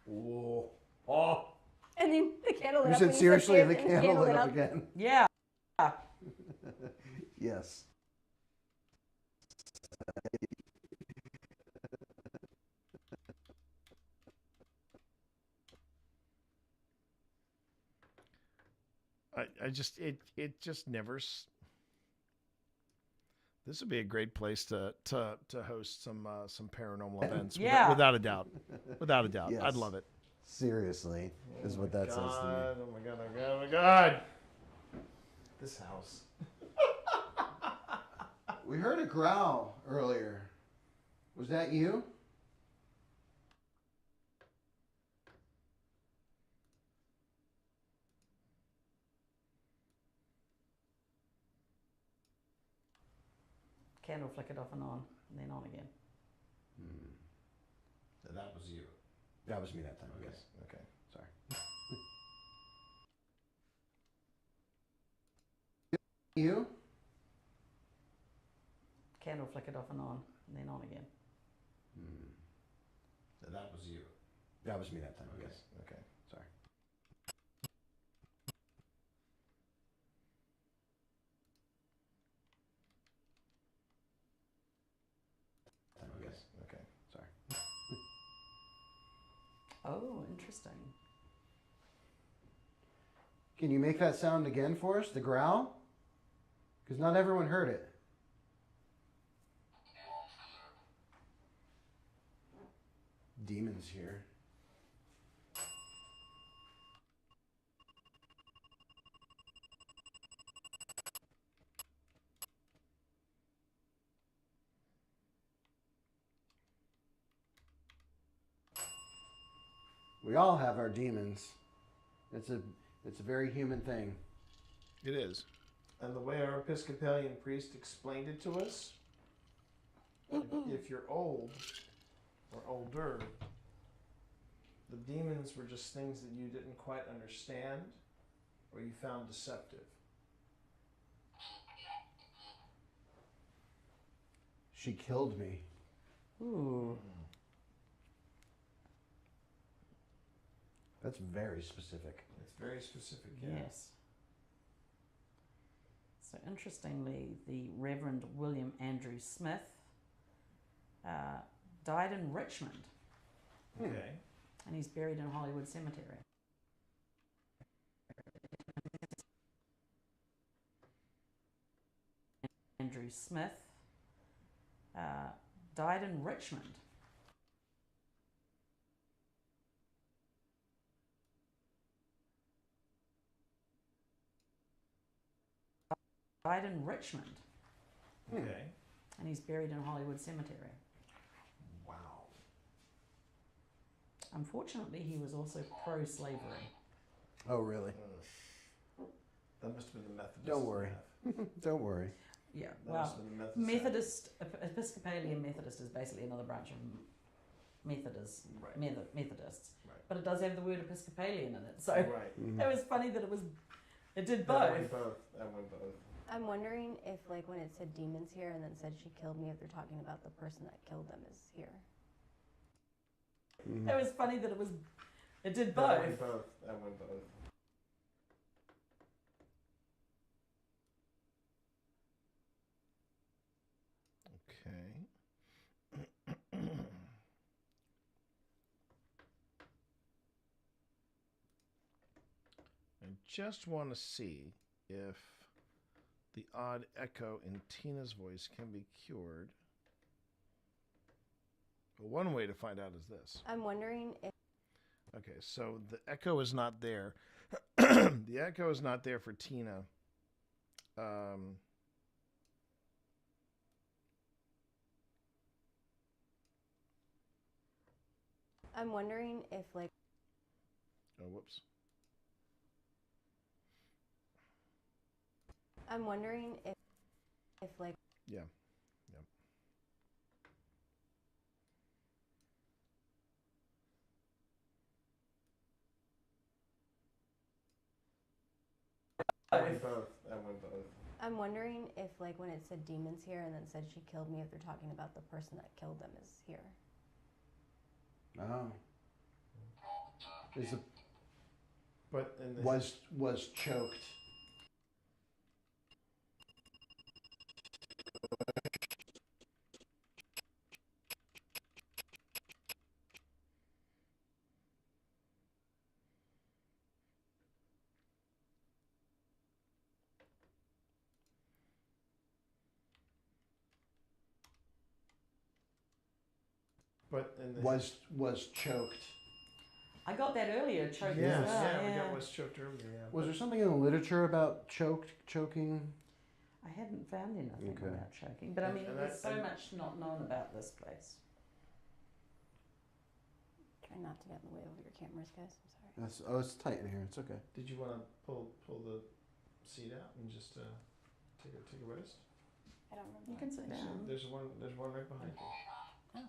Whoa. Oh. And then the candle lit You up. said when seriously, and the and candle lit up again. Yeah. Yes. It just never. This would be a great place to host some paranormal events. Yeah. Without a doubt. Yes. I'd love it. Seriously, is what that says to me. Oh my god, oh my god, oh my god. This house. We heard a growl earlier. Was that you? Candle flickered off and on, and then on again. So that was you. That was me that time. Okay. Yes. Okay. Sorry. You? Candle flickered off and on, and then on again. So that was you. That was me that time. Okay. Yes. Okay. Sorry. Yes. Okay. Sorry. Oh, interesting. Can you make that sound again for us? The growl? Because not everyone heard it. Demons here. We all have our demons. It's a very human thing. It is. And the way our Episcopalian priest explained it to us, if you're old or older, the demons were just things that you didn't quite understand or you found deceptive. She killed me. Ooh. That's very specific. It's very specific, yeah. Yes. So interestingly, the Reverend William Andrew Smith died in Richmond. Okay. And he's buried in Hollywood Cemetery. Andrew Smith died in Richmond. Died in Richmond. Okay. And he's buried in Hollywood Cemetery. Wow. Unfortunately, he was also pro-slavery. Oh, really? That must have been the Methodist. Don't worry. Don't worry. Yeah, That well, must have been the Methodist. Episcopalian Methodist is basically another branch of Methodists. Right. Methodists. Right. But it does have the word Episcopalian in it. So Right. it was funny that it did That both. went both. That went both. I'm wondering if, like, when it said demons here and then said she killed me, if they're talking about the person that killed them is here. It was funny that it did That both. went both. That went both. Okay. I just want to see if the odd echo in Tina's voice can be cured. Well, one way to find out is this. I'm wondering if... Okay, so the echo is not there. The echo is not there for Tina. I'm wondering if, like... Oh, whoops. I'm wondering if like... Yeah. Yep. That went both. That went both. I'm wondering if, like, when it said demons here and then said she killed me, if they're talking about the person that killed them is here. Oh. Is But in the was choked. But in the Was choked. I got that earlier, choked yeah, as well. yeah, we Yeah. got was choked earlier. Yeah. Was there something in the literature about choking? I hadn't found anything Okay. about choking, but I mean, And there's so and- much not known about this place. Try not to get in the way of your cameras, guys. I'm sorry. It's tight in here. It's okay. Did you want to pull the seat out and just take a rest? I don't remember. You can sit down. There's one right behind you.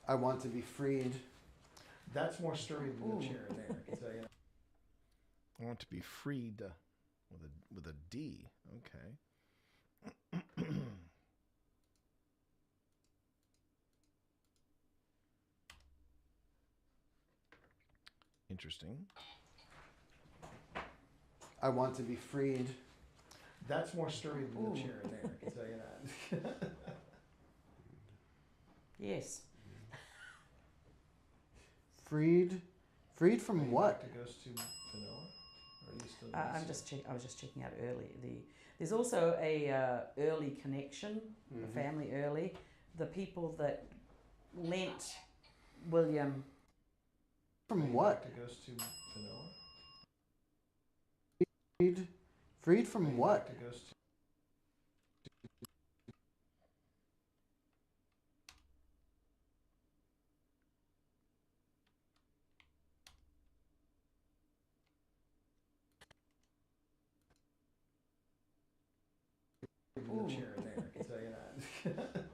I want to be freed. That's more sturdy than Ooh. the chair in there. I can tell you. I want to be freed with a D. Okay. Interesting. I want to be freed. That's more sturdy than the chair in there, I can tell you that. Yes. Freed? Freed from what? It goes to vanilla? Or are you still I was just checking out early. There's also a early connection, the family early. The people that lent William. From what? It goes to vanilla? Freed from what? It goes to the chair in there, I can tell you that.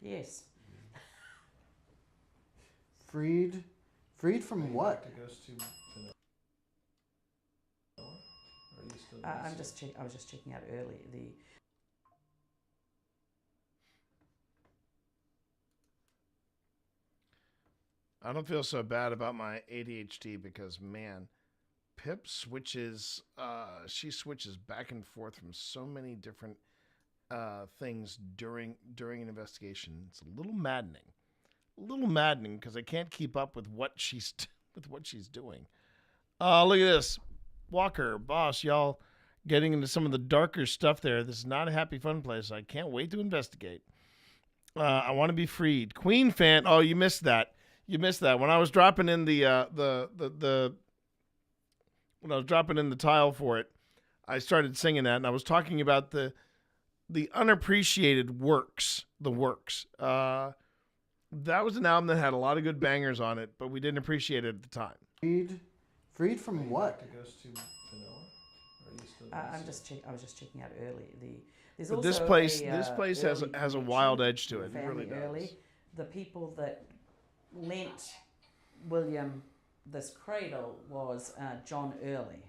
Yes. Freed? Freed from what? It goes to vanilla. Or are you still I was just checking out early. I don't feel so bad about my ADHD because, man, Pip switches. She switches back and forth from so many different things during an investigation. It's a little maddening because I can't keep up with what she's doing. Look at this, Walker, boss, y'all getting into some of the darker stuff there. This is not a happy fun place. I can't wait to investigate. I want to be freed. Queen fan. Oh, you missed that. When I was dropping in when I was dropping in the tile for it, I started singing that, and I was talking about the unappreciated works. The works. That was an album that had a lot of good bangers on it, but we didn't appreciate it at the time. Freed from what? It goes to vanilla. Or are you still I was just checking out early. There's But also this place has a wild edge to it. It really does. Early. The people that lent William this cradle was John Early.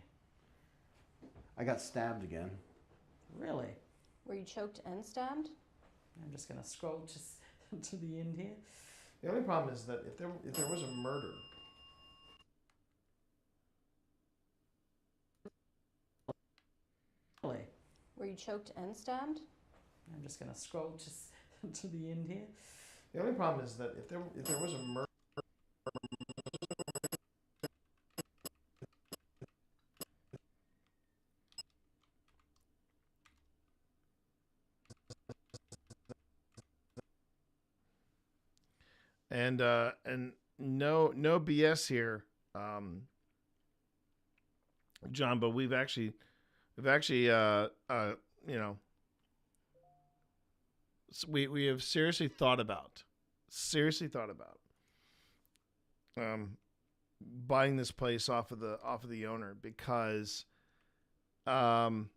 I got stabbed again. Really? Were you choked and stabbed? I'm just going to scroll just to the end here. The only problem is that if there was a murder. Really? Were you choked and stabbed? I'm just going to scroll just to the end here. The only problem is that if there was a murder. And no BS here, John. But we've actually we have seriously thought about buying this place off of the owner because I'm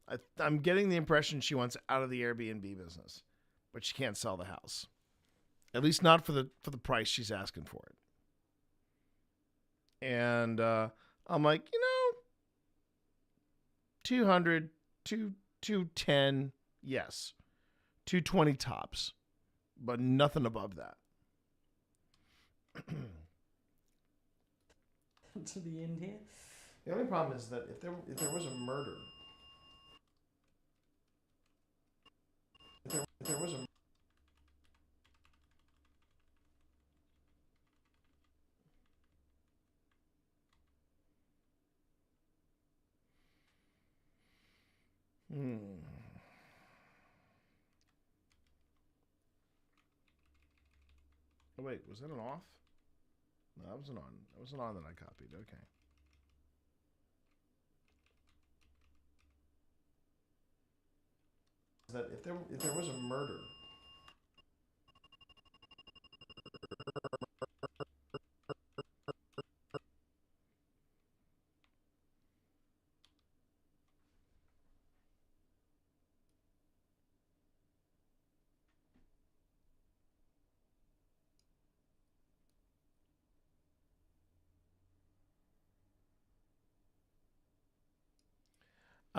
getting the impression she wants out of the Airbnb business, but she can't sell the house. At least not for the price she's asking for it. And I'm like, 200, 210, yes. 220 tops, but nothing above that. To the end here. The only problem is that if there was a murder. If there was a Oh wait, was that an off? No, that was an on. That was an on that I copied. Okay. That if there was a murder.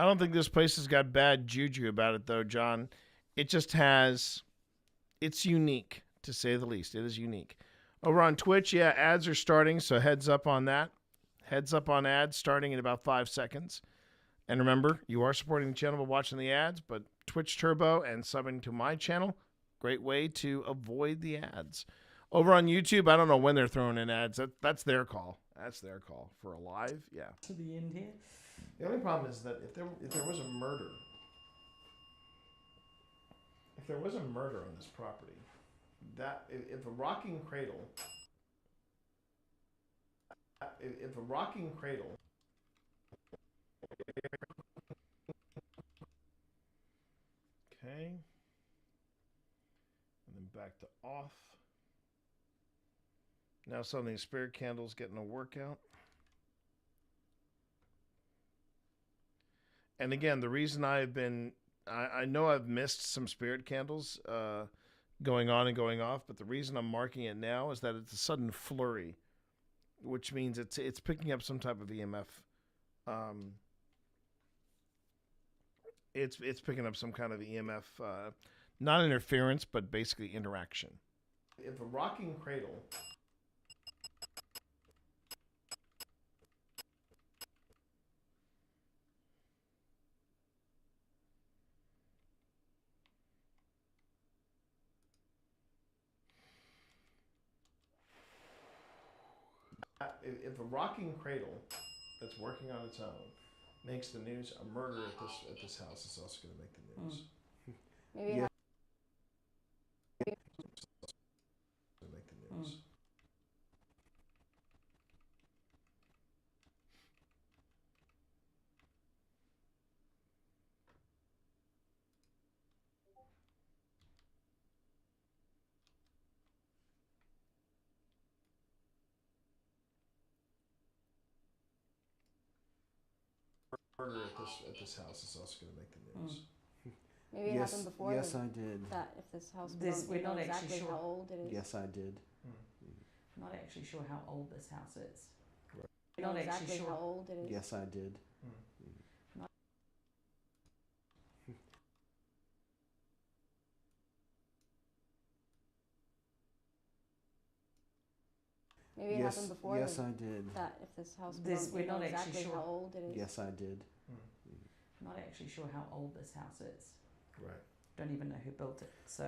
I don't think this place has got bad juju about it, though, John. It just has... It's unique, to say the least. It is unique. Over on Twitch, yeah, ads are starting, so heads up on that. Heads up on ads starting in about 5 seconds. And remember, you are supporting the channel by watching the ads, but Twitch Turbo and subbing to my channel, great way to avoid the ads. Over on YouTube, I don't know when they're throwing in ads. That's their call. That's their call. For a live, yeah. To the end here. The only problem is that if there was a murder, if there was a murder on this property, that if a rocking cradle, okay, and then back to off. Now suddenly spirit candle's getting a workout. And again, the reason I've been, I know I've missed some spirit candles going on and going off, but the reason I'm marking it now is that it's a sudden flurry, which means it's picking up some type of EMF. It's picking up some kind of EMF, not interference, but basically interaction. If a rocking cradle... If a rocking cradle that's working on its own makes the news, a murder at this house is also going to make the news. Maybe Yeah. Make the news. Murder at this house is also going to make the news. Maybe it happened before. Yes, I did. That if this house This- belonged, we're you know not actually exactly sure. how old it is. Yes, I did. I'm not actually sure how old this house is. Right. We're You know not actually exactly sure. how old it is. Yes, I did. Maybe it happened before. Yes, I did. That if this house This- belonged, we're you know not actually exactly sure. how old it is. Yes, I did. I'm not actually sure how old this house is. Right. Don't even know who built it. So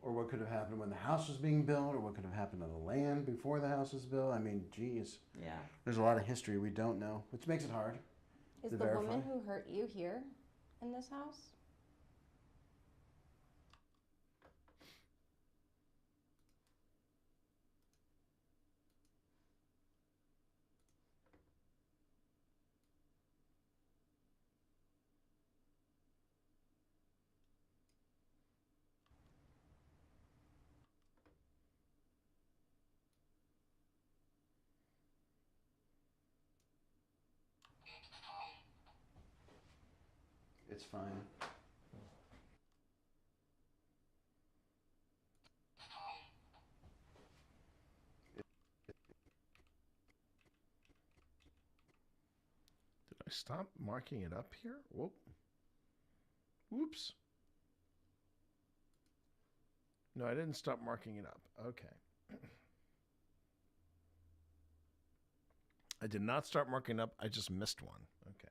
Or what could have happened when the house was being built, or what could have happened on the land before the house was built. I mean, geez. yeah. There's a lot of history we don't know, which makes it hard. Is to the verify. woman who hurt you here in this house? It's fine. Did I stop marking it up here? Whoop. Whoops. No, I didn't stop marking it up. Okay. I did not start marking up. I just missed one. Okay.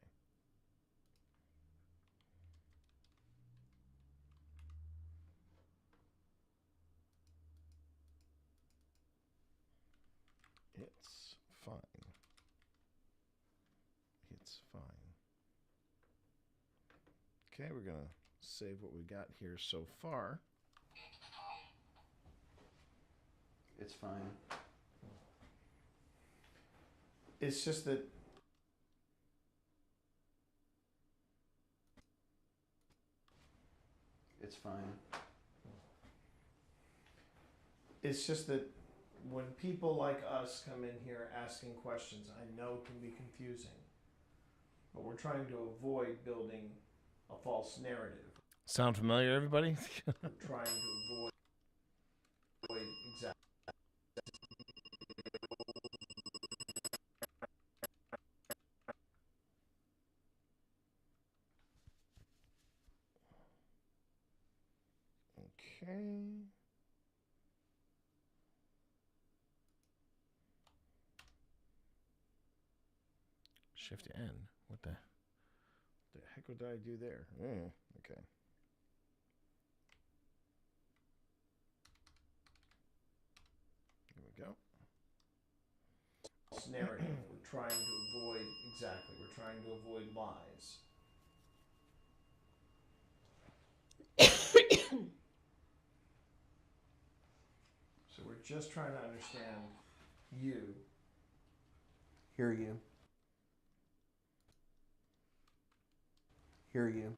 It's fine. It's fine. Okay, we're going to save what we got here so far. It's fine. It's just that It's fine. it's just that when people like us come in here asking questions, I know it can be confusing. But we're trying to avoid building a false narrative. Sound familiar, everybody? We're trying to avoid exactly. Okay. Shift N. What the heck would I do there? Okay. Here we go. Narrative. We're trying to avoid, exactly, we're trying to avoid lies. So we're just trying to understand you. Hear you. Hear you.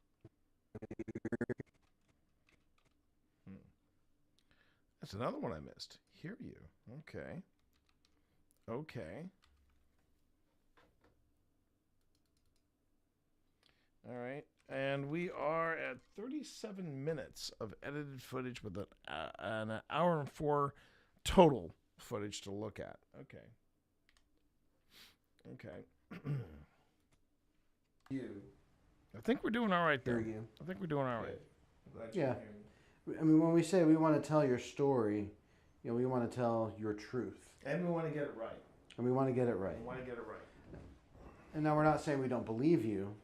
That's another one I missed. Hear you. Okay. Okay. All right. And we are at 37 minutes of edited footage with an hour and 4 total footage to look at. Okay. Okay. You. I think we're doing all right there. Hear you. I think we're doing all right. Yeah. I mean, when we say we want to tell your story, you know, we want to tell your truth. And we want to get it right. And we want to get it right. We want to get it right. And now we're not saying we don't believe you.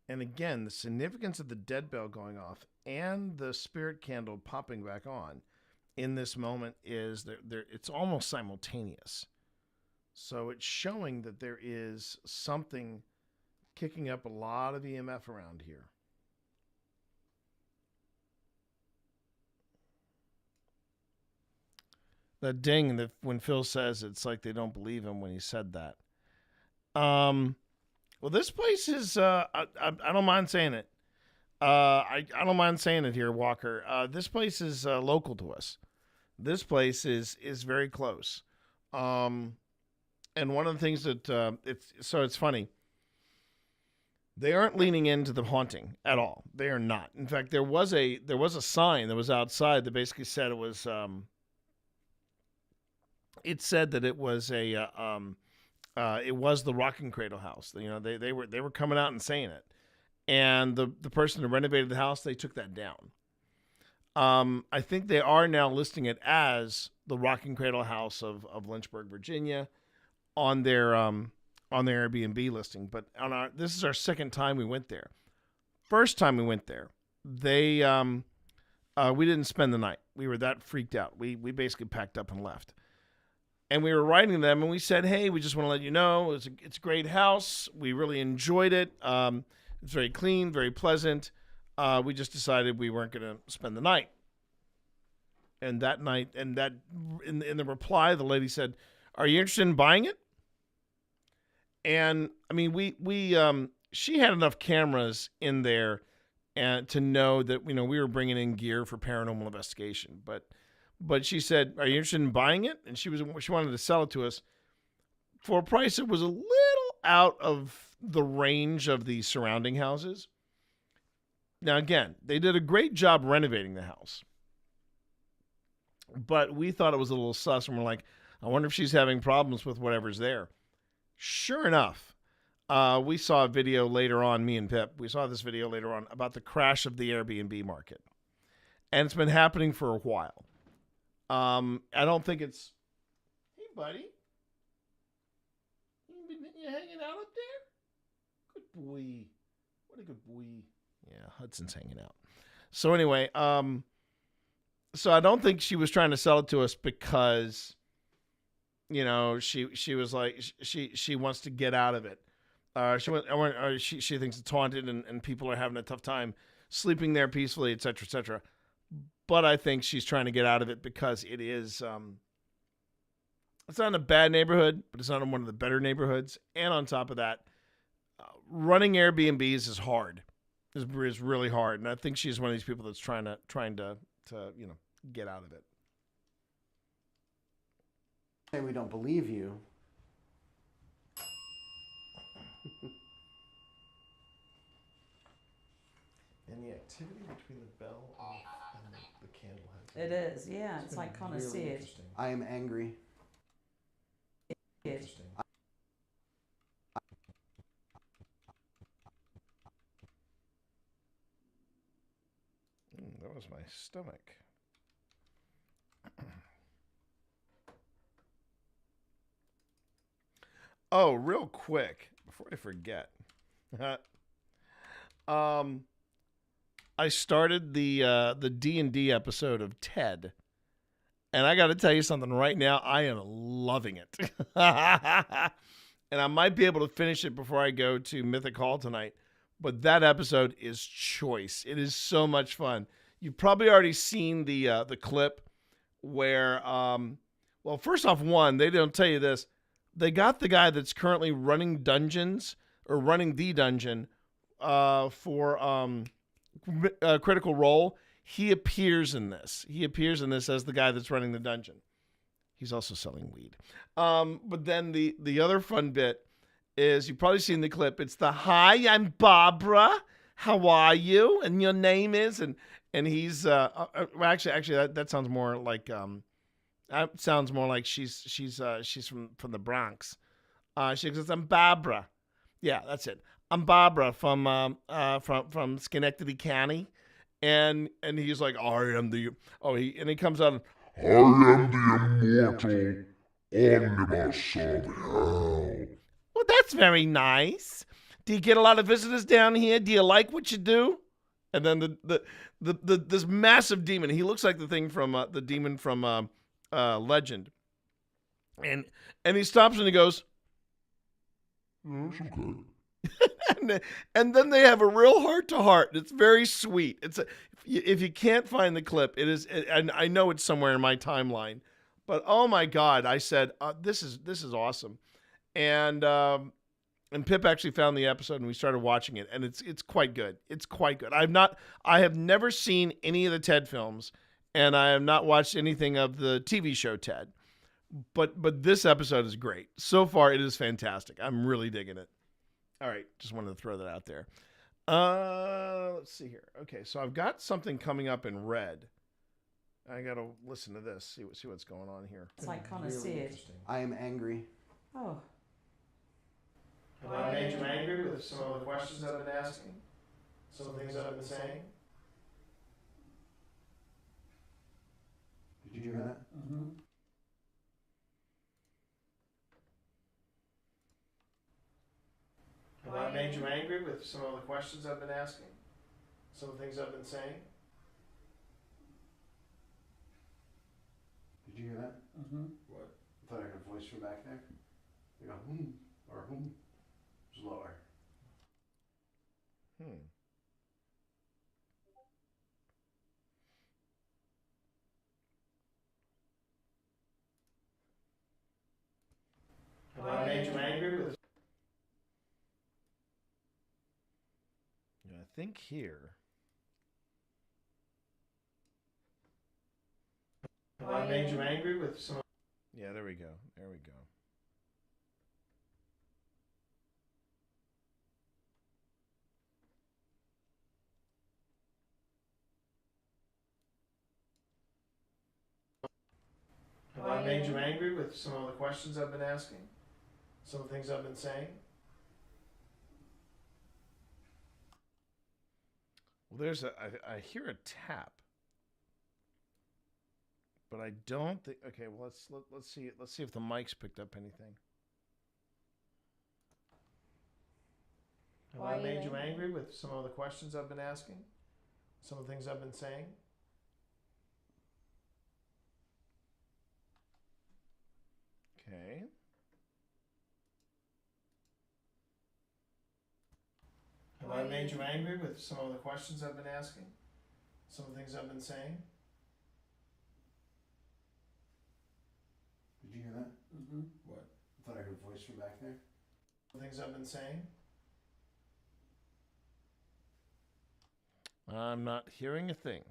And again, the significance of the dead bell going off and the spirit candle popping back on in this moment is it's almost simultaneous. So it's showing that there is something kicking up a lot of EMF around here. That ding that when Phil says it's like they don't believe him when he said that. Well, this place is, I don't mind saying it. I don't mind saying it here, Walker. This place is local to us. This place is very close. And one of the things that, it's funny. They aren't leaning into the haunting at all. They are not. In fact, there was a sign that was outside that basically said it was, it said that it was it was the Rocking Cradle house. You know, they were coming out and saying it, and the person who renovated the house, they took that down. I think they are now listing it as the Rocking Cradle house of Lynchburg, Virginia, on their Airbnb listing. But this is our second time we went there. First time we went there, they we didn't spend the night. We were that freaked out. We basically packed up and left. And we were writing to them, and we said, hey, we just want to let you know it's a great house. We really enjoyed it. It's very clean, very pleasant. We just decided we weren't going to spend the night. And that night, in the reply, the lady said, are you interested in buying it? And, I mean, she had enough cameras in there and to know that, you know, we were bringing in gear for paranormal investigation. But she said, are you interested in buying it? And she wanted to sell it to us for a price that was a little out of the range of the surrounding houses. Now, again, they did a great job renovating the house. But we thought it was a little sus, and we're like, I wonder if she's having problems with whatever's there. Sure enough, we saw a video later on, me and Pip, we saw this video later on about the crash of the Airbnb market. And it's been happening for a while. I don't think it's... Hey, buddy. You hanging out up there? Good boy. What a good boy. Yeah, Hudson's hanging out. So anyway, so I don't think she was trying to sell it to us because, you know, she was like, she wants to get out of it. She thinks it's haunted and people are having a tough time sleeping there peacefully, et cetera, et cetera. But I think she's trying to get out of it because it is, it's not in a bad neighborhood, but it's not in one of the better neighborhoods. And on top of that, running Airbnbs is hard. Is really hard. And I think she's one of these people that's trying to you know, get out of it. Say we don't believe you. And the activity between the bell and the candle has. It is, yeah. It's like Connor really said. interesting. I am angry. Interesting. That was my stomach. Oh, real quick before I forget, I started the D&D episode of Ted, and I got to tell you something right now. I am loving it, and I might be able to finish it before I go to Mythic Hall tonight. But that episode is choice. It is so much fun. You've probably already seen the clip where, well, first off, they don't tell you this. They got the guy that's currently running dungeons or running the dungeon for Critical Role. He appears in this. He appears in this as the guy that's running the dungeon. He's also selling weed. But then the other fun bit is, you've probably seen the clip. It's the, "Hi, I'm Barbara. How are you? And your name is," and he's actually that sounds more like she's from the Bronx. She goes, "I'm Barbara." Yeah, that's it. "I'm Barbara from Schenectady County," and he's like, "I am the," he comes out, "I am the immortal omnibus of hell." Well, that's very nice. Do you get a lot of visitors down here? Do you like what you do? And then this massive demon. He looks like the thing from the demon from Legend. And he stops and he goes, "It's okay." and then they have a real heart-to-heart. It's very sweet. If you can't find the clip, it is. And I know it's somewhere in my timeline, but oh my God, I said this is awesome. And Pip actually found the episode and we started watching it, and it's quite good. It's quite good. I have never seen any of the Ted films, and I have not watched anything of the TV show Ted. But this episode is great. So far, it is fantastic. I'm really digging it. All right, just wanted to throw that out there. Let's see here. Okay, so I've got something coming up in red. I got to listen to this, see what's going on here. It's like Connor said. I am angry. Oh. Have I made you angry with some of the questions I've been asking? Some of the things I've been saying? Did you hear that? Mm-hmm. Have I made you angry with some of the questions I've been asking? Some of the things I've been saying? Did you hear that? Mm-hmm. What? I thought I heard a voice from back there. They go, or "hmm." It's lower. Have I made you angry with? Yeah, I think here. Have I made you angry with some? Yeah, there we go. There we go. Have I made you angry with some of the questions I've been asking? Some of the things I've been saying? Well, there's I hear a tap, but I don't think. Okay, well let's see. Let's see if the mic's picked up anything. Have I made you angry with some of the questions I've been asking? Some of the things I've been saying? Okay. Have I made you angry with some of the questions I've been asking? Some of the things I've been saying? Did you hear that? Mm-hmm. What? I thought I heard a voice from back there. The things I've been saying? I'm not hearing a thing.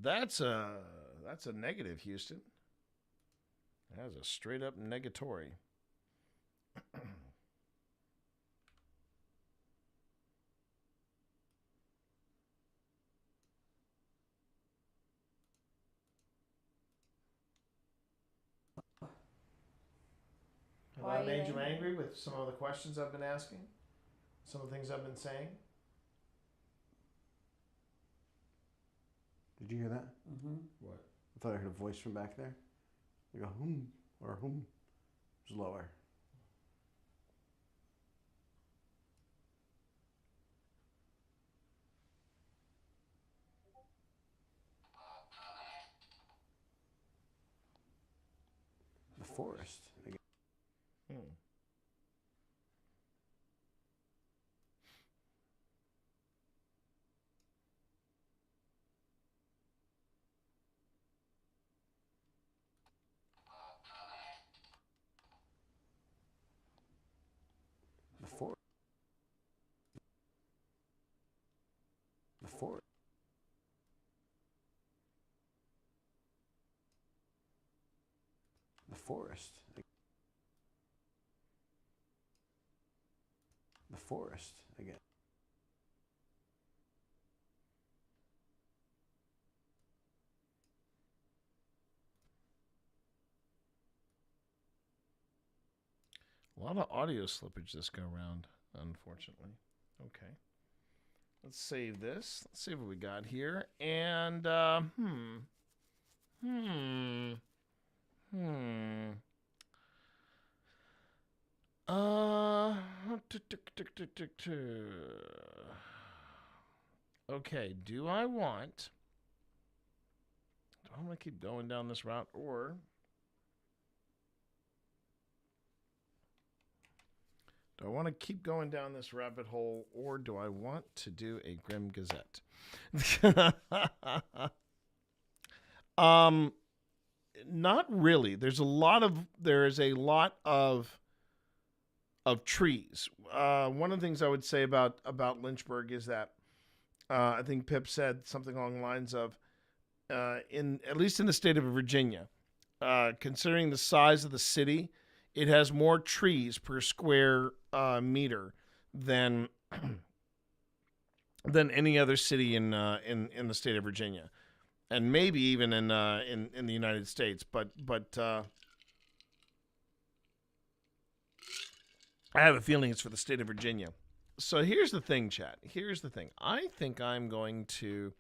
That's a negative, Houston. That's a straight up negatory. Have Why I are made you you angry? angry with some of the questions I've been asking? Some of the things I've been saying? Did you hear that? Mm-hmm. What? I thought I heard a voice from back there. Like a hum or hum. It was lower. The forest. Again. The forest. The forest. The forest. The forest again. A lot of audio slippage this go round, unfortunately. Okay. Let's save this. Let's see what we got here. And, Okay, do I want to keep going down this route, or do I want to keep going down this rabbit hole, or do I want to do a Grim Gazette? Not really. There is a lot of trees. One of the things I would say about Lynchburg is that I think Pip said something along the lines of, at least in the state of Virginia, considering the size of the city, it has more trees per square meter than any other city in the state of Virginia, and maybe even in the United States. But I have a feeling it's for the state of Virginia. So here's the thing, chat. Here's the thing. I think I'm going to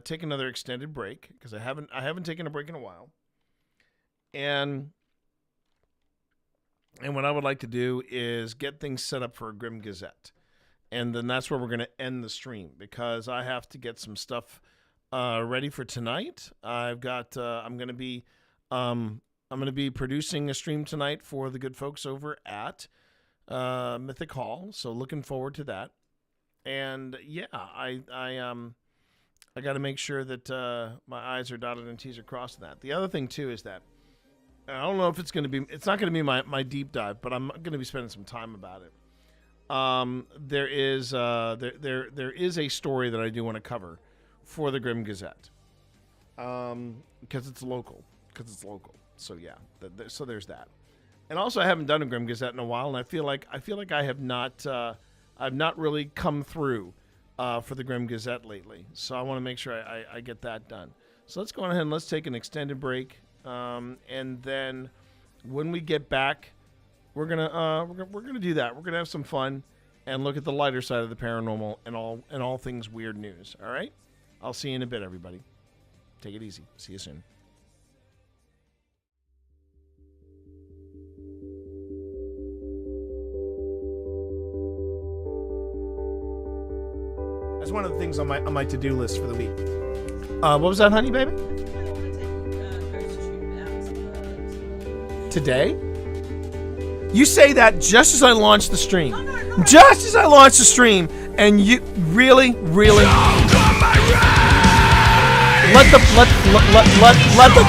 take another extended break, because I haven't taken a break in a while. And what I would like to do is get things set up for a Grim Gazette. And then that's where we're going to end the stream, because I have to get some stuff ready for tonight. I'm going to be producing a stream tonight for the good folks over at Mythic Hall, so looking forward to that. And yeah, I got to make sure that my I's are dotted and T's are crossed. That the other thing too is that I don't know if it's not going to be my deep dive, but I'm going to be spending some time about it. There is a story that I do want to cover for the Grim Gazette, because it's local. So yeah, so there's that. And also, I haven't done a Grim Gazette in a while, and I feel like I have not really come through for the Grim Gazette lately. So I want to make sure I get that done. So let's go ahead and let's take an extended break, and then when we get back, we're gonna do that. We're gonna have some fun and look at the lighter side of the paranormal and all things weird news. All right, I'll see you in a bit, everybody. Take it easy. See you soon. That's one of the things on my to-do list for the week. What was that, honey, baby? Today? You say that just as I launch the stream. Just as I launch the stream, and you really let the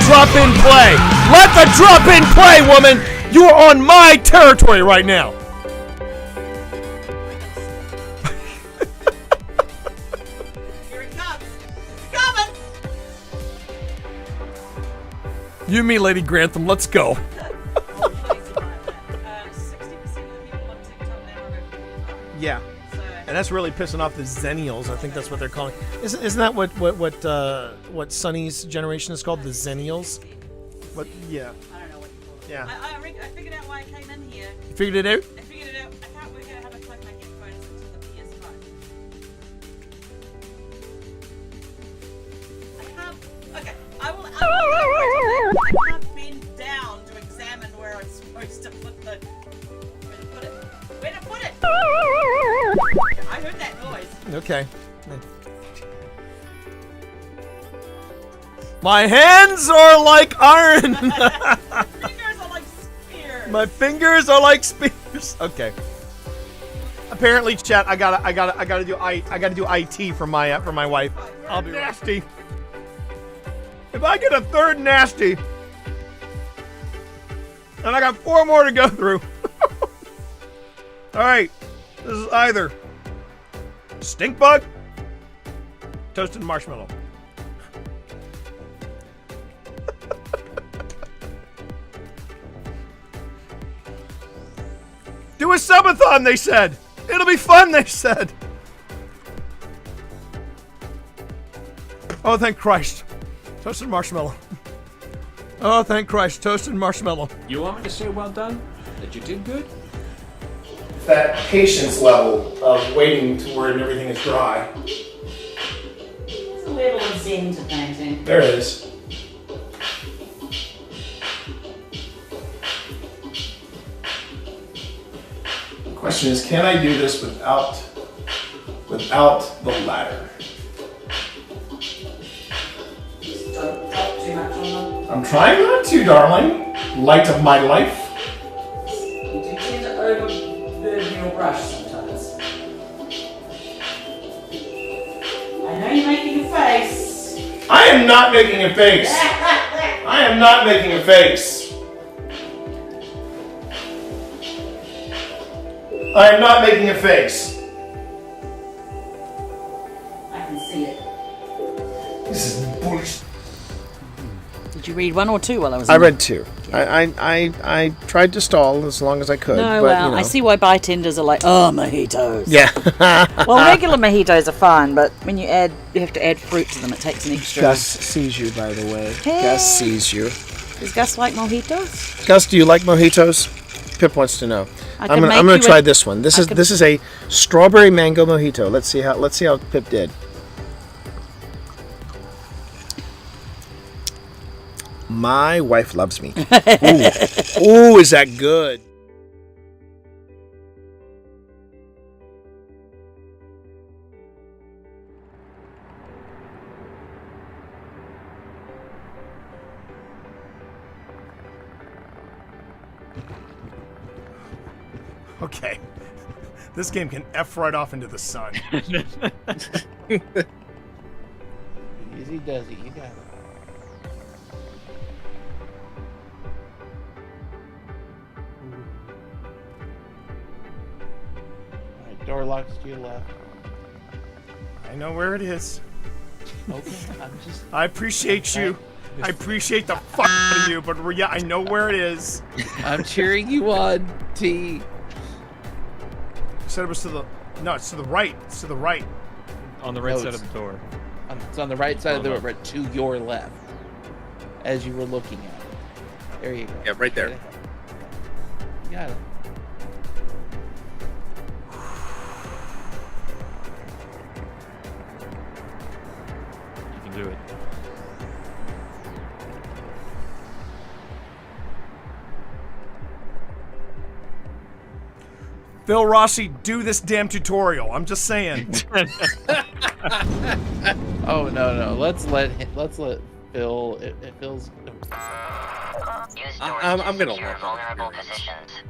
drop in play. Let the drop in play, woman. You are on my territory right now. You and me, Lady Grantham, let's go. 60% of the people on TikTok now are over 45. Yeah. And that's really pissing off the Zennials. I think that's what they're calling. Isn't that what Sonny's generation is called? The Zennials? What? Yeah. I don't know what you call it. Yeah. I figured out why I came in here. You figured it out? I figured it out. I can't work out how to plug my headphones into the PS5. I can't. Okay, I will. I can't bend down to examine where I'm supposed to put the. Where to put it? I heard that noise. Okay. My hands are like iron. Fingers are like spears. My fingers are like spears. Okay. Apparently, chat. I gotta do IT for my wife. I'll be nasty. If I get a third nasty, and I got 4 more to go through. All right. This is either stink bug, toasted marshmallow. Do a subathon, they said. It'll be fun, they said. Oh, thank Christ. Toasted marshmallow. Oh, thank Christ. Toasted marshmallow. You want me to say well done? That you did good? That patience level of waiting to where everything is dry. There's a level of zen to painting. There it is. The question is, can I do this without the ladder? Just don't drop too much on them. I'm trying not to, darling. Light of my life. You do tend to overburden your brush sometimes. I know you're making a face. I am not making a face. I am not making a face. I am not making a face. I can see it. This is bullshit. Did you read 1 or 2 while I was? I read 2. I tried to stall as long as I could. No, but, well, you know. I see why bartenders are like, oh, mojitos. Yeah. Well, regular mojitos are fine, but when you have to add fruit to them, it takes an extra. Gus sees you, by the way. Hey. Gus sees you. Does Gus like mojitos? Gus, do you like mojitos? Pip wants to know. I'm gonna try this one. This is a strawberry mango mojito. Let's see how Pip did. My wife loves me. Ooh, is that good? Okay. This game can F right off into the sun. Easy does it. You got it. Alright, door locks to your left. I know where it is. Okay, I appreciate you. I appreciate the fuck out of you, but yeah, I know where it is. I'm cheering you on, T. You said it was to the... No, it's to the right. It's to the right. On the right side of the door. It's on the right side of the door, but to your left. As you were looking at it. There you go. Yeah, right there. You got it. You can do it. Phil Rossi, do this damn tutorial. I'm just saying. Oh no! Let's let Phil. It feels. I'm gonna your vulnerable positions.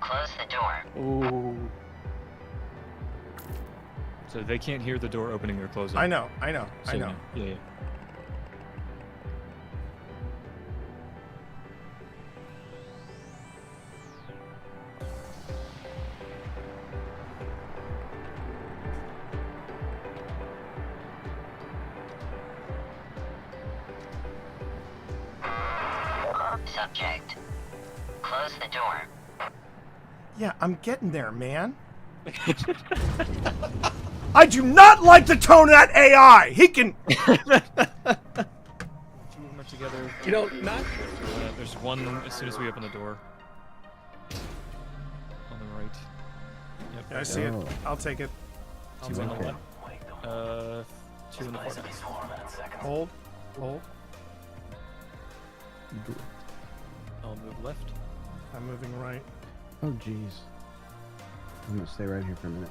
Close the door. Ooh. So they can't hear the door opening or closing. I know. So, yeah. subject. Close the door. Yeah, I'm getting there, man. I do not like the tone of that AI. He can. Two more together. You know, not. There's one as soon as we open the door. On the right. Yep. Yeah, I see it. I'll take it. Two on the left. Two in the far. Hold. Hold. I'll move left. I'm moving right. Oh, jeez. I'm gonna stay right here for a minute.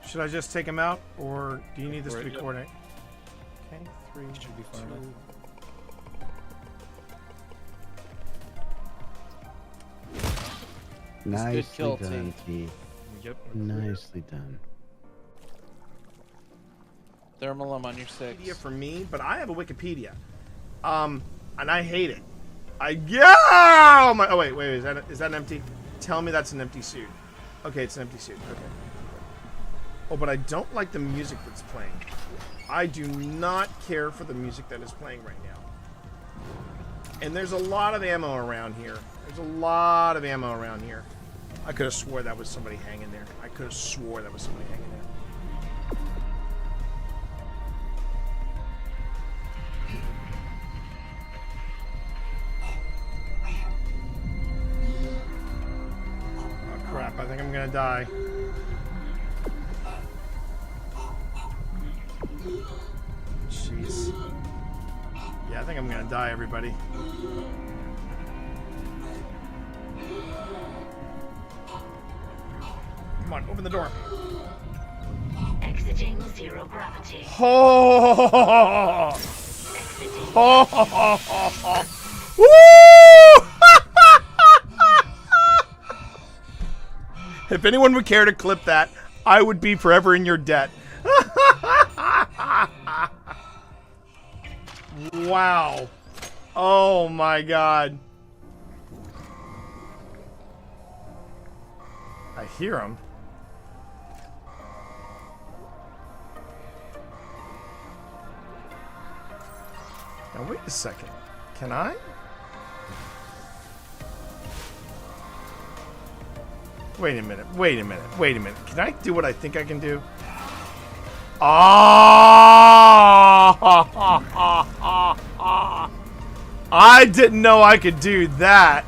Should I just take him out, or do you need this to be Yep. coordinated? Okay, 3 Should be far 2. enough. Nicely good kill, done, T. Yep. Nicely done. Thermal, I'm on your 6. Wikipedia for me, but I have a Wikipedia, and I hate it. Oh my! Oh wait, is that an empty? Tell me that's an empty suit. Okay, it's an empty suit. Okay. Oh, but I don't like the music that's playing. I do not care for the music that is playing right now. And there's a lot of ammo around here. There's a lot of ammo around here. I could have swore that was somebody hanging there. I could have swore that was somebody hanging there. Oh crap, I think I'm gonna die. Jeez. Yeah, I think I'm gonna die, everybody. Come on, open the door. Exiting zero gravity. Oh! Exiting. Oh! Woo! If anyone would care to clip that, I would be forever in your debt. Wow. Oh my god. I hear him. Now wait a second. Can I? Wait a minute. Wait a minute. Wait a minute. Can I do what I think I can do? I didn't know I could do that.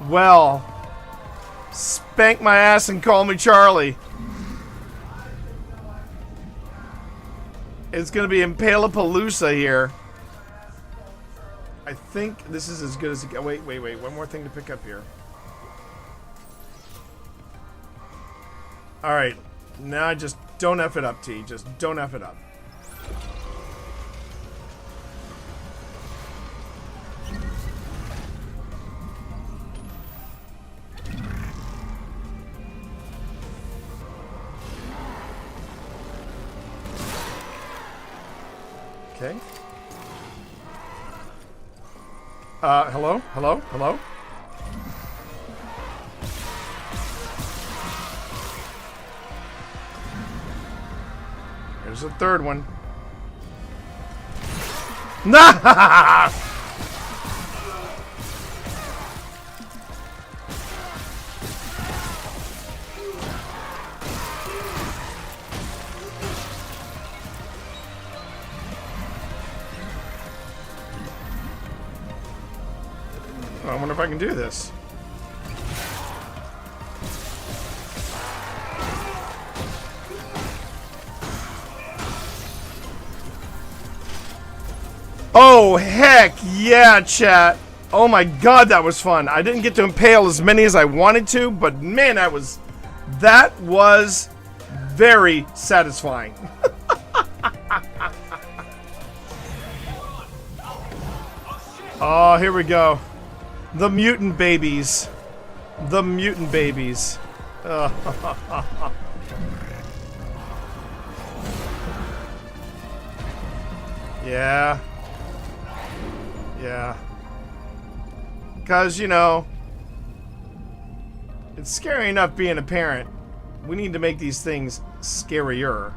Well, spank my ass and call me Charlie. It's gonna be Impalapalooza here. I think this is as good as it gets. Wait. One more thing to pick up here. Alright. Now just don't F it up, T. Just don't F it up. Okay. Hello? Hello? Hello? There's a third one. Nah! I wonder if I can do this. Oh, heck yeah, chat. Oh my god, that was fun. I didn't get to impale as many as I wanted to, but man, that was very satisfying. Oh, here we go. The mutant babies. The mutant babies. Yeah. Yeah. Because, you know, it's scary enough being a parent. We need to make these things scarier.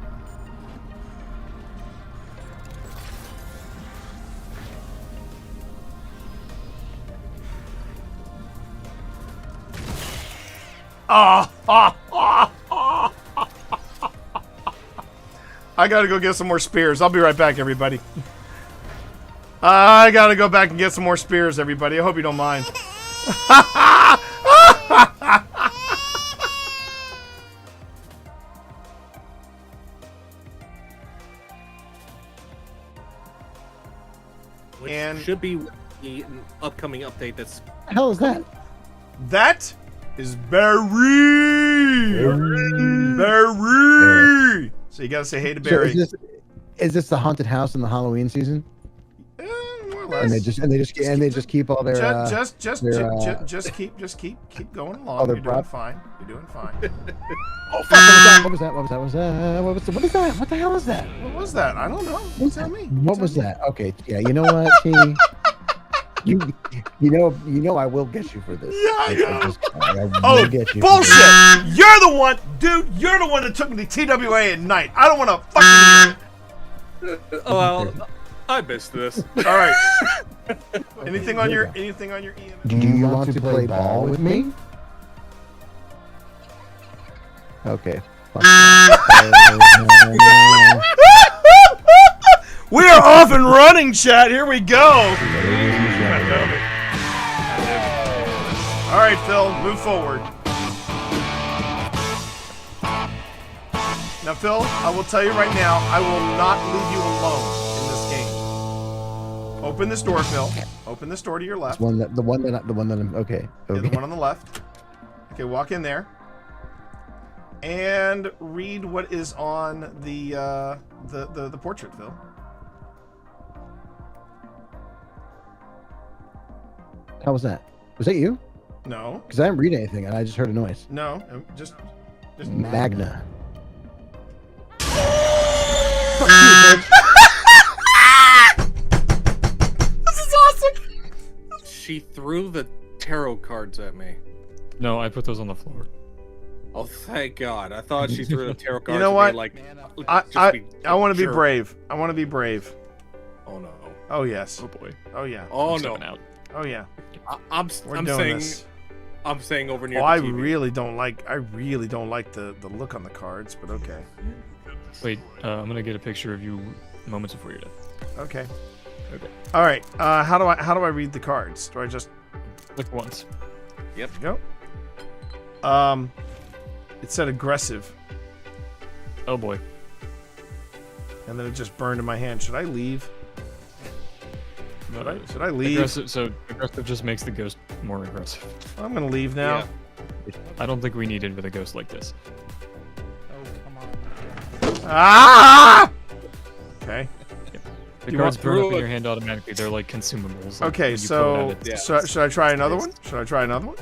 I gotta go get some more spears. I'll be right back, everybody. I gotta go back and get some more spears, everybody. I hope you don't mind. Which And- should be the upcoming update that's... What the hell is that? That is Barry. Barry. So you gotta say hey to So Barry. is this the haunted house in the Halloween season? More or less. And they just keep all their just keep going along. other You're doing prop? fine. You're doing fine. Oh fuck! What was that? What is that? What the hell is that? What was that? I don't know. Tell me. What was that? Okay, yeah. You know what, T? You know I will get you for this. Yeah, I know. I will Oh, get you bullshit! You're the one, dude. You're the one that took me to TWA at night. I don't want to fucking hear it. Well, I missed this. All right. Anything on your EM? Do you want to play ball with me? Okay. Fuck that. We are off and running, chat. Here we go. All right, Phil, move forward. Now, Phil, I will tell you right now, I will not leave you alone in this game. Open this door, Phil. Open this door to your left. The one that I'm okay. Yeah, the one on the left. Okay, walk in there. And read what is on the portrait, Phil. How was that? Was that you? No. Because I didn't read anything and I just heard a noise. No, just Magna. This is awesome. She threw the tarot cards at me. No, I put those on the floor. Oh, thank God. I thought she threw the tarot cards You know at what? me like... I want to be sure. brave. I want to be brave. Oh, no. Oh, yes. Oh, boy. Oh, yeah. Oh, I'm no. stepping out. Oh, yeah. I'm doing saying... this. I'm saying over near Oh, the I TV. really don't like the look on the cards, but okay. Wait, I'm gonna get a picture of you moments before your death. Okay. Okay. All right. How do I read the cards? Do I just Click once. Yep. go? It said aggressive, Oh boy. and then it just burned in my hand. Should I leave? Should I leave? Aggressive just makes the ghost more aggressive. I'm gonna leave now. Yeah. I don't think we need it with a ghost like this. Ah! Okay. The You cards want- burn up in your hand automatically. They're like consumables. Like, Okay, when you pull it so out, should I try another one? Should I try another one?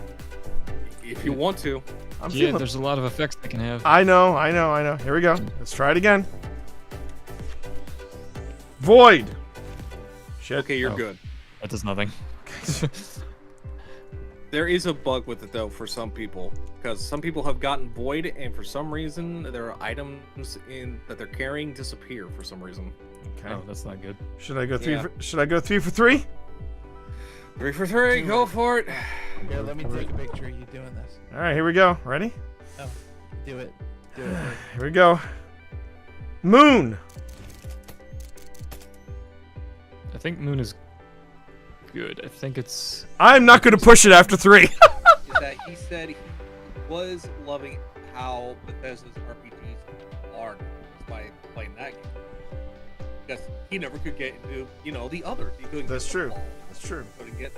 If you want to. I'm yeah, feeling. there's a lot of effects they can have. I know. Here we go. Let's try it again. Void. Shit. Okay, you're Oh. good. That does nothing. There is a bug with it though for some people, because some people have gotten void, and for some reason there are items that they're carrying disappear for some reason. Okay. Oh, that's not good. Should I go three? Yeah. Should I go 3 for 3? 3 for 3, go for it. Here, let me take a picture of you doing this. All right, here we go. Ready? Oh, do it. Do it. Here we go. Moon. I think Moon is good. I think it's. I'm not going to push it after 3. Is that he said he was loving how Bethesda's RPGs are by playing that game. Because he never could get into, the others. He couldn't. That's get true. the ball. That's true. Couldn't get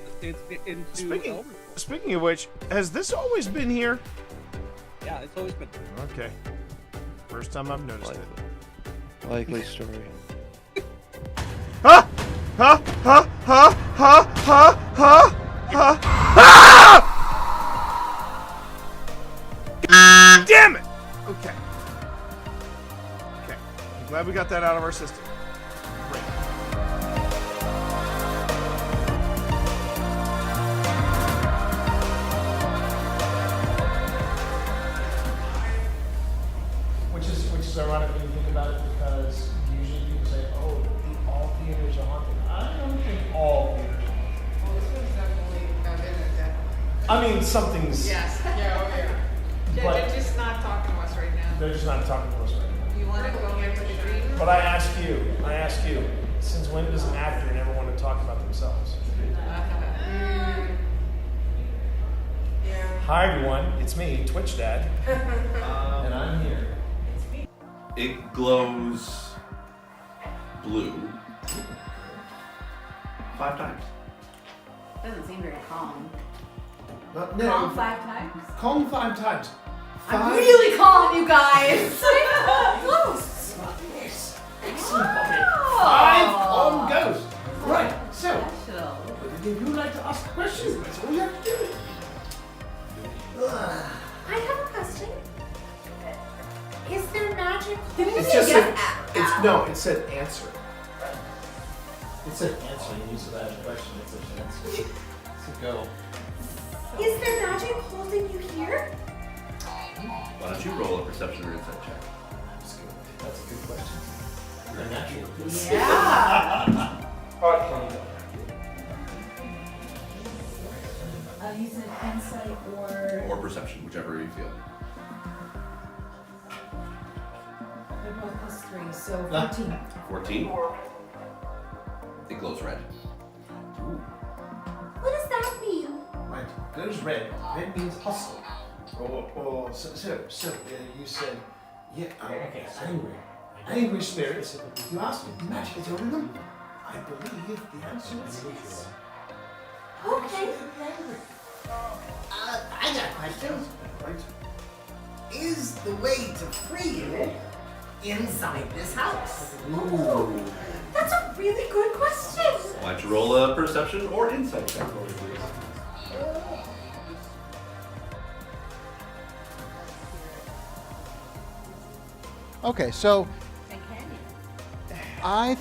into Speaking of which, has this always been here? Yeah, it's always been. Okay. First time I've noticed it. Likely story. Ha! Ha! Ha! Ha! Ha! Ha! Ha! Ha! Damn it! Okay. Okay. I'm glad we got that out of our system. Great. I mean, something's. Yes. Yeah. Oh yeah. But- They're just not talking to us right now. They're just not talking to us right now. You want to go get the dream? But I ask you, since when does an actor never want to talk about themselves? Yeah. Hi everyone, it's me, Twitch Dad, and I'm here. It glows blue 5 times. Doesn't seem very calm. No, Calm 5 times? Calm 5 times. I'm really calm, you guys. Close. Yes. Excellent, Bobby. 5 calm ghosts. Right. So, if you would like to ask questions, that's all you have to do. I have a question. Is there magic? It just said, it said answer. It said answer, and you said I have a question. It said answer. So go. Is there magic holding you here? Why don't you roll a perception or insight check? That's a good question. You're a natural. Yeah. Alright, can you go? You said insight Or perception, whichever you feel. they're both +3, so Ah. 14. 14. It glows red. What does that mean? Right. Goes red. Red means hostile. So you said, yeah, okay, angry. Angry spirits. You asked me, magic is holding them? I believe the answer is yes. Okay. I got questions. Right. Is the way to free you inside this house? Ooh, that's a really good question. Why don't you roll a perception or insight check? Okay, so I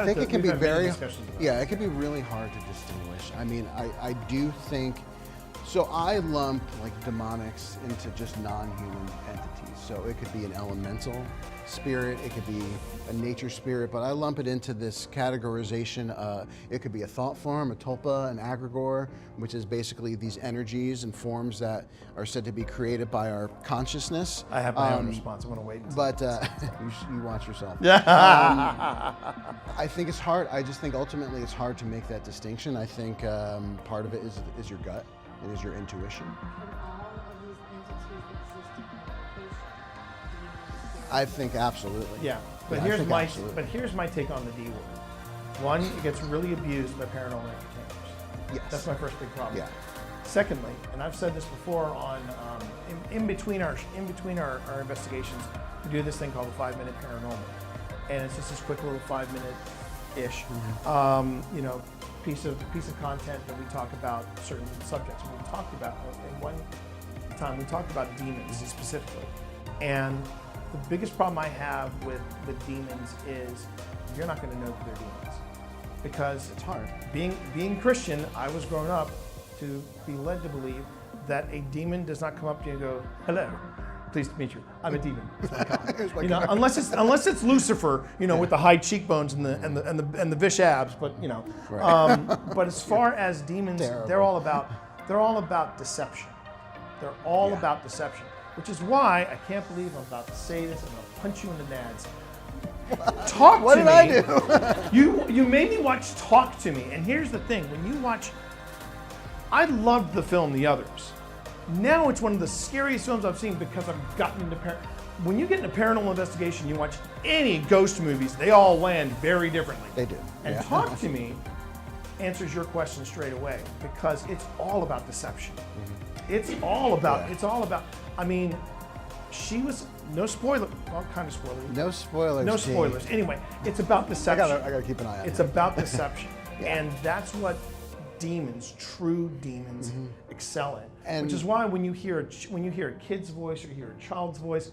think it can be very, it can be really hard to distinguish. I mean, I do think, so I lump like demonics into just non-human entities. So it could be an elemental spirit, it could be a nature spirit, but I lump it into this categorization. It could be a thought form, a tulpa, an egregore, which is basically these energies and forms that are said to be created by our consciousness. I have my own response. I'm going to wait. But you watch yourself. Yeah. I think it's hard. I just think ultimately it's hard to make that distinction. I think part of it is your gut. It is your intuition. I think absolutely. Yeah, but Yeah, I think but here's my take on the D word. One, it gets really abused by paranormal entertainers. Yes. That's my first big problem. Yeah. Secondly, and I've said this before on in between our investigations, we do this thing called the 5-minute paranormal, and it's just this quick little 5-minute ish, you know, piece of content that we talk about certain subjects. And we talked about in one time we talked about demons specifically, and the biggest problem I have with demons is you're not going to know that they're demons because it's hard. Being Christian, I was grown up to be led to believe that a demon does not come up to you and go, "Hello, pleased to meet you. I'm a demon." You know, unless it's Lucifer, you know, with the high cheekbones and the Vish abs. But you know, but as far as demons, they're all about deception. They're all about deception. Which is why I can't believe I'm about to say this. I'm going to punch you in the nads. Talk to me. What did I do? You made me watch Talk to Me. And here's the thing. When you watch, I loved the film The Others. Now it's one of the scariest films I've seen because I've gotten into when you get into paranormal investigation, you watch any ghost movies, they all land very differently. They do. And Talk to Me answers your question straight away because it's all about deception. It's all about, I mean, she was, no spoiler, well, kind of spoiler. No spoilers. No spoilers. Anyway, it's about deception. I gotta keep an eye on it. It's about deception. And that's what demons, true demons, excel in. Which is why when you hear a kid's voice or you hear a child's voice,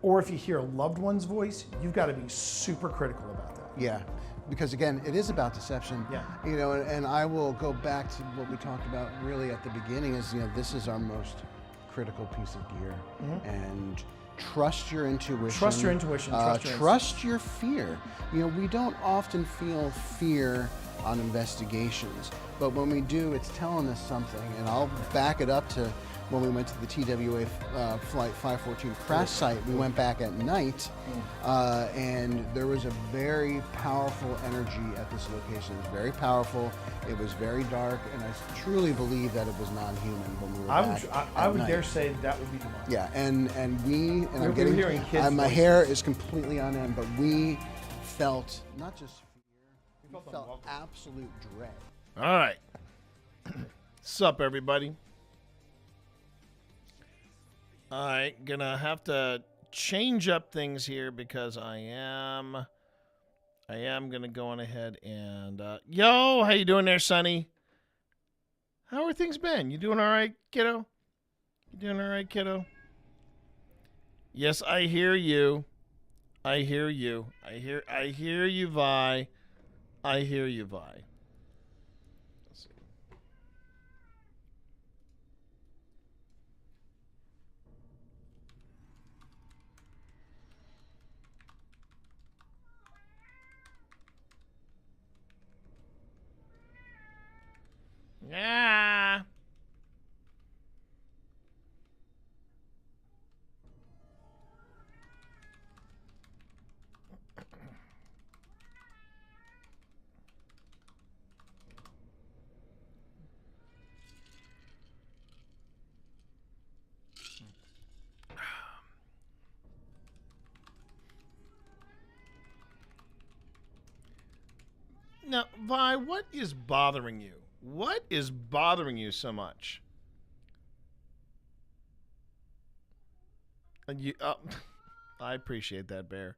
or if you hear a loved one's voice, you've got to be super critical about that. Yeah. Because again, it is about deception. Yeah. You know, and I will go back to what we talked about really at the beginning is, you know, this is our most critical piece of gear. And trust your intuition. Trust your intuition. Trust your fear. You know, we don't often feel fear on investigations. But when we do, it's telling us something. And I'll back it up to when we went to the TWA Flight 514 crash site. We went back at night, and there was a very powerful energy at this location. It was very powerful. It was very dark, and I truly believe that it was non-human when we were back I would at dare night. say that would be demonic. Yeah, and I'm We're getting hearing kids' my voices. hair is completely on end, but we felt not just fear, we felt absolute dread. All right. Sup, everybody? All right, gonna have to change up things here because I am gonna go on ahead and yo, how you doing there, Sonny? How are things been? You doing all right, kiddo? You doing all right, kiddo? Yes, I hear you. I hear you. I hear you, Vi. I hear you, Vi. Let's see. Yeah. Now, Vi, what is bothering you? What is bothering you so much? And you, I appreciate that, Bear,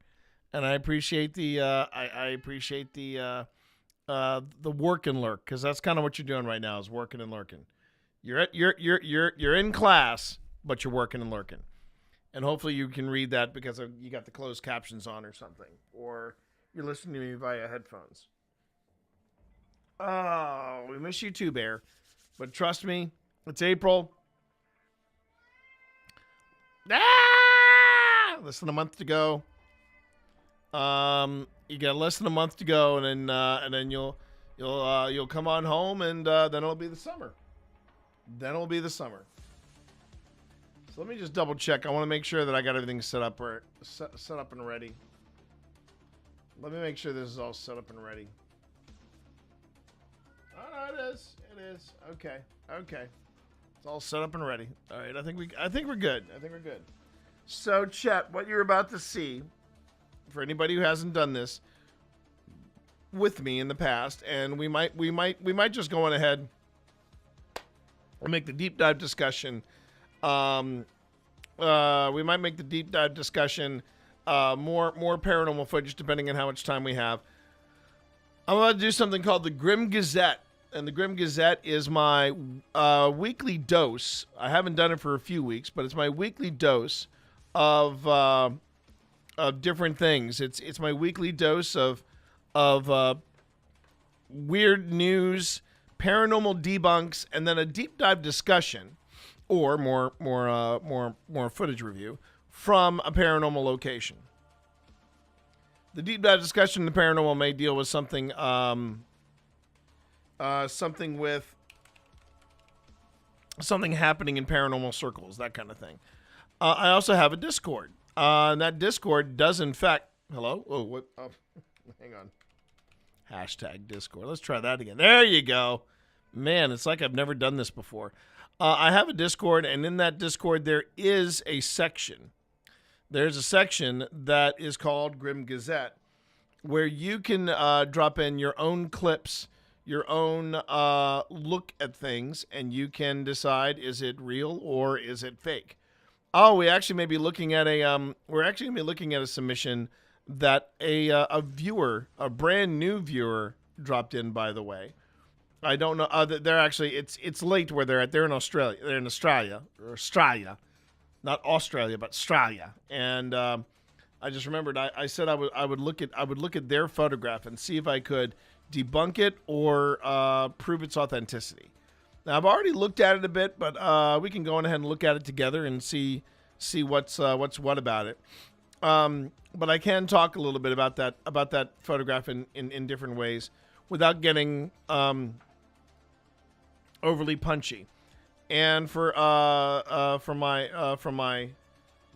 and I appreciate the I appreciate the work and lurk, because that's kind of what you're doing right now is working and lurking. You're in class, but you're working and lurking, and hopefully you can read that because you got the closed captions on or something, or you're listening to me via headphones. Oh, we miss you too, Bear. But trust me, it's April. Less than a month to go. You got less than a month to go, and then you'll come on home, and then it'll be the summer. Then it'll be the summer. So let me just double check. I want to make sure that I got everything set up and ready. Let me make sure this is all set up and ready. Oh, no, it is. It is. Okay. It's all set up and ready. All right. I think we're good. So, chat, what you're about to see, for anybody who hasn't done this with me in the past, and we might just go on ahead and make the deep dive discussion. We might make the deep dive discussion more paranormal footage depending on how much time we have. I'm about to do something called the Grim Gazette. And the Grim Gazette is my weekly dose. I haven't done it for a few weeks, but it's my weekly dose of different things. It's my weekly dose of weird news, paranormal debunks, and then a deep dive discussion, or more footage review from a paranormal location. The deep dive discussion in the paranormal may deal with something something happening in paranormal circles, that kind of thing. I also have a Discord. And that Discord does in fact... Hello? Oh, what? Oh, hang on. Hashtag Discord. Let's try that again. There you go. Man, it's like I've never done this before. I have a Discord, and in that Discord there is a section. There's a section that is called Grim Gazette, where you can drop in your own clips, your own look at things, and you can decide, is it real or is it fake? Oh, we actually may be looking at a submission that a viewer, a brand new viewer, dropped in. By the way, I don't know. They're actually it's late where they're at. They're in Australia. They're in Australia, not Australia, but Australia. And I just remembered. I said I would look at their photograph and see if I could debunk it or prove its authenticity. Now, I've already looked at it a bit, but we can go on ahead and look at it together and see what's what about it. But I can talk a little bit about that photograph in different ways. without getting overly punchy. And for my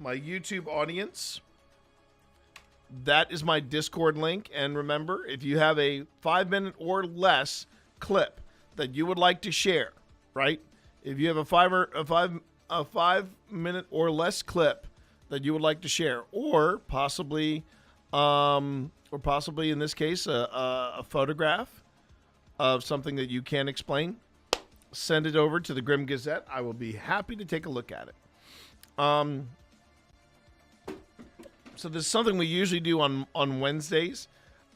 YouTube audience, that is my Discord link. And remember, if you have a 5-minute or less clip that you would like to share, right? If you have a 5-minute or less clip that you would like to share, or possibly in this case, a photograph of something that you can explain, send it over to the Grim Gazette. I will be happy to take a look at it. So this is something we usually do on Wednesdays.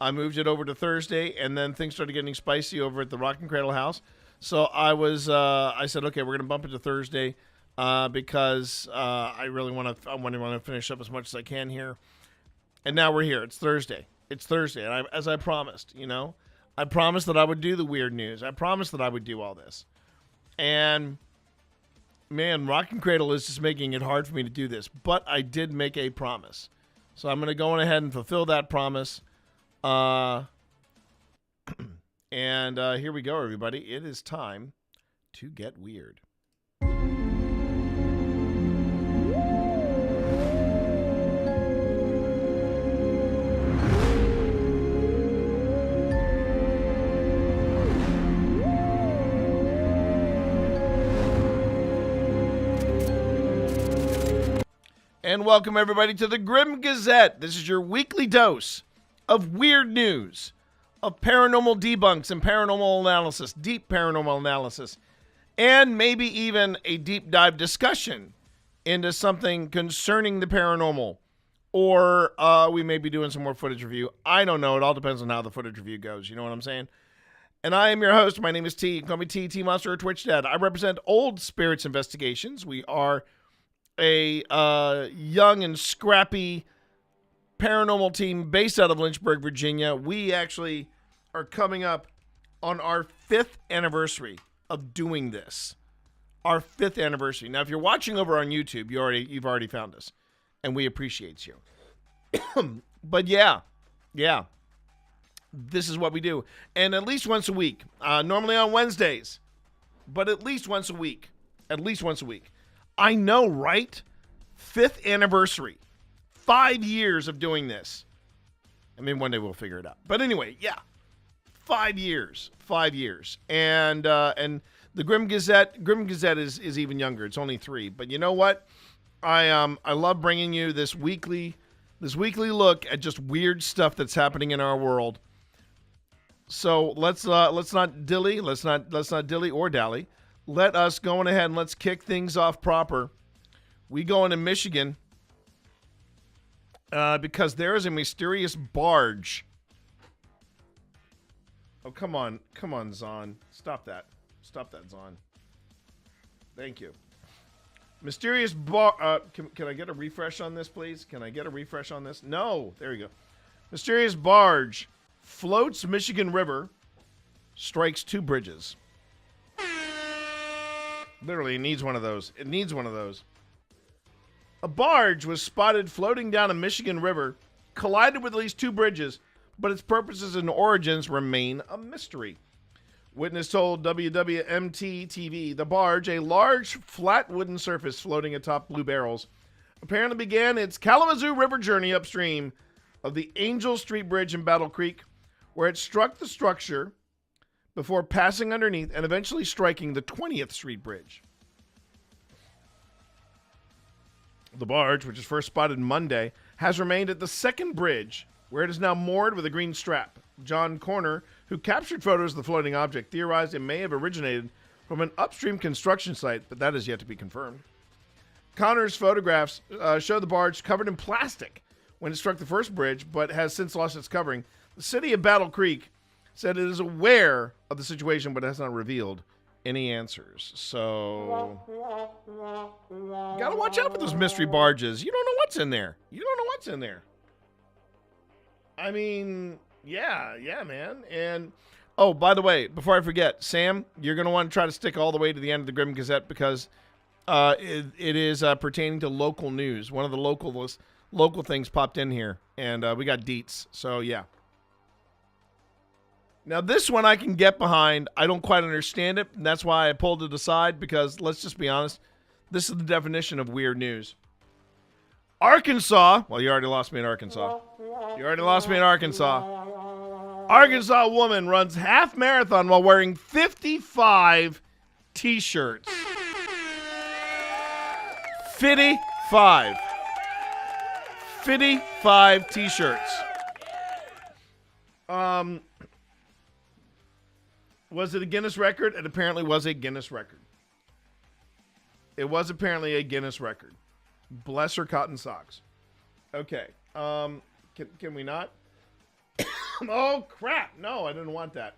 I moved it over to Thursday, and then things started getting spicy over at the Rock and Cradle house. So I said, okay, we're going to bump it to Thursday because I really want to finish up as much as I can here. And now we're here. It's Thursday. And as I promised, I promised that I would do the weird news. I promised that I would do all this. And man, Rock and Cradle is just making it hard for me to do this. But I did make a promise. So I'm going to go on ahead and fulfill that promise. And here we go, everybody. It is time to get weird. And welcome, everybody, to the Grim Gazette. This is your weekly dose of weird news, of paranormal debunks and paranormal analysis, deep paranormal analysis, and maybe even a deep dive discussion into something concerning the paranormal. Or we may be doing some more footage review. I don't know. It all depends on how the footage review goes. You know what I'm saying? And I am your host. My name is T. Call me T Monster or Twitch Dad. I represent Old Spirits Investigations. We are a young and scrappy paranormal team based out of Lynchburg, Virginia. We actually are coming up on our 5th anniversary of doing this. Our 5th anniversary. Now, if you're watching over on YouTube, you've already found us, and we appreciate you. But yeah, this is what we do, and at least once a week. Normally on Wednesdays, but at least once a week. I know, right? 5th anniversary. 5 years of doing this. I mean, one day we'll figure it out. But anyway, yeah. 5 years. 5 years. And the Grim Gazette is even younger. It's only 3. But you know what? I love bringing you this weekly look at just weird stuff that's happening in our world. So let's not dilly. Let's not dilly or dally. Let us go on ahead and let's kick things off proper. We go into Michigan because there is a mysterious barge. Oh, come on, Zahn. Stop that, Zahn. Thank you. Mysterious bar. Can I get a refresh on this, please? Can I get a refresh on this? No. There you go. Mysterious barge floats Michigan River, strikes 2 bridges. Literally, it needs one of those. A barge was spotted floating down a Michigan River, collided with at least 2 bridges, but its purposes and origins remain a mystery. Witness told WWMT-TV the barge, a large, flat wooden surface floating atop blue barrels, apparently began its Kalamazoo River journey upstream of the Angel Street Bridge in Battle Creek, where it struck the structure before passing underneath and eventually striking the 20th Street Bridge. The barge, which was first spotted Monday, has remained at the 2nd bridge, where it is now moored with a green strap. John Corner, who captured photos of the floating object, theorized it may have originated from an upstream construction site, but that is yet to be confirmed. Connor's photographs show the barge covered in plastic when it struck the first bridge, but has since lost its covering. The city of Battle Creek said it is aware of the situation, but has not revealed any answers. So, gotta watch out for those mystery barges. You don't know what's in there. I mean, yeah, man. And, oh, by the way, before I forget, Sam, you're going to want to try to stick all the way to the end of the Grim Gazette because it is pertaining to local news. One of the local things popped in here, and we got deets. So, yeah. Now, this one I can get behind. I don't quite understand it, and that's why I pulled it aside, because let's just be honest, this is the definition of weird news. Arkansas, well, you already lost me in Arkansas. Arkansas woman runs half marathon while wearing 55 t-shirts. 55 t-shirts. Was it a Guinness record? It apparently was a Guinness record. It was apparently a Guinness record. Bless her cotton socks. Okay. Can we not? Oh, crap. No, I didn't want that.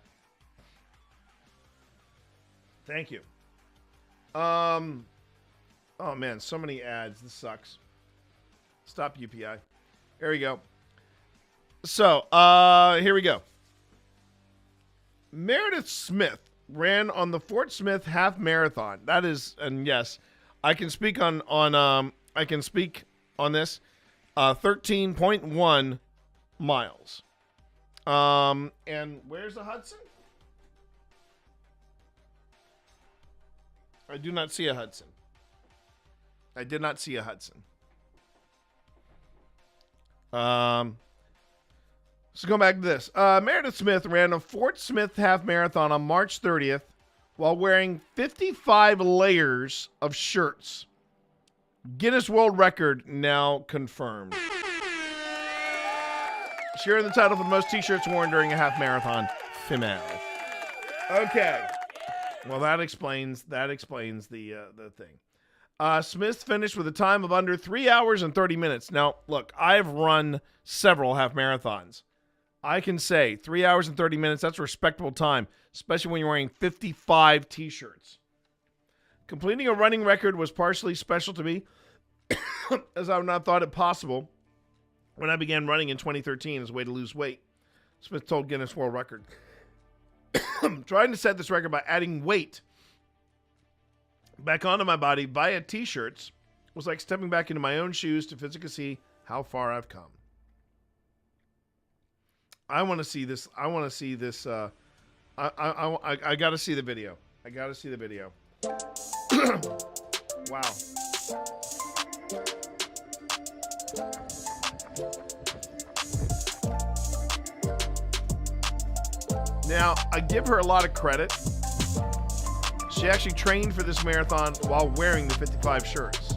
Thank you. Oh, man, so many ads. This sucks. Stop UPI. Here we go. So, here we go. Meredith Smith ran on the Fort Smith half marathon. That is, and yes, I can speak on this. 13.1 miles. And where's the Hudson? I do not see a Hudson. I did not see a Hudson. So go back to this. Meredith Smith ran a Fort Smith half marathon on March 30th while wearing 55 layers of shirts. Guinness World Record now confirmed. Sharing the title for the most t-shirts worn during a half marathon. Female. Okay. Well, that explains the thing. Smith finished with a time of under 3 hours and 30 minutes. Now, look, I've run several half marathons. I can say 3 hours and 30 minutes, that's a respectable time, especially when you're wearing 55 t-shirts. Completing a running record was partially special to me, as I would not thought it possible when I began running in 2013 as a way to lose weight. Smith told Guinness World Record. Trying to set this record by adding weight back onto my body via t-shirts was like stepping back into my own shoes to physically see how far I've come. I want to see this. I got to see the video. Wow. Now, I give her a lot of credit. She actually trained for this marathon while wearing the 55 shirts.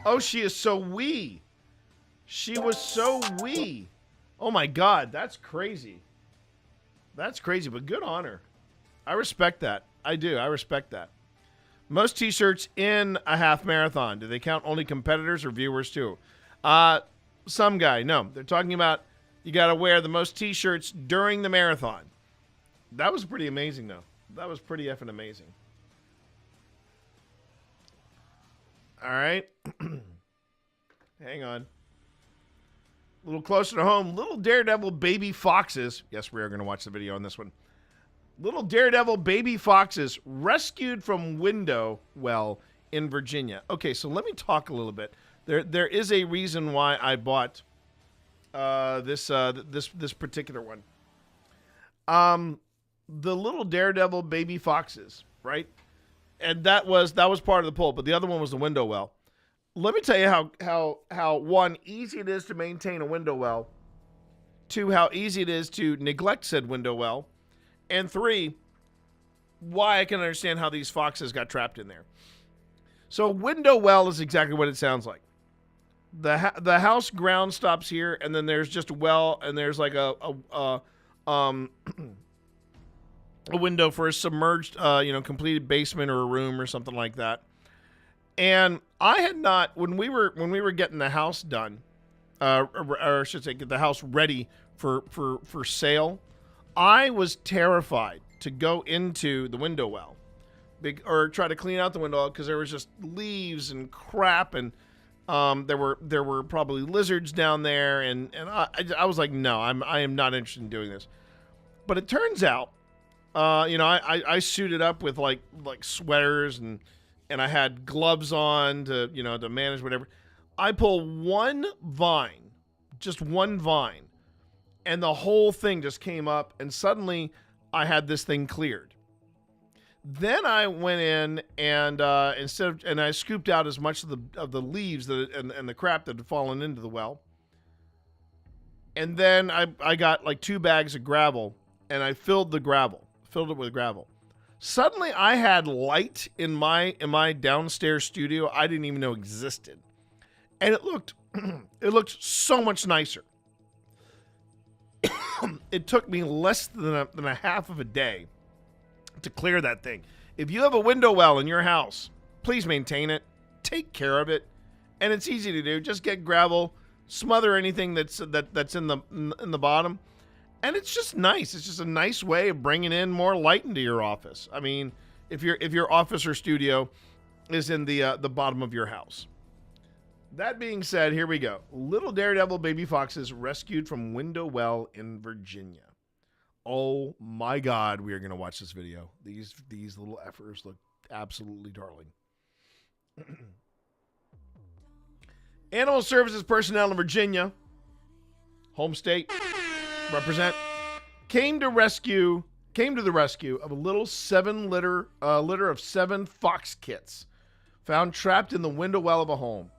Oh, she is so wee. She was so wee. Oh my God, that's crazy. That's crazy, but good on her. I respect that. I do. I respect that. Most t-shirts in a half marathon. Do they count only competitors or viewers too? Some guy. No, they're talking about you got to wear the most t-shirts during the marathon. That was pretty amazing, though. That was pretty effing amazing. All right. Hang on. A little closer to home. Little daredevil baby foxes. Yes, we are going to watch the video on this one. Little daredevil baby foxes rescued from window well in Virginia. Okay, so let me talk a little bit. There is a reason why I bought this particular one. The little daredevil baby foxes, right? And that was part of the poll, but the other one was the window well. Let me tell you how one, easy it is to maintain a window well. Two, how easy it is to neglect said window well. And three, why I can understand how these foxes got trapped in there. So window well is exactly what it sounds like. The house ground stops here, and then there's just a well, and there's like a window for a submerged, completed basement or a room or something like that. And I had not, when we were getting the house done, or I should say, get the house ready for sale, I was terrified to go into the window well, or try to clean out the window well, because there was just leaves and crap, and there were probably lizards down there, and I was like, no, I am not interested in doing this. But it turns out I suited up with like sweaters and I had gloves on to to manage whatever. I pull one vine, just one vine, and the whole thing just came up, and suddenly I had this thing cleared. Then I went in and I scooped out as much of the leaves and the crap that had fallen into the well. And then I got like 2 bags of gravel and I filled it with gravel. Suddenly I had light in my downstairs studio I didn't even know existed. And it looked so much nicer. It took me less than a half of a day to clear that thing. If you have a window well in your house, please maintain it, take care of it, and it's easy to do. Just get gravel, smother anything that's in the bottom, and it's just nice. It's just a nice way of bringing in more light into your office. I mean, if your office or studio is in the bottom of your house. That being said, here we go. Little daredevil baby foxes rescued from window well in Virginia. Oh my God, we are going to watch this video. These little effers look absolutely darling. Animal Services personnel in Virginia, home state, represent, came to the rescue of a little litter of 7 fox kits found trapped in the window well of a home.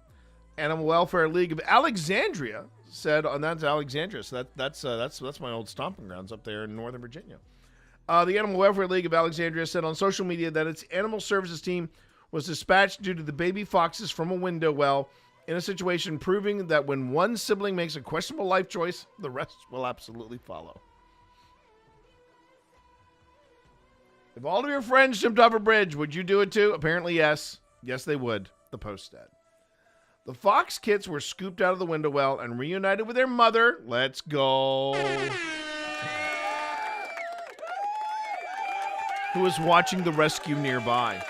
Animal Welfare League of Alexandria said, and that's Alexandria, so that's my old stomping grounds up there in Northern Virginia. The Animal Welfare League of Alexandria said on social media that its animal services team was dispatched due to the baby foxes from a window well in a situation proving that when one sibling makes a questionable life choice, the rest will absolutely follow. If all of your friends jumped off a bridge, would you do it too? Apparently, yes. Yes, they would, the Post said. The fox kits were scooped out of the window well and reunited with their mother. Let's go. Who was watching the rescue nearby.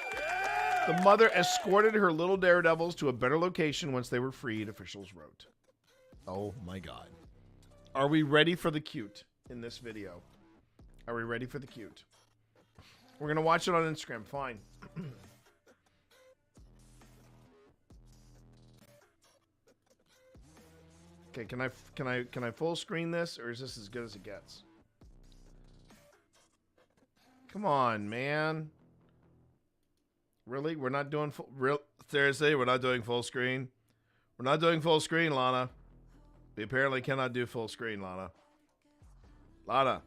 The mother escorted her little daredevils to a better location once they were freed, officials wrote. Oh my God. Are we ready for the cute in this video? Are we ready for the cute? We're going to watch it on Instagram. Fine. Okay, can I full screen this, or is this as good as it gets? Come on, man. Really? We're not doing seriously, we're not doing full screen? We're not doing full screen, Lana. We apparently cannot do full screen, Lana. Lana.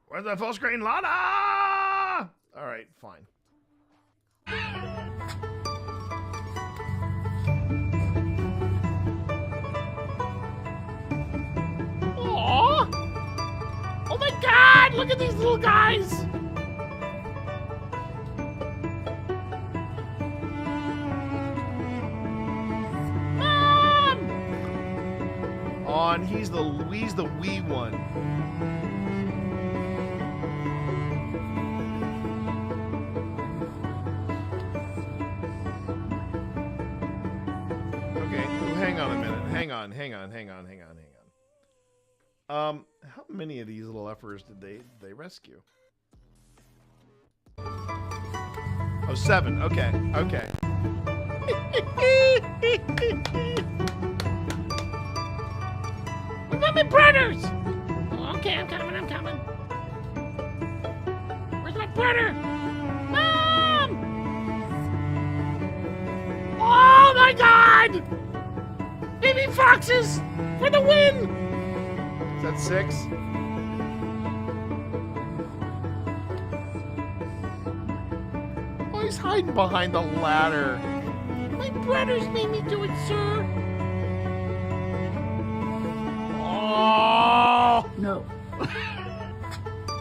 Where's that full screen, Lana? All right, fine. Aww. Oh my God, look at these little guys. Mom! Oh, and he's the wee one. Okay, hang on a minute. Hang on. How many of these little effers did they rescue? Oh, 7. Okay. What about my brothers? Oh, okay, I'm coming. Where's my brother? Mom! Oh my God! Baby foxes for the win! Is that 6? Oh, he's hiding behind the ladder. My brothers made me do it, sir. Oh! No.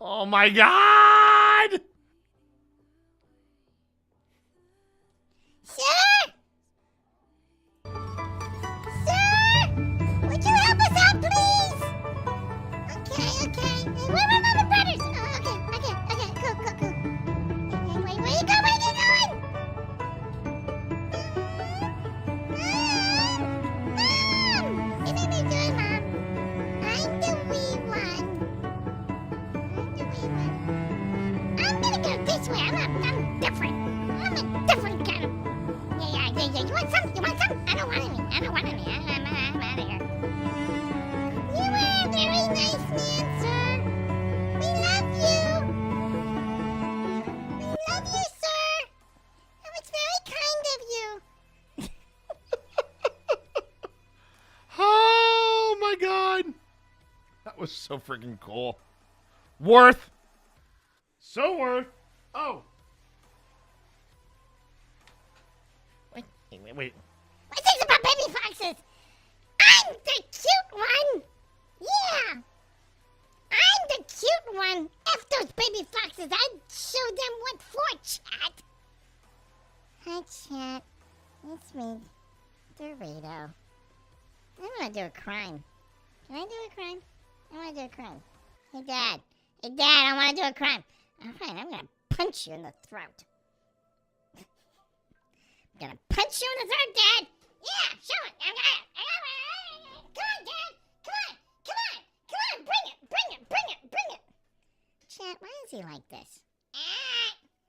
Oh my God! Sir? Sir? Would you help us out, please? Okay. Where are my brothers? Oh, okay. Cool. Where you going? Mom! You made me do it, Mom. I'm the wee one. That was so freaking cool. Worth. So worth. Oh. Wait. What's this about baby foxes? I'm the cute one. Yeah. I'm the cute one. F those baby foxes. I'd show them what for, chat. Hi, chat. It's me, Dorito. I want to do a crime. Can I do a crime? I want to do a crime. Hey, Dad. Hey, Dad, I want to do a crime. All right, I'm going to punch you in the throat. I'm going to punch you in the throat, Dad. Yeah, show it. I got it. Come on, Dad. Come on. Come on. Come on. Bring it. Bring it. Bring it. Bring it. Chat, why is he like this?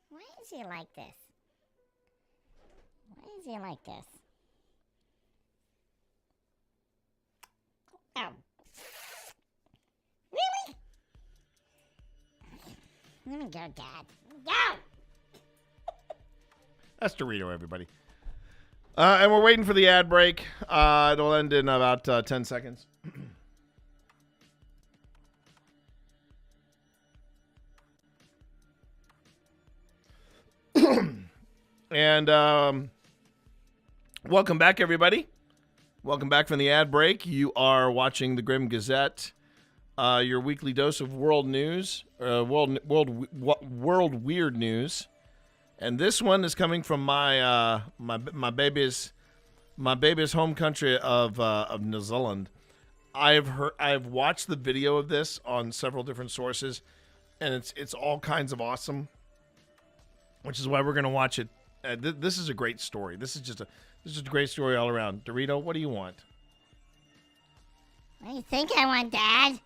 Why is he like this? Why is he like this? Oh. Really? Let me go, Dad. Go! That's Dorito, everybody. And we're waiting for the ad break. It'll end in about 10 seconds. And welcome back, everybody. Welcome back from the ad break. You are watching the Grim Gazette, your weekly dose of world news, world weird news. And this one is coming from my my baby's home country of New Zealand. I've watched the video of this on several different sources, and it's all kinds of awesome. Which is why we're gonna watch it. This is a great story. This is just a great story all around. Dorito, what do you want? What do you think I want, Dad?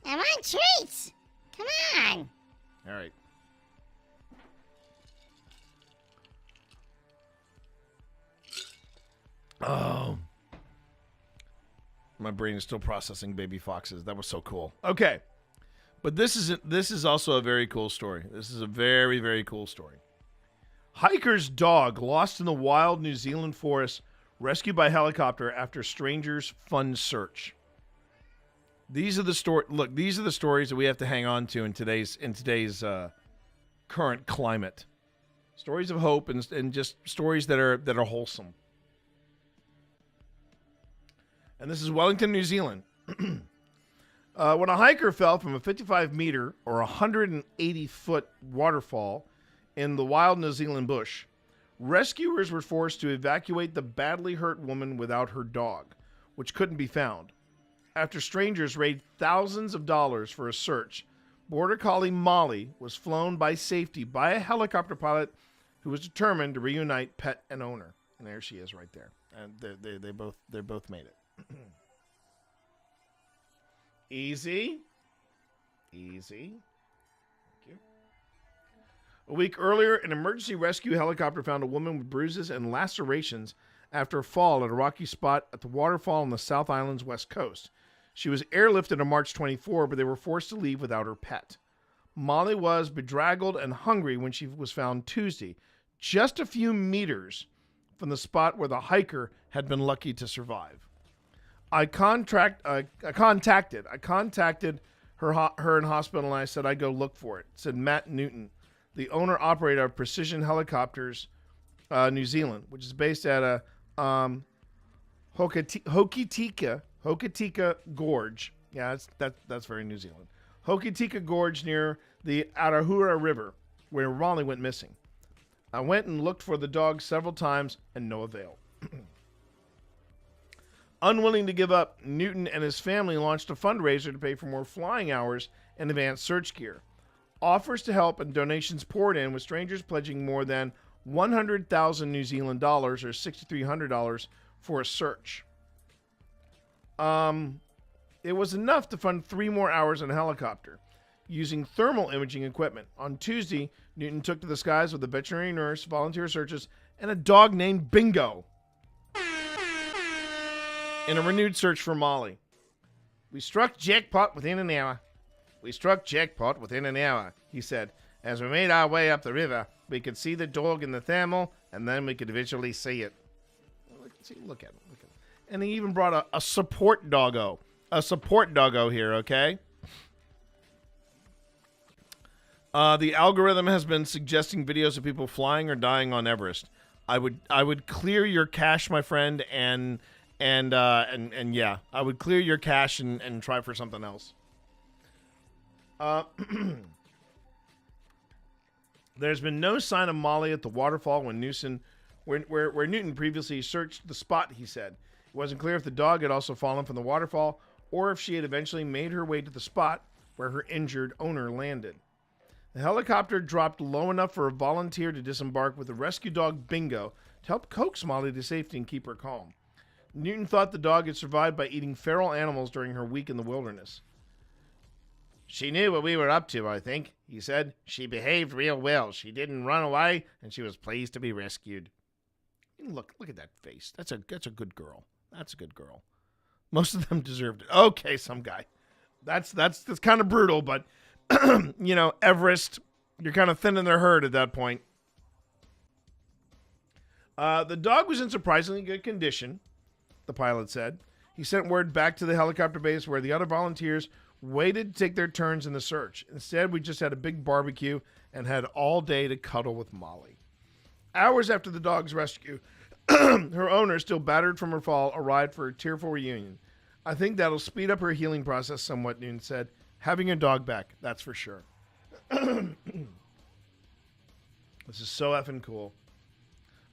I want treats. Come on. All right. Oh. My brain is still processing baby foxes. That was so cool. Okay. But this is also a very cool story. This is a very, very cool story. Hiker's dog lost in the wild New Zealand forest, rescued by helicopter after strangers' fun search. These are the stories that we have to hang on to in today's current climate. Stories of hope and just stories that are wholesome. And this is Wellington, New Zealand. When a hiker fell from a 55-meter or 180-foot waterfall in the wild New Zealand bush, rescuers were forced to evacuate the badly hurt woman without her dog, which couldn't be found. After strangers raised thousands of dollars for a search, Border Collie Molly was flown by safety by a helicopter pilot who was determined to reunite pet and owner. And there she is right there. And they both made it. Easy. Thank you. A week earlier, an emergency rescue helicopter found a woman with bruises and lacerations after a fall at a rocky spot at the waterfall on the South Island's west coast. She was airlifted on March 24, but they were forced to leave without her pet. Molly was bedraggled and hungry when she was found Tuesday, just a few meters from the spot where the hiker had been lucky to survive. I contacted her in hospital, and I said I'd go look for it, said Matt Newton, the owner-operator of Precision Helicopters New Zealand, which is based at Hokitika Gorge. Yeah, that's very New Zealand. Hokitika Gorge near the Arahura River, where Molly went missing. I went and looked for the dog several times, and no avail. Unwilling to give up, Newton and his family launched a fundraiser to pay for more flying hours and advanced search gear. Offers to help and donations poured in, with strangers pledging more than 100,000 New Zealand dollars or $6,300 for a search. It was enough to fund 3 more hours in a helicopter using thermal imaging equipment. On Tuesday, Newton took to the skies with a veterinary nurse, volunteer searchers, and a dog named Bingo in a renewed search for Molly. We struck jackpot within an hour. We struck jackpot within an hour, he said. As we made our way up the river, we could see the dog in the thermal, and then we could visually see it. Look at it. And he even brought a support doggo. A support doggo here, okay? The algorithm has been suggesting videos of people flying or dying on Everest. I would clear your cache, my friend, and yeah, I would clear your cache and try for something else. There's been no sign of Molly at the waterfall where Newton previously searched the spot, he said. It wasn't clear if the dog had also fallen from the waterfall or if she had eventually made her way to the spot where her injured owner landed. The helicopter dropped low enough for a volunteer to disembark with the rescue dog Bingo to help coax Molly to safety and keep her calm. Newton thought the dog had survived by eating feral animals during her week in the wilderness. She knew what we were up to, I think, he said. She behaved real well. She didn't run away, and she was pleased to be rescued. Look at that face. That's a good girl. That's a good girl. Most of them deserved it. Okay, some guy. That's kind of brutal, but you know, Everest, you're kind of thinning their herd at that point. The dog was in surprisingly good condition, the pilot said. He sent word back to the helicopter base where the other volunteers waited to take their turns in the search. Instead, we just had a big barbecue and had all day to cuddle with Molly. Hours after the dog's rescue, her owner, still battered from her fall, arrived for a tearful reunion. I think that'll speed up her healing process somewhat, Newton said. Having her dog back, that's for sure. This is so effing cool.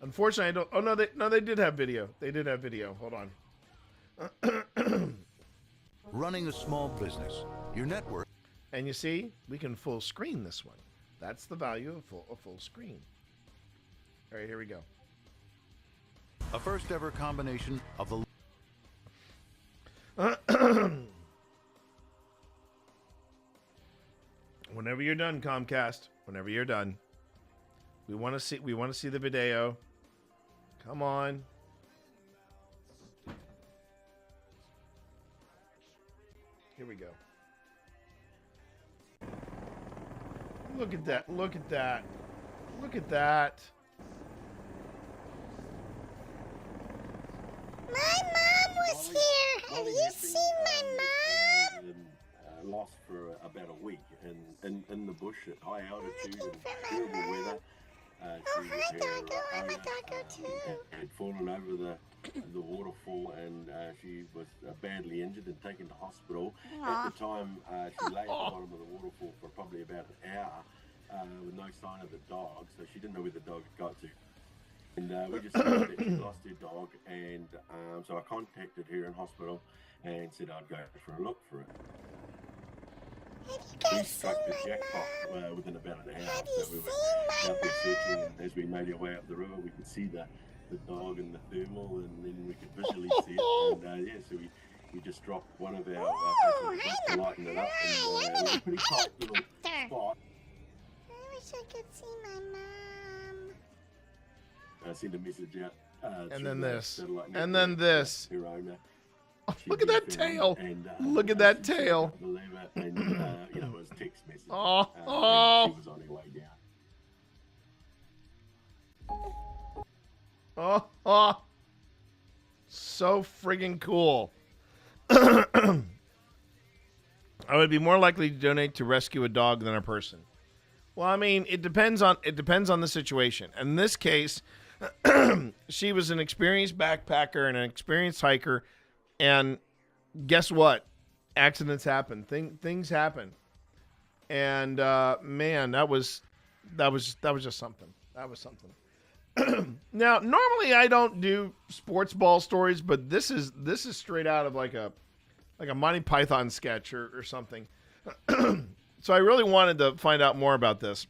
Unfortunately, I don't... Oh, no, they did have video. They did have video. Hold on. Running a small business, your network... And you see, we can full screen this one. That's the value of full screen. All right, here we go. A first ever combination of the... Whenever you're done, Comcast. Whenever you're done. We want to see the video. Come on. Here we go. Look at that. Look at that. Look at that. My mom was here. Have you seen my mom? Lost for about a week in the bush at high altitude and terrible weather. Hi, Doggo. I'm a doggo too. Had fallen over the waterfall and she was badly injured and taken to hospital. At the time, she lay at the bottom of the waterfall for probably about an hour with no sign of the dog, so she didn't know where the dog had got to. And we just found that she lost her dog, and so I contacted her in hospital and said I'd go for a look for it. We struck the jackpot within about an hour. So we were out there searching, and as we made our way up the river, we could see the dog in the thermal, and then we could visually see it. And so we just dropped one of our to lighten it up, and it was a pretty tight little spot. I wish I could see my mom. I sent a message out. And then this. And then this. Her owner. Look at that tail. Look at that tail. And, it was text message. Oh. She was on her way Oh. down. Oh. So friggin' cool. I would be more likely to donate to rescue a dog than a person. Well, I mean, it depends on the situation. In this case, she was an experienced backpacker and an experienced hiker. And guess what? Accidents happen. Things happen. And man, that was just something. That was something. Now, normally I don't do sports ball stories, but this is straight out of like a Monty Python sketch or something. So I really wanted to find out more about this.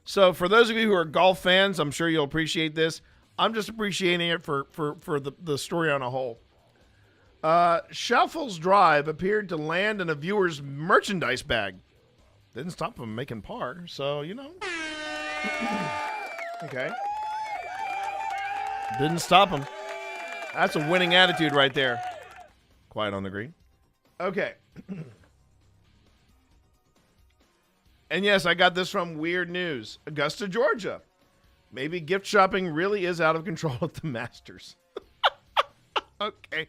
So for those of you who are golf fans, I'm sure you'll appreciate this. I'm just appreciating it for the story on a whole. Shuffles Drive appeared to land in a viewer's merchandise bag. Didn't stop him making par, so, you know. Okay. Didn't stop him. That's a winning attitude right there. Quiet on the green. Okay. And yes, I got this from Weird News. Augusta, Georgia. Maybe gift shopping really is out of control at the Masters. Okay.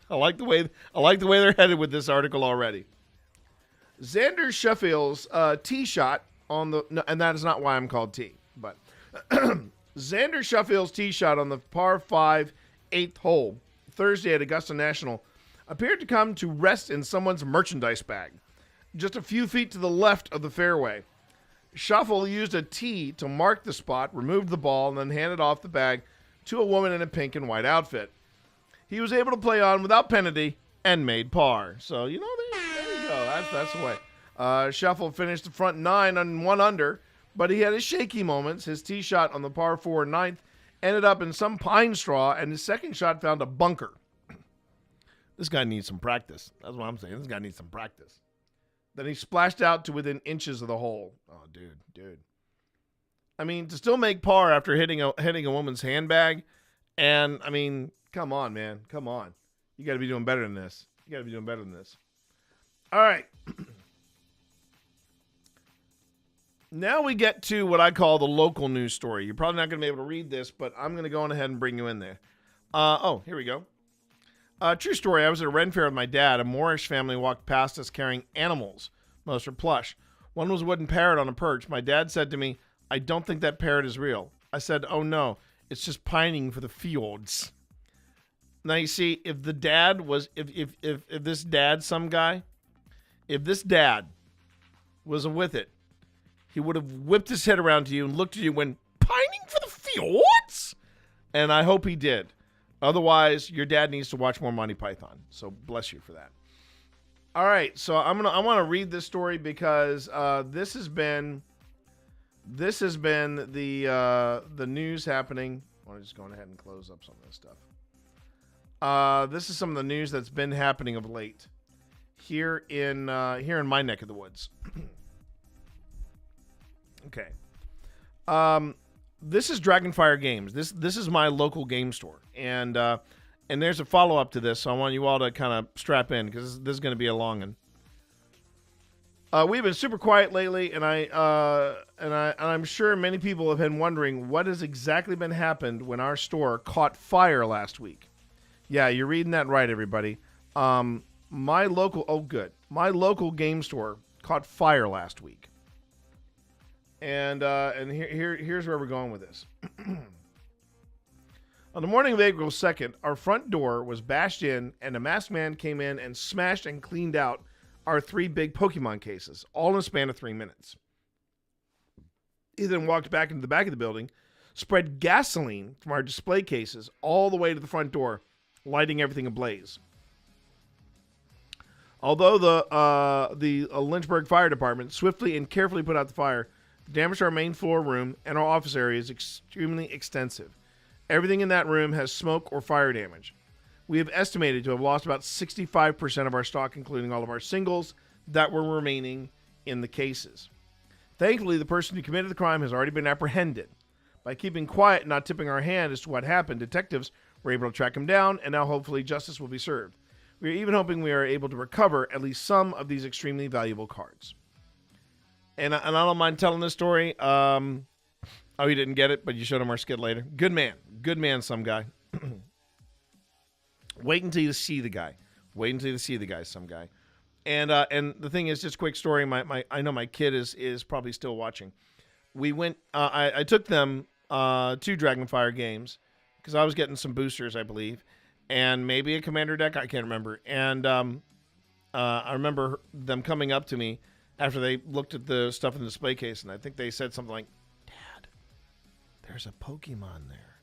I like the way they're headed with this article already. Xander Sheffield's tee shot on the, no, and that is not why I'm called T, but Xander Sheffield's tee shot on the par 5 8th hole Thursday at Augusta National appeared to come to rest in someone's merchandise bag, just a few feet to the left of the fairway. Shuffle used a tee to mark the spot, removed the ball, and then handed off the bag to a woman in a pink and white outfit. He was able to play on without penalty and made par. So, you know, there you go. That's the way. Shuffle finished the front 9 on 1 under, but he had his shaky moments. His tee shot on the par 4 9th ended up in some pine straw, and his second shot found a bunker. This guy needs some practice. That's what I'm saying. This guy needs some practice. Then he splashed out to within inches of the hole. Oh, dude. I mean, to still make par after hitting a woman's handbag, and, I mean, come on, man. Come on. You got to be doing better than this. All right. Now we get to what I call the local news story. You're probably not going to be able to read this, but I'm going to go on ahead and bring you in there. Here we go. True story. I was at a Ren Fair with my dad. A Moorish family walked past us carrying animals. Most are plush. One was a wooden parrot on a perch. My dad said to me, "I don't think that parrot is real." I said, "Oh no, it's just pining for the fjords." Now you see, if the dad was, if this dad, some guy, if this dad was with it, he would have whipped his head around to you and looked at you when pining for the fjords. And I hope he did. Otherwise, your dad needs to watch more Monty Python. So bless you for that. All right, so I want to read this story because this has been the news happening. I want to just go ahead and close up some of this stuff. This is some of the news that's been happening of late here in my neck of the woods. Okay. This is Dragonfire Games. This is my local game store, and there's a follow up to this. So I want you all to kind of strap in because this is going to be a long one. We've been super quiet lately, and I'm sure many people have been wondering what has exactly been happened when our store caught fire last week. Yeah, you're reading that right, everybody. My local game store caught fire last week. And here's where we're going with this. On the morning of April 2nd, our front door was bashed in, and a masked man came in and smashed and cleaned out our 3 big Pokemon cases, all in a span of 3 minutes. He then walked back into the back of the building, spread gasoline from our display cases all the way to the front door, lighting everything ablaze. Although the Lynchburg Fire Department swiftly and carefully put out the fire, the damage to our main floor room and our office area is extremely extensive. Everything in that room has smoke or fire damage. We have estimated to have lost about 65% of our stock, including all of our singles that were remaining in the cases. Thankfully, the person who committed the crime has already been apprehended. By keeping quiet and not tipping our hand as to what happened, detectives were able to track him down, and now hopefully justice will be served. We are even hoping we are able to recover at least some of these extremely valuable cards. And I don't mind telling this story. Oh, you didn't get it, but you showed him our skit later. Good man, some guy. Wait until you see the guy. Some guy. And the thing is, just a quick story. I know my kid is probably still watching. We went. I took them to Dragonfire Games because I was getting some boosters, I believe, and maybe a commander deck. I can't remember. And I remember them coming up to me after they looked at the stuff in the display case, and I think they said something like, "Dad, there's a Pokemon there.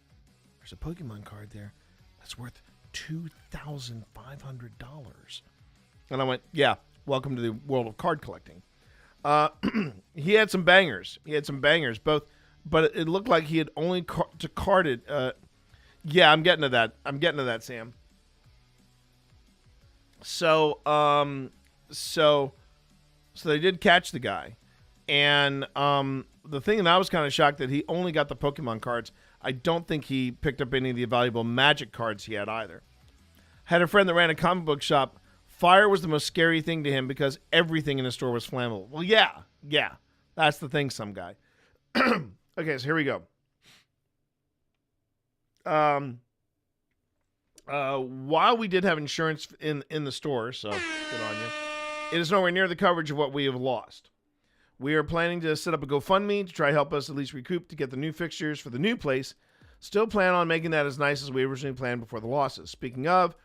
There's a Pokemon card there that's worth $2,500. And I went, "Yeah, welcome to the world of card collecting." He had some bangers. Both, but it looked like he had only carded. Yeah, I'm getting to that, Sam. So they did catch the guy, and the thing that I was kind of shocked that he only got the Pokemon cards. I don't think he picked up any of the valuable Magic cards he had either. Had a friend that ran a comic book shop. Fire was the most scary thing to him because everything in the store was flammable. Well, yeah, that's the thing, some guy. Okay, so here we go. While we did have insurance in the store, so good on you. it is nowhere near the coverage of what we have lost. We are planning to set up a GoFundMe to try help us at least recoup to get the new fixtures for the new place. Still plan on making that as nice as we originally planned before the losses. Speaking of,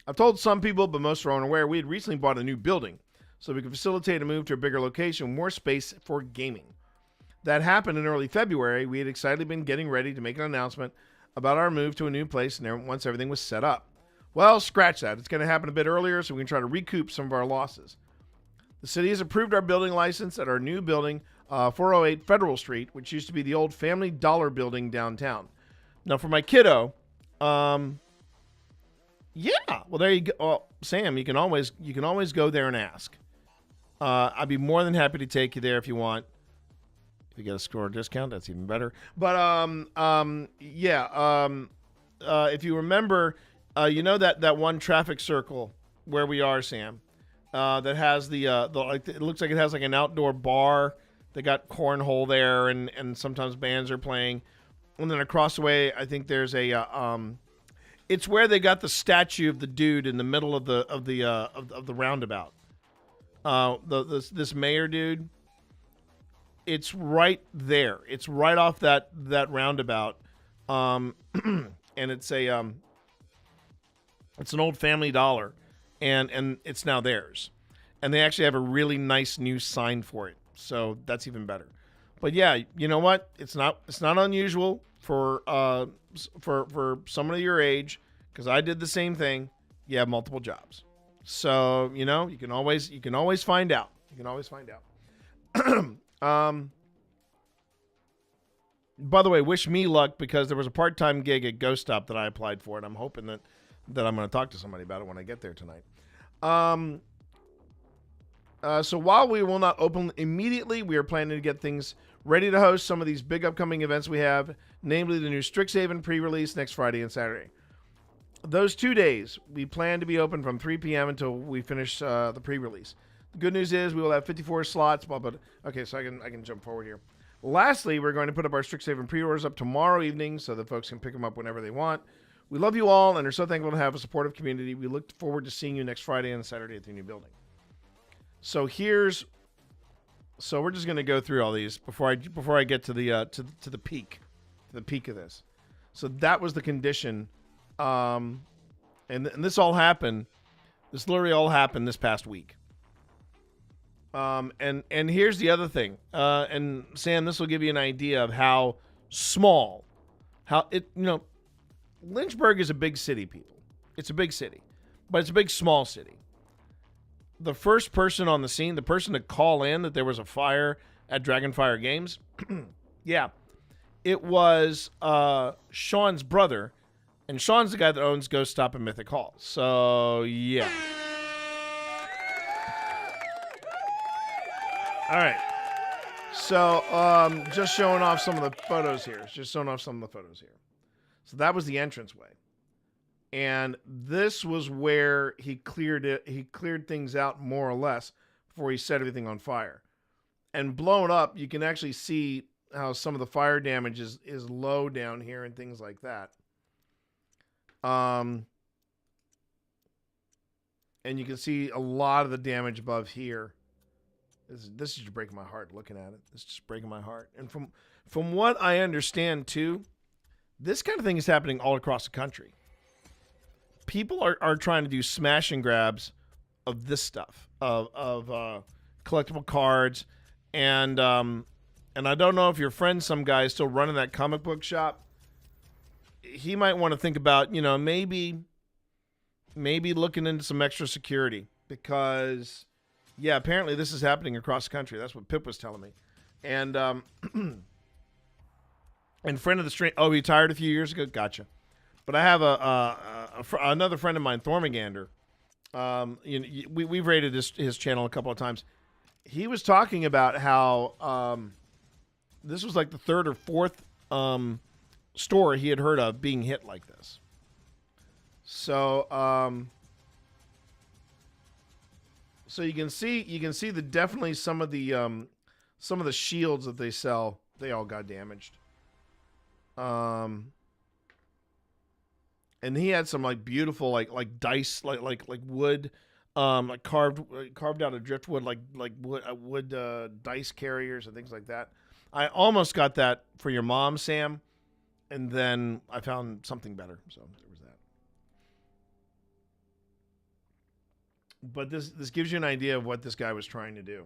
I've told some people, but most are unaware, we had recently bought a new building so we could facilitate a move to a bigger location, more space for gaming. That happened in early February. We had excitedly been getting ready to make an announcement about our move to a new place once everything was set up. Well, scratch that. It's going to happen a bit earlier so we can try to recoup some of our losses. The city has approved our building license at our new building, 408 Federal Street, which used to be the old Family Dollar building downtown. Now, for my kiddo, yeah, well, there you go. Oh, Sam, you can always go there and ask. I'd be more than happy to take you there if you want. If you get a store discount, that's even better. But if you remember, you know that one traffic circle where we are, Sam, that has the like, it looks like it has like an outdoor bar. They got cornhole there, and sometimes bands are playing. And then across the way, I think there's a it's where they got the statue of the dude in the middle of the roundabout. This mayor dude. It's right there. It's right off that roundabout, and it's a it's an old Family Dollar, and it's now theirs, and they actually have a really nice new sign for it. So that's even better. But yeah, you know what? It's not unusual for someone of your age, because I did the same thing. You have multiple jobs, so you know you can always find out. You can always find out. By the way, wish me luck, because there was a part-time gig at Ghost Stop that I applied for, and I'm hoping that I'm going to talk to somebody about it when I get there tonight. So while we will not open immediately, we are planning to get things ready to host some of these big upcoming events we have, namely the new Strixhaven pre-release next Friday and Saturday. Those 2 days, we plan to be open from 3 p.m. until we finish the pre-release. The good news is we will have 54 slots. But okay, so I can jump forward here. Lastly, we're going to put up our Strixhaven pre-orders up tomorrow evening so that folks can pick them up whenever they want. We love you all and are so thankful to have a supportive community. We look forward to seeing you next Friday and Saturday at the new building. So we're just going to go through all these before I get to the peak of this. So that was the condition, and this all happened. This literally all happened this past week. And here's the other thing. And Sam, this will give you an idea of how small, Lynchburg is a big city, people. It's a big city, but it's a big, small city. The first person on the scene, the person to call in that there was a fire at Dragonfire Games, yeah, it was Sean's brother, and Sean's the guy that owns Ghost Stop and Mythic Hall. So, yeah. All right. So, just showing off some of the photos here. So that was the entranceway. And this was where he cleared things out more or less before he set everything on fire. And blown up, you can actually see how some of the fire damage is low down here and things like that. And you can see a lot of the damage above here. This is just breaking my heart looking at it. This is just breaking my heart. And from what I understand too, this kind of thing is happening all across the country. People are trying to do smash and grabs of this stuff, of collectible cards, and I don't know if your friend, some guy, is still running that comic book shop. He might want to think about, maybe looking into some extra security, because yeah, apparently this is happening across the country. That's what Pip was telling me. And and friend of the stream. Oh, he retired a few years ago. Gotcha. But I have another friend of mine, Thormigander. We've rated his channel a couple of times. He was talking about how this was like the third or fourth store he had heard of being hit like this. So so you can see definitely some of the shields that they sell, they all got damaged. And he had some like beautiful like dice like wood like carved out of driftwood, like wood dice carriers and things like that. I almost got that for your mom, Sam, and then I found something better. So there was that. But this gives you an idea of what this guy was trying to do.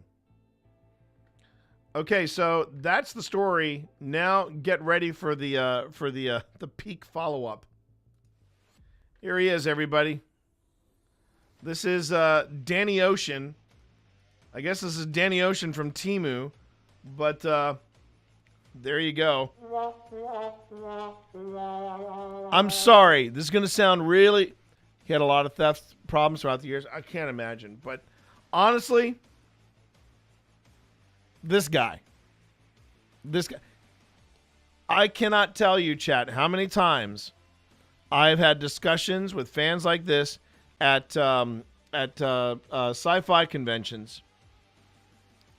Okay, so that's the story. Now get ready for the peak follow-up. Here he is, everybody. This is Danny Ocean. I guess this is Danny Ocean from Temu, but there you go. I'm sorry. This is going to sound really... He had a lot of theft problems throughout the years. I can't imagine. But honestly, this guy. I cannot tell you, chat, how many times I've had discussions with fans like this at sci-fi conventions,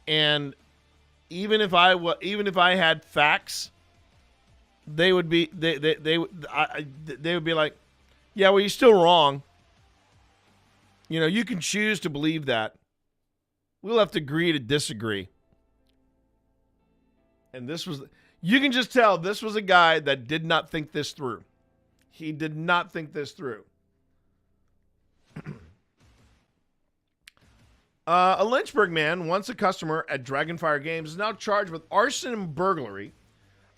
and even if I had facts, they would be they would be like, yeah, well, you're still wrong. You know, you can choose to believe that. We'll have to agree to disagree. And you can just tell this was a guy that did not think this through. He did not think this through. A Lynchburg man, once a customer at Dragonfire Games, is now charged with arson and burglary,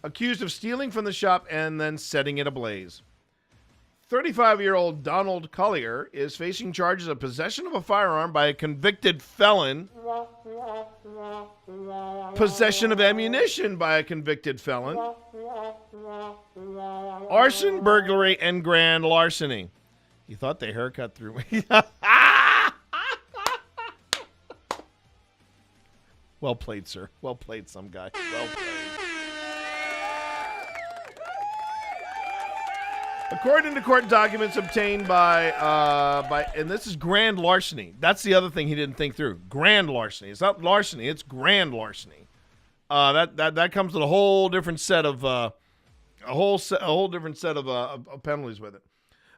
accused of stealing from the shop and then setting it ablaze. 35-year-old Donald Collier is facing charges of possession of a firearm by a convicted felon, possession of ammunition by a convicted felon, arson, burglary, and grand larceny. You thought the haircut threw me. Well played, sir. Well played, some guy. Well played. According to court documents obtained by and this is grand larceny. That's the other thing he didn't think through. Grand larceny. It's not larceny. It's grand larceny. That comes with a whole different set of penalties with it.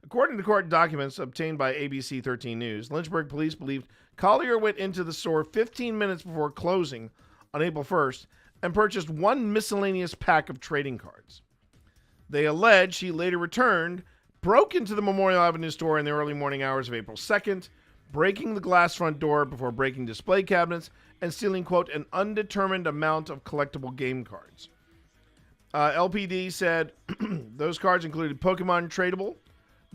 According to court documents obtained by ABC 13 News, Lynchburg police believed Collier went into the store 15 minutes before closing on April 1st and purchased one miscellaneous pack of trading cards. They allege he later returned, broke into the Memorial Avenue store in the early morning hours of April 2nd, breaking the glass front door before breaking display cabinets and stealing, quote, an undetermined amount of collectible game cards. LPD said those cards included Pokemon tradable,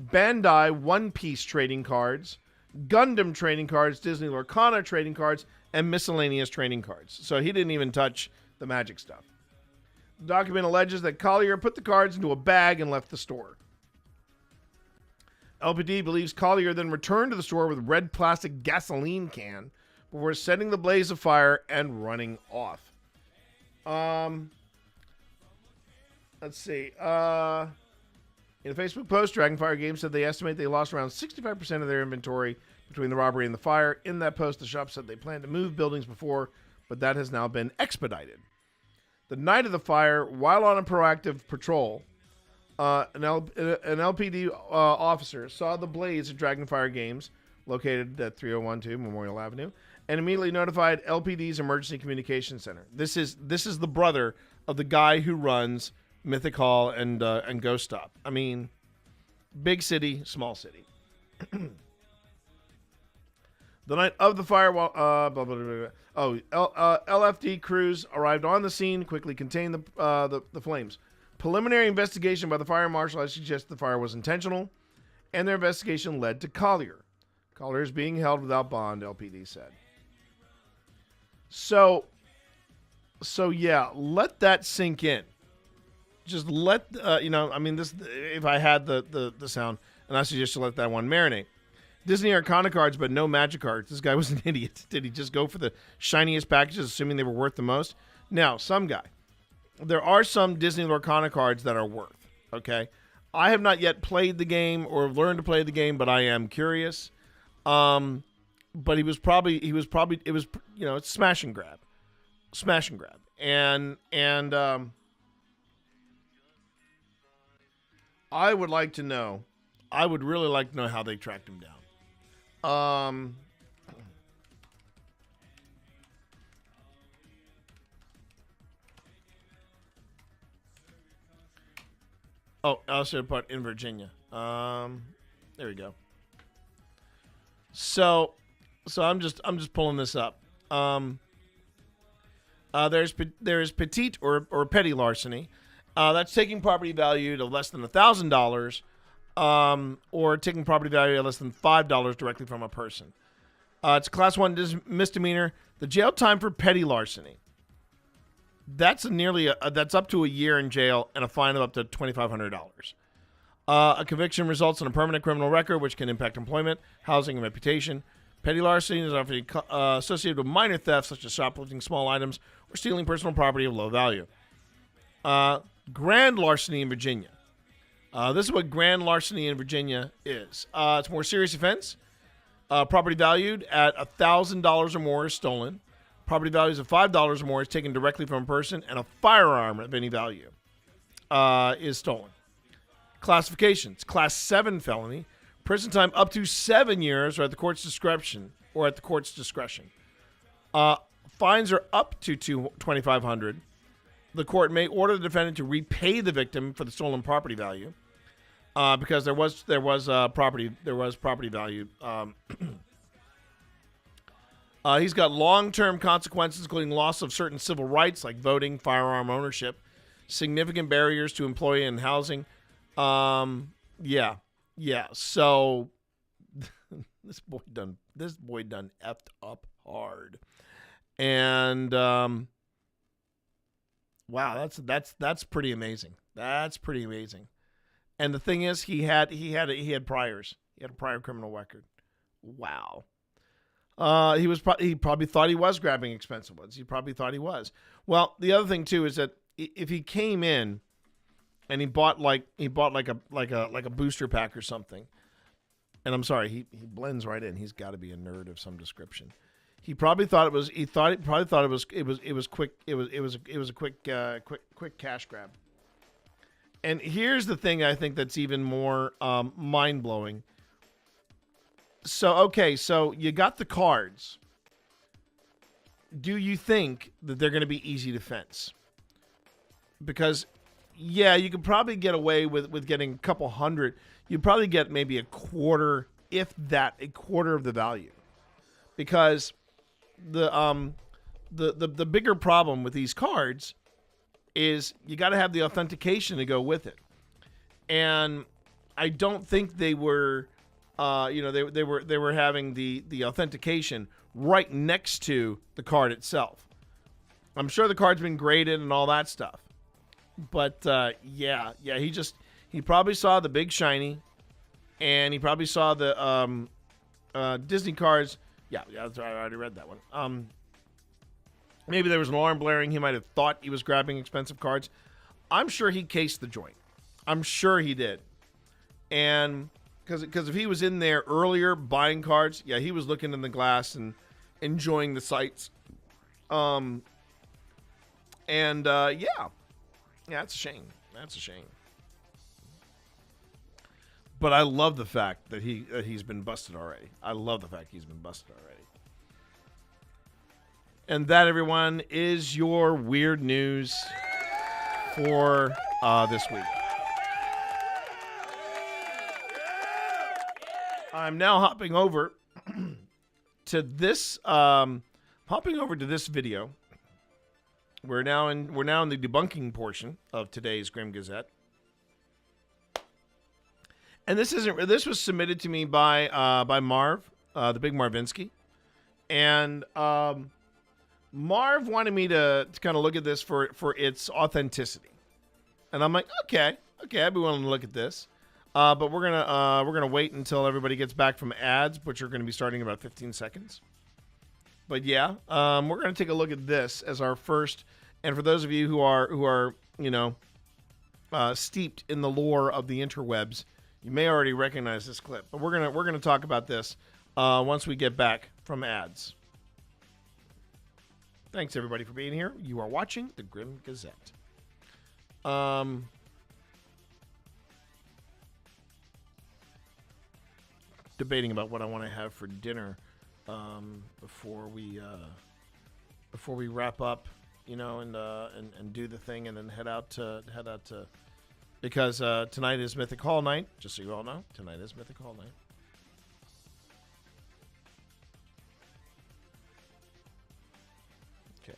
Bandai one-piece trading cards, Gundam trading cards, Disney Lorcana trading cards, and miscellaneous trading cards. So he didn't even touch the magic stuff. The document alleges that Collier put the cards into a bag and left the store. LPD believes Collier then returned to the store with a red plastic gasoline can before setting the blaze afire and running off. Let's see. In a Facebook post, Dragonfire Games said they estimate they lost around 65% of their inventory between the robbery and the fire. In that post, the shop said they planned to move buildings before, but that has now been expedited. The night of the fire, while on a proactive patrol, an LPD officer saw the blaze at Dragonfire Games, located at 3012 Memorial Avenue, and immediately notified LPD's Emergency Communications Center. This is the brother of the guy who runs Mythic Hall and Ghost Stop. I mean, big city, small city. The night of the fire, LFD crews arrived on the scene, quickly contained the flames. Preliminary investigation by the fire marshal has suggested the fire was intentional, and their investigation led to Collier. Collier is being held without bond, LPD said. So yeah, let that sink in. Just let this. If I had the sound, and I suggest you let that one marinate. Disney Arcana cards, but no Magic cards. This guy was an idiot. Did he just go for the shiniest packages, assuming they were worth the most? Now, some guy. There are some Disney Lorcana cards that are worth. Okay, I have not yet played the game or learned to play the game, but I am curious. But it was it's smash and grab, and I would really like to know how they tracked him down. Oh, I also put in Virginia. There we go. So I'm just pulling this up. There's petite or petty larceny. That's taking property value to less than $1,000, or taking property value at less than $5 directly from a person. It's a class 1 misdemeanor. The jail time for petty larceny. That's that's up to a year in jail and a fine of up to $2,500. A conviction results in a permanent criminal record, which can impact employment, housing, and reputation. Petty larceny is often associated with minor thefts, such as shoplifting small items or stealing personal property of low value. Grand larceny in Virginia. This is what grand larceny in Virginia is. It's a more serious offense. Property valued at $1,000 or more is stolen. Property values of $5 or more is taken directly from a person, and a firearm of any value is stolen. Classifications: Class 7 felony, prison time up to 7 years, or at the court's discretion. Fines are up to $2,500. The court may order the defendant to repay the victim for the stolen property value, because there was property value. He's got long-term consequences, including loss of certain civil rights like voting, firearm ownership, significant barriers to employment and housing. Yeah. So this boy done effed up hard, and wow, that's pretty amazing. That's pretty amazing. And the thing is, he had priors. He had a prior criminal record. Wow. He probably thought he was grabbing expensive ones. He probably thought he was. Well, the other thing too is that if he came in and he bought like a booster pack or something, and I'm sorry, he blends right in. He's got to be a nerd of some description. He probably thought it was. It was quick. It was a quick cash grab. And here's the thing I think that's even more mind blowing. So you got the cards. Do you think that they're going to be easy to fence? Because, yeah, you could probably get away with getting a couple hundred. You'd probably get maybe a quarter, if that, a quarter of the value. Because the bigger problem with these cards is you got to have the authentication to go with it. And I don't think they were... they were having the authentication right next to the card itself. I'm sure the card's been graded and all that stuff, but he probably saw the big shiny, and he probably saw the Disney cards. Yeah, that's right. I already read that one. Maybe there was an alarm blaring. He might have thought he was grabbing expensive cards. I'm sure he cased the joint. I'm sure he did, and. Because if he was in there earlier buying cards, yeah, he was looking in the glass and enjoying the sights. Yeah, that's a shame. That's a shame. But I love the fact that he's been busted already. I love the fact he's been busted already. And that, everyone, is your weird news for this week. I'm now hopping over to this video. We're now in the debunking portion of today's Grim Gazette. And this was submitted to me by Marv, the big Marvinsky. And Marv wanted me to kind of look at this for its authenticity. And I'm like, okay, I'd be willing to look at this. But we're gonna wait until everybody gets back from ads, which are gonna be starting in about 15 seconds. But yeah, we're gonna take a look at this as our first. And for those of you who are steeped in the lore of the interwebs, you may already recognize this clip. But we're gonna talk about this once we get back from ads. Thanks everybody for being here. You are watching the Grim Gazette. Debating about what I want to have for dinner before we wrap up, and do the thing, and then head out to because tonight is Mythic Hall night. Just so you all know, tonight is Mythic Hall night. Okay.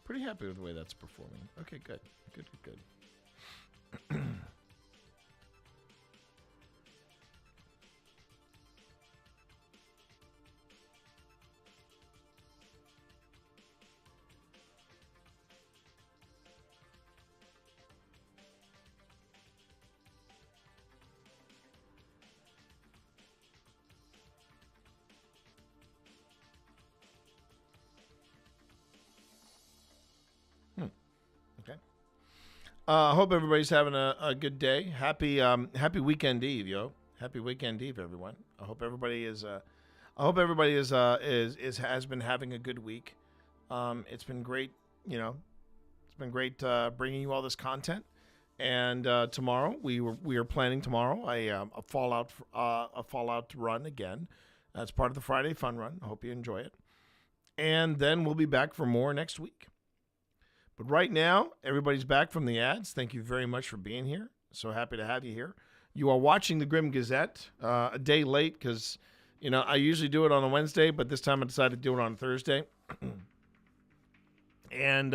Pretty happy with the way that's performing. Okay, good. Good. Okay. I hope everybody's having a good day. Happy weekend eve, yo. Happy weekend eve, everyone. I hope everybody is has been having a good week. It's been great, it's been great bringing you all this content. And tomorrow we are planning tomorrow a Fallout run again. That's part of the Friday Fun Run. I hope you enjoy it. And then we'll be back for more next week. But right now, everybody's back from the ads. Thank you very much for being here. So happy to have you here. You are watching the Grim Gazette a day late because, I usually do it on a Wednesday, but this time I decided to do it on Thursday. And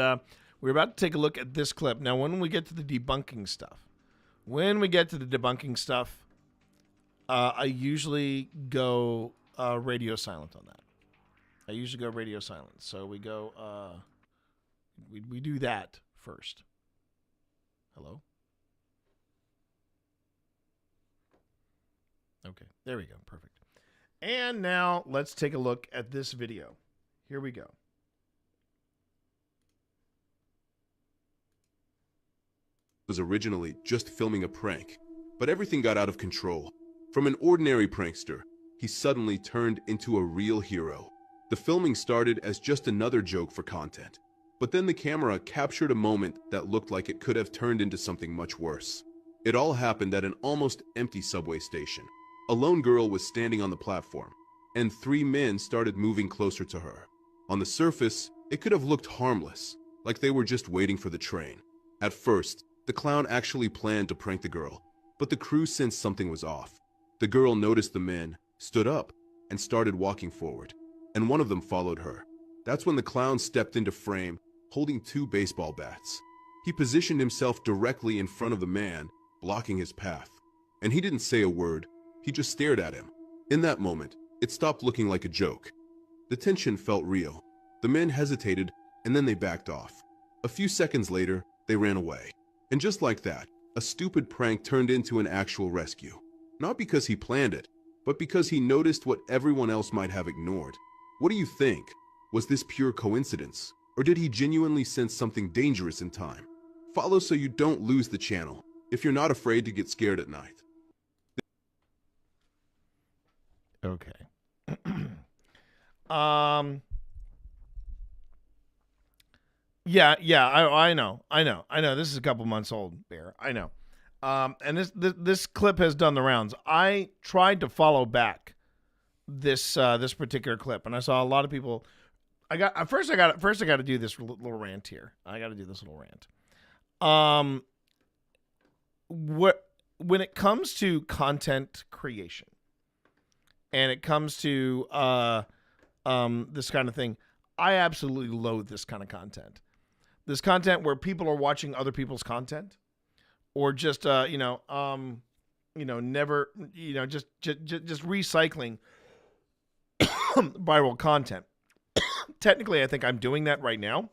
we're about to take a look at this clip. Now, when we get to the debunking stuff, I usually go radio silent on that. So we go... We do that first. Hello? Okay, there we go. Perfect. And now let's take a look at this video. Here we go. Was originally just filming a prank, but everything got out of control. From an ordinary prankster, he suddenly turned into a real hero. The filming started as just another joke for content. But then the camera captured a moment that looked like it could have turned into something much worse. It all happened at an almost empty subway station. A lone girl was standing on the platform, and 3 men started moving closer to her. On the surface, it could have looked harmless, like they were just waiting for the train. At first, the clown actually planned to prank the girl, but the crew sensed something was off. The girl noticed the men, stood up, and started walking forward, and one of them followed her. That's when the clown stepped into frame, holding 2 baseball bats. He positioned himself directly in front of the man, blocking his path. And he didn't say a word, he just stared at him. In that moment, it stopped looking like a joke. The tension felt real. The men hesitated, and then they backed off. A few seconds later, they ran away. And just like that, a stupid prank turned into an actual rescue. Not because he planned it, but because he noticed what everyone else might have ignored. What do you think? Was this pure coincidence? Or did he genuinely sense something dangerous in time? Follow so you don't lose the channel, if you're not afraid to get scared at night. Okay. I know. This is a couple months old, Bear. I know. And this clip has done the rounds. I tried to follow back this particular clip, and I saw a lot of people. I got to do this little rant here. When it comes to content creation, and it comes to this kind of thing, I absolutely loathe this kind of content. This content where people are watching other people's content, or just just recycling viral content. Technically, I think I'm doing that right now.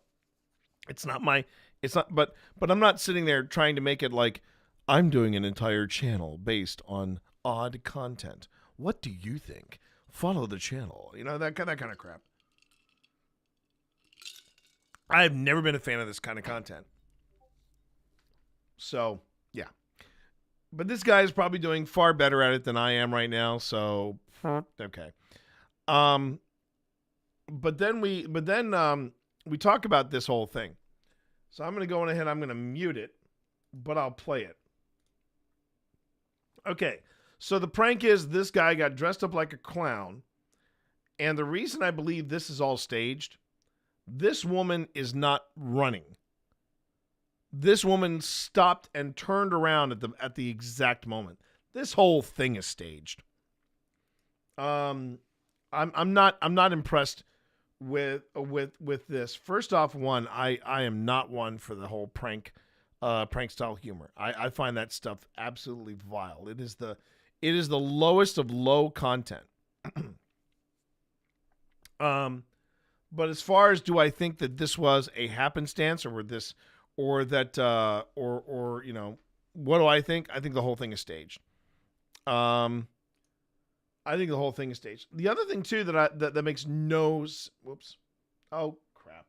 But I'm not sitting there trying to make it like I'm doing an entire channel based on odd content. What do you think? Follow the channel. That kind of crap. I've never been a fan of this kind of content. So, yeah. But this guy is probably doing far better at it than I am right now, so okay. But then we talk about this whole thing. So I'm going to go on ahead, I'm going to mute it, but I'll play it. Okay. So the prank is this guy got dressed up like a clown. And the reason I believe this is all staged, this woman is not running. This woman stopped and turned around at the exact moment. This whole thing is staged. I'm not impressed with this. First off, I am not one for the whole prank style humor. I find that stuff absolutely vile. It is the lowest of low content. But as far as do I think that this was a happenstance or you know, what do I think? I think the whole thing is staged. I think the whole thing is staged. The other thing too that makes whoops. Oh crap.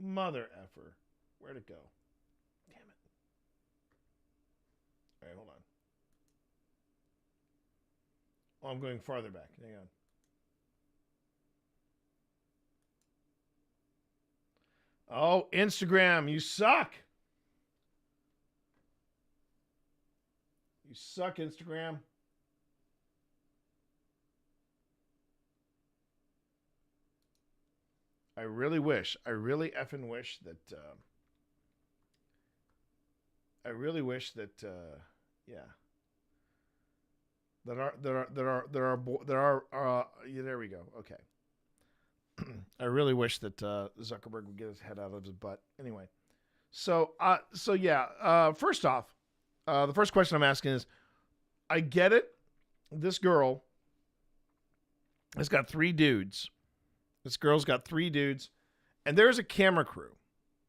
Mother effer. Where'd it go? Damn it. All right, hold on. Oh, I'm going farther back. Hang on. Oh, Instagram, you suck. You suck, Instagram. I really effing wish that, yeah. Yeah, there we go. Okay. I really wish that Zuckerberg would get his head out of his butt. Anyway, so yeah. First off, the first question I'm asking is, I get it. This girl has got 3 dudes. This girl's got 3 dudes, and there's a camera crew.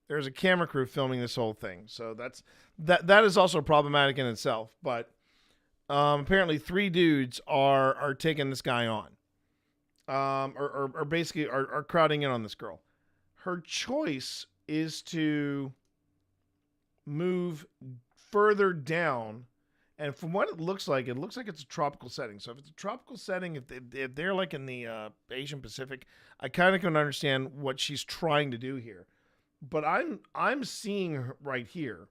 There's a camera crew filming this whole thing. So that is also problematic in itself. But apparently 3 dudes are taking this guy on. Or basically are crowding in on this girl. Her choice is to move further down, and from what it looks like it's a tropical setting. So if it's a tropical setting, if they're like in the Asian Pacific, I kind of can understand what she's trying to do here. But I'm seeing her right here.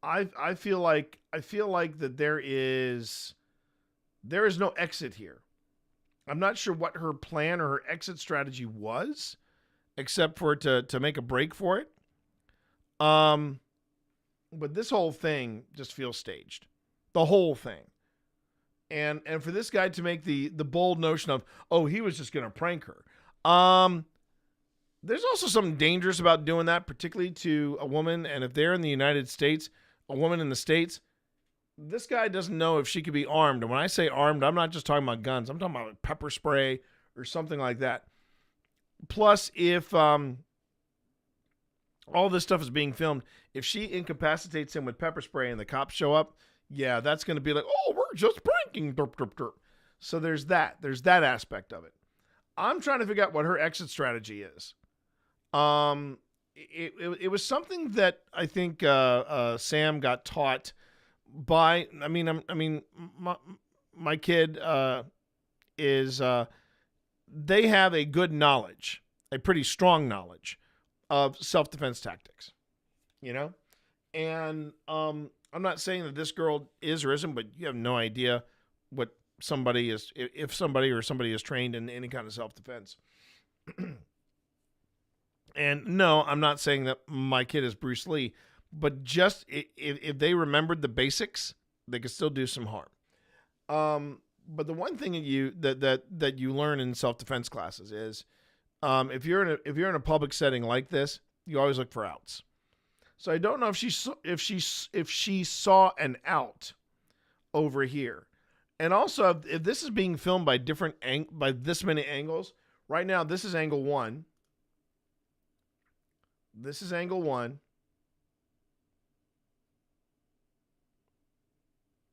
I feel like that there is no exit here. I'm not sure what her plan or her exit strategy was, except for to make a break for it. But this whole thing just feels staged. The whole thing. And for this guy to make the bold notion of, oh, he was just going to prank her. There's also something dangerous about doing that, particularly to a woman. And if they're in the United States, a woman in the States, this guy doesn't know if she could be armed. And when I say armed, I'm not just talking about guns. I'm talking about pepper spray or something like that. Plus, if all this stuff is being filmed, if she incapacitates him with pepper spray and the cops show up, yeah, that's going to be like, oh, we're just pranking. Derp, derp, derp. So there's that. There's that aspect of it. I'm trying to figure out what her exit strategy is. It was something that I think Sam got taught by. My kid is. They have a good knowledge, a pretty strong knowledge of self-defense tactics, you know? And I'm not saying that this girl is or isn't, but you have no idea what somebody is, if somebody is trained in any kind of self-defense. And no, I'm not saying that my kid is Bruce Lee, but just if they remembered the basics, they could still do some harm. But the one thing that you learn in self-defense classes is, if you're in a public setting like this, you always look for outs. So I don't know if she saw an out over here, and also if this is being filmed by by this many angles. Right now, this is angle 1. This is angle 1.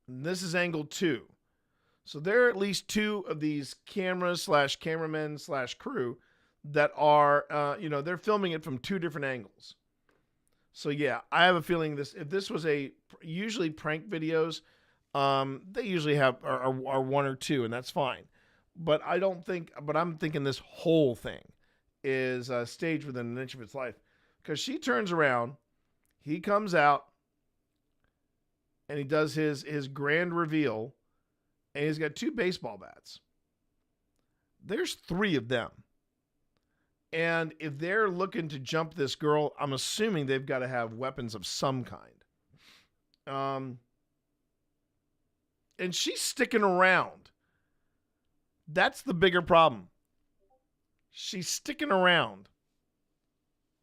And this is angle 2. So there are at least 2 of these cameras / cameramen / crew that are, they're filming it from 2 different angles. So yeah, I have a feeling if this was usually prank videos, they usually are 1 or 2, and that's fine. But I'm thinking this whole thing is staged within an inch of its life. Because she turns around, he comes out, and he does his grand reveal, and he's got 2 baseball bats. There's 3 of them. And if they're looking to jump this girl, I'm assuming they've got to have weapons of some kind. And she's sticking around. That's the bigger problem. She's sticking around.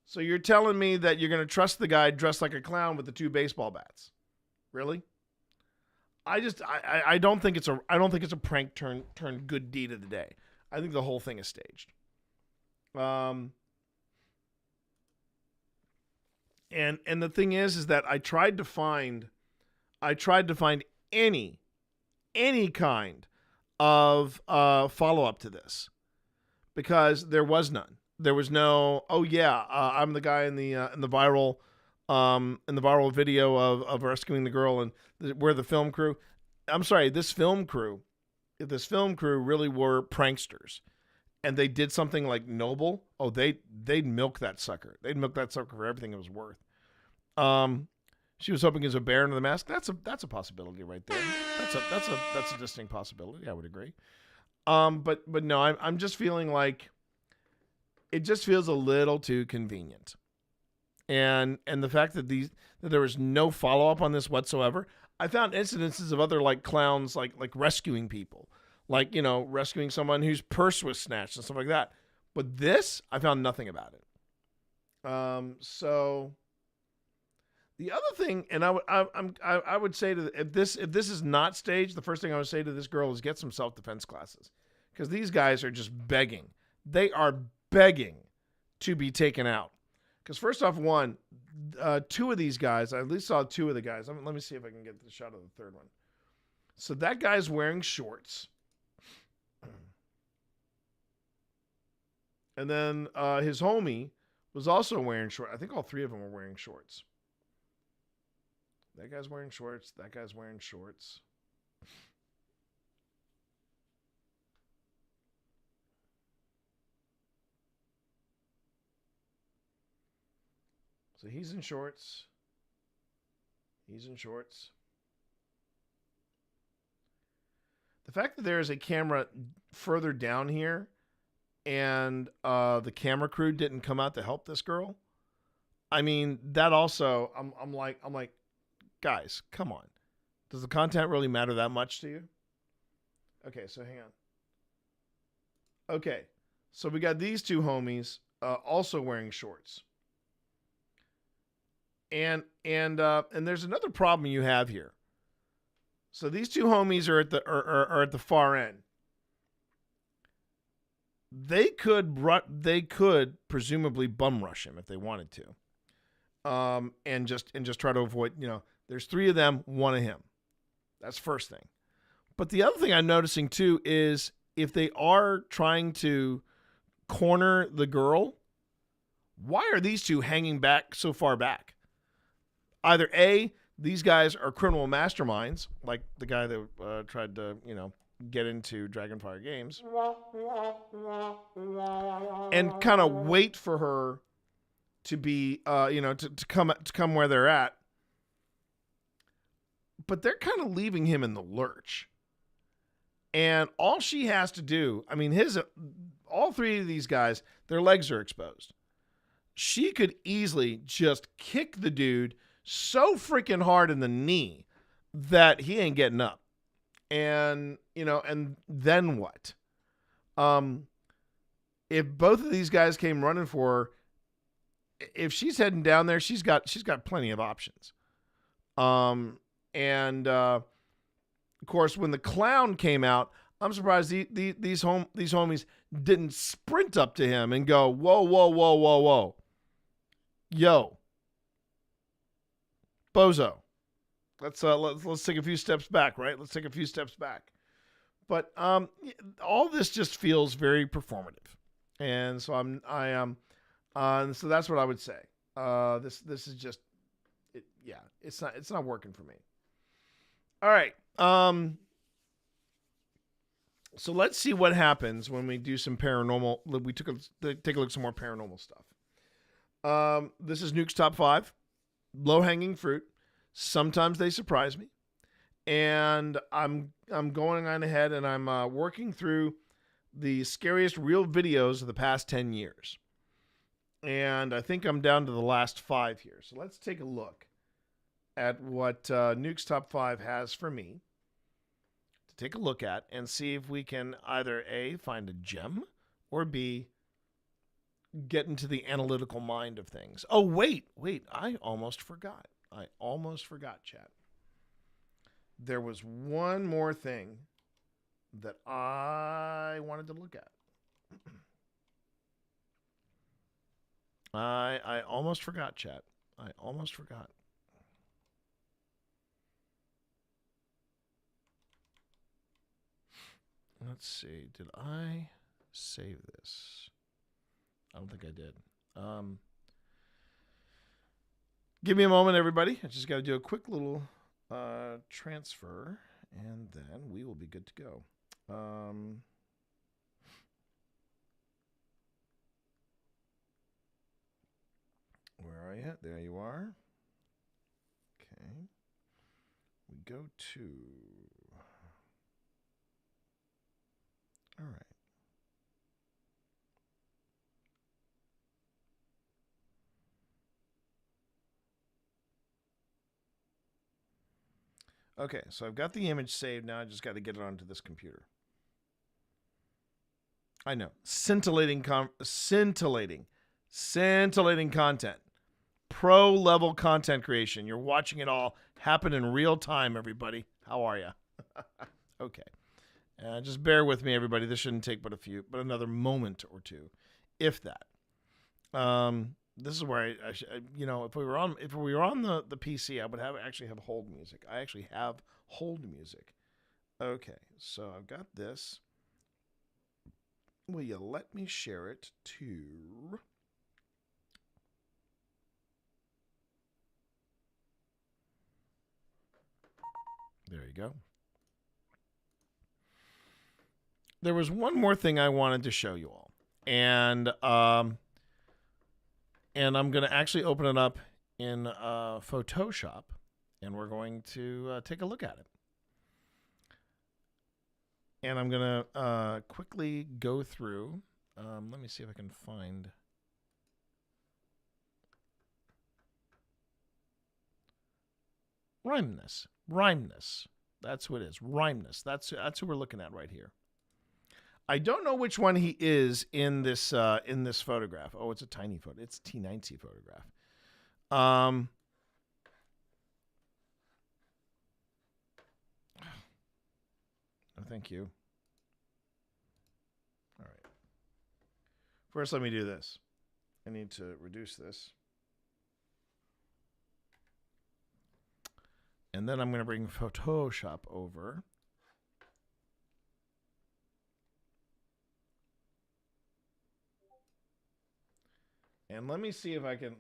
So you're telling me that you're going to trust the guy dressed like a clown with the 2 baseball bats? Really? I don't think it's a prank turn good deed of the day. I think the whole thing is staged. And the thing is that I tried to find any kind of follow up to this, because there was none. There was no, I'm the guy in the viral video of rescuing the girl, and we're the film crew. I'm sorry, this film crew. If this film crew really were pranksters, and they did something like Noble, they'd milk that sucker. They'd milk that sucker for everything it was worth. She was hoping as a bear under the mask. That's a possibility right there. That's a distinct possibility. I would agree. But no, I'm just feeling like it just feels a little too convenient. And the fact that there was no follow up on this whatsoever. I found incidences of other like clowns like rescuing people, like, you know, rescuing someone whose purse was snatched and stuff like that. But this, I found nothing about it. So the other thing, and I would say if this is not staged, the first thing I would say to this girl is get some self-defense classes, because these guys are just begging. They are begging to be taken out. Because first off, 2 of these guys, I at least saw 2 of the guys. Let me see if I can get the shot of the third one. So that guy's wearing shorts. And then his homie was also wearing shorts. I think all 3 of them were wearing shorts. That guy's wearing shorts. That guy's wearing shorts. So he's in shorts. He's in shorts. The fact that there is a camera further down here and the camera crew didn't come out to help this girl, I mean, that also, I'm like, guys, come on. Does the content really matter that much to you? Okay, so hang on. Okay, so we got these 2 homies also wearing shorts. And there's another problem you have here. So these 2 homies are at the far end. They could presumably bum rush him if they wanted to, and just try to avoid. You know, there's 3 of them, 1 of him. That's first thing. But the other thing I'm noticing too is if they are trying to corner the girl, why are these 2 hanging back so far back? Either A, these guys are criminal masterminds, like the guy that tried to, you know, get into Dragonfire Games, and kind of wait for her to be, to come where they're at. But they're kind of leaving him in the lurch. And all she has to do, I mean, all 3 of these guys, their legs are exposed. She could easily just kick the dude so freaking hard in the knee that he ain't getting up. And, you know, and then what? If both of these guys came running for her, if she's heading down there, she's got plenty of options. And of course, when the clown came out, I'm surprised these homies didn't sprint up to him and go, whoa, whoa, whoa, whoa, whoa. Yo. Bozo. Let's take a few steps back, right? Let's take a few steps back. But all this just feels very performative. And so I am so that's what I would say. This is just it's not working for me. All right. So let's see what happens when we do some paranormal. We take a look at some more paranormal stuff. This is Nuke's Top 5. Low-hanging fruit. Sometimes they surprise me. and I'm going on ahead and I'm working through the scariest real videos of the past 10 years. And I think I'm down to the last 5 here. So let's take a look at what Nuke's Top 5 has for me to take a look at and see if we can either A, find a gem, or B, get into the analytical mind of things. Oh, wait, I almost forgot. Chat. There was one more thing that I wanted to look at. I almost forgot, chat. I almost forgot. Let's see. Did I save this? I don't think I did. Give me a moment, everybody. I just got to do a quick little transfer, and then we will be good to go. Where are you? There you are. Okay. We go to... All right. Okay, so I've got the image saved. Now I just got to get it onto this computer. I know. Scintillating content. Pro-level content creation. You're watching it all happen in real time, everybody. How are you? Okay. Just bear with me, everybody. This shouldn't take but another moment or two, if that. This is where I if we were on the PC, I would actually have hold music. I actually have hold music. Okay, so I've got this. Will you let me share it to... There you go. There was one more thing I wanted to show you all. And I'm going to actually open it up in Photoshop, and we're going to take a look at it. And I'm going to quickly go through. Let me see if I can find... Rhymeness. That's who it is. Rhymeness. That's who we're looking at right here. I don't know which one he is in this photograph. Oh, it's a tiny photo. It's a T90 photograph. Oh, thank you. All right. First, let me do this. I need to reduce this. And then I'm going to bring Photoshop over. And let me see if I can,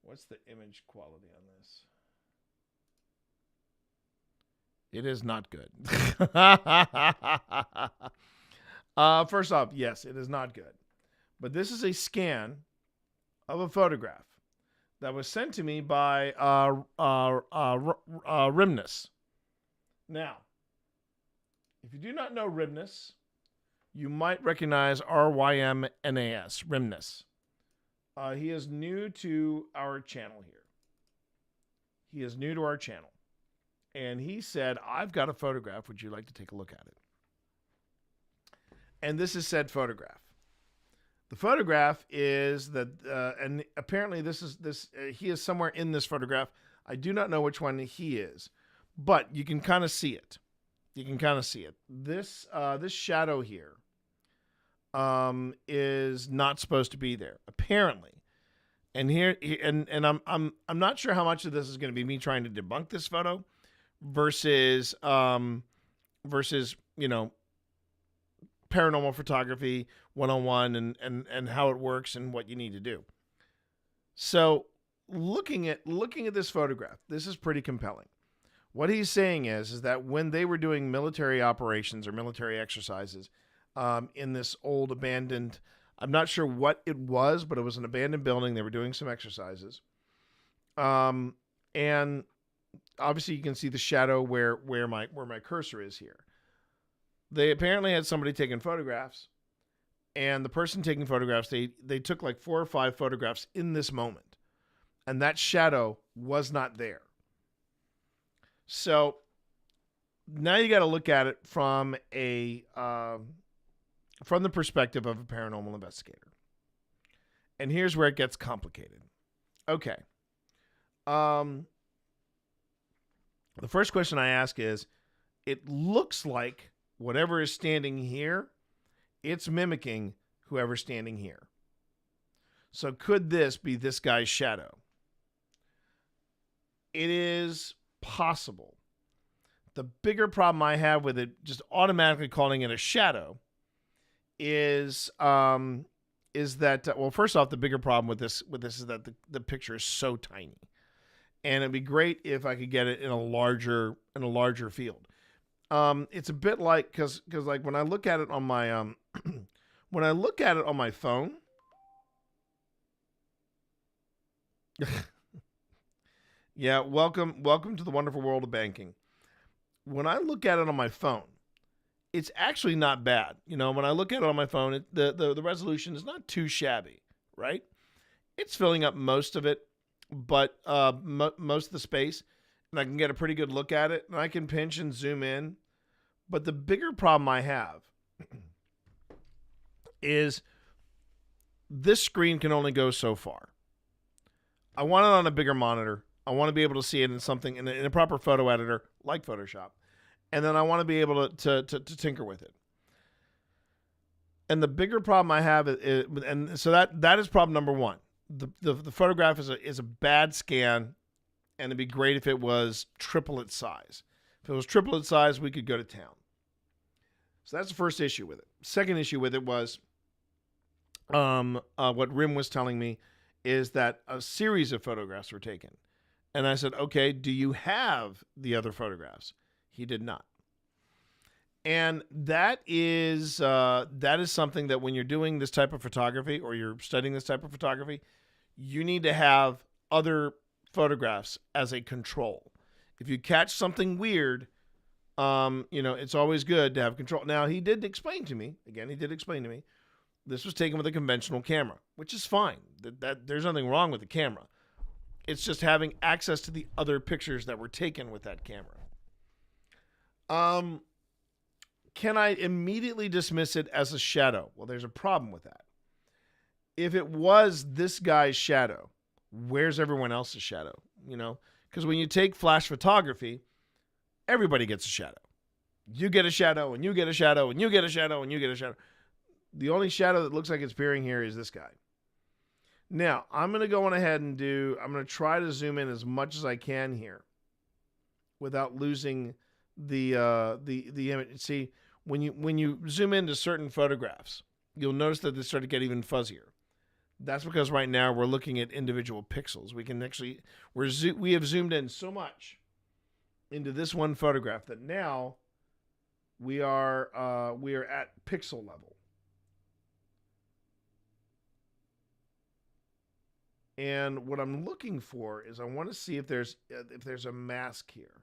what's the image quality on this? It is not good. First off, yes, it is not good. But this is a scan of a photograph that was sent to me by Rymnus. Now, if you do not know Rymnus, you might recognize RYMNAS, Rymnus. He is new to our channel here. And he said, I've got a photograph. Would you like to take a look at it? And this is said photograph. The photograph is that, and apparently he is somewhere in this photograph. I do not know which one he is, but you can kind of see it. This shadow here is not supposed to be there, apparently. And here, and I'm not sure how much of this is going to be me trying to debunk this photo versus paranormal photography 101 and how it works and what you need to do. So looking at this photograph, this is pretty compelling. What he's saying is that when they were doing military operations or military exercises in this old abandoned, I'm not sure what it was, but it was an abandoned building. They were doing some exercises. And obviously you can see the shadow where my cursor is here. They apparently had somebody taking photographs, and the person taking photographs, they took like 4 or 5 photographs in this moment, and that shadow was not there. So now you got to look at it from the perspective of a paranormal investigator. And here's where it gets complicated. Okay. The first question I ask is, it looks like whatever is standing here, it's mimicking whoever's standing here. So could this be this guy's shadow? It is possible. The bigger problem I have with it, just automatically calling it a shadow, is that well, first off, the bigger problem with this is that the picture is so tiny, and it'd be great if I could get it in a larger field. It's a bit like because like when I look at it on my when I look at it on my phone. Yeah, welcome to the wonderful world of banking. When I look at it on my phone, it's actually not bad. You know, when I look at it on my phone, the resolution is not too shabby, right? It's filling up most of it, but most of the space, and I can get a pretty good look at it, and I can pinch and zoom in. But the bigger problem I have is this screen can only go so far. I want it on a bigger monitor. I want to be able to see it in something in a proper photo editor like Photoshop. And then I want to be able to tinker with it. And the bigger problem I have is and so that is problem number one. The photograph is a bad scan, and it'd be great if it was triple its size. If it was triple its size, we could go to town. So that's the first issue with it. Second issue with it was what Rim was telling me is that a series of photographs were taken. And I said, okay, do you have the other photographs? He did not. And that is something that when you're doing this type of photography or you're studying this type of photography, you need to have other photographs as a control. If you catch something weird, it's always good to have control. Now, he did explain to me, this was taken with a conventional camera, which is fine. That there's nothing wrong with the camera. It's just having access to the other pictures that were taken with that camera. Can I immediately dismiss it as a shadow? Well, there's a problem with that. If it was this guy's shadow, where's everyone else's shadow? You know, because when you take flash photography, everybody gets a shadow. You get a shadow, and you get a shadow, and you get a shadow, and you get a shadow. The only shadow that looks like it's appearing here is this guy. Now, I'm going to go on ahead and I'm going to try to zoom in as much as I can here without losing the image. See, when you zoom into certain photographs, you'll notice that they start to get even fuzzier. That's because right now we're looking at individual pixels. We can actually we have zoomed in so much into this one photograph that now we are at pixel level. And what I'm looking for is I want to see if there's a mask here.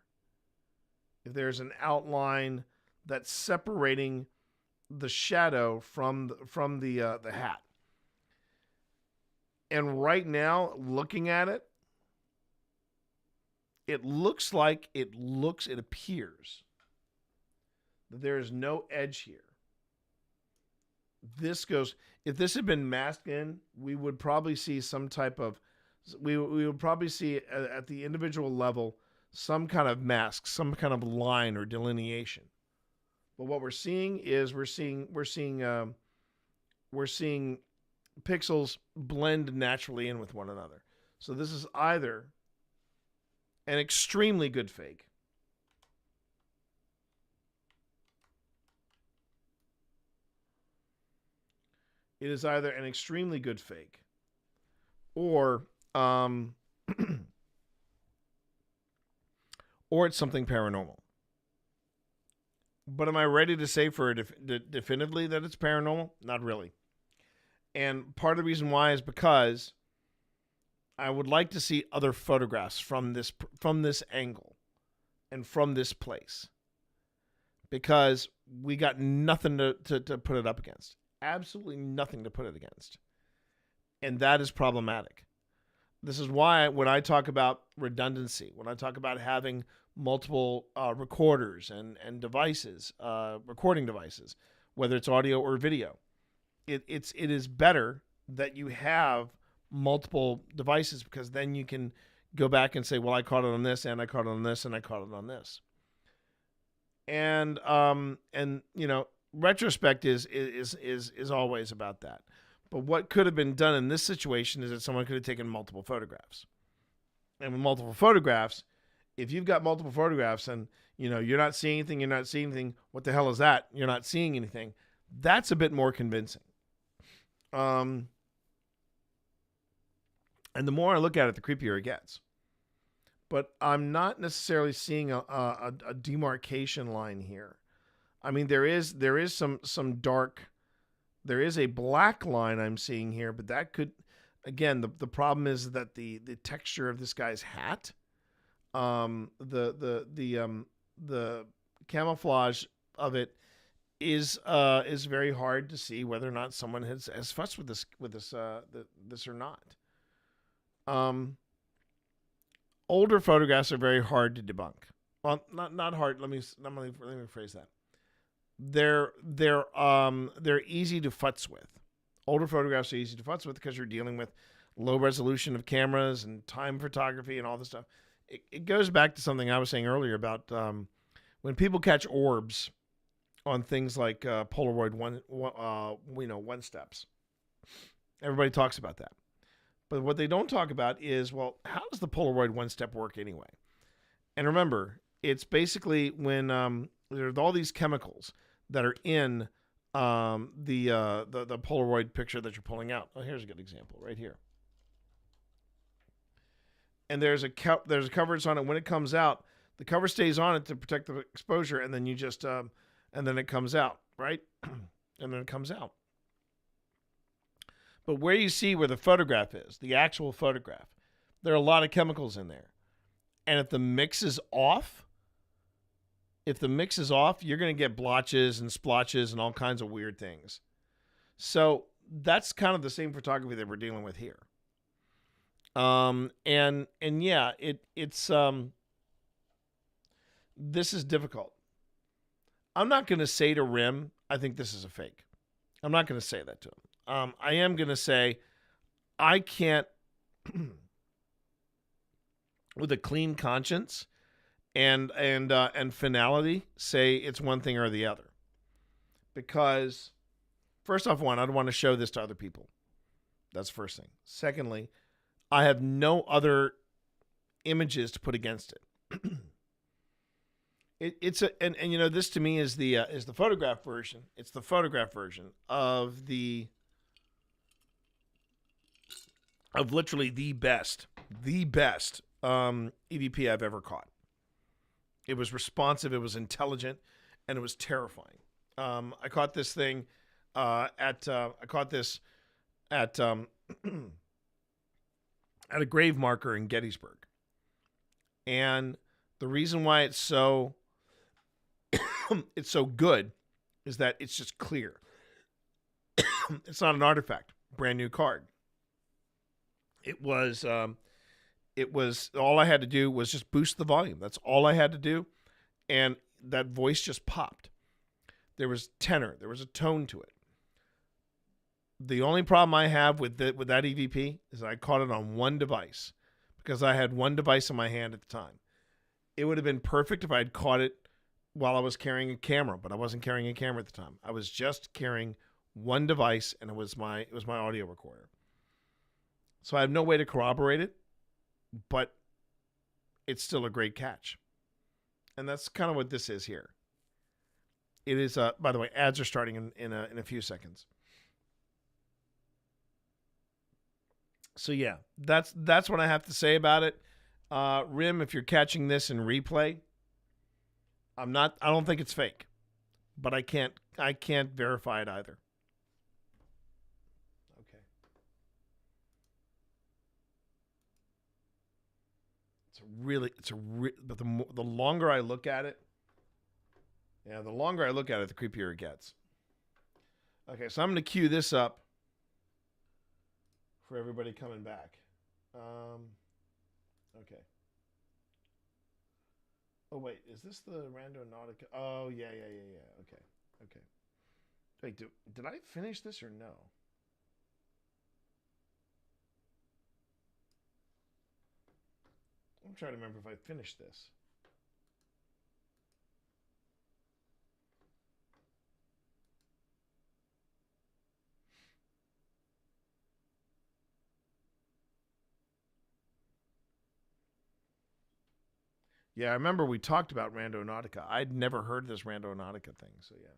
If there's an outline that's separating the shadow from the hat. And right now, looking at it, it appears that there is no edge here. If this had been masked in, we would probably see some type of, we would probably see at the individual level some kind of mask, some kind of line or delineation. But what we're seeing is we're seeing pixels blend naturally in with one another. So this is either an extremely good fake, it is either an extremely good fake, or or it's something paranormal. But am I ready to say for definitively that it's paranormal? Not really. And part of the reason why is because I would like to see other photographs from this angle and from this place, because we got nothing to put it up against. Absolutely nothing to put it against. And that is problematic. This is why when I talk about redundancy, when I talk about having multiple recorders and devices, recording devices, whether it's audio or video, it is better that you have multiple devices, because then you can go back and say, well, I caught it on this, and I caught it on this, and I caught it on this. And you know, retrospect is always about that. But what could have been done in this situation is that someone could have taken multiple photographs. And with multiple photographs, if you've got multiple photographs and, you know, you're not seeing anything, what the hell is that? You're not seeing anything. That's a bit more convincing. And the more I look at it, the creepier it gets. But I'm not necessarily seeing a demarcation line here. I mean, there is some dark. There is a black line I'm seeing here, but that could, again, the problem is that the texture of this guy's hat, the camouflage of it is very hard to see whether or not someone has fussed with this or not. Older photographs are very hard to debunk. Well, not hard. Let me phrase that. They're easy to futz with. Older photographs are easy to futz with because you're dealing with low resolution of cameras and time photography and all this stuff. It goes back to something I was saying earlier about when people catch orbs on things like Polaroid one steps. Everybody talks about that. But what they don't talk about is, well, how does the Polaroid one step work anyway? And remember, it's basically when there's all these chemicals that are in the Polaroid picture that you're pulling out. Oh, here's a good example right here. And there's a cover that's on it. When it comes out, the cover stays on it to protect the exposure, and then you just and then it comes out, right? And then it comes out. But where you see where the photograph is, the actual photograph, there are a lot of chemicals in there. And if the mix is off, you're going to get blotches and splotches and all kinds of weird things. So that's kind of the same photography that we're dealing with here. And yeah, it's this is difficult. I'm not going to say to Rim, I think this is a fake. I'm not going to say that to him. I am going to say I can't, with a clean conscience and finality, say it's one thing or the other. Because, first off, I don't want to show this to other people. That's the first thing. Secondly, I have no other images to put against it. It's you know, this to me is the photograph version. It's the photograph version of literally the best EVP I've ever caught. It was responsive, it was intelligent, and it was terrifying. I caught this thing at a grave marker in Gettysburg. And the reason why it's so good is that it's just clear. It's not an artifact. Brand new card. It was all I had to do was just boost the volume. That's all I had to do. And that voice just popped. There was tenor. There was a tone to it. The only problem I have with that EVP is I caught it on one device because I had one device in my hand at the time. It would have been perfect if I had caught it while I was carrying a camera, but I wasn't carrying a camera at the time. I was just carrying one device, and it was my audio recorder. So I have no way to corroborate it, but it's still a great catch. And that's kind of what this is here. It is, by the way, ads are starting in a few seconds. So yeah, that's what I have to say about it. Rim, if you're catching this in replay, I don't think it's fake, but I can't verify it either. Okay. But the longer I look at it, the creepier it gets. Okay, so I'm going to cue this up for everybody coming back. Okay. Oh, wait. Is this the Randonautica? Oh, yeah. Okay. Wait, did I finish this or no? I'm trying to remember if I finished this. Yeah, I remember we talked about Randonautica. I'd never heard this Randonautica thing, so yeah.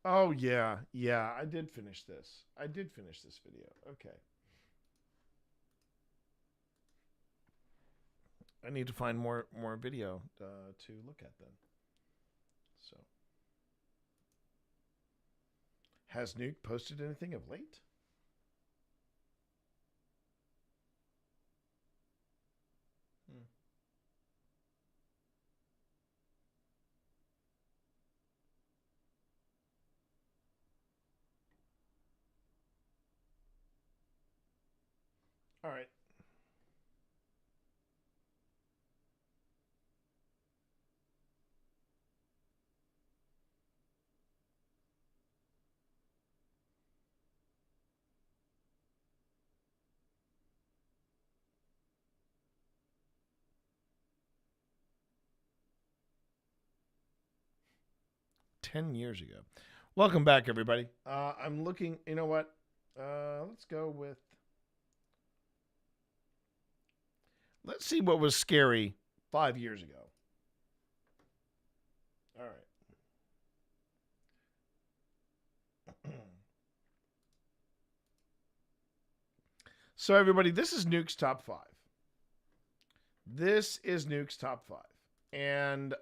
Oh, yeah. I did finish this. Video. Okay. I need to find more video to look at then. So, has Nuke posted anything of late? All right. $10 years ago. Welcome back, everybody. I'm looking. You know what? Let's go with. Let's see what was scary 5 years ago. All right. So, everybody, this is Nuke's top 5. And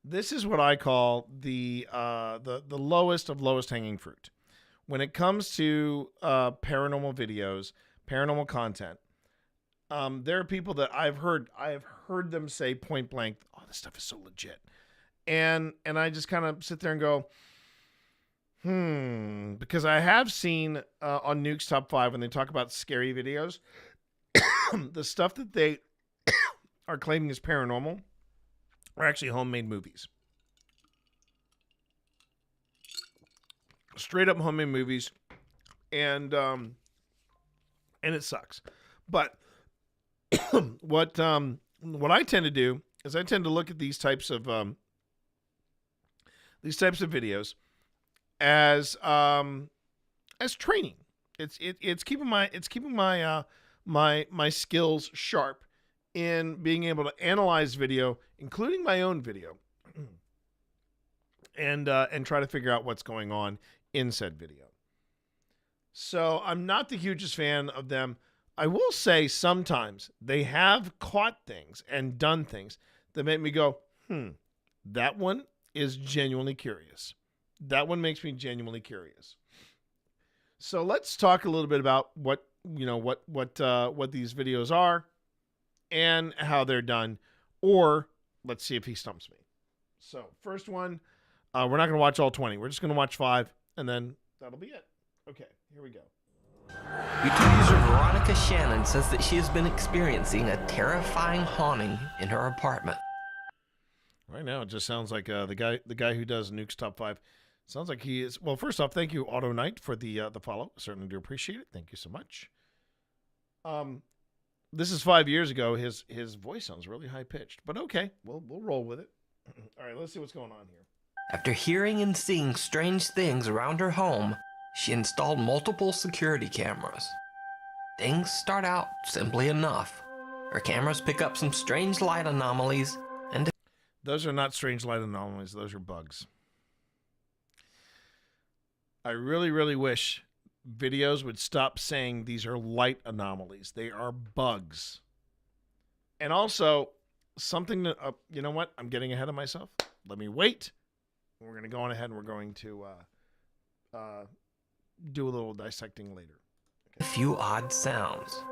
this is what I call the lowest of lowest hanging fruit. When it comes to paranormal videos, paranormal content, there are people that I have heard them say point blank, "Oh, this stuff is so legit," and I just kind of sit there and go, because I have seen on Nuke's top 5 when they talk about scary videos, the stuff that they are claiming is paranormal are actually homemade movies. Straight up homemade movies, and it sucks. But what I tend to do is I tend to look at these types of videos as training. It's keeping my skills sharp in being able to analyze video, including my own video, and try to figure out what's going on in said video. So I'm not the hugest fan of them. I will say sometimes they have caught things and done things that make me go, that one is genuinely curious. That one makes me genuinely curious. So let's talk a little bit about what these videos are and how they're done, or let's see if he stumps me. So first one, we're not going to watch all 20. We're just going to watch 5, and then that'll be it. Okay, here we go. YouTube user Veronica Shannon says that she has been experiencing a terrifying haunting in her apartment. Right now, it just sounds like the guy who does Nuke's top 5. Sounds like he is. Well, first off, thank you, Auto Knight, for the follow. Certainly do appreciate it. Thank you so much. This is 5 years ago. His voice sounds really high pitched, but okay, we'll roll with it. All right, let's see what's going on here. After hearing and seeing strange things around her home, she installed multiple security cameras. Things start out simply enough. Her cameras pick up some strange light anomalies, and those are not strange light anomalies. Those are bugs. I really, really wish videos would stop saying these are light anomalies. They are bugs. And also, something that, you know what? I'm getting ahead of myself. Let me wait. We're going to go on ahead and we're going to do a little dissecting later. a few odd sounds.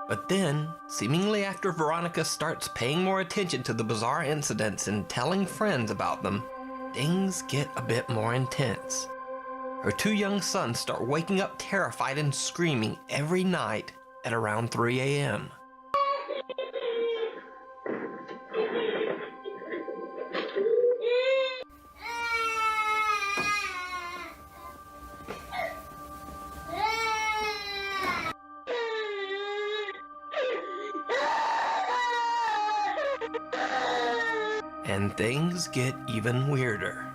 But then, seemingly after Veronica starts paying more attention to the bizarre incidents and telling friends about them, things get a bit more intense. Her two young sons start waking up terrified and screaming every night at around 3 a.m. And things get even weirder.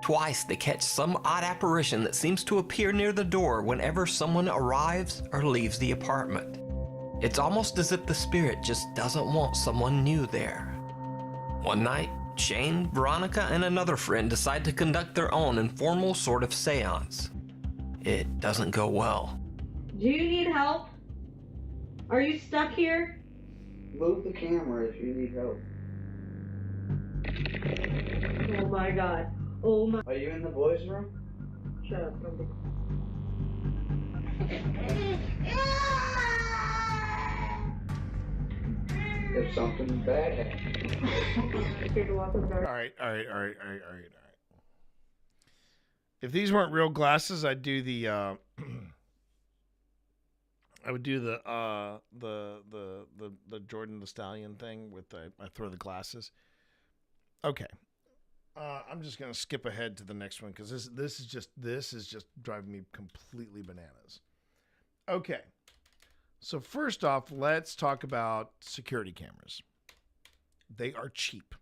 Twice they catch some odd apparition that seems to appear near the door whenever someone arrives or leaves the apartment. It's almost as if the spirit just doesn't want someone new there. One night, Shane, Veronica, and another friend decide to conduct their own informal sort of seance. It doesn't go well. Do you need help? Are you stuck here? Move the camera if you need help. Oh my god. Oh my. Are you in the boys' room? Shut up, Ruby. If something bad happens. All right. If these weren't real glasses, I'd do the I would do the Jordan the Stallion thing with I throw the glasses. Okay. I'm just gonna skip ahead to the next one because this is just driving me completely bananas. Okay, so first off, let's talk about security cameras. They are cheap.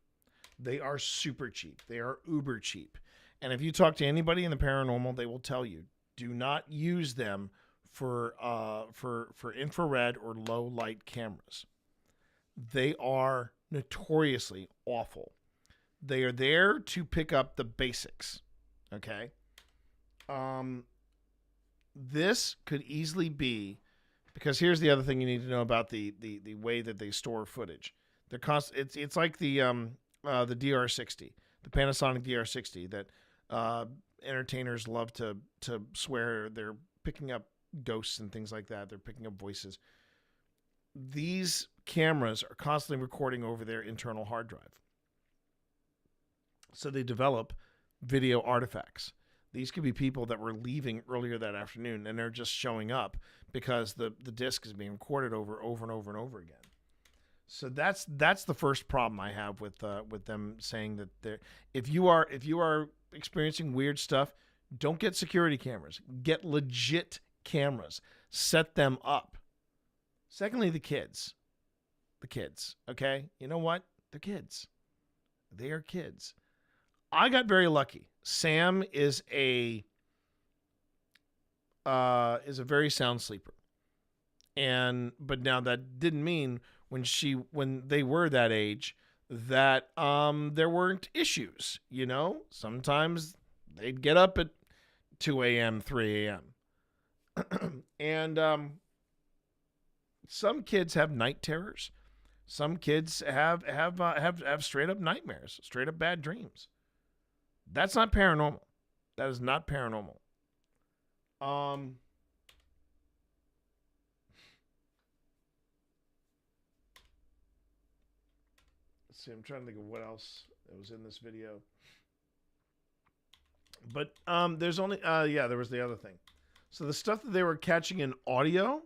They are super cheap. They are uber cheap. And if you talk to anybody in the paranormal, they will tell you do not use them for infrared or low light cameras. They are notoriously awful. They are there to pick up the basics, okay? This could easily be, because here's the other thing you need to know about the way that they store footage. It's like the DR60, the Panasonic DR60 that entertainers love to swear they're picking up ghosts and things like that. They're picking up voices. These cameras are constantly recording over their internal hard drive. So they develop video artifacts. These could be people that were leaving earlier that afternoon and they're just showing up because the disc is being recorded over and over again. So that's the first problem I have with them saying that they're, if you are experiencing weird stuff, don't get security cameras. Get legit cameras. Set them up. Secondly, the kids. Okay? You know what? They're kids. They are kids. I got very lucky. Sam is a is a very sound sleeper. But now that didn't mean when they were that age that there weren't issues, you know? Sometimes they'd get up at 2 a.m., 3 a.m. And some kids have night terrors. Some kids have straight up nightmares, straight up bad dreams. That's not paranormal. That is not paranormal. Let's see, I'm trying to think of what else that was in this video. But there's only there was the other thing. So the stuff that they were catching in audio,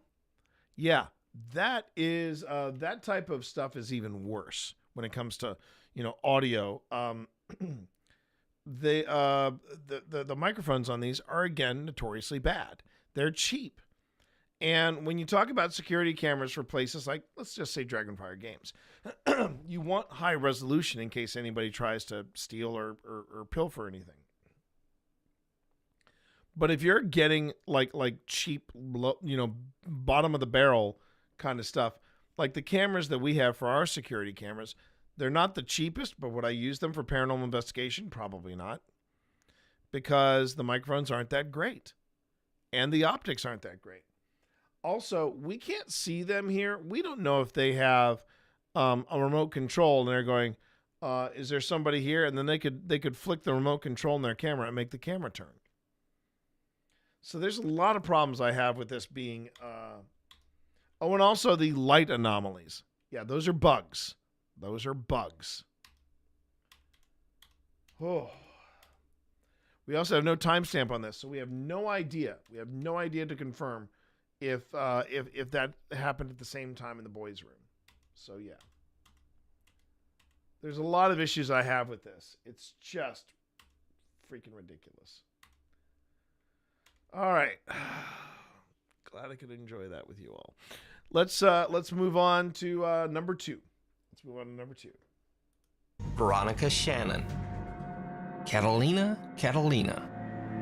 that is that type of stuff is even worse when it comes to, audio. The microphones on these are, again, notoriously bad. They're cheap. And when you talk about security cameras for places like, let's just say Dragonfire Games, you want high resolution in case anybody tries to steal or pilfer anything. But if you're getting like cheap, bottom of the barrel kind of stuff, like the cameras that we have for our security cameras, they're not the cheapest, but would I use them for paranormal investigation? Probably not. Because the microphones aren't that great. And the optics aren't that great. Also, we can't see them here. We don't know if they have a remote control and they're going, is there somebody here? And then they could flick the remote control in their camera and make the camera turn. So there's a lot of problems I have with this being... and also the light anomalies. Yeah, those are bugs. Those are bugs. Oh. We also have no timestamp on this, so we have no idea. We have no idea to confirm if that happened at the same time in the boys' room. So yeah. There's a lot of issues I have with this. It's just freaking ridiculous. All right. Glad I could enjoy that with you all. Let's move on to number 2. Let's move on to number 2. Veronica Shannon. Catalina.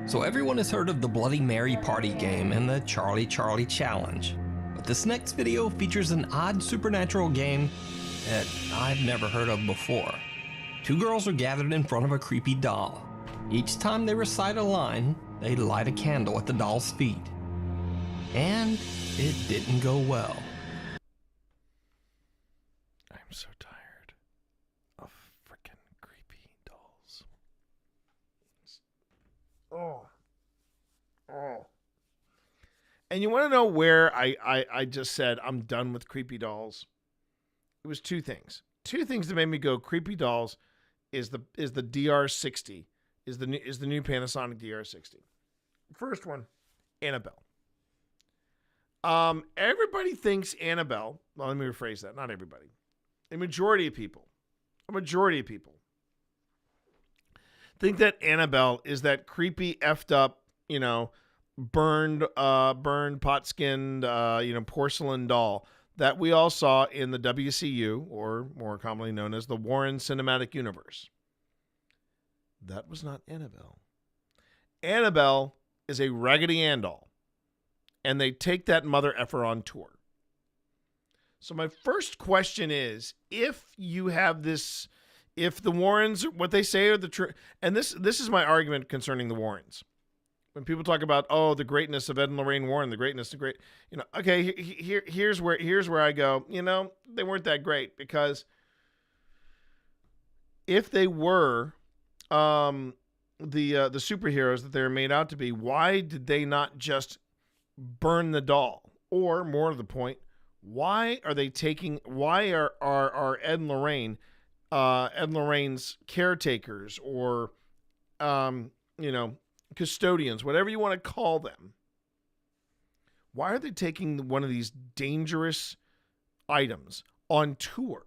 So everyone has heard of the Bloody Mary party game and the Charlie Charlie challenge. But this next video features an odd supernatural game that I've never heard of before. 2 girls are gathered in front of a creepy doll. Each time they recite a line, they light a candle at the doll's feet. And it didn't go well. I'm so tired of freaking creepy dolls. Oh. And you want to know where I just said I'm done with creepy dolls? It was 2 things. 2 things that made me go creepy dolls is the DR60, is the new Panasonic DR60. First one, Annabelle. Everybody thinks Annabelle, well, let me rephrase that, not everybody. A majority of people think that Annabelle is that creepy, effed up, burned pot-skinned, porcelain doll that we all saw in the WCU, or more commonly known as the Warren Cinematic Universe. That was not Annabelle. Annabelle is a Raggedy Ann doll, and they take that mother effer on tour. So my first question is, if you have this, if the Warrens, what they say are the true, and this is my argument concerning the Warrens. When people talk about, the greatness of Ed and Lorraine Warren, the greatness of great, okay, here's where I go, they weren't that great, because if they were the superheroes that they were made out to be, why did they not just burn the doll? Or more to the point, why are Ed and Lorraine, Ed and Lorraine's caretakers or, custodians, whatever you want to call them, why are they taking one of these dangerous items on tour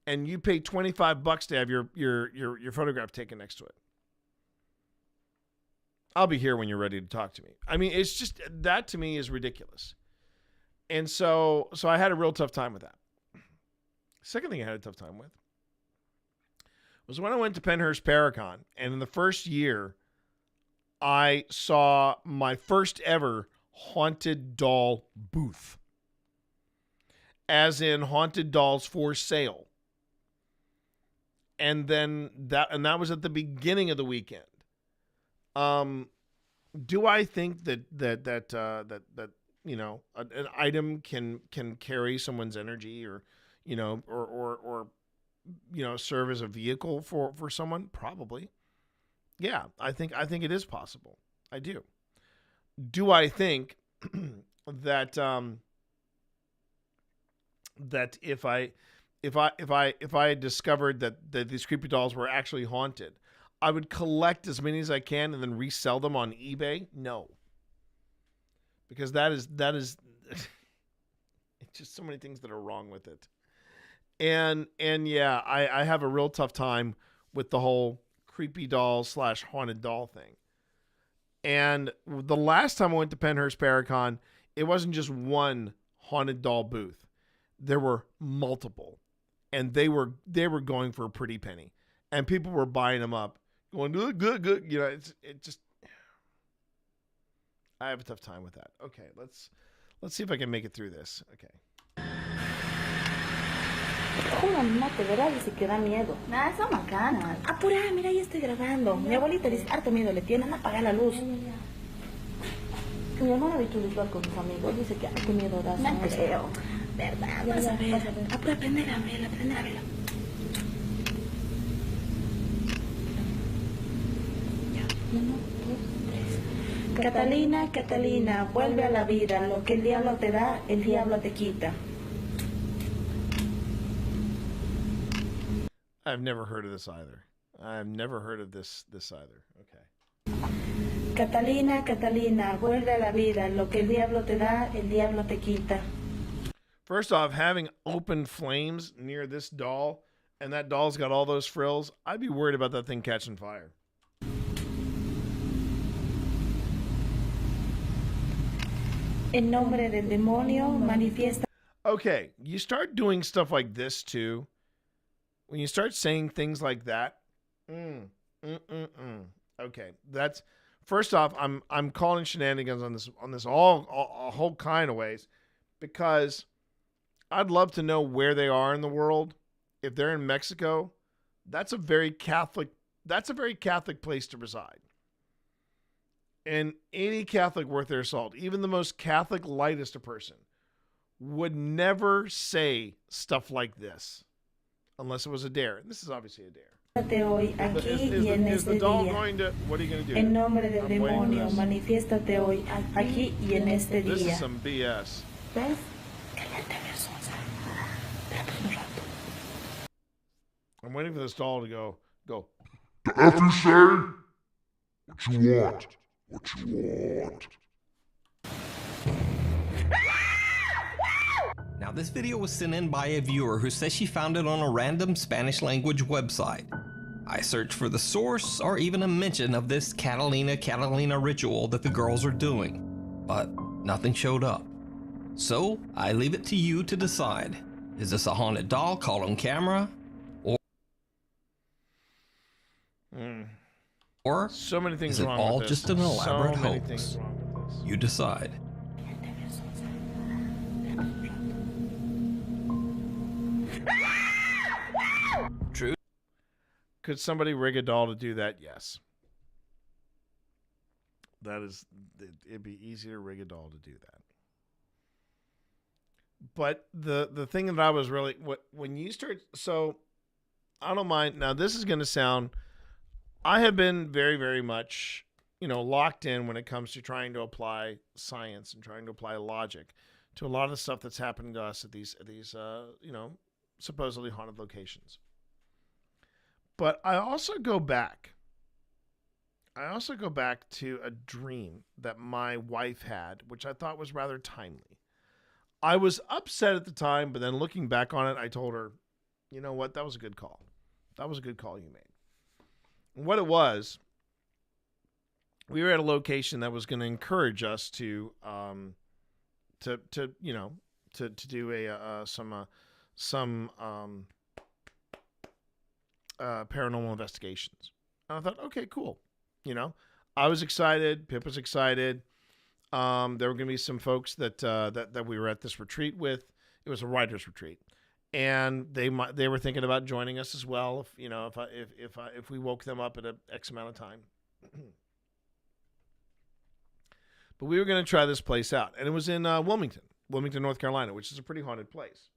and you pay $25 to have your photograph taken next to it? I'll be here when you're ready to talk to me. I mean, it's just, that to me is ridiculous. And so I had a real tough time with that. Second thing I had a tough time with was when I went to Penhurst Paracon, and in the first year, I saw my first ever haunted doll booth. As in haunted dolls for sale. And then that was at the beginning of the weekend. Do I think that you know, an item can carry someone's energy or, you know, or you know, serve as a vehicle for someone? Probably. Yeah, I think it is possible. I do. Do I think that that if I had discovered that these creepy dolls were actually haunted, I would collect as many as I can and then resell them on eBay? No. Because that is it's just so many things that are wrong with it. And yeah, I have a real tough time with the whole creepy doll / haunted doll thing. And the last time I went to Penhurst Paracon, it wasn't just one haunted doll booth. There were multiple. And they were going for a pretty penny. And people were buying them up, going, good. You know, it just, I have a tough time with that. Okay, let's see if I can make it through this. Okay. Juro, mate, ¿verdad? Dice que da miedo. Nada, son macanas. Apura, mira, ya estoy grabando. Mi abuelita dice, harto miedo le tienen, apaga la luz. Mi hermana ha visto visual con sus amigos, dice que harto miedo da. No creo. ¿Verdad? Vas a ver. Apura, prende la vela, prende la vela. Ya. 1, 2, 3. Catalina, Catalina, vuelve a la vida. Lo que el diablo te da, el diablo te quita. I've never heard of this either. I've never heard of this either. Okay. Catalina, Catalina, vuelve a la vida. Lo que el diablo te da, el diablo te quita. First off, having open flames near this doll, and that doll's got all those frills, I'd be worried about that thing catching fire. En nombre del demonio, manifiesta. Okay, you start doing stuff like this too. When you start saying things like that, okay, that's first off. I'm calling shenanigans on this all a whole kind of ways, because I'd love to know where they are in the world. If they're in Mexico, that's a very Catholic place to reside. And any Catholic worth their salt, even the most Catholic lightest a person, would never say stuff like this. Unless it was a dare. This is obviously a dare. Hoy, aquí is the doll going to... What are you going to do? En nombre del demonio, manifiéstate hoy, aquí y en este día. This is some BS. ¿Ves? I'm waiting for this doll to go. The F you say? What you want? What you want? Now, this video was sent in by a viewer who says she found it on a random Spanish language website. I searched for the source or even a mention of this Catalina ritual that the girls are doing, but nothing showed up. So, I leave it to you to decide. Is this a haunted doll caught on camera? Or so many things is it wrong all with this. just an elaborate so many hoax? Things wrong with this. You decide. True. Could somebody rig a doll to do that? Yes. It'd be easier to rig a doll to do that. But the thing that I was really, when you start, so I don't mind. Now this is going to sound, I have been very, very much, locked in when it comes to trying to apply science and trying to apply logic to a lot of the stuff that's happening to us at these supposedly haunted locations. But I also go back to a dream that my wife had, which I thought was rather timely. I was upset at the time, but then looking back on it, I told her, you know what? That was a good call. That was a good call you made. And what it was, we were at a location that was going to encourage us to do some paranormal investigations. And I thought, okay, cool. I was excited. Pip was excited. There were going to be some folks that we were at this retreat with. It was a writers' retreat, and they were thinking about joining us as well. If we woke them up at a X amount of time. But we were going to try this place out, and it was in Wilmington, North Carolina, which is a pretty haunted place.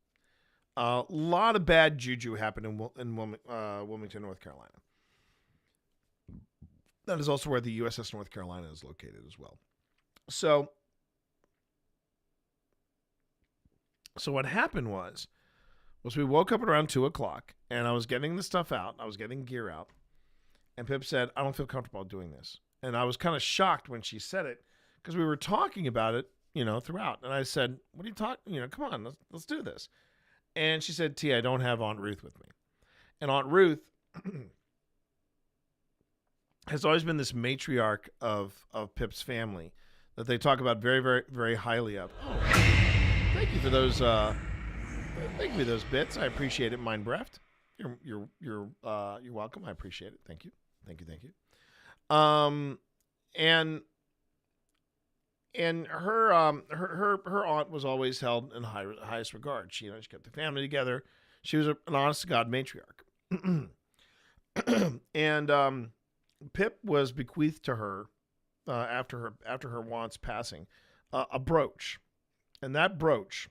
A lot of bad juju happened in Wilmington, North Carolina. That is also where the USS North Carolina is located as well. So what happened was we woke up at around 2 o'clock, and I was getting the stuff out. I was getting gear out, and Pip said, "I don't feel comfortable doing this." And I was kind of shocked when she said it, because we were talking about it, throughout. And I said, "What are you talking? Come on, let's do this." And she said, "T, I don't have Aunt Ruth with me." And Aunt Ruth has always been this matriarch of Pip's family that they talk about very, very, very highly of. Oh, thank you for those. Thank you for those bits. I appreciate it. Mein Breft. You're welcome. I appreciate it. Thank you. And her aunt was always held in highest regard. She kept the family together. She was an honest to God matriarch. And Pip was bequeathed to her after her want's passing a brooch, and that brooch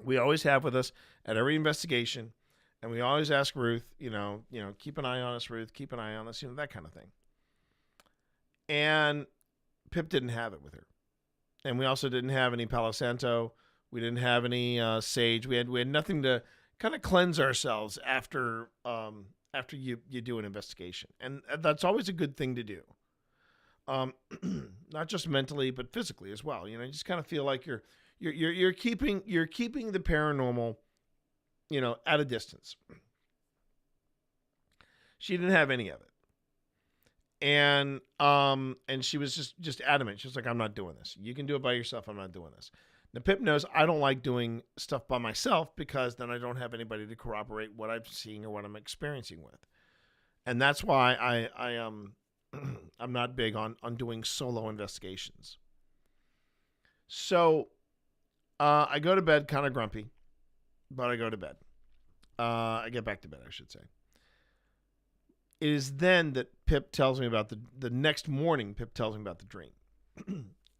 we always have with us at every investigation, and we always ask Ruth, keep an eye on us, Ruth, keep an eye on us, that kind of thing. And Pip didn't have it with her, and we also didn't have any Palo Santo. We didn't have any sage. We had nothing to kind of cleanse ourselves after you do an investigation, and that's always a good thing to do. Not just mentally, but physically as well. You just kind of feel like you're keeping the paranormal, at a distance. She didn't have any of it. And she was just adamant. She was like, "I'm not doing this. You can do it by yourself. I'm not doing this." Now, Pip knows I don't like doing stuff by myself, because then I don't have anybody to corroborate what I'm seeing or what I'm experiencing with. And that's why I'm not big on doing solo investigations. So I go to bed kind of grumpy, but I go to bed. I get back to bed, I should say. It is then that Pip tells me about the next morning. Pip tells me about the dream.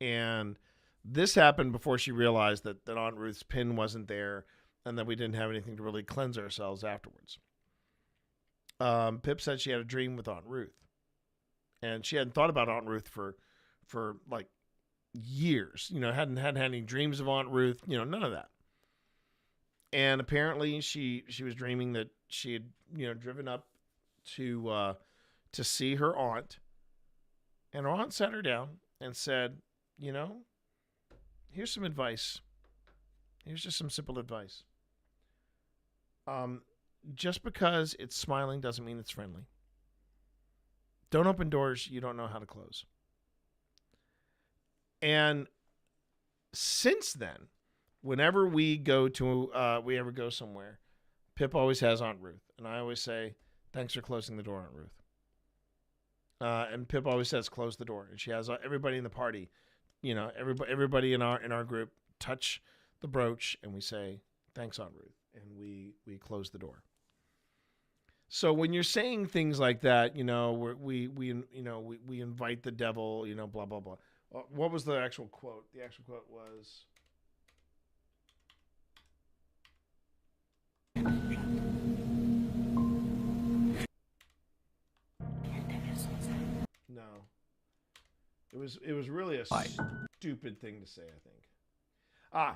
And this happened before she realized that Aunt Ruth's pin wasn't there, and that we didn't have anything to really cleanse ourselves afterwards. Pip said she had a dream with Aunt Ruth, and she hadn't thought about Aunt Ruth for like years. Hadn't had any dreams of Aunt Ruth. None of that. And apparently she was dreaming that she had driven up to see her aunt, and her aunt sat her down and said, "Here's some advice. Here's just some simple advice. Just because it's smiling doesn't mean it's friendly. Don't open doors you don't know how to close." And since then, whenever we go somewhere, Pip always has Aunt Ruth, and I always say, "Thanks for closing the door, Aunt Ruth." And Pip always says, "Close the door." And she has everybody in the party, everybody in our group touch the brooch, and we say, "Thanks, Aunt Ruth," and we close the door. So when you're saying things like that, we invite the devil, blah blah blah. What was the actual quote? The actual quote was, no. It was really a stupid thing to say, I think.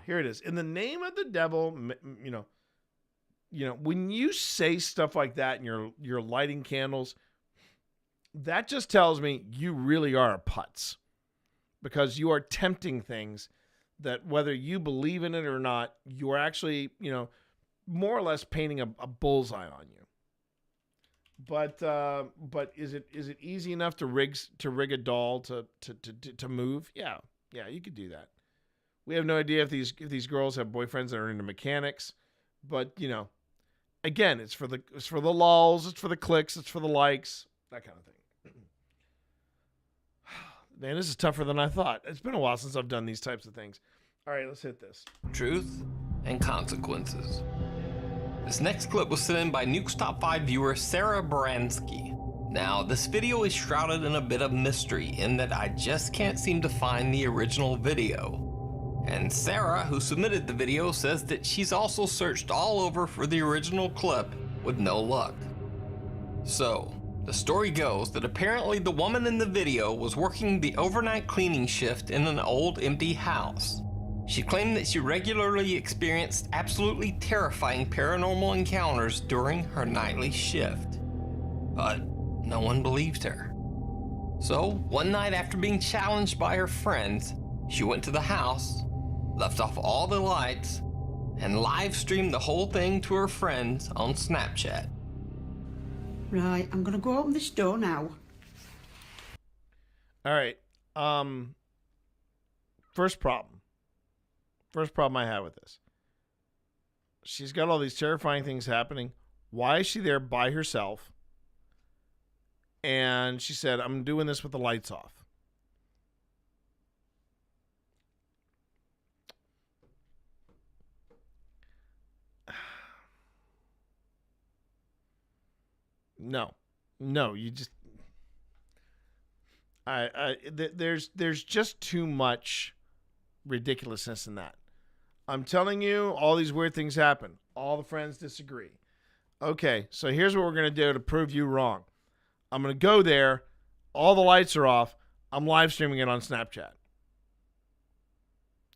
Here it is. In the name of the devil, when you say stuff like that and you're lighting candles, that just tells me you really are a putz, because you are tempting things that, whether you believe in it or not, you are actually, more or less painting a bullseye on you. But is it easy enough to rig a doll to move? Yeah, you could do that. We have no idea if these girls have boyfriends that are into mechanics, but again, it's for the lulz, it's for the clicks, it's for the likes, that kind of thing. Man, this is tougher than I thought. It's been a while since I've done these types of things. All right, let's hit this. Truth and consequences. This next clip was sent in by Nuke's Top 5 viewer Sarah Baranski. Now, this video is shrouded in a bit of mystery in that I just can't seem to find the original video. And Sarah, who submitted the video, says that she's also searched all over for the original clip with no luck. So, the story goes that apparently the woman in the video was working the overnight cleaning shift in an old empty house. She claimed that she regularly experienced absolutely terrifying paranormal encounters during her nightly shift. But no one believed her. So, one night after being challenged by her friends, she went to the house, left off all the lights, and live streamed the whole thing to her friends on Snapchat. Right, I'm gonna go open this door now. All right. First problem I have with this. She's got all these terrifying things happening. Why is she there by herself? And she said, I'm doing this with the lights off. No, you just, there's just too much ridiculousness in that. I'm telling you, all these weird things happen. All the friends disagree. Okay, so here's what we're going to do to prove you wrong. I'm going to go there. All the lights are off. I'm live streaming it on Snapchat.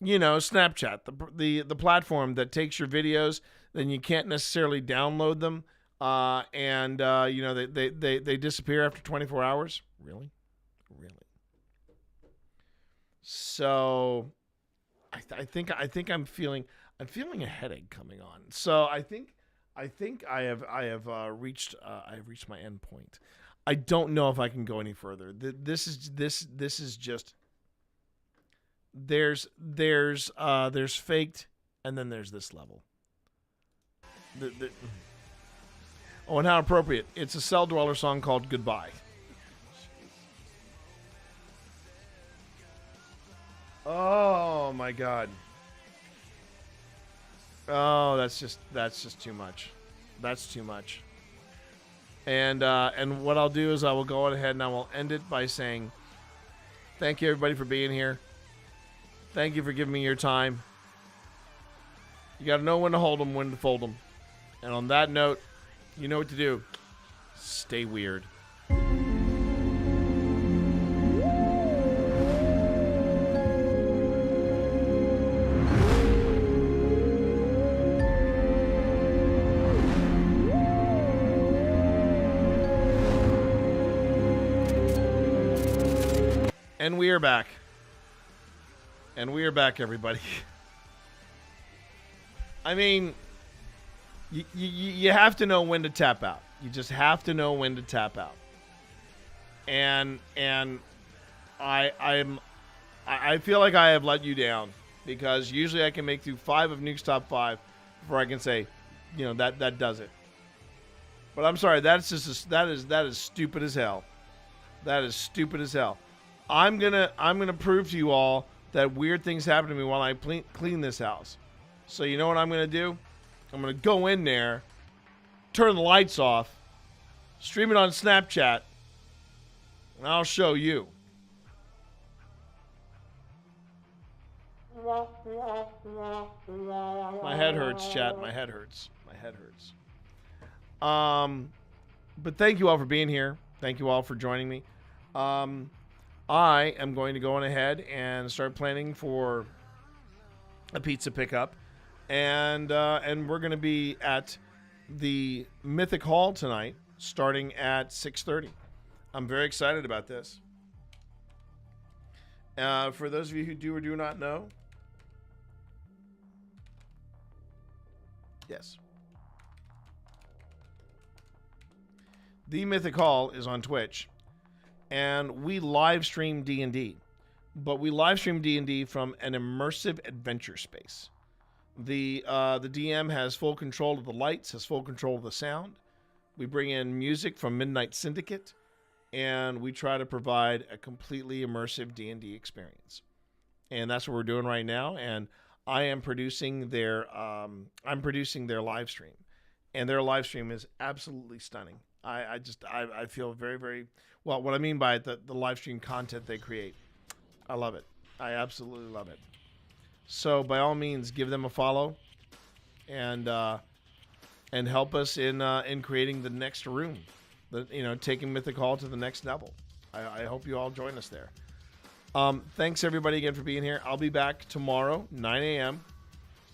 You know, Snapchat, the platform that takes your videos, then you can't necessarily download them. You know, they disappear after 24 hours. Really? So I think I'm feeling a headache coming on. So I think I have reached my end point. I don't know if I can go any further. This is just there's faked, and then there's this level. Oh, and how appropriate. It's a Cell Dweller song called Goodbye. Oh my God. Oh, that's just too much. That's too much. And what I'll do is I will go ahead and I will end it by saying thank you everybody for being here. Thank you for giving me your time. You got to know when to hold them, when to fold them. And on that note, you know what to do. Stay weird. And we are back. And we are back, everybody. I mean, you have to know when to tap out. You just have to know when to tap out. And I feel like I have let you down, because usually I can make through 5 of Nuke's Top 5 before I can say, you know, that does it. But I'm sorry, that is stupid as hell. That is stupid as hell. I'm gonna prove to you all that weird things happen to me while I clean this house. So you know what I'm gonna do? I'm gonna go in there, turn the lights off, stream it on Snapchat, and I'll show you. My head hurts, chat. My head hurts. My head hurts. But thank you all for being here. Thank you all for joining me. I am going to go on ahead and start planning for a pizza pickup, and we're going to be at the Mythic Hall tonight, starting at 6:30. I'm very excited about this. For those of you who do or do not know, yes, the Mythic Hall is on Twitch. And we live stream D&D, but we live stream D&D from an immersive adventure space. The DM has full control of the lights, has full control of the sound. We bring in music from Midnight Syndicate. and we try to provide a completely immersive D&D experience. And that's what we're doing right now. And I am producing their live stream, and their live stream is absolutely stunning. I feel very, very well. What I mean by it, the live stream content they create, I love it. I absolutely love it. So by all means, give them a follow, and help us in creating the next room, taking Mythic Hall to the next level. I hope you all join us there. Thanks everybody again for being here. I'll be back tomorrow, 9 a.m.,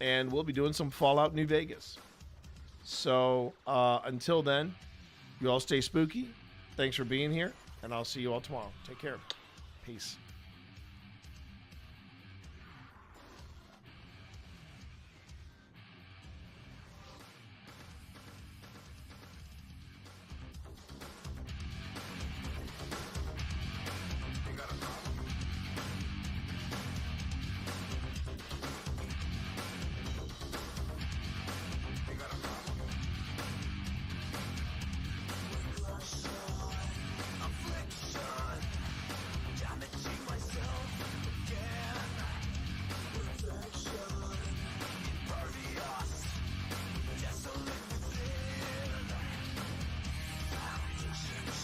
and we'll be doing some Fallout New Vegas. So until then, you all stay spooky. Thanks for being here, and I'll see you all tomorrow. Take care. Peace.